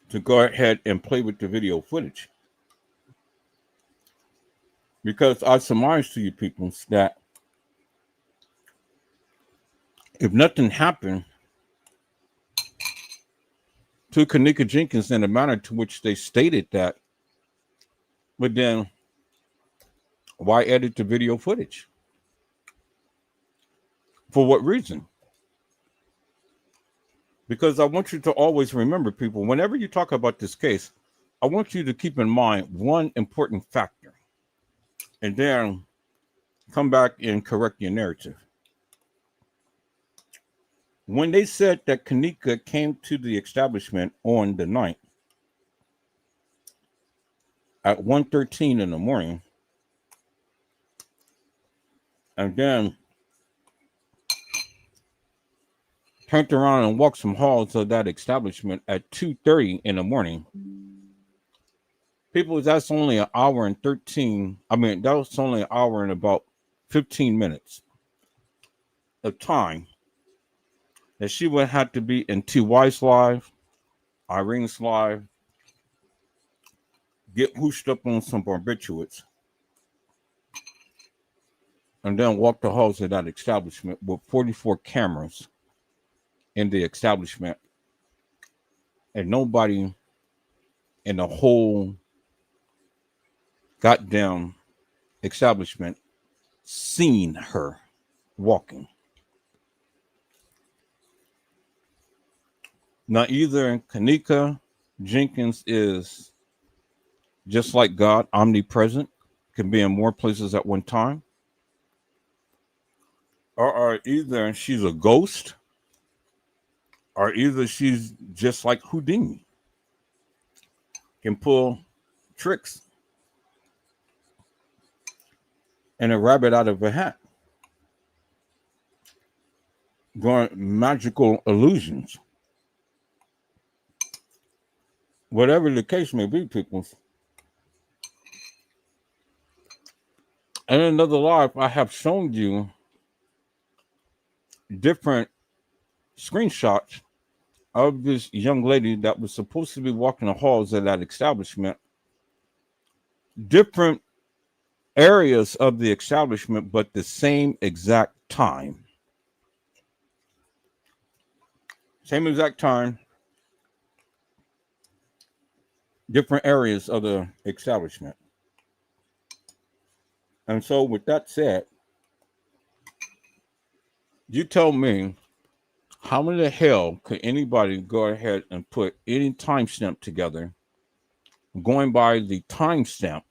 to go ahead and play with the video footage. Because I surmise to you people that if nothing happened to Kenneka Jenkins in the manner to which they stated that, but then why edit the video footage? For what reason? Because I want you to always remember, people, whenever you talk about this case, I want you to keep in mind one important factor, and then come back and correct your narrative. When they said that Kenneka came to the establishment on the night at 1:13 in the morning, and then turned around and walked some halls of that establishment at 2:30 in the morning, people, that's only an hour and 13. I mean, that was only an hour and about 15 minutes of time that she would have to be in TY's live, Irene's live, get whooshed up on some barbiturates, and then walk the halls of that establishment with 44 cameras in the establishment, and nobody in the whole goddamn establishment seen her walking. Now, either Kenneka Jenkins is just like God, omnipresent, can be in more places at one time, or either she's a ghost, or either she's just like Houdini, can pull tricks and a rabbit out of a hat, going magical illusions. Whatever the case may be, people. In another live, I have shown you different screenshots of this young lady that was supposed to be walking the halls of that establishment, different areas of the establishment, but the same exact time. Same exact time, different areas of the establishment. And so with that said, you tell me, how in the hell could anybody go ahead and put any timestamp together going by the timestamp,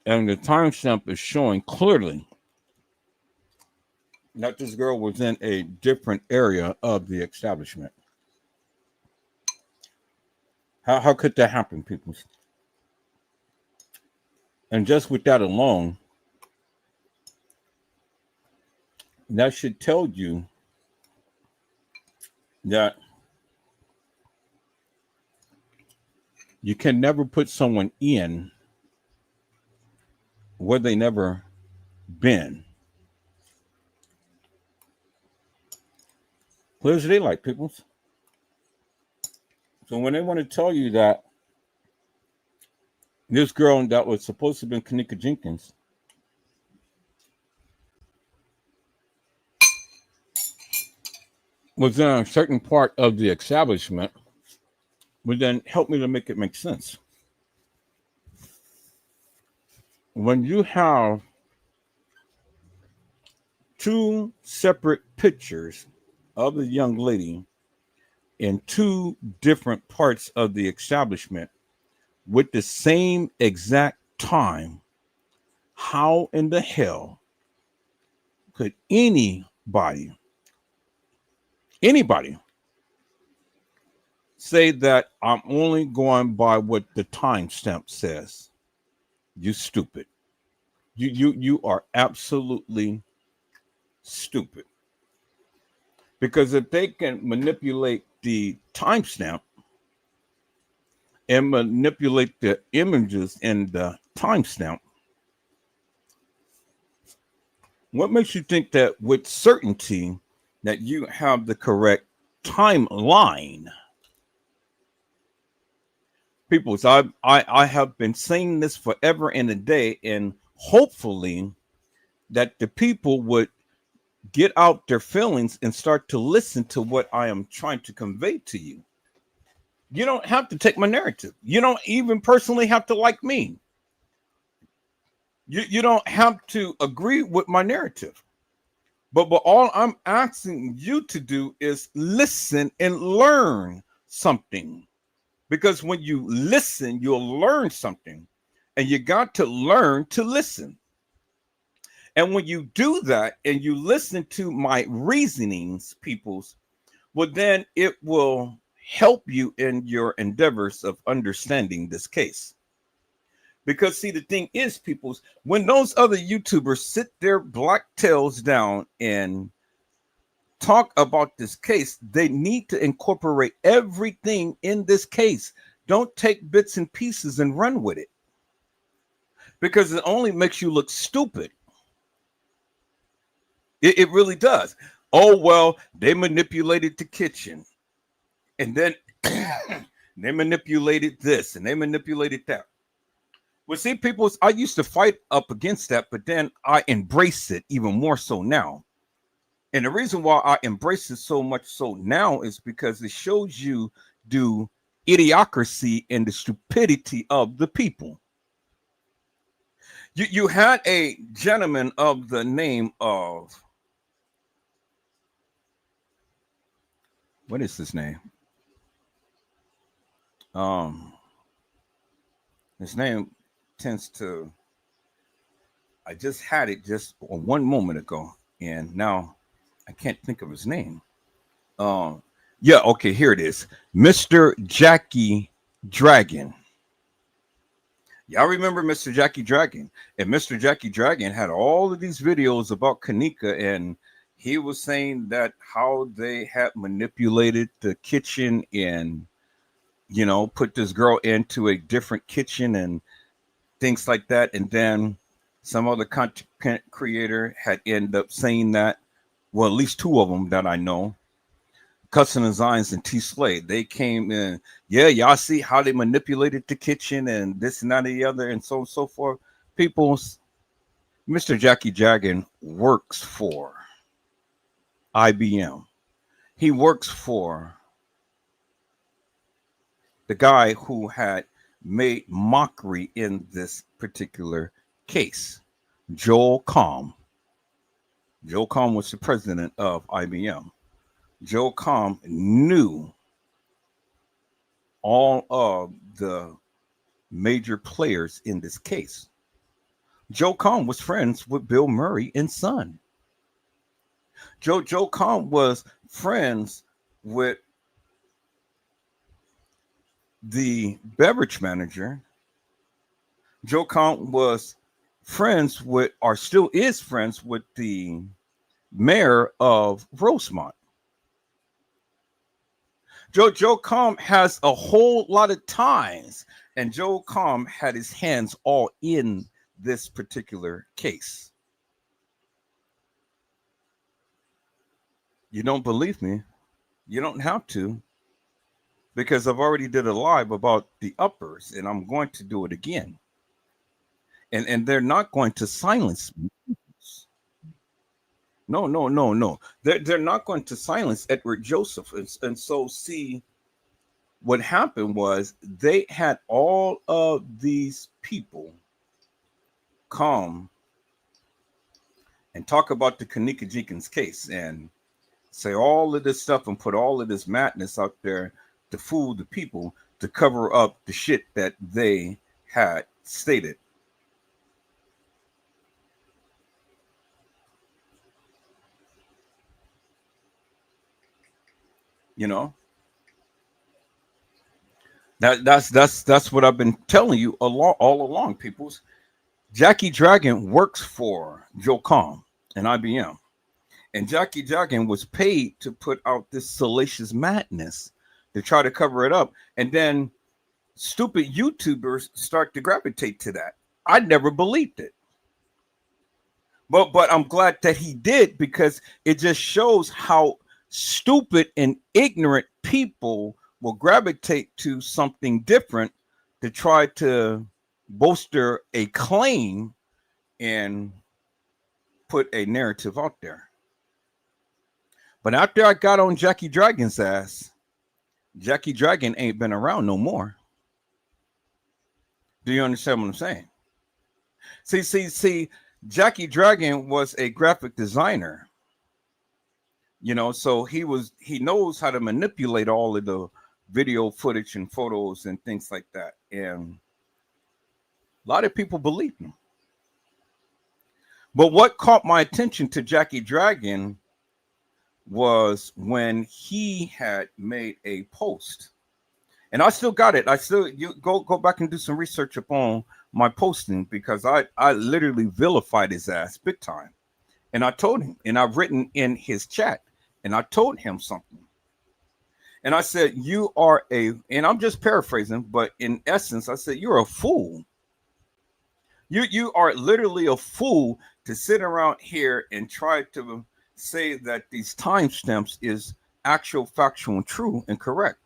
and the timestamp is showing clearly that this girl was in a different area of the establishment? How could that happen, people? And just with that alone, that should tell you that you can never put someone in where they never been. Clear as daylight, people. So when they want to tell you that this girl that was supposed to have been Kenneka Jenkins was in a certain part of the establishment, would then help me to make it make sense. when you have two separate pictures of the young lady in two different parts of the establishment with the same exact time, how in the hell could anybody say that I'm only going by what the timestamp says? You stupid. You are absolutely stupid. Because if they can manipulate the timestamp and manipulate the images in the timestamp, what makes you think that with certainty that you have the correct timeline? People, so I have been saying this forever and a day, and hopefully that the people would get out their feelings and start to listen to what I am trying to convey to you. You don't have to take my narrative. You don't even personally have to like me. You don't have to agree with my narrative. But all I'm asking you to do is listen and learn something. Because when you listen, you'll learn something. And you got to learn to listen. And when you do that and you listen to my reasonings, peoples, well, then it will help you in your endeavors of understanding this case. Because see, the thing is, peoples, when those other YouTubers sit their black tails down and talk about this case, they need to incorporate everything in this case. Don't take bits and pieces and run with it, because it only makes you look stupid. It really does. Oh, well, they manipulated the kitchen, and then they manipulated this and they manipulated that. Well, see, people, I used to fight up against that, but then I embrace it even more so now. And the reason why I embrace it so much so now is because it shows you the idiocracy and the stupidity of the people. You had a gentleman of the name of, what is his name? His name tends to, I just had it just one moment ago, and now I can't think of his name. Yeah, okay, here it is. Mr. Jackie Dragon. Y'all remember Mr. Jackie Dragon? And Mr. Jackie Dragon had all of these videos about Kenneka, and he was saying that how they had manipulated the kitchen and, you know, put this girl into a different kitchen and things like that. And then some other content creator had ended up saying that, well, at least two of them that I know, Custom Designs and T Slade, they came in. Yeah, y'all see how they manipulated the kitchen and this and that and the other and so on and so forth. People's Mr. Jackie Dragon works for IBM. He works for the guy who had made mockery in this particular case, Joel Comm. Joel Comm was the president of IBM. Joel Comm knew all of the major players in this case. Joel Comm was friends with Bill Murray and Son. Joe Comm was friends with the beverage manager. Joe Comm was friends with, or still is friends with, the mayor of Rosemont. Joe Comm has a whole lot of ties, and Joe Comm had his hands all in this particular case. You don't believe me? You don't have to, because I've already did a live about the uppers, and I'm going to do it again. And they're not going to silence me. No. They're not going to silence Edward Joseph. And so, see, what happened was they had all of these people come and talk about the Kenneka Jenkins case and say all of this stuff and put all of this madness out there to fool the people, to cover up the shit that they had stated. You know, that's what I've been telling you all along, peoples. Jackie Dragon works for Joe Com and IBM. And Jackie Dragon was paid to put out this salacious madness to try to cover it up. And then stupid YouTubers start to gravitate to that. I never believed it. But I'm glad that he did, because it just shows how stupid and ignorant people will gravitate to something different to try to bolster a claim and put a narrative out there. But after I got on Jackie Dragon's ass, Jackie Dragon ain't been around no more. Do you understand what I'm saying? See, Jackie Dragon was a graphic designer. You know, so he knows how to manipulate all of the video footage and photos and things like that. And a lot of people believe him. But what caught my attention to Jackie Dragon was when he had made a post, and I still got it. You go back and do some research upon my posting, because I literally vilified his ass big time. And I told him, and I've written in his chat, and I told him something. And I said, you are and I'm just paraphrasing, but in essence, I said, you're a fool. You are literally a fool to sit around here and try to say that these timestamps is actual, factual, and true and correct.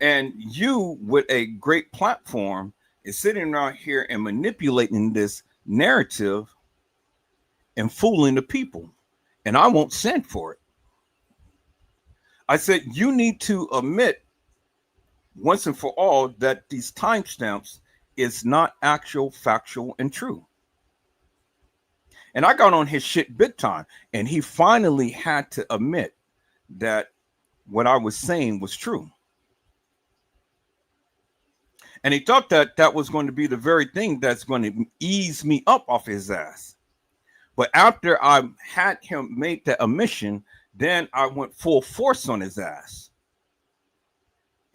And you, with a great platform, is sitting around here and manipulating this narrative and fooling the people. And I won't stand for it. I said, you need to admit once and for all that these timestamps is not actual, factual, and true. And I got on his shit big time, and he finally had to admit that what I was saying was true. And he thought that that was going to be the very thing that's going to ease me up off his ass. But after I had him make that admission, then I went full force on his ass.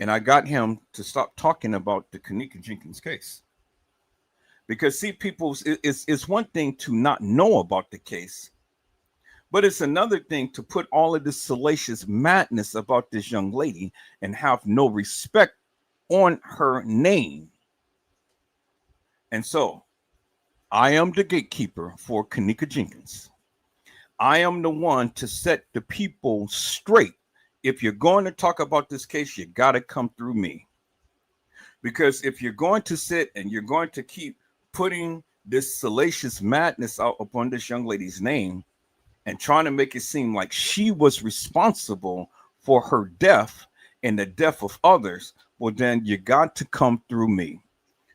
And I got him to stop talking about the Kenneka Jenkins case. Because, see, people, it's one thing to not know about the case, but it's another thing to put all of this salacious madness about this young lady and have no respect on her name. And so, I am the gatekeeper for Kenneka Jenkins. I am the one to set the people straight. If you're going to talk about this case, you got to come through me. Because if you're going to sit and you're going to keep putting this salacious madness out upon this young lady's name and trying to make it seem like she was responsible for her death and the death of others, well, then you got to come through me.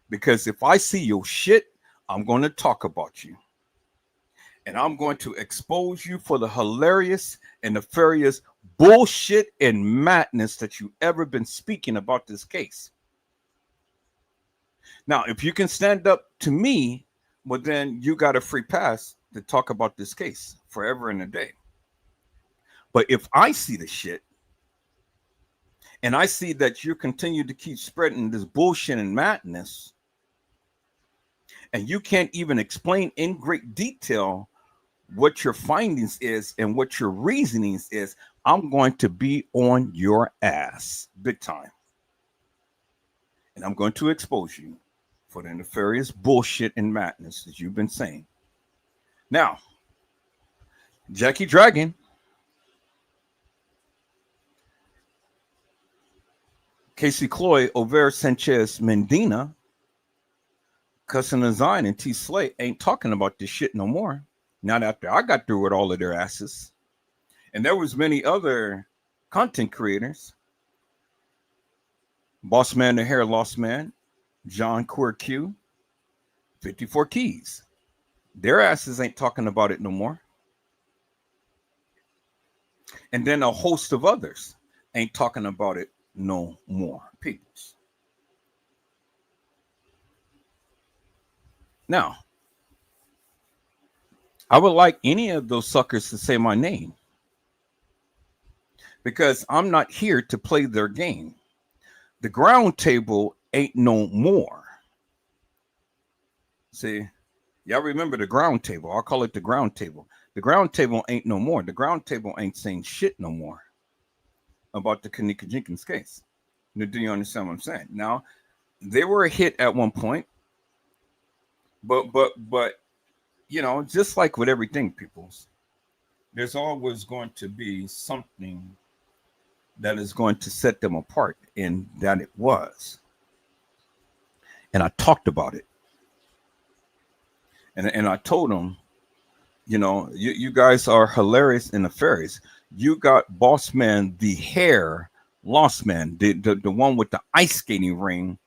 Because if I see your shit, I'm going to talk about you. And I'm going to expose you for the hilarious and nefarious bullshit and madness that you ever been speaking about this case. Now, if you can stand up to me, well, then you got a free pass to talk about this case forever and a day. But if I see the shit, and I see that you continue to keep spreading this bullshit and madness, and you can't even explain in great detail what your findings is and what your reasonings is, I'm going to be on your ass big time. And I'm going to expose you for the nefarious bullshit and madness that you've been saying. Now, Jackie Dragon, Casey Cloy, Over Sanchez Mendina, Cussin Design, and T Slate ain't talking about this shit no more. Not after I got through with all of their asses. And there was many other content creators. Boss Man the Hair Lost Man, John Queer Q, 54 Keys, Their asses ain't talking about it no more. And then a host of others ain't talking about it no more. Peoples. Now, I would like any of those suckers to say my name, because I'm not here to play their game. The ground table ain't no more. See, y'all remember the ground table. I'll call it the ground table. The ground table ain't no more. The ground table ain't saying shit no more about the Kenneka Jenkins case. Do you understand what I'm saying? Now, they were a hit at one point, but you know, just like with everything, peoples, there's always going to be something that is going to set them apart, and that it was. And I talked about it. And I told them, you know, you guys are hilarious and nefarious. You got Boss Man, the hair lost man, the one with the ice skating ring,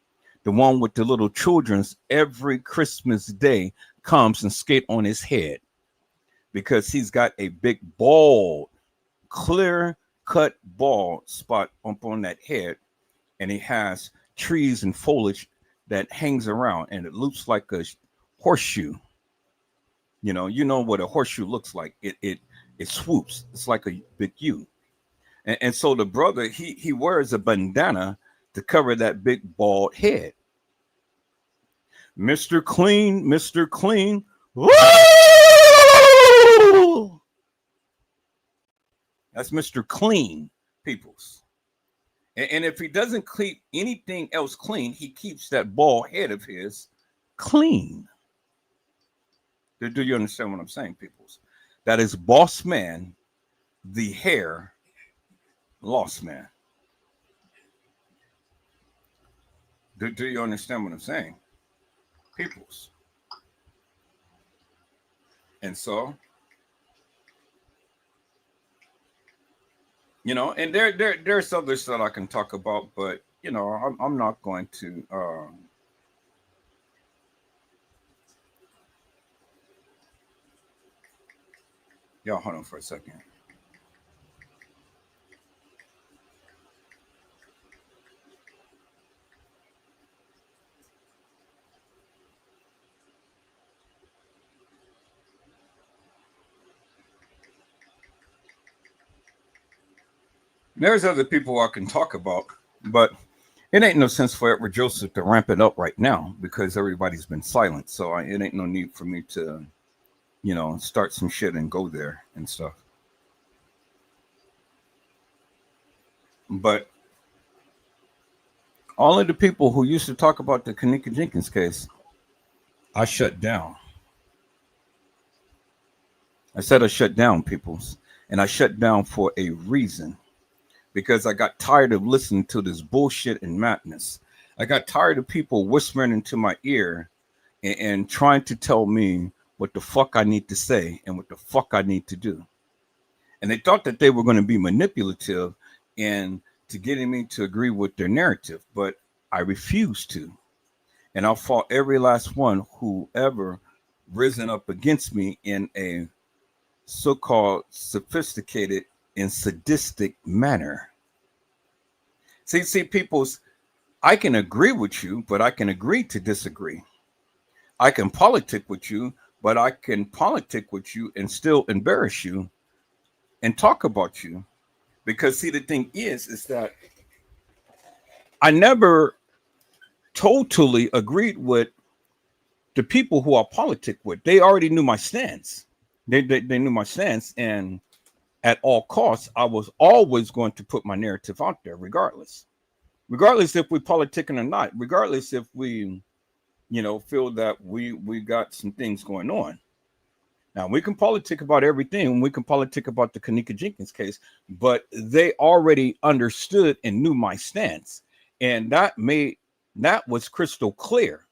the one with the little children's every Christmas day comes and skate on his head because he's got a big bald, clear cut bald spot up on that head, and he has trees and foliage that hangs around, and it looks like a horseshoe. You know what a horseshoe looks like. It swoops. It's like a big U. And so the brother, he wears a bandana to cover that big bald head. Mr. Clean, Mr. Clean. Woo! That's Mr. Clean, peoples. And if he doesn't keep anything else clean, he keeps that bald head of his clean. Do you understand what I'm saying, peoples? That is Boss Man, the hair lost man. Do you understand what I'm saying, peoples? And so, you know, and there's others that I can talk about, but you know, I'm not going to. Y'all, hold on for a second. There's other people I can talk about, but it ain't no sense for Edward Joseph to ramp it up right now because everybody's been silent. So it ain't no need for me to, you know, start some shit and go there and stuff. But all of the people who used to talk about the Kenneka Jenkins case, I shut down. I said I shut down, peoples, and I shut down for a reason. Because I got tired of listening to this bullshit and madness. I got tired of people whispering into my ear and trying to tell me what the fuck I need to say and what the fuck I need to do. And they thought that they were going to be manipulative and to getting me to agree with their narrative, but I refused to. And I fought every last one who ever risen up against me in a so-called sophisticated and sadistic manner. See, peoples, I can agree with you, but I can agree to disagree. I can politic with you, but I can politic with you and still embarrass you and talk about you. Because see, the thing is that I never totally agreed with the people who I politic with. They already knew my stance. They knew my stance, and at all costs, I was always going to put my narrative out there, regardless if we politicking or not, regardless if we, you know, feel that we got some things going on. Now we can politic about everything. We can politic about the Kenneka Jenkins case, but they already understood and knew my stance, and that was crystal clear,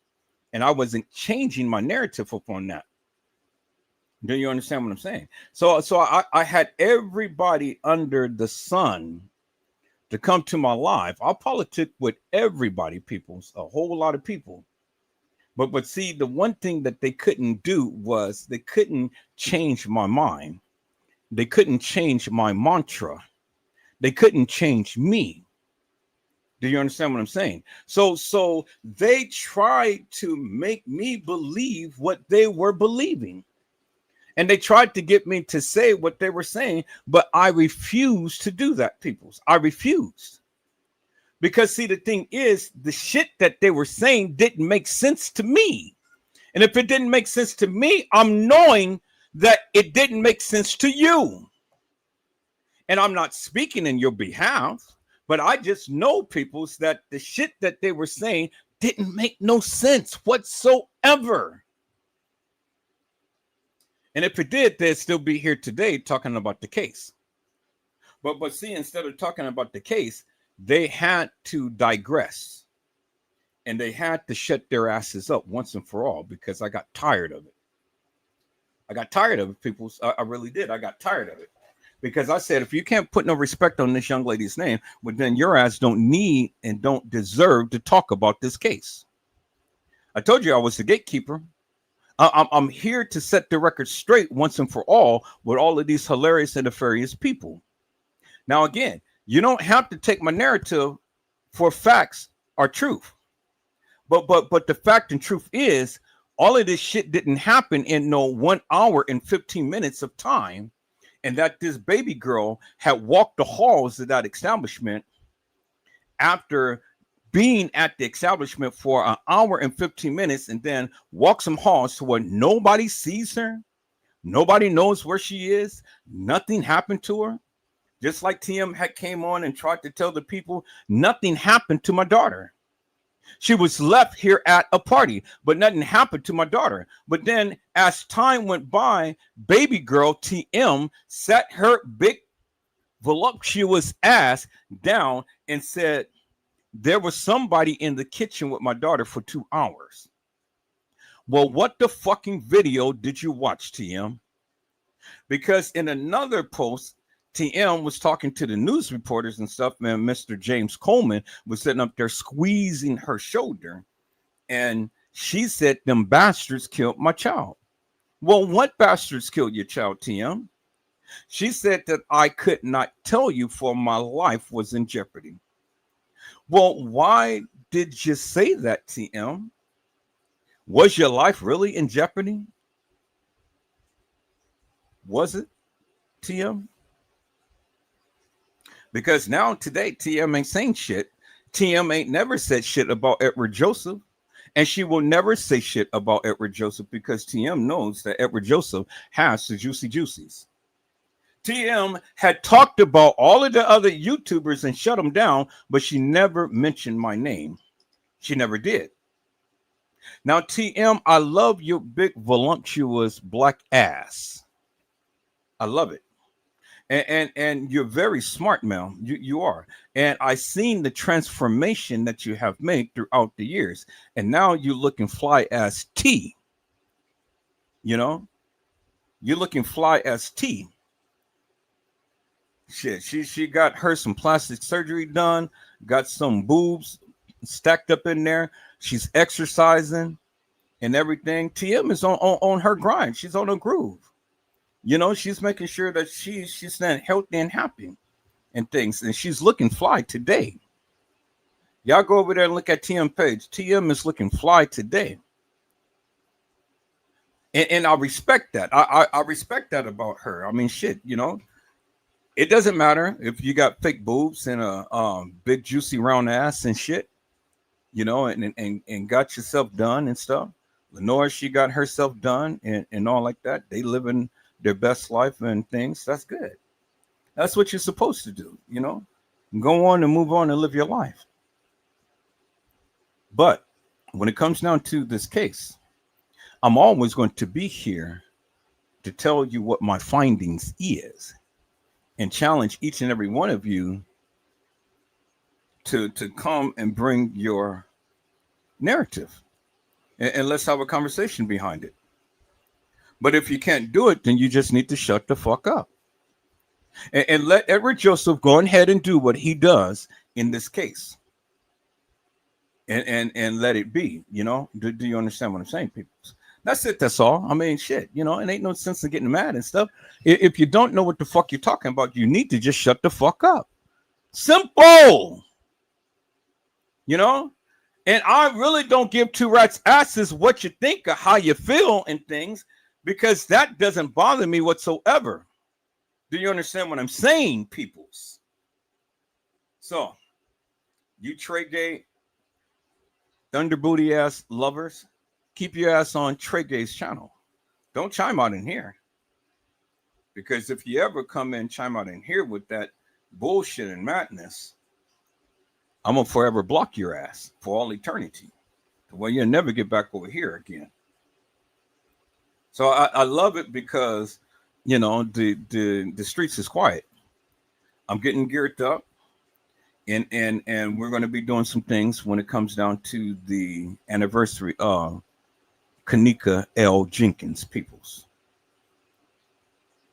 and I wasn't changing my narrative upon that. Do you understand what I'm saying? So I had everybody under the sun to come to my live. I'll politic with everybody, peoples, a whole lot of people. But see, the one thing that they couldn't do was they couldn't change my mind. They couldn't change my mantra. They couldn't change me. Do you understand what I'm saying? So they tried to make me believe what they were believing. And they tried to get me to say what they were saying, but I refused to do that, peoples. I refused. Because see, the thing is, the shit that they were saying didn't make sense to me. And if it didn't make sense to me, I'm knowing that it didn't make sense to you. And I'm not speaking in your behalf, but I just know, peoples, that the shit that they were saying didn't make no sense whatsoever. And if it did, they'd still be here today talking about the case. But see, instead of talking about the case, they had to digress. And they had to shut their asses up once and for all, because I got tired of it. I got tired of it, people. I really did. I got tired of it. Because I said, if you can't put no respect on this young lady's name, well, then your ass don't need and don't deserve to talk about this case. I told you I was the gatekeeper. I'm here to set the record straight once and for all with all of these hilarious and nefarious people. Now, again, you don't have to take my narrative for facts or truth. But the fact and truth is, all of this shit didn't happen in no 1 hour and 15 minutes of time. And that this baby girl had walked the halls of that establishment after being at the establishment for 1 hour and 15 minutes, and then walk some halls to where nobody sees her. Nobody knows where she is. Nothing happened to her. Just like TM had came on and tried to tell the people, nothing happened to my daughter. She was left here at a party, but nothing happened to my daughter. But then as time went by, baby girl TM sat her big voluptuous ass down and said, there was somebody in the kitchen with my daughter for 2 hours. Well, what the fucking video did you watch, TM? Because in another post, TM was talking to the news reporters and stuff, man. Mr. James Coleman was sitting up there squeezing her shoulder. And she said, them bastards killed my child. Well, what bastards killed your child, TM? She said that I could not tell you for my life was in jeopardy. Well, why did you say that, TM? Was your life really in jeopardy? Was it, TM? Because now today, TM ain't saying shit. TM ain't never said shit about Edward Joseph. And she will never say shit about Edward Joseph because TM knows that Edward Joseph has the juicy juicies. TM had talked about all of the other YouTubers and shut them down, but she never mentioned my name. She never did. Now, TM, I love your big, voluptuous black ass. I love it. And you're very smart, Mel. You are. And I've seen the transformation that you have made throughout the years. And now you're looking fly as T. You know? You're looking fly as T. Shit, she got her some plastic surgery done, got some boobs stacked up in there. She's exercising and everything. TM is on her grind. She's on a groove. You know, she's making sure that she's staying healthy and happy and things. And she's looking fly today. Y'all go over there and look at TM page. TM is looking fly today. And I respect that. I respect that about her. I mean, shit, you know. It doesn't matter if you got fake boobs and a big juicy round ass and shit, you know, and got yourself done and stuff. Lenore, she got herself done and all like that. They living their best life and things. That's good. That's what you're supposed to do, you know. Go on and move on and live your life. But when it comes down to this case, I'm always going to be here to tell you what my findings is. And challenge each and every one of you to come and bring your narrative. And let's have a conversation behind it. But if you can't do it, then you just need to shut the fuck up. And let Edward Joseph go ahead and do what he does in this case. and let it be. You know, do you understand what I'm saying, people? That's it. That's all. I mean, shit. You know, it ain't no sense in getting mad and stuff. If you don't know what the fuck you're talking about, you need to just shut the fuck up. Simple. You know, and I really don't give two rats asses what you think or how you feel and things, because that doesn't bother me whatsoever. Do you understand what I'm saying, peoples? So, you Trey Gay, Thunder Booty ass lovers, keep your ass on Trey Gay's channel. Don't chime out in here. Because if you ever come in, chime out in here with that bullshit and madness, I'm going to forever block your ass for all eternity. Well, you'll never get back over here again. So I love it because, you know, the streets is quiet. I'm getting geared up. And we're going to be doing some things when it comes down to the anniversary of Kenneka L. Jenkins, peoples.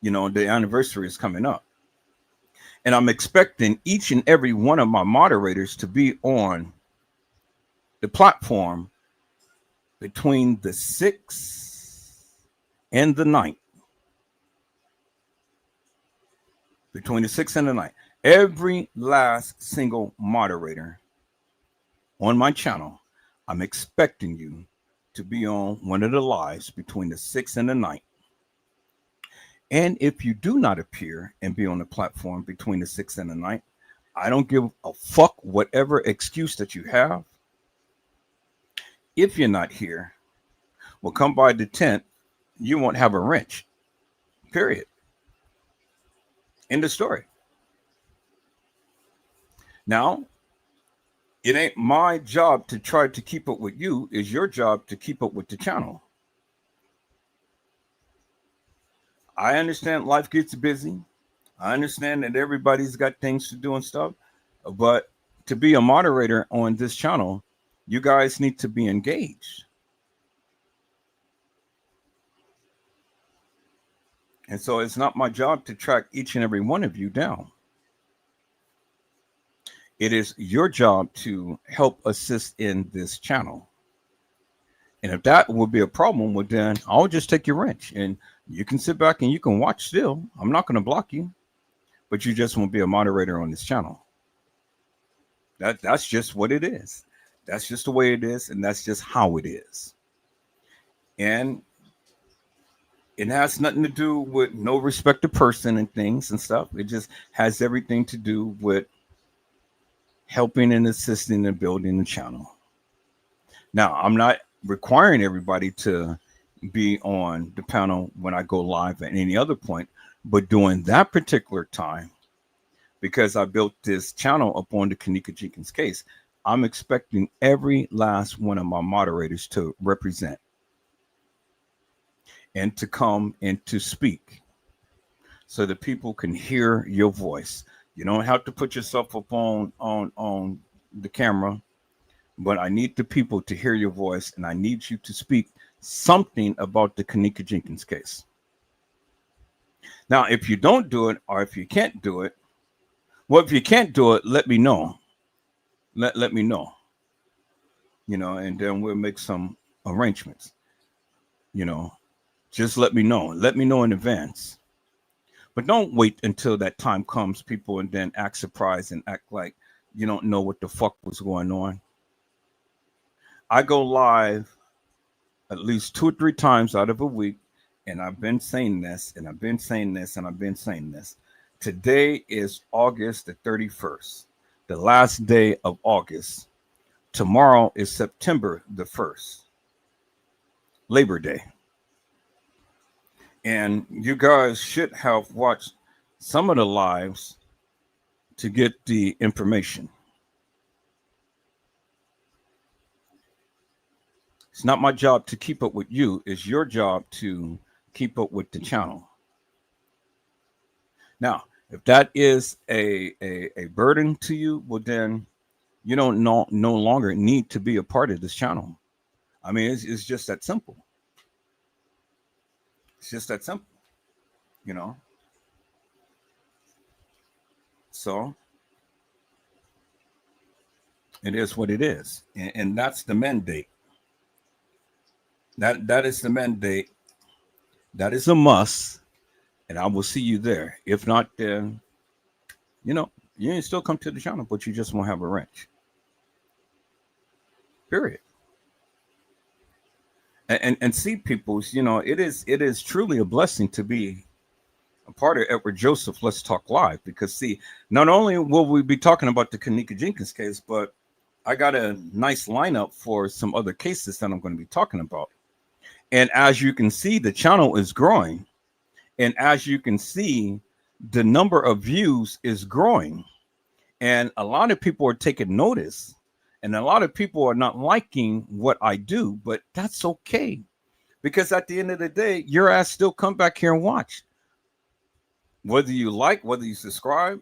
You know, the anniversary is coming up. And I'm expecting each and every one of my moderators to be on the platform between the 6th and the 9th. Between the 6th and the 9th. Every last single moderator on my channel, I'm expecting you to be on one of the lives between the 6th and the 9th. And if you do not appear and be on the platform between the 6th and the 9th, I don't give a fuck whatever excuse that you have. If you're not here, well, come by the 10th, you won't have a wrench. Period. End of story. Now, it ain't my job to try to keep up with you. It's your job to keep up with the channel. I understand life gets busy. I understand that everybody's got things to do and stuff. But to be a moderator on this channel, you guys need to be engaged. And so it's not my job to track each and every one of you down. It is your job to help assist in this channel. And if that would be a problem, well, then I'll just take your wrench and you can sit back and you can watch still. I'm not going to block you, but you just won't be a moderator on this channel. That's just what it is. That's just the way it is. And that's just how it is. And it has nothing to do with no respect to person and things and stuff. It just has everything to do with helping and assisting and building the channel. Now, I'm not requiring everybody to be on the panel when I go live at any other point, but during that particular time, because I built this channel upon the Kenneka Jenkins case, I'm expecting every last one of my moderators to represent and to come and to speak so that people can hear your voice. You don't have to put yourself up on the camera, but I need the people to hear your voice, and I need you to speak something about the Kenneka Jenkins case. Now, if you don't do it, or if you can't do it, well, if you can't do it, let me know. Let me know. You know, and then we'll make some arrangements. You know, just let me know. Let me know in advance. But don't wait until that time comes, people, and then act surprised and act like you don't know what the fuck was going on. I go live at least 2 or 3 times out of a week, and I've been saying this, and I've been saying this, and I've been saying this. Today is August the 31st, the last day of August. Tomorrow is September the 1st, Labor Day. And you guys should have watched some of the lives to get the information. It's not my job to keep up with you. It's your job to keep up with the channel. Now, if that is a burden to you, well, then you don't no longer need to be a part of this channel. I mean, it's just that simple. It's just that simple, you know. So It is what it is, and that's the mandate. That is the mandate. That is a must, and I will see you there. If not, then you can still come to the channel, but you just won't have a wrench. Period. And see, peoples, it is truly a blessing to be a part of Edward Joseph Let's Talk Live, because see, not only will we be talking about the Kenneka Jenkins case, but I got a nice lineup for some other cases that I'm going to be talking about. And as you can see, the channel is growing. And as you can see, the number of views is growing. And a lot of people are taking notice. And a lot of people are not liking what I do, but that's okay. Because at the end of the day, your ass still come back here and watch. Whether you like, whether you subscribe,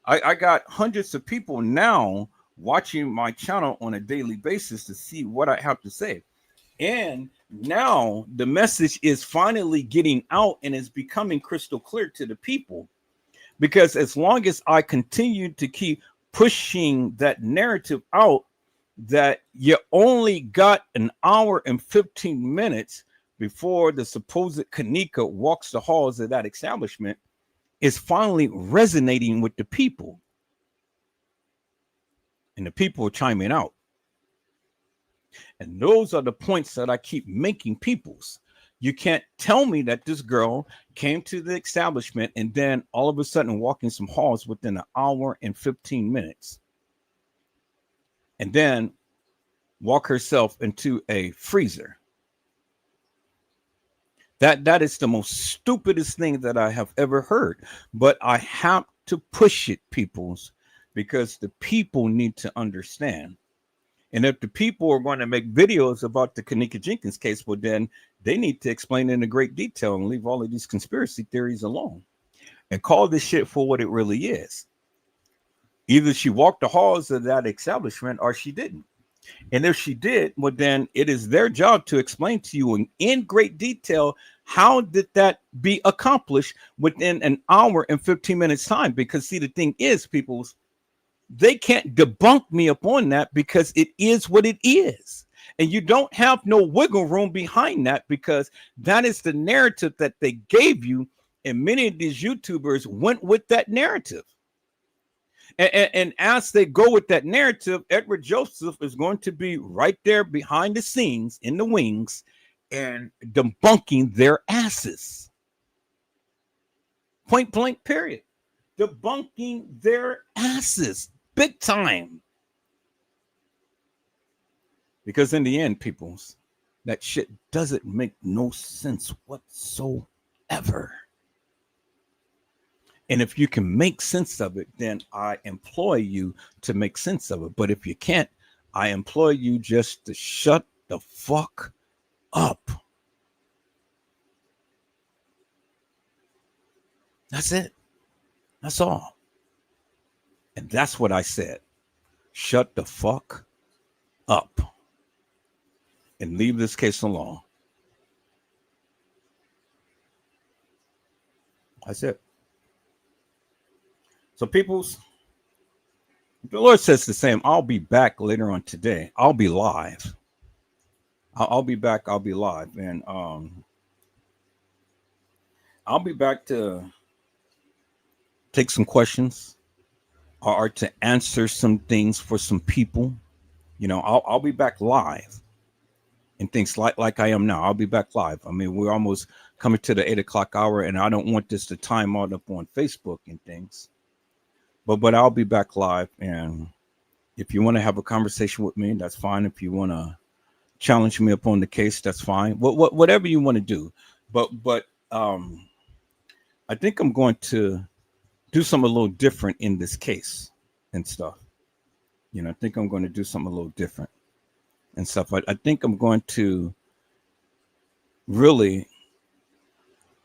I got hundreds of people now watching my channel on a daily basis to see what I have to say. And now the message is finally getting out and is becoming crystal clear to the people. Because as long as I continue to keep pushing that narrative out that you only got an hour and 15 minutes before the supposed Kenneka walks the halls of that establishment, is finally resonating with the people. And the people are chiming out. And those are the points that I keep making, peoples. You can't tell me that this girl came to the establishment and then all of a sudden walking some halls within an hour and 15 minutes. And then walk herself into a freezer. That is the most stupidest thing that I have ever heard. But I have to push it, peoples, because the people need to understand. And if the people are going to make videos about the Kenneka Jenkins case, well, then they need to explain in a great detail and leave all of these conspiracy theories alone and call this shit for what it really is. Either she walked the halls of that establishment or she didn't. And if she did, well, then it is their job to explain to you in great detail how did that be accomplished within an hour and 15 minutes time. Because see, the thing is, people, they can't debunk me upon that because it is what it is. And you don't have no wiggle room behind that because that is the narrative that they gave you. And many of these YouTubers went with that narrative. And as they go with that narrative, Edward Joseph is going to be right there behind the scenes in the wings and debunking their asses. Point blank, period. Debunking their asses. Big time. Because in the end, peoples, that shit doesn't make no sense whatsoever. And if you can make sense of it, then I employ you to make sense of it. But if you can't, I employ you just to shut the fuck up. That's it. That's all. And that's what I said. Shut the fuck up. And leave this case alone. That's it. So, peoples, the Lord says the same. I'll be back later on today. I'll be live. I'll be back. I'll be live. And I'll be back to take some questions or to answer some things for some people. I'll be back live and things like I am now. I'll be back live. I mean, we're almost coming to the 8 o'clock hour, and I don't want this to time out up on Facebook and things. But I'll be back live, and if you want to have a conversation with me, that's fine. If you want to challenge me upon the case, that's fine. Whatever you want to do. But I think I'm going to do something a little different in this case and stuff. I think I'm going to do something a little different and stuff. I think I'm going to really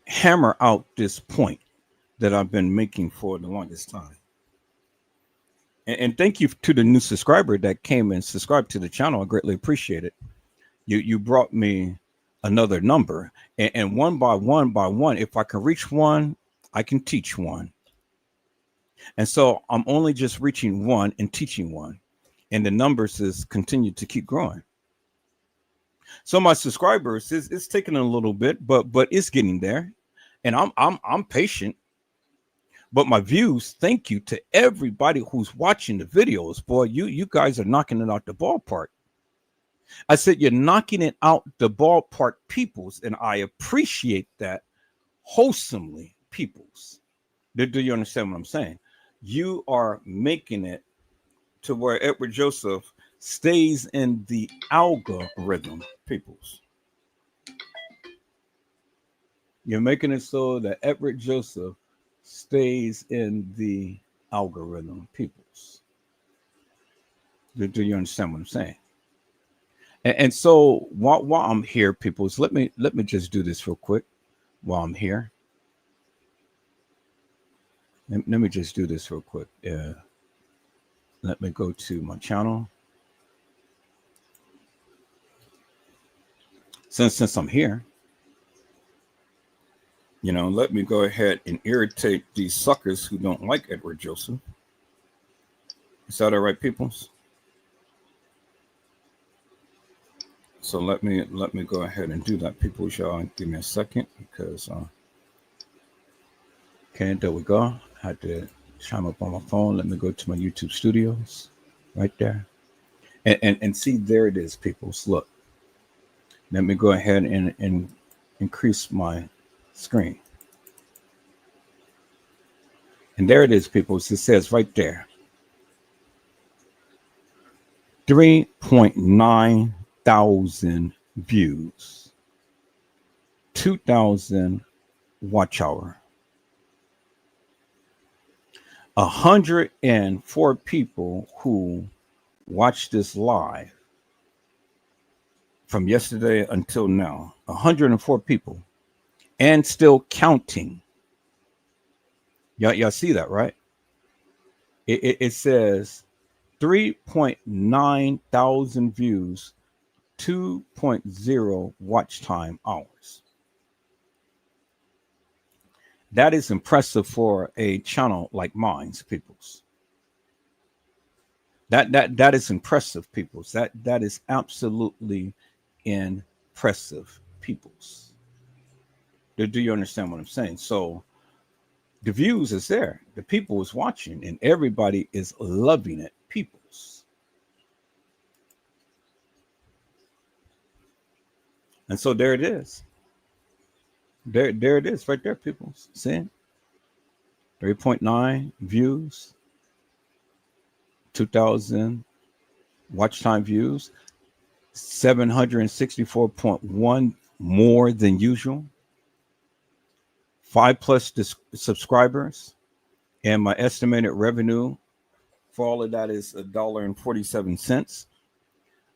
hammer out this point that I've been making for the longest time. And thank you to the new subscriber that came and subscribed to the channel. I greatly appreciate it. You brought me another number, and one by one, if I can reach one, I can teach one. And so I'm only just reaching one and teaching one, and the numbers is continue to keep growing. So my subscribers is taking a little bit, but it's getting there, and I'm patient. But my views, thank you to everybody who's watching the videos. Boy, you guys are knocking it out the ballpark. I said you're knocking it out the ballpark, peoples, and I appreciate that wholesomely, peoples. Do you understand what I'm saying? You are making it to where Edward Joseph stays in the algorithm, peoples. You're making it so that Edward Joseph stays in the algorithm, peoples. Do you understand what I'm saying? And so while I'm here, peoples, let me just do this real quick while I'm here. Let me just do this real quick. Let me go to my channel. Since I'm here, you know, let me go ahead and irritate these suckers who don't like Edward Joseph. Is that all right, peoples? So let me go ahead and do that, people. Y'all give me a second because okay, there we go. I had to chime up on my phone. Let me go to my YouTube studios right there. And see, there it is, peoples. Look. Let me go ahead and increase my screen. And there it is, people. It says right there. 3.9 thousand views. 2,000 watch hour. 104 people who watched this live from yesterday until now. 104 people. And still counting. Y'all see that, right? It says 3.9 thousand views, 2.0 watch time hours. That is impressive for a channel like mine's, peoples. That is impressive, peoples. That is absolutely impressive, peoples. Do you understand what I'm saying? So the views is there. The people is watching, and everybody is loving it, peoples. And so there it is. There it is, right there, peoples. See? 3.9 views, 2,000 watch time views, 764.1 more than usual, 5+ subscribers, and my estimated revenue for all of that is $1.47.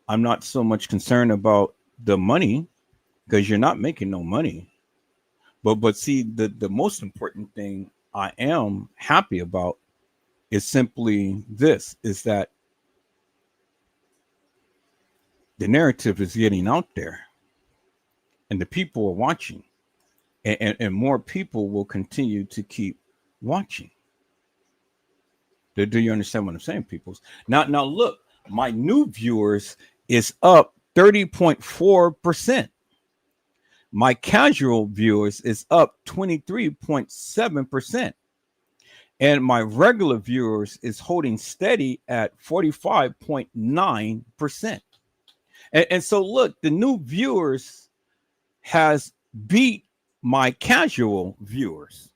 I'm not so much concerned about the money because you're not making no money. But see, the most important thing I am happy about is simply this, is that the narrative is getting out there and the people are watching, and more people will continue to keep watching. Do you understand what I'm saying, peoples? Now look, my new viewers is up 30.4%. My casual viewers is up 23.7%. And my regular viewers is holding steady at 45.9%. And so look, the new viewers has beat my casual viewers.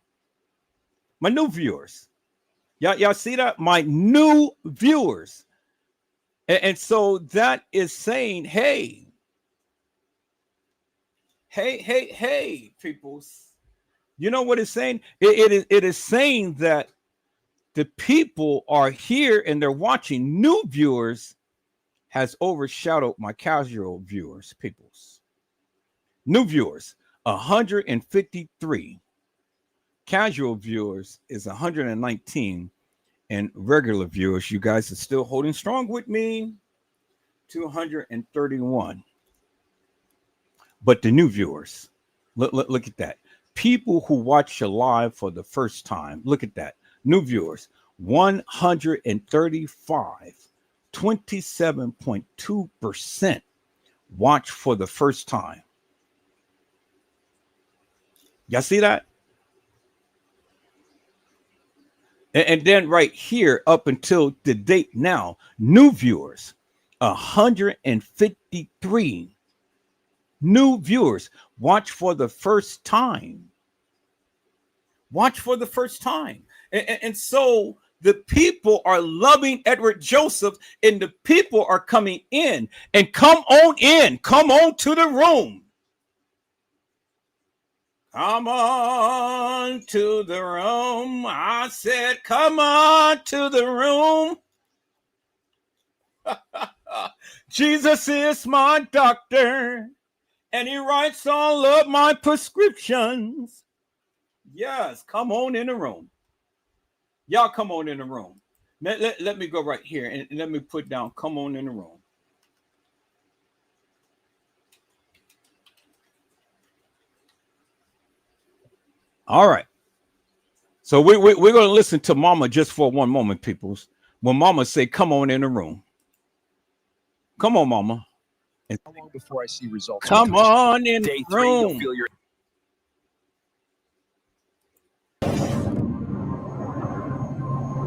My new viewers. Y'all see that? My new viewers. And so that is saying, hey, peoples. You know what it's saying? It is saying that the people are here and they're watching. New viewers has overshadowed my casual viewers, peoples. New viewers, 153. Casual viewers is 119. And regular viewers, you guys are still holding strong with me, 231. But the new viewers, look at that. People who watch you live for the first time, look at that. New viewers, 135, 27.2% watch for the first time. Y'all see that? And then right here, up until the date now, new viewers, 153 new viewers watch for the first time. Watch for the first time. And so the people are loving Edward Joseph, and the people are coming in. And come on in. Come on to the room. Come on to the room. I said, come on to the room. Jesus is my doctor, and he writes all of my prescriptions. Yes, come on in the room. Y'all come on in the room. Let me go right here and let me put down, come on in the room. All right. So we're going to listen to Mama just for one moment, peoples. When Mama say, come on in the room. Come on, Mama. And how long before I see results? Come on in Day the 3, room. you'll feel your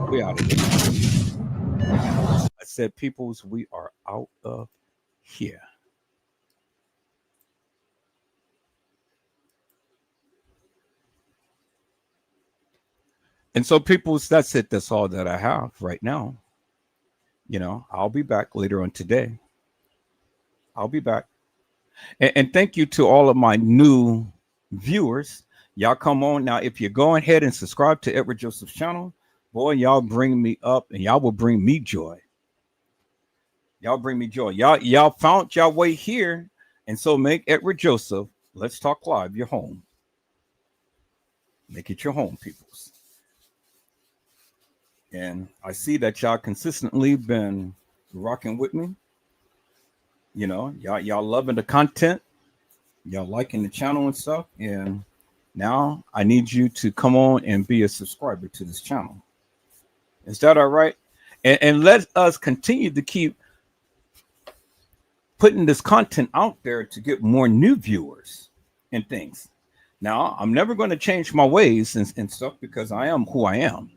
We out of here. I said, peoples, we are out of here. And so, peoples, that's it. That's all that I have right now. You know, I'll be back later on today. I'll be back. And thank you to all of my new viewers. Y'all come on now. If you go ahead and subscribe to Edward Joseph's channel, boy, y'all bring me up and y'all will bring me joy. Y'all bring me joy. Y'all found your way here. And so make Edward Joseph, Let's Talk Live, your home. Make it your home, peoples. And I see that y'all consistently been rocking with me. You know, y'all loving the content. Y'all liking the channel and stuff. And now I need you to come on and be a subscriber to this channel. Is that all right? And let us continue to keep putting this content out there to get more new viewers and things. Now, I'm never going to change my ways and stuff because I am who I am.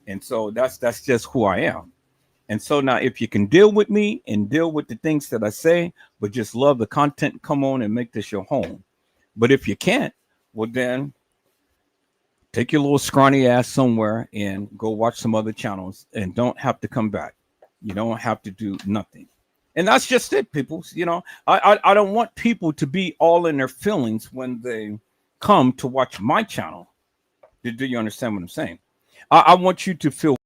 And so that's just who I am. And so now if you can deal with me and deal with the things that I say, but just love the content, come on and make this your home. But if you can't, well, then take your little scrawny ass somewhere and go watch some other channels and don't have to come back. You don't have to do nothing. And that's just it, people. You know, I don't want people to be all in their feelings when they come to watch my channel. Do you understand what I'm saying? I want you to feel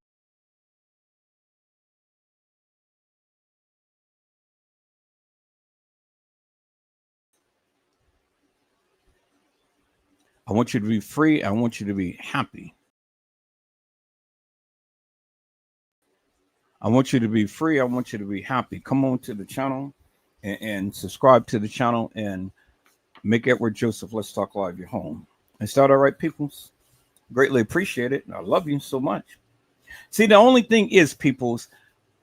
I want you to be free. I want you to be happy. I want you to be free. I want you to be happy. Come on to the channel and subscribe to the channel and make Edward Joseph Let's Talk Live your home. Is that all right, peoples? Greatly appreciate it. I love you so much. See, the only thing is, peoples,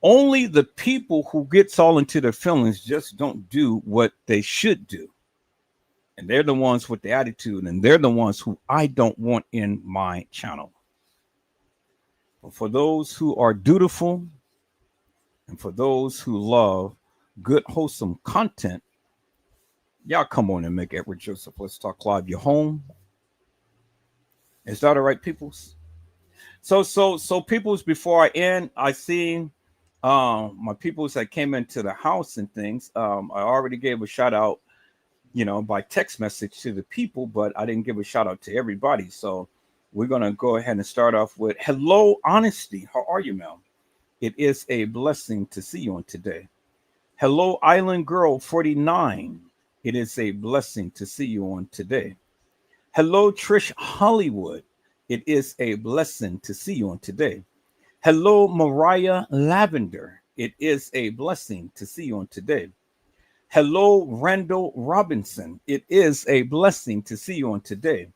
only the people who gets all into their feelings just don't do what they should do. And they're the ones with the attitude, and they're the ones who I don't want in my channel. But for those who are dutiful and for those who love good, wholesome content, y'all come on and make Edward Joseph Let's Talk Live your home. Is that all right, peoples? So peoples, before I end, I see my peoples that came into the house and things. I already gave a shout out, you know, by text message to the people, but I didn't give a shout out to everybody. So we're going to go ahead and start off with hello, Honesty. How are you, ma'am? It is a blessing to see you on today. Hello, Island Girl 49. It is a blessing to see you on today. Hello, Trish Hollywood. It is a blessing to see you on today. Hello, Mariah Lavender. It is a blessing to see you on today. Hello, Randall Robinson. It is a blessing to see you on today.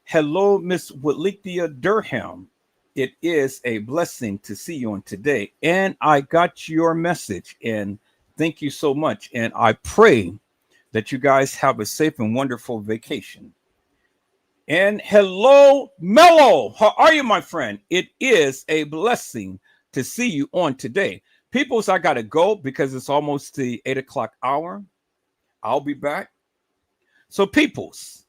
Hello, Miss Walithia Durham. It is a blessing to see you on today. And I got your message. And thank you so much. And I pray that you guys have a safe and wonderful vacation. And hello, Mello. How are you, my friend? It is a blessing to see you on today. Peoples, I got to go because it's almost the 8 o'clock hour. I'll be back. So, peoples,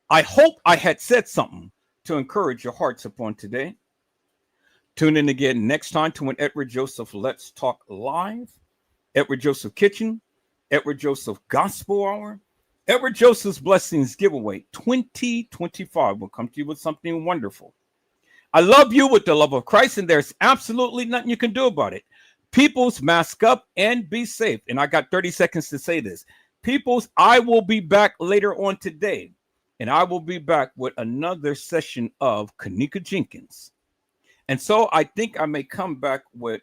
I hope I had said something to encourage your hearts upon today. Tune in again next time to an Edward Joseph Let's Talk Live, Edward Joseph Kitchen, Edward Joseph Gospel Hour, Edward Joseph's Blessings Giveaway 2025 will come to you with something wonderful. I love you with the love of Christ, and there's absolutely nothing you can do about it. Peoples, mask up and be safe. And I got 30 seconds to say this. Peoples, I will be back later on today, and I will be back with another session of Kenneka Jenkins. And so I think I may come back with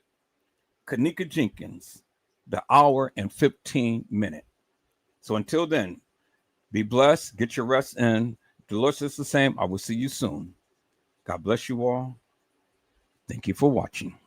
Kenneka Jenkins, the hour and 15-minute. So until then, be blessed, get your rest, and the Lord says the same. I will see you soon. God bless you all. Thank you for watching.